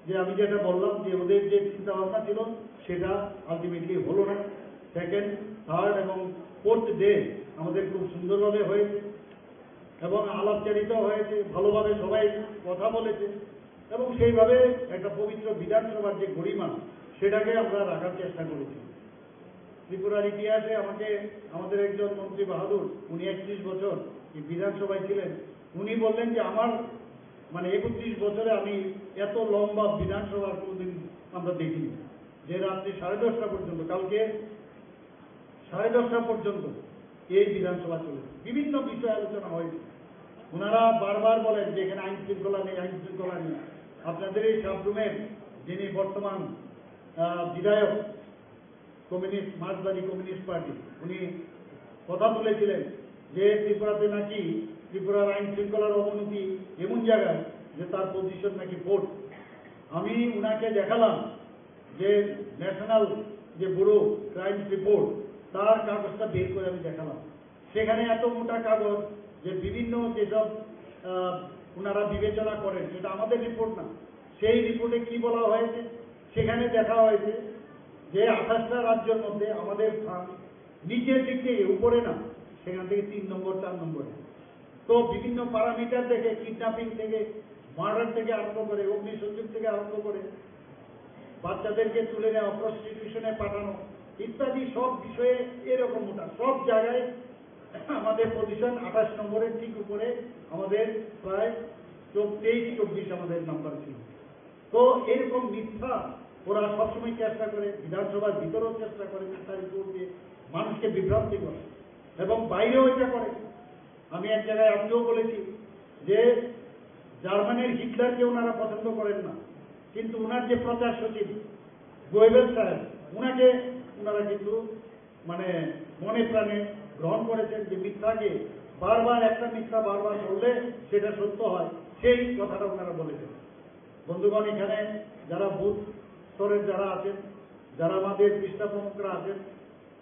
B: যে আমি যেটা বললাম যে ওদের যে চিন্তা ভাবনা ছিল সেটা আলটিমেটলি হলো না। সেকেন্ড, থার্ড এবং ফোর্থ ডে আমাদের খুব সুন্দরভাবে হয়েছে এবং আলাপচারিতাও হয়েছে, ভালোভাবে সবাই কথা বলেছে এবং সেইভাবে একটা পবিত্র বিধানসভার যে গরিমা সেটাকে আমরা রাখার চেষ্টা করেছি। ত্রিপুরার ইতিহাসে আমাদের একজন মন্ত্রী বাহাদুর, উনি 31 বছর এই বিধানসভায় ছিলেন, উনি বললেন যে আমার মানে 31 বছরে আমি এত লম্বা বিধানসভা কোনোদিন আমরা দেখিনি, যে রাত্রি 10:30 পর্যন্ত, কালকে 10:30 পর্যন্ত এই বিধানসভা চলেছে। বিভিন্ন বিষয় আলোচনা হয়েছে। ওনারা বারবার বলেন যে এখানে আইন শৃঙ্খলা নেই, আইন শৃঙ্খলা নেই। আপনাদের এই সাবরুমের যিনি বর্তমান বিধায়ক কমিউনিস্ট, মার্ক্সবাদী কমিউনিস্ট পার্টি, উনি কথা তুলেছিলেন যে ত্রিপুরাতে নাকি ত্রিপুরার আইন শৃঙ্খলার অবনতি এমন জায়গায় যে তার পজিশন নাকি ভোট। আমি উনাকে দেখালাম যে ন্যাশনাল যে ব্যুরো ক্রাইম রিপোর্ট, তার কাগজটা বের করে আমি দেখালাম। সেখানে এত মোটা কাগজ যে বিভিন্ন যেসব ওনারা বিবেচনা করেন, সেটা আমাদের রিপোর্ট না, সেই রিপোর্টে কি বলা হয়েছে সেখানে দেখা হয়েছে যে 28টা রাজ্যের মধ্যে আমাদের স্থান নিচের দিক থেকে, উপরে না, সেখান থেকে 3 নম্বর 4 নম্বরে। তো বিভিন্ন প্যারামিটার থেকে, কিডন্যাপিং থেকে, মার্ডার থেকে আরম্ভ করে, অগ্নিসংযোগ থেকে আরম্ভ করে, বাচ্চাদেরকে তুলে নেওয়া, প্রস্টিটিউশনে পাঠানো ইত্যাদি সব বিষয়ে এরকম মোটা, সব জায়গায় আমাদের পজিশন 28 নম্বরের ঠিক উপরে। আমাদের প্রায় 23-24 আমাদের নাম্বার ছিল। তো এরকম মিথ্যা ওরা সবসময় চেষ্টা করে, বিধানসভার ভিতরেও চেষ্টা করে মিথ্যা রিপোর্ট দিয়ে মানুষকে বিভ্রান্তি করে এবং বাইরেও এটা করে। আমি এক জায়গায় আজকেও বলেছি যে জার্মানির হিটলারকে ওনারা পছন্দ করেন না, কিন্তু ওনার যে প্রচার সচিব গোয়েবেল সাহেব, ওনাকে ওনারা কিন্তু মানে মনে প্রাণে গ্রহণ করেছেন, যে মিথ্যাকে বারবার, একটা মিথ্যা বারবার বললে সেটা সত্য হয়, সেই কথাটা ওনারা বলেছেন। বন্ধুগণ, এখানে যারা বুথ স্তরের যারা আছেন, যারা আমাদের পৃষ্ঠা প্রমুখরা আছেন,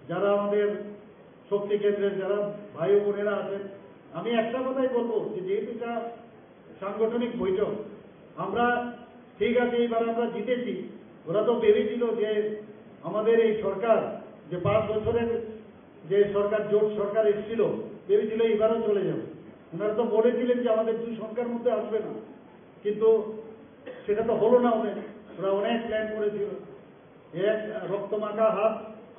B: যারা আমাদের শক্তি কেন্দ্রের যারা ভাই ও বোনেরা আছেন, আমি একটা কথাই বলবো যে যেহেতু এটা সাংগঠনিক বৈঠক, আমরা ঠিক আছে এইবার আমরা জিতেছি। ওরা তো ভেবেছিল যে আমাদের এই সরকার যে 5 বছরের যে সরকার, জোট সরকার এসেছিল, ভেবেছিল এবারও চলে যাবে। ওনারা তো বলেছিলেন যে আমাদের 2 সংখ্যার মধ্যে আসবে না, কিন্তু সেটা তো হলো না। ওরা অনেক প্ল্যান করেছিল, এক রক্তমাখা হাত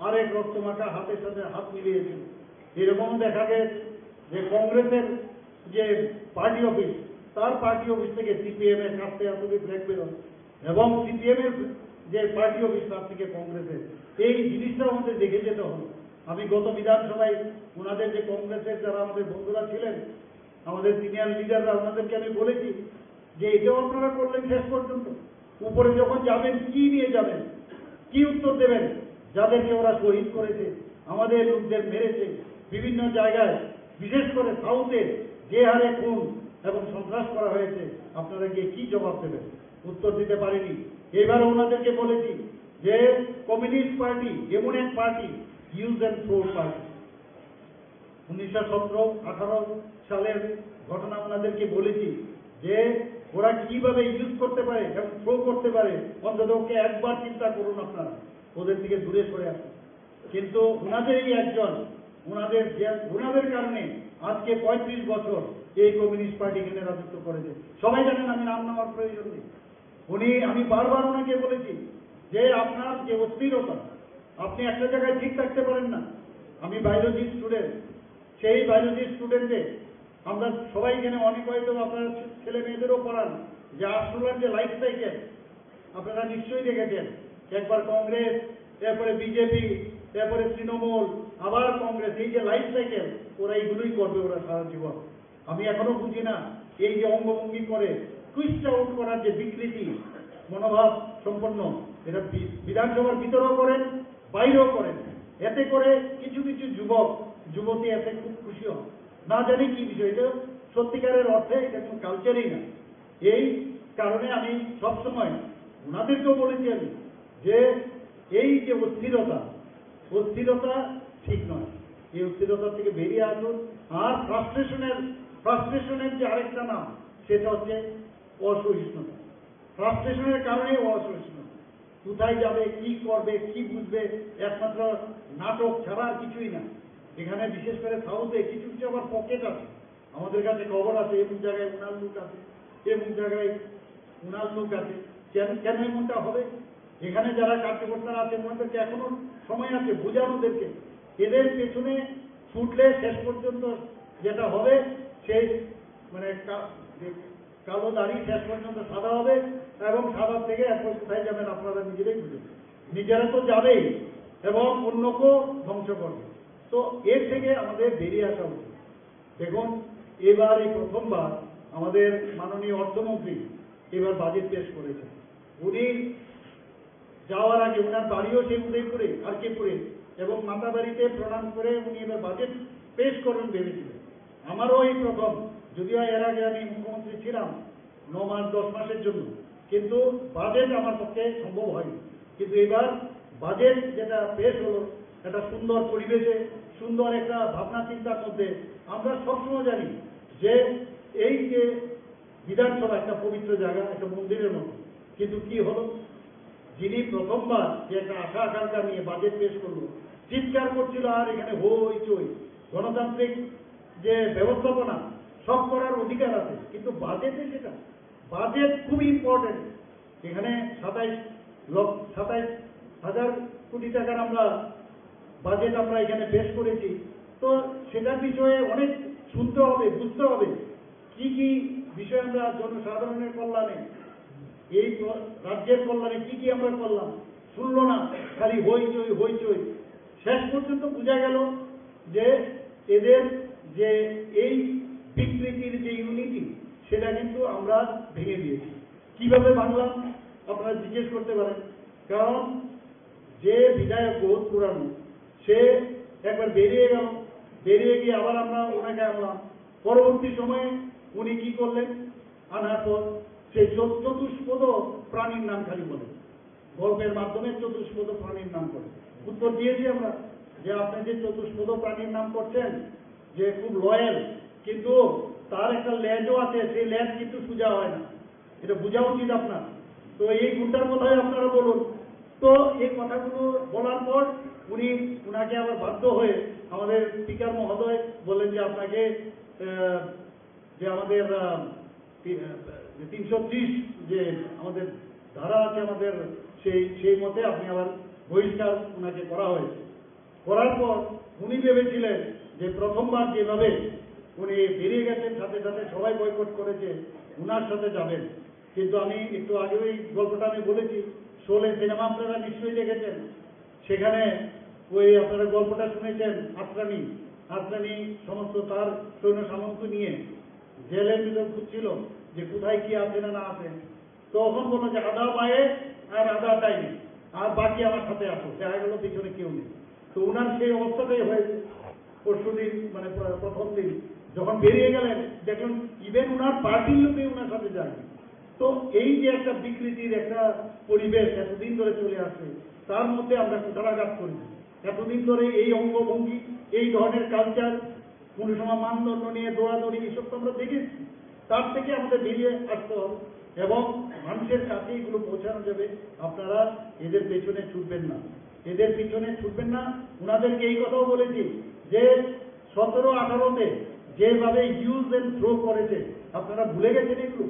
B: আরেক রক্তমাখা হাতের সাথে হাত মিলিয়েছিল। এরকম দেখা গেছে যে কংগ্রেসের যে পার্টি অফিস, তার পার্টি অফিস থেকে সিপিএম এর কাছ থেকে আসলে ফ্ল্যাগ বেরোয় এবং সিপিএম এর যে পার্টি অফিস তার থেকে কংগ্রেসের, এই জিনিসটা আমাদের দেখে যেতে হলো। আমি গত বিধানসভায় ওনাদের যে কংগ্রেসের যারা আমাদের বন্ধুরা ছিলেন, আমাদের সিনিয়র লিডাররা, ওনাদেরকে আমি বলেছি যে এটাও আপনারা করলেন শেষ পর্যন্ত, উপরে যখন যাবেন কি নিয়ে যাবেন, কি উত্তর দেবেন? যাদেরকে ওরা শহীদ করেছে, আমাদের লোকদের মেরেছে বিভিন্ন জায়গায়, বিশেষ করে সাউথে যে হারে খুন এবং সন্ত্রাস করা হয়েছে, আপনারা গিয়ে কি জবাব দেবেন? উত্তর দিতে পারেনি। এবার ওনাদেরকে বলেছি যে কমিউনিস্ট পার্টি এমন এক party, use and throw party. 1917-18 সালের ঘটনা ওনাদেরকে বলেছি যে ওরা কিভাবে ইউজ করতে পারে এবং থ্রো করতে পারে, অন্তত ওকে একবার চিন্তা করুন আপনারা, ওদের থেকে দূরে সরে আসুন। কিন্তু ওনাদের এই একজন, ওনাদের কারণে আজকে 35 বছর এই কমিউনিস্ট পার্টি এখানে রাজত্ব করেছে। সবাই জানেন, আমি নাম নেওয়ার প্রয়োজন নেই। আমি বারবার ওনাকে বলেছি যে আপনার যে অস্থিরতা, আপনি একটা জায়গায় ঠিক থাকতে পারেন না। আমি বায়োলজি স্টুডেন্ট, সেই বায়োলজি স্টুডেন্টে আমরা সবাই এখানে অনেক, হয়তো আপনার ছেলে মেয়েদেরও পড়ান যে আর্টসুলার যে লাইফ সাইকেল আপনারা নিশ্চয়ই দেখেছেন, একবার কংগ্রেস, এরপরে বিজেপি, এরপরে তৃণমূল, আবার কংগ্রেস, এই যে লাইফ সাইকেল, ওরা এইগুলোই করবে ওরা সারা জীবন। আমি এখনো বুঝি না এই যে অঙ্গভঙ্গি করে টুইস্ট আউট করার যে বিকৃতি মনোভাব সম্পন্ন, এটা বিধানসভার ভিতরেও করেন, বাইরেও করেন। এতে করে কিছু কিছু যুবক যুবতী এতে খুব খুশি হন, না জানি কি বিষয়, এটা সত্যিকারের অর্থে এটা কোনো কালচারই না। এই কারণে আমি সবসময় ওনাদেরকেও বলেছি আমি যে এই যে অস্থিরতা ঠিক নয়, এই অস্থিরতা থেকে বেরিয়ে আসুন। আর ফ্রাস্ট্রেশনের যে আরেকটা নাম, সেটা হচ্ছে অসহিষ্ণুতা। ফ্রাস্ট্রেশনের কারণে অসহিষ্ণুতা। কোথায় যাবে, কি করবে, কি বুঝবে, একমাত্র নাটক ছাড়া আর কিছুই না। এখানে বিশেষ করে সাউথে কিছু কিছু আবার পকেট আছে, আমাদের কাছে খবর আছে এমন জায়গায় উনার লোক আছে, এমন জায়গায় উনার লোক আছে। কেন এমনটা হবে? এখানে যারা কার্যকর্তারা আছে ওনাদেরকে এখনো সময় আছে বোঝানোদেরকে। এদের পেছনে ছুটলে শেষ পর্যন্ত যেটা হবে, সেই মানে কালো দাড়ি শেষ পর্যন্ত সাদা হবে, এবং সাদা থেকে এখন কোথায় যাবেন আপনারা নিজেরাই বুঝবেন। নিজেরা তো যাবেই এবং অন্যকেও ধ্বংস করবে। তো এর থেকে আমাদের বেরিয়ে আসা উচিত। দেখুন, এবার এই প্রথমবার আমাদের মাননীয় অর্থমন্ত্রী এবার বাজেট পেশ করেছেন। উনি যাওয়ার আগে ওনার বাড়িও সেই উদয়পুরে আরকেপুরে, এবং মাতা বাড়িতে প্রণাম করে উনি এবার বাজেট পেশ করবেন ভেবেছিলেন। আমারও এই প্রথম, যদিও এর আগে আমি মুখ্যমন্ত্রী ছিলাম 9 মাস 10 মাসের জন্য, কিন্তু বাজেট আমার পক্ষে সম্ভব হয়নি। কিন্তু এবার বাজেট যেটা পেশ হলো, একটা সুন্দর পরিবেশে, সুন্দর একটা ভাবনা চিন্তার মধ্যে। আমরা সবসময় জানি যে এই যে বিধানসভা একটা পবিত্র জায়গা, একটা মন্দিরের মতো, কিন্তু কি হলো, যিনি প্রথমবার যে একটা আশা আকাঙ্ক্ষা নিয়ে বাজেট পেশ করলো, চিৎকার করছিল আর এখানে হই চই, গণতান্ত্রিক যে ব্যবস্থাপনা সব করার অধিকার আছে, কিন্তু বাজেটে যেটা, বাজেট খুব ইম্পর্টেন্ট। এখানে 27,000 কোটি টাকার আমরা বাজেট আমরা এখানে পেশ করেছি। তো সেটার বিষয়ে অনেক শুনতে হবে, বুঝতে হবে কি কি বিষয় আমরা জনসাধারণের কল্যাণে, এই রাজ্যের কল্যাণে কি কি আমরা করলাম। শুনলো না, খালি হইচই। শেষ পর্যন্ত বোঝা গেল যে এদের যে এই বিকৃতির যে ইউনিটি, সেটা কিন্তু আমরা ভেঙে দিয়েছি। কিভাবে ভাঙলাম আপনারা জিজ্ঞেস করতে পারেন। কারণ যে বিধায়ক বহুত পুরানো, সে একবার বেরিয়ে গেল, বেরিয়ে গিয়ে আবার আমরা ওনাকে আনলাম। পরবর্তী সময়ে উনি কি করলেন, আনার পর সেই চতুষ্পদ প্রাণীর নাম খালি বলে, গল্পের মাধ্যমে চতুষ্পদ প্রাণীর নাম করে। উত্তর দিয়েছি আমরা যে আপনি যে চতুষ্পদ প্রাণীর নাম করছেন, যে খুব লয়াল, কিন্তু তার একটা লেজও আছে, সেই লেজ কিন্তু সোজা হয় না, এটা বোঝা উচিত আপনার। তো এই গুণটার কথাই আপনারা বলুন। তো এই কথাগুলো বলার পর উনাকে আবার বাধ্য হয়ে আমাদের স্পিকার মহোদয় বললেন যে আপনাকে যে আমাদের 330 যে আমাদের ধারা আছে আমাদের, সেই মতে আপনি আবার বহিষ্কার উনাকে করা হয়েছে। করার পর উনি ভেবেছিলেন যে প্রথমবার যেভাবে উনি বেরিয়ে গেছেন, সাথে সাথে সবাই বয়কট করেছে, উনার সাথে যাবেন। কিন্তু আমি একটু আগে ওই গল্পটা আমি বলেছি, শোলে সিনেমা আপনারা নিশ্চয়ই দেখেছেন। সেখানে ওই আপনারা গল্পটা শুনেছেন, আত্রানি সমস্ত তার সৈন্য সামন্ত নিয়ে জেলের ভিতর খুঁজছিল যে কোথায় কি আছে না আছে। তখন বললো যে আধা পায়ে আর আধা টাইমে, আর বাকি আমার সাথে আসো। দেখা গেল পিছনে কেউ নেই। তো উনার সেই অবস্থাটাই হয়েছে পরশুদিন, মানে প্রথম দিন যখন বেরিয়ে গেলেন, দেখলেন ইভেন উনার পার্টির লোকে উনার সাথে যায়। তো এই যে একটা বিকৃতির একটা পরিবেশ এতদিন ধরে চলে আসছে, তার মধ্যে আমরা কুঠারাঘাত করি। এতদিন ধরে এই অঙ্গভঙ্গি, এই ধরনের কালচার, কোন সময় মানদণ্ড নিয়ে দৌড়াদৌড়ি, এসব তো আমরা দেখেছি। তার থেকে আমাদের বেরিয়ে আসতে হবে এবং মানুষের কাছে এগুলো পৌঁছানো যাবে। আপনারা এদের পেছনে ছুটবেন না, ওনাদেরকে এই কথাও বলেছি যে 17-18-তে যেভাবে ইউজ এন্ড থ্রো করেছে, আপনারা ভুলে গেছেন এগুলো।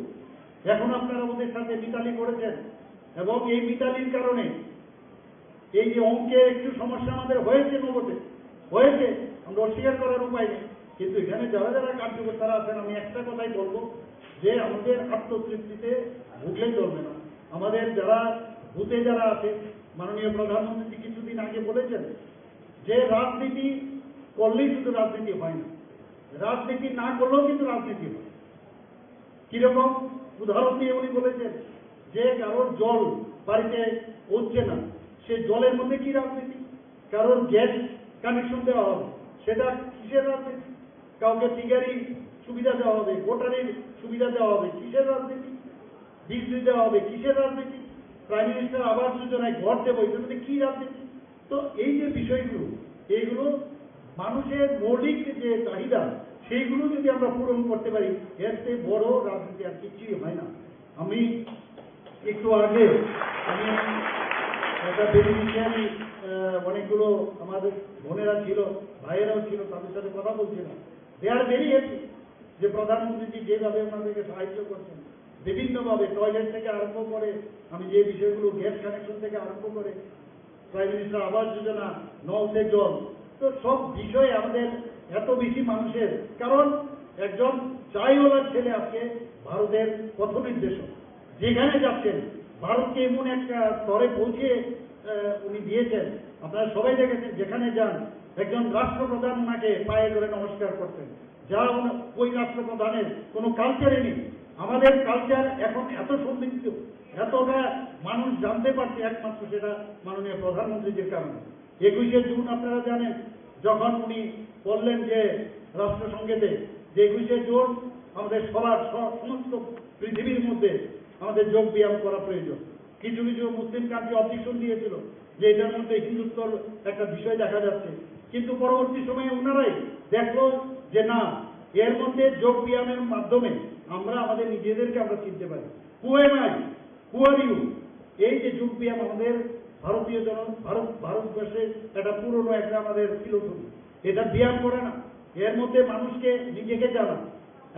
B: এখন আপনারা ওদের সাথে মিতালি করেছেন, এবং এই মিতালির কারণে এই যে অঙ্কের একটু সমস্যা আমাদের হয়েছে, হয়েছে, আমরা অস্বীকার করার উপায় নেই। কিন্তু এখানে যারা যারা কার্যকর্তারা আছেন, আমি একটা কথাই বলবো যে আমাদের আত্মতৃপ্তিতে ভুগলেই চলবে না। আমাদের যারা বুথে যারা আছে মাননীয় প্রধানমন্ত্রী কিছুদিন আগে বলেছেন যে রাজনীতি করলেই শুধু রাজনীতি হয় না, রাজনীতি না করলেও কিন্তু রাজনীতি হয়। কিরকম উদাহরণ দিয়ে উনি বলেছেন যে কারোর জল বাড়িতে হচ্ছে না, সে জলের মধ্যে কি রাজনীতি? কারোর গ্যাস কানেকশন দেওয়া হবে, সেটা কিসের রাজনীতি? কাউকে ফিগারি সুবিধা দেওয়া হবে, ভোটারের সুবিধা দেওয়া হবে, কিসের রাজনীতি? বিজলি দেওয়া হবে, কিসের রাজনীতি? প্রাইম মিনিস্টার আবাস যোজনায় ঘর দেবো, এটার মধ্যে কি রাজনীতি? তো এই যে বিষয়গুলো, এইগুলো মানুষের মৌলিক যে চাহিদা, সেইগুলো যদি আমরা পূরণ করতে পারি, এর চেয়ে বড় রাজনীতি আর কিছুই হয় না। আমি একটু আগে একটা বেনিফিশিয়ারি অনেকগুলো আমাদের বোনেরা ছিল, ভাইয়েরাও ছিল, তাদের সাথে কথা বলছিলাম। দে আর ভেরি হ্যাপি যে প্রধানমন্ত্রীজি যেভাবে ওনাদেরকে সাহায্য করছেন বিভিন্নভাবে, টয়লেট থেকে আরম্ভ করে, আমি যে বিষয়গুলো গ্যাস কানেকশন থেকে আরম্ভ করে, প্রাইম মিনিস্টার আবাস যোজনা, নলতে জল, তো সব বিষয়ে আমাদের এত বেশি মানুষের, কারণ একজন চাইওয়ালার ছেলে আজকে ভারতের পথ নির্দেশক, যেখানে যাচ্ছেন ভারতকে এমন একটা স্তরে পৌঁছে উনি দিয়েছেন। আপনারা সবাই দেখেছেন, যেখানে যান একজন রাষ্ট্রপ্রধান ওনাকে পায়ে ধরে নমস্কার করতেন, যা ওই রাষ্ট্রপ্রধানের কোনো কালচারই নেই। আমাদের কালচার এখন এত সমৃদ্ধ, এতটা মানুষ জানতে পারছে, একমাত্র সেটা মাননীয় প্রধানমন্ত্রীদের কারণে। 21শে জুন আপনারা জানেন, যখন উনি বললেন যে রাষ্ট্রসংঘেতে যে 21শে জুন আমাদের সবার সমস্ত পৃথিবীর মধ্যে আমাদের যোগ ব্যায়াম করা প্রয়োজন। কিছু কিছু মুসলিম কান্ট্রি অবজেকশন দিয়েছিল যে এটার মধ্যে হিন্দুত্বর একটা বিষয় দেখা যাচ্ছে, কিন্তু পরবর্তী সময়ে ওনারাই দেখলো যে না, এর মধ্যে যোগ ব্যায়ামের মাধ্যমে আমরা আমাদের নিজেদেরকে আমরা চিনতে পারি। Who am I, who are you? এই যে যোগ ব্যায়াম আমাদের ভারতবর্ষে একটা পুরনো একটা আমাদের ফিলোসফি, এটা ব্যায়াম করে না, এর মধ্যে মানুষকে নিজেকে জানা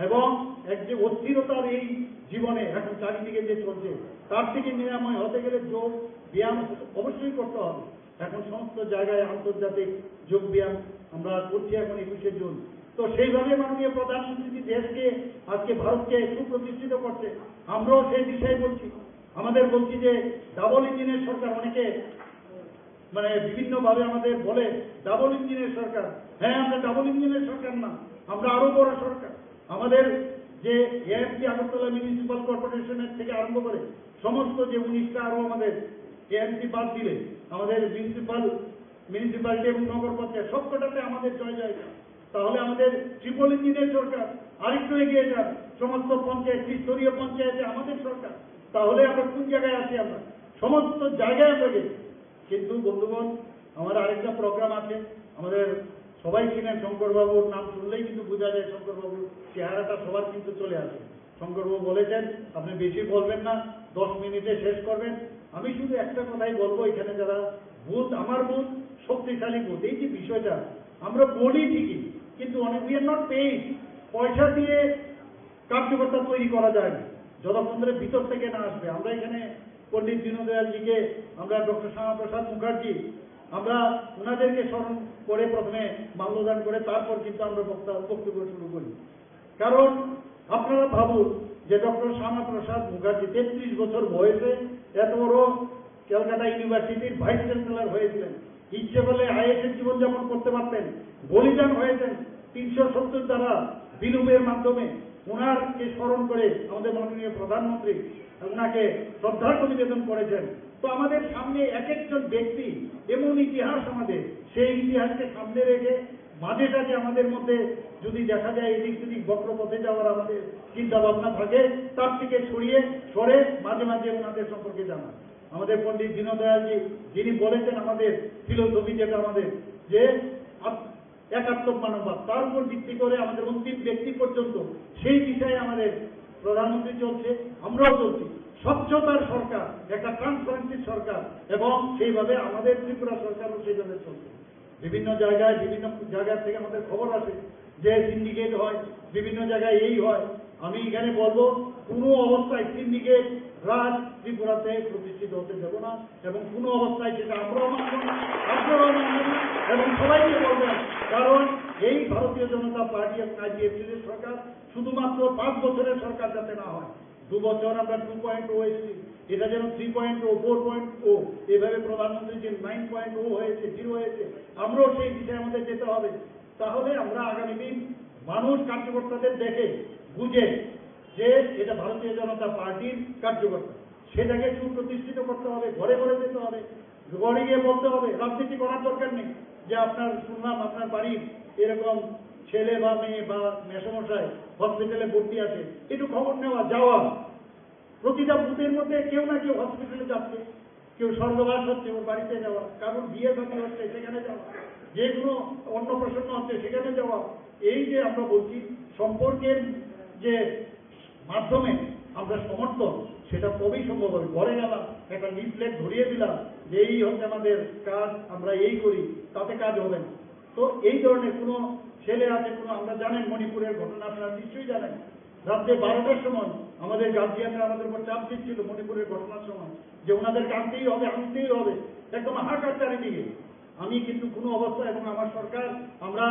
B: এবং এক যে অস্থিরতার এই জীবনে এখন চারিদিকে যে চলছে, তার থেকে নিরাময় হতে গেলে যোগ ব্যায়াম অবশ্যই করতে হবে। এখন সমস্ত জায়গায় আন্তর্জাতিক যোগ ব্যায়াম আমরা করছি এখন 21শে জুন। তো সেইভাবে মাননীয় প্রধানমন্ত্রী দেশকে আজকে ভারতকে সুপ্রতিষ্ঠিত করছে, আমরাও সেই বিষয়ে বলছি। আমাদের বলছি যে ডাবল ইঞ্জিনের সরকার, অনেকে মানে বিভিন্নভাবে আমাদের বলে ডাবল ইঞ্জিনের সরকার। হ্যাঁ, আমরা ডাবল ইঞ্জিনের সরকার না, আমরা আরো বড় সরকার। আমাদের যে এএমসি আগরতলা মিউনিসিপাল কর্পোরেশনের থেকে আরম্ভ করে সমস্ত যে 19টা আরো আমাদের এএমসি বাদ দিলে আমাদের মিউনিসিপালিটি এবং নগর পঞ্চায়েত সবকটাতে আমাদের জয় জয়কার। তাহলে আমাদের ট্রিপল ইঞ্জিনের সরকার, আরেকটু এগিয়ে যান, সমস্ত পঞ্চায়েত, ত্রিস্তরীয় পঞ্চায়েতে আমাদের সরকার। তাহলে আমরা কোন জায়গায় আছি? আমরা সমস্ত জায়গায় আমরা গেছি। কিন্তু বন্ধুগণ, আমার আরেকটা প্রোগ্রাম আছে, আমাদের সবাই চিনেন শঙ্করবাবুর নাম শুনলেই কিন্তু বোঝা যায় শঙ্করবাবুর চেহারাটা সবার কিন্তু চলে আসে। শঙ্করবাবু বলেছেন আপনি বেশি বলবেন না, 10 মিনিটে শেষ করবেন। আমি শুধু একটা কথাই বলবো, এখানে যারা বুথ, আমার বুথ শক্তিশালী বুথ, এই যে বিষয়টা আমরা বলি ঠিকই, কিন্তু অনেক উই আর নট পেইড। পয়সা দিয়ে কার্যকর্তা তৈরি করা যায় না যতক্ষণ ধরে ভিতর থেকে না আসবে। আমরা এখানে পণ্ডিত দীনদয়ালজিকে, আমরা ডক্টর শ্যামাপ্রসাদ মুখার্জি, আমরা ওনাদেরকে স্মরণ করে প্রথমে মাল্যদান করে তারপর কিন্তু আমরা বক্তব্য শুরু করি। কারণ আপনারা ভাবুন যে ডক্টর শ্যামাপ্রসাদ মুখার্জি 33 বছর বয়সে এত বড় ক্যালকাটা ইউনিভার্সিটির ভাইস চ্যান্সেলর হয়েছিলেন। ইচ্ছে বলে আইএসের জীবনযাপন করতে পারতেন, বলিদান হয়েছেন 370 দ্বারা বিলুপের মাধ্যমে। ওনারকে স্মরণ করে আমাদের মাননীয় প্রধানমন্ত্রী ওনাকে শ্রদ্ধার্ঘ্য নিবেদন করেছেন। তো আমাদের সামনে এক একজন ব্যক্তি এমন ইতিহাস, আমাদের সেই ইতিহাসকে সামনে রেখে মাঝে সাঝে আমাদের মধ্যে যদি দেখা যায় এদিক সেদিক বক্রপথে যাওয়ার আমাদের চিন্তা ভাবনা থাকে, তার থেকে সরে মাঝে মাঝে ওনাদের সম্পর্কে জানা। আমাদের পণ্ডিত দীনদয়ালজি যিনি বলেছেন আমাদের ফিলোসফি যেটা আমাদের যে একাত্মক মানববাদ, তার উপর ভিত্তি করে আমাদের অন্তিম ব্যক্তি পর্যন্ত সেই বিষয়ে আমাদের প্রধানমন্ত্রী চলছে, আমরাও চলছি। স্বচ্ছতার সরকার, একটা ট্রান্সপারেন্সির সরকার, এবং সেইভাবে আমাদের ত্রিপুরা সরকারও সেইভাবে চলছে। বিভিন্ন জায়গা থেকে আমাদের খবর আসে যে সিন্ডিকেট হয়, বিভিন্ন জায়গায় এই হয়। আমি এখানে বলবো, কোনো অবস্থায় সিন্ডিকেট রাজ ত্রিপুরাতে প্রতিষ্ঠিত হতে দেব না, এবং কোনো অবস্থায় সেটা আমরাও মানব না, আপনারাও মানবেন না, এবং সবাইকে বলবেন। কারণ এই ভারতীয় জনতা পার্টি এবং আইপিএফটির সরকার শুধুমাত্র 5 বছরের সরকার যাতে না হয়। 2 বছর আমরা 2.0 এসেছি, এটা যেন 3.0, 4.0 এভাবে প্রধানমন্ত্রী যে 9.0 হয়েছে, 0 হয়েছে, আমরাও সেই দিশায় আমাদের যেতে হবে। তাহলে আমরা আগামী দিন মানুষ কার্যকর্তাদের দেখে বুঝে যে এটা ভারতীয় জনতা পার্টির কার্যকর্তা, সেটাকে সুপ্রতিষ্ঠিত করতে হবে, ঘরে ঘরে যেতে হবে, ঘরে গিয়ে বলতে হবে। রাজনীতি করার দরকার নেই যে আপনার শুনলাম আপনার বাড়ির এরকম ছেলে বা মেয়ে বা মেসমশাই হসপিটালে ভর্তি আছে, একটু খবর নেওয়া, যাওয়া। প্রতিটা বুথের মধ্যে কেউ না কেউ হসপিটালে যাচ্ছে, কেউ স্বর্গবাস হচ্ছে, ওর বাড়িতে যাওয়া, কারণ বিয়ে শাদী হচ্ছে সেখানে যাওয়া, যে কোনো অন্নপ্রাশন হচ্ছে সেখানে যাওয়া। এই যে আমরা বলছি সম্পর্কের যে মাধ্যমে আমরা সমর্থন, সেটা তবেই সম্ভব হবে। ঘরে গেলাম, একটা লিফলেট ধরিয়ে দিলাম যে এই হচ্ছে আমাদের কাজ, আমরা এই করি, তাতে কাজ হবে না। তো এই ধরনের কোনো ছেলে আছে, কোনো আমরা জানেন মণিপুরের ঘটনা আপনারা নিশ্চয়ই জানেন, রাত্রে 12টার সময় আমাদের গার্জিয়ানরা আমাদের উপর চাপ দিচ্ছিল মণিপুরের ঘটনার সময় যে ওনাদেরকে আনতেই হবে, আনতেই হবে, একদম হাহাকার চারিদিকে। আমি কিন্তু কোনো অবস্থা এবং আমার সরকার আমরা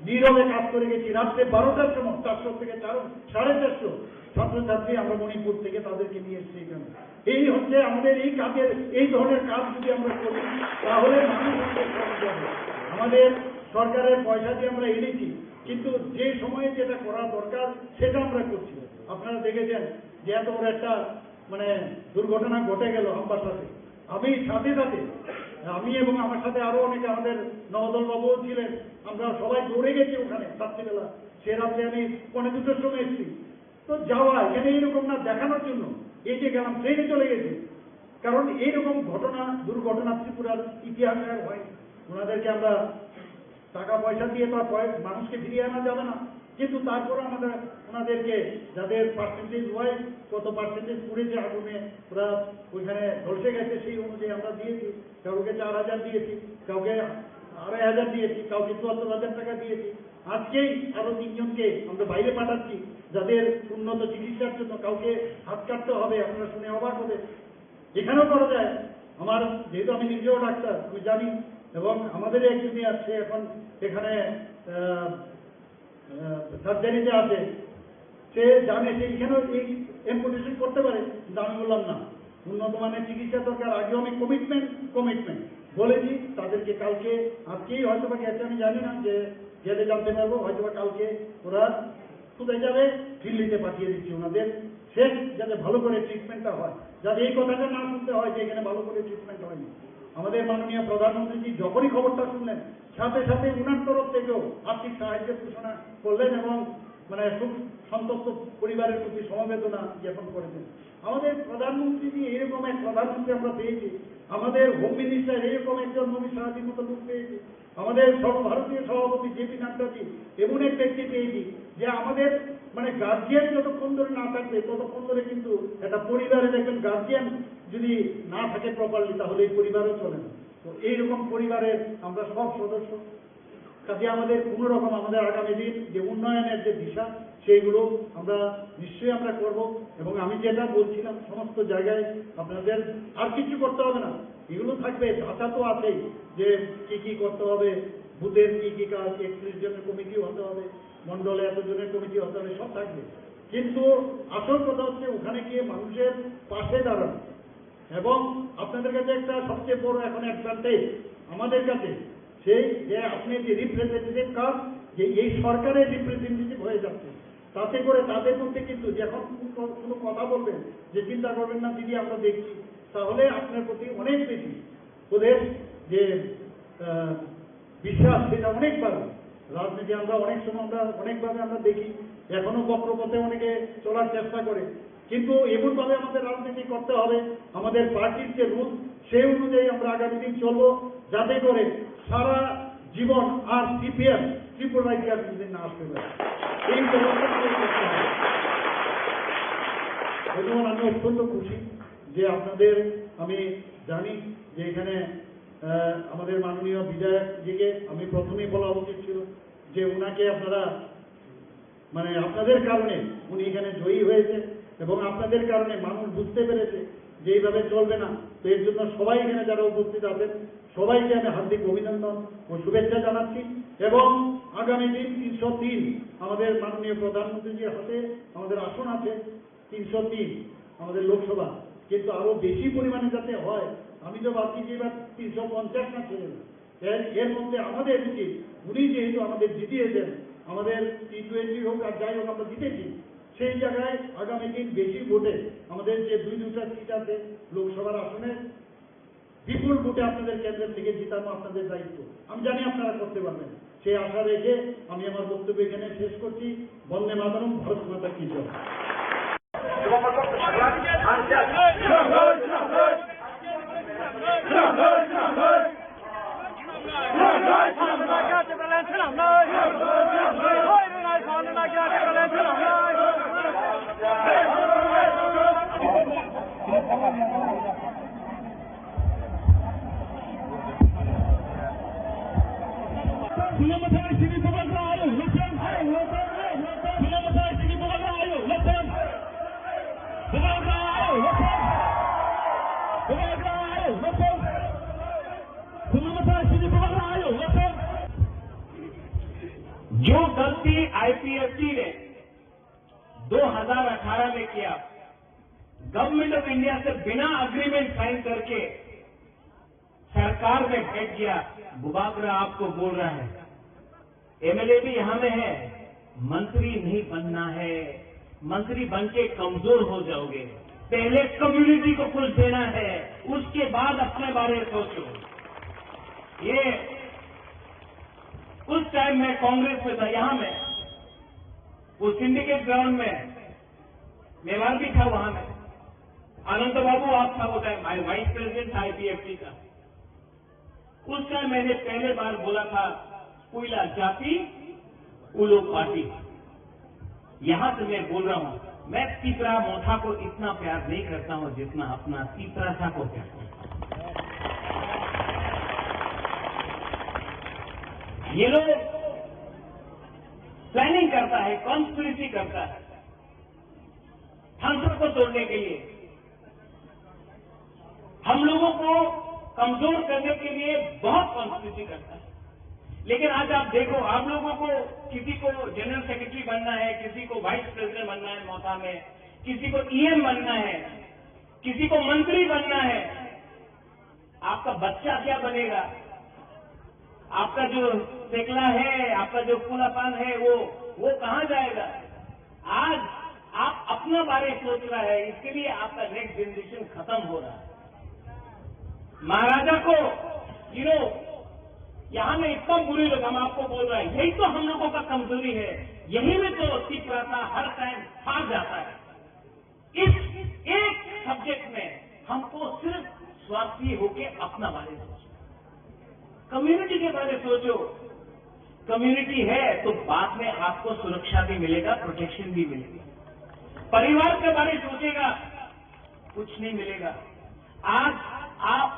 B: নীরবে কাজ করে গেছি। রাত্রে 12টার সময় 400 থেকে 450 ছাত্রছাত্রী আমরা মণিপুর থেকে তাদেরকে নিয়ে এসেছি এখানে। এই হচ্ছে আমাদের এই কাজের, এই ধরনের কাজ যদি আমরা করি তাহলে মানুষ আমাদের সহজ হবে। আমাদের সরকারের পয়সা দিয়ে আমরা এনেছি, কিন্তু যে সময়ে যেটা করা দরকার সেটা আমরা করছি। আপনারা দেখেছেন যে এত বড় একটা মানে দুর্ঘটনা ঘটে গেল আমবাসাতে। আমি সাথে সাথে আমি এবং আমার সাথে আরো অনেকে, আমাদের নবদল বাবুও ছিলেন, আমরা সবাই দৌড়ে গেছি ওখানে রাত্রিবেলা। সে রাত্রে আমি 2:45 সময় এসেছি। তো যাওয়া এখানে এইরকম না দেখানোর জন্য, এই যে গেলাম ট্রেনে চলে গেছি, কারণ এইরকম ঘটনা দুর্ঘটনা ত্রিপুরার ইতিহাসে আর হয়। ওনাদেরকে আমরা টাকা পয়সা দিয়ে তো আর মানুষকে ফিরিয়ে আনা যাবে না, কিন্তু তারপরে আমাদের ওনাদেরকে যাদের পার্সেন্টেজ হয়, কত পার্সেন্টেজ পড়েছে আগুনে, ওরা ওইখানে ধসে গেছে, সেই অনুযায়ী আমরা দিয়েছি। কাউকে 4,000 দিয়েছি, কাউকে 2,500 দিয়েছি, কাউকে 74,000 টাকা দিয়েছি। আজকেই আরো 3 জনকে আমরা বাইরে পাঠাচ্ছি যাদের উন্নত চিকিৎসার জন্য। কাউকে হাত কাটতে হবে, আপনারা শুনে অবাক হবে, এখানেও করা যায়। আমার যেহেতু আমি নিজেও ডাক্তার, আমি জানি, এবং আমাদের এক জুনিয়র সে এখন এখানে সার্জারিতে আছে, সে জানে যে এখানেও এই এম্পুটেশন করতে পারে। কিন্তু আমি বললাম না, উন্নত মানের চিকিৎসা দরকার। আগেও আমি কমিটমেন্ট বলেছি তাদেরকে। কালকে আজকেই হয়তো বা গেছে, আমি জানি না, যে গেলে জানতে পারবো, হয়তো বা কালকে ওরা কোথায় যাবে, দিল্লিতে পাঠিয়ে দিচ্ছি ওনাদের, শেষ যাতে ভালো করে ট্রিটমেন্টটা হয়, যাতে এই কথাটা না শুনতে হয় যে এখানে ভালো করে ট্রিটমেন্ট হয়নি। আমাদের মাননীয় প্রধানমন্ত্রী যখনই খবরটা শুনলেন, সাথে সাথে উনার তরফ থেকেও আর্থিক সাহায্যের ঘোষণা করলেন এবং মানে খুব সন্তপ্ত পরিবারের প্রতি সমবেদনা জ্ঞাপন করেছেন। আমাদের প্রধানমন্ত্রী এরকম এক প্রধানমন্ত্রী আমরা পেয়েছি, আমাদের হোম মিনিস্টার এরকম একজন নবী সাহায্যের মতো লোক পেয়েছি, আমাদের সর্বভারতীয় সভাপতি জেপি নাড্ডাজি এমন এক ব্যক্তি পেয়েছি যে আমাদের মানে গার্জিয়ান যতক্ষণ ধরে না থাকবে ততক্ষণ ধরে কিন্তু একটা পরিবারে দেখবেন গার্জিয়ান যদি না থাকে প্রপারলি, তাহলে এই পরিবারও চলে না। তো এইরকম পরিবারের আমরা সব সদস্য, কাজে আমাদের কোনো রকম আমাদের আগামী দিন যে উন্নয়নের যে দিশা, সেইগুলো আমরা নিশ্চয়ই আমরা করব। এবং আমি যেটা বলছিলাম, সমস্ত জায়গায় আপনাদের আর কিছু করতে হবে না, এগুলো থাকবে, ধাঁচা তো আছেই, যে কি কি করতে হবে, বুথের কি কি কাজ, 31 জনের কমিটি হতে হবে, মন্ডলে এতজনের কমিটি হতে হবে, সব থাকবে। কিন্তু আসল কথা হচ্ছে ওখানে গিয়ে মানুষের পাশে দাঁড়ানো। এবং আপনাদের কাছে একটা সবচেয়ে বড় এখন অ্যাডভান্টেজ আমাদের কাছে, সেই যে আপনি যে রিপ্রেজেন্টেটিভ কাজ, যে এই সরকারের রিপ্রেজেন্টেটিভ হয়ে যাচ্ছে, তাতে করে তাদের মধ্যে কিন্তু যখন কোনো কথা বলবেন যে চিন্তা করবেন না দিদি আমরা দেখছি, তাহলে আপনার প্রতি অনেক বেশি ওদের যে বিশ্বাস সেটা অনেক বাড়বে। রাজনীতি আমরা অনেক সময় আমরা অনেকভাবে আমরা দেখি, এখনো বক্রপথে অনেকে চলার চেষ্টা করে, কিন্তু এমনভাবে আমাদের রাজনীতি করতে হবে, আমাদের পার্টির যে রুল সেই অনুযায়ী আমরা আগামী দিন চলবো, যাতে করে সারা জীবন আর সিপিএম ত্রিপুরায় আর কোনদিন না আসতে পারে। এই ব্যবস্থা করতে হবে। এবং আমি অত্যন্ত খুশি যে আপনাদের, আমি জানি যে এখানে আমাদের মাননীয় বিধায়ক জিকে আমি প্রথমেই বলা উচিত ছিল যে উনাকে আপনারা মানে আপনাদের কারণে উনি এখানে জয়ী হয়েছে এবং আপনাদের কারণে মানুষ বুঝতে পেরেছে যে এইভাবে চলবে না। তো এর জন্য সবাই এখানে যারা উপস্থিত আছেন সবাইকে আমি হার্দিক অভিনন্দন ও শুভেচ্ছা জানাচ্ছি। এবং আগামী দিন 303 আমাদের মাননীয় প্রধানমন্ত্রীজির হাতে আমাদের আসন আছে, 303 আমাদের লোকসভা, কিন্তু আরো বেশি পরিমাণে যাতে হয়, আমি তো ভাবছি যে এবার 350 না ছেড়ে না। এর মধ্যে আমাদের উচিত, উনি যেহেতু আমাদের জিতিয়েছেন, আমাদের T20 হোক আর যাই হোক আমরা জিতেছি, সেই জায়গায় আগামী দিন বেশি ভোটে আমাদের যে দুটা সিট আছে লোকসভার আসনে, বিপুল ভোটে আপনাদের কেন্দ্রের থেকে জিতানো আপনাদের দায়িত্ব। আমি জানি আপনারা করতে পারবেন, সেই আশা রেখে আমি আমার বক্তব্য এখানে শেষ করছি। বন্দে মাতরম, ভারত মাতা কি জয়।
A: जो गलती आईपीएफटी ने 2018 में किया, गवर्नमेंट ऑफ इंडिया से बिना अग्रीमेंट साइन करके सरकार में बैठ गया, बुबागरा आपको बोल रहा है, एमएलए भी यहां में है, मंत्री नहीं बनना है, मंत्री बन के कमजोर हो जाओगे, पहले कम्युनिटी को कुछ देना है, उसके बाद अपने बारे में सोचो। ये उस टाइम में कांग्रेस में था, यहां में वो सिंडिकेट ग्राउंड में मेवाड़ भी था, वहां में अनंत बाबू आप था वो टाइम वाइस प्रेसिडेंट था आईपीएफटी का। उस टाइम मैंने पहले बार बोला था, पुइला जाति उलो पार्टी। यहां से मैं बोल रहा हूं, मैं तीसरा मोथा को इतना प्यार नहीं करता हूं जितना अपना तीसरा था को प्यार करता हूं। ये लोग प्लानिंग करता है, कॉन्स्पिरेसी करता है थांसर को तोड़ने के लिए, हम लोगों को कमजोर करने के लिए बहुत कॉन्स्पिरेसी करता है। लेकिन आज आप देखो, आप लोगों को किसी को जनरल सेक्रेटरी बनना है, किसी को वाइस प्रेसिडेंट बनना है मोथा में, किसी को ईएम बनना है, किसी को मंत्री बनना है, आपका बच्चा क्या बनेगा, आपका जो सेकला है, आपका जो फूलापान है, वो कहां जाएगा। आज आप अपना बारे सोच रहा है, इसके लिए आपका नेक्स्ट जनरेशन खत्म हो रहा है। महाराजा को यहां में इतना बुरी लोग हम आपको बोल रहे हैं, यही तो हम लोगों का कमजोरी है, यही में तो तीव्रता हर टाइम हार जाता है। इस एक सब्जेक्ट में हमको सिर्फ स्वार्थी होके अपना बारे सोचो, कम्युनिटी के बारे सोचो। कम्युनिटी है तो बाद में आपको सुरक्षा भी मिलेगा, प्रोटेक्शन भी मिलेगा। परिवार के बारे सोचेगा, कुछ नहीं मिलेगा। आज आप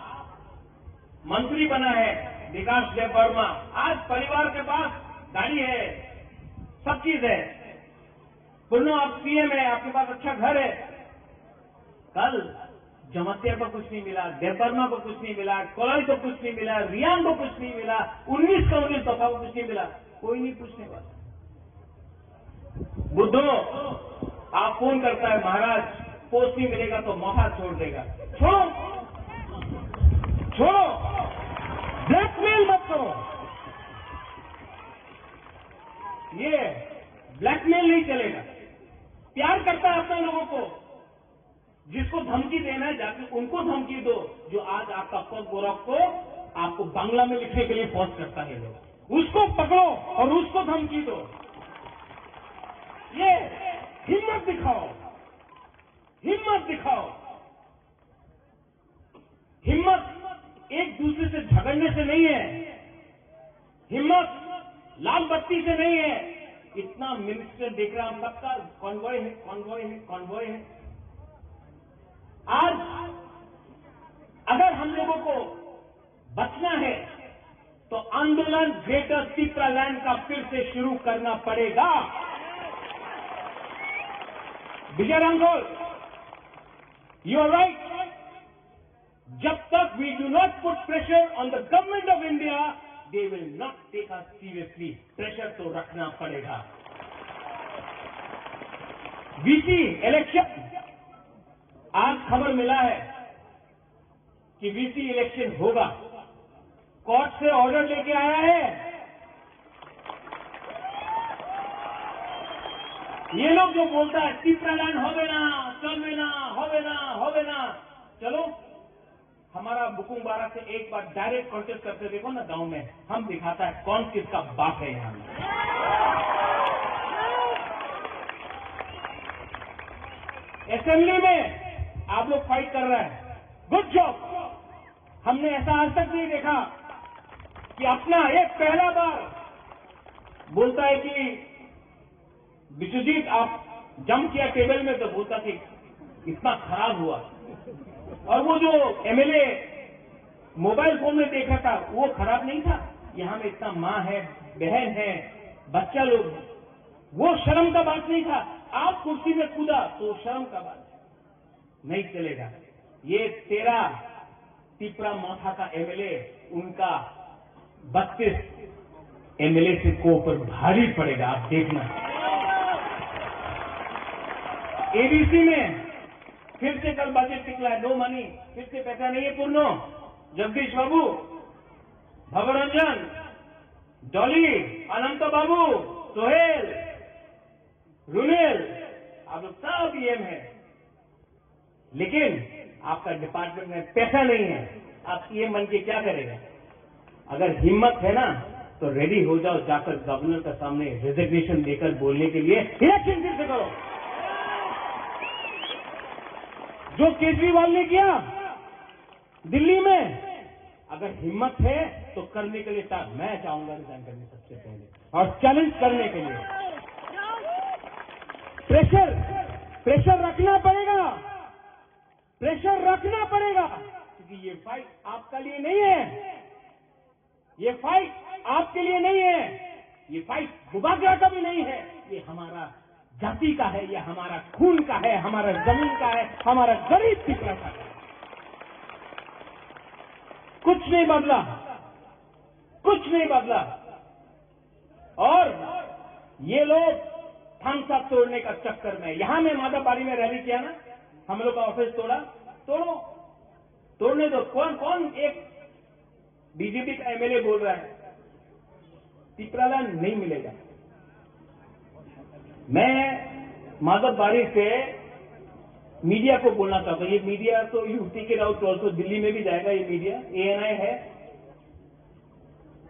A: मंत्री बना है विकास देबबर्मा, आज परिवार के पास गाड़ी है, सब चीज है। पुन्नो आप सीएम है, आपके पास अच्छा घर है, कल जमतिया को कुछ नहीं मिला, देबबर्मा को कुछ नहीं मिला, कोलाई को कुछ नहीं मिला, रियान को कुछ नहीं मिला, 19 का 19 दफा को कुछ नहीं मिला, कोई नहीं पूछने वाला। बुद्धो आप फोन करता है, महाराज पोस्ट नहीं मिलेगा तो मौका छोड़ देगा। छोड़ो छोड़ो, ब्लैकमेल मत करो, ये ब्लैकमेल नहीं चलेगा। प्यार करता है अपने लोगों को, जिसको धमकी देना है जाके उनको धमकी दो, जो आज आपका पग गोरख को आपको बांग्ला में लिखने के लिए फोर्स करता है लोग, उसको पकड़ो और उसको धमकी दो। ये हिम्मत दिखाओ, हिम्मत दिखाओ। हिम्मत एक दूसरे से झगड़ने से नहीं है, हिम्मत लाल बत्ती से नहीं है। इतना मिनिस्टर देख रहा, हम सबका कॉन्वॉय है, कॉन्वॉय है, कॉन्वॉय है। आज अगर हम लोगों को बचना है तो आंदोलन ग्रेटर चित्रालैंड का फिर से शुरू करना पड़ेगा। Vijay Ramgol, you are right. जब तक we do not put pressure on the government of India, they will not take us seriously. Pressure तो रखना पड़ेगा। वीसी इलेक्शन आज खबर मिला है कि वीसी इलेक्शन होगा, कोर्ट से ऑर्डर लेके आया है। ये लोग जो बोलता है टिप्रालैंड होवे ना, चलवे ना, होवे ना, होवे ना, चलो हमारा बुकुंग बारा से एक बार डायरेक्ट कॉन्टेस्ट करते देखो ना गांव में, हम दिखाता है कौन किसका बाप है यहां में। असेंबली में आप लोग फाइट कर रहे हैं, गुड जॉब। हमने ऐसा आज तक नहीं देखा कि अपना एक पहला बार बोलता है कि विश्वजीत आप जंप किया टेबल में, तो बोलता कि इतना खराब हुआ। और वो जो एमएलए मोबाइल फोन में देख रहा था वो खराब नहीं था, यहां में इतना माँ है, बहन है, बच्चा लोग, वो शर्म का बात नहीं था। आप कुर्सी में कूदा तो शर्म का बात नहीं चलेगा। ये 13 टिपरा माथा का एमएलए, उनका 32 एमएलए से को ऊपर भारी पड़ेगा, आप देखना। एबीसी में फिर से कल बजट निकला है, नो मनी, फिर से पैसा नहीं है पूर्ण। जगदीश बाबू, भवरंजन, डॉली, अनंत बाबू, सोहेल, रुनेल, आप लोग सब ईएम है, लेकिन आपका डिपार्टमेंट में पैसा नहीं है। आप ईएम बन के क्या करेगा? अगर हिम्मत है ना तो रेडी हो जाओ, जाकर गवर्नर के सामने रिजिग्नेशन देकर बोलने के लिए इलेक्शन फिर से करो। जो केजरीवाल ने किया दिल्ली में, अगर हिम्मत है तो करने के लिए मैं चाहूंगा रिजाइन करने सबसे पहले, और चैलेंज करने के लिए प्रेशर रखना पड़ेगा, प्रेशर रखना पड़ेगा, क्योंकि ये फाइट आपके लिए नहीं है, ये फाइट आपके लिए नहीं है, ये फाइट बुबागरा का भी नहीं है, ये हमारा जाति का है, ये हमारा खून का है, हमारा जमीन का है, हमारा गरीब टिपरा का है। कुछ नहीं बदला, कुछ नहीं बदला। और ये लोग थामसा तोड़ने का चक्कर में, यहां में मादाबारी में रैली किया ना, हम लोग का ऑफिस तोड़ा, तोड़ने दो। कौन एक बीजेपी का एमएलए बोल रहा है टिपरालैंड नहीं मिलेगा। मैं माधवबाड़ी से मीडिया को बोलना चाहता हूं, ये मीडिया तो यूपी के राउत ऑल्सो दिल्ली में भी जाएगा, ये मीडिया एएनआई है,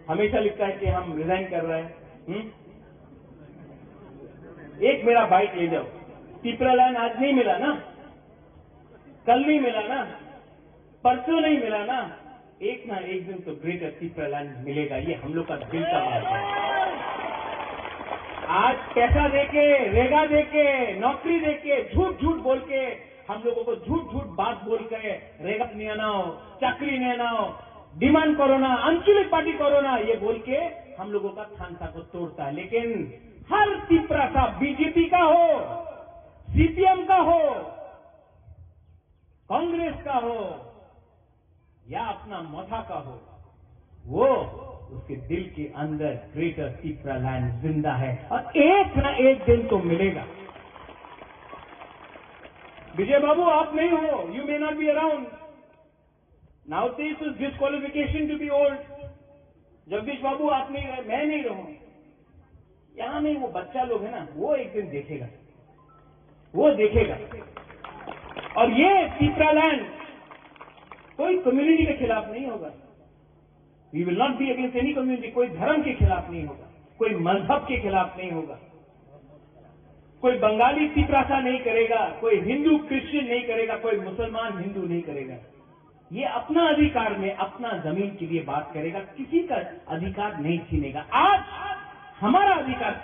A: हमेशा लिखता है कि हम रिजाइन कर रहे हैं। एक मेरा बाइट ले जाओ, टिपरालैंड आज नहीं मिला ना, कल नहीं मिला ना, परसों नहीं मिला ना, एक ना एक दिन तो ग्रेटर टिपरालैंड मिलेगा, ये हम लोग का दिल का बात है। आज पैसा देके, रेगा देके, नौकरी देके, झूठ बोल के, हम लोगों को झूठ बात बोल के रेगा नहीं आनाओ, चाकरी नहीं आनाओ, डिमांड करो ना, आंचलिक पार्टी करो ना, ये बोल के हम लोगों का थानसा को तोड़ता है। लेकिन हर टिपरा का, बीजेपी का हो, सीपीएम का हो, कांग्रेस का हो या अपना मोथा का हो, वो उसके दिल के अंदर ग्रेटर टिपरालैंड जिंदा है, और एक ना एक दिन तो मिलेगा। विजय बाबू आप नहीं हो, you may not be around now, this is disqualification to be old. Jagdish बाबू आप नहीं रहे, मैं नहीं रहूं, यहां में वो बच्चा लोग है ना, वो एक दिन देखेगा, वो देखेगा। और ये टिपरालैंड कोई कम्युनिटी के खिलाफ नहीं होगा, we will not be against any community, कोई धर्म के खिलाफ नहीं होगा, कोई मजहब के खिलाफ नहीं होगा, कोई बंगाली टिपरासा नहीं करेगा, कोई हिंदू क्रिश्चियन नहीं करेगा, कोई मुसलमान हिंदू नहीं करेगा। ये अपना अधिकार में, अपना जमीन के लिए बात करेगा, किसी का अधिकार नहीं छीनेगा। आज हमारा अधिकार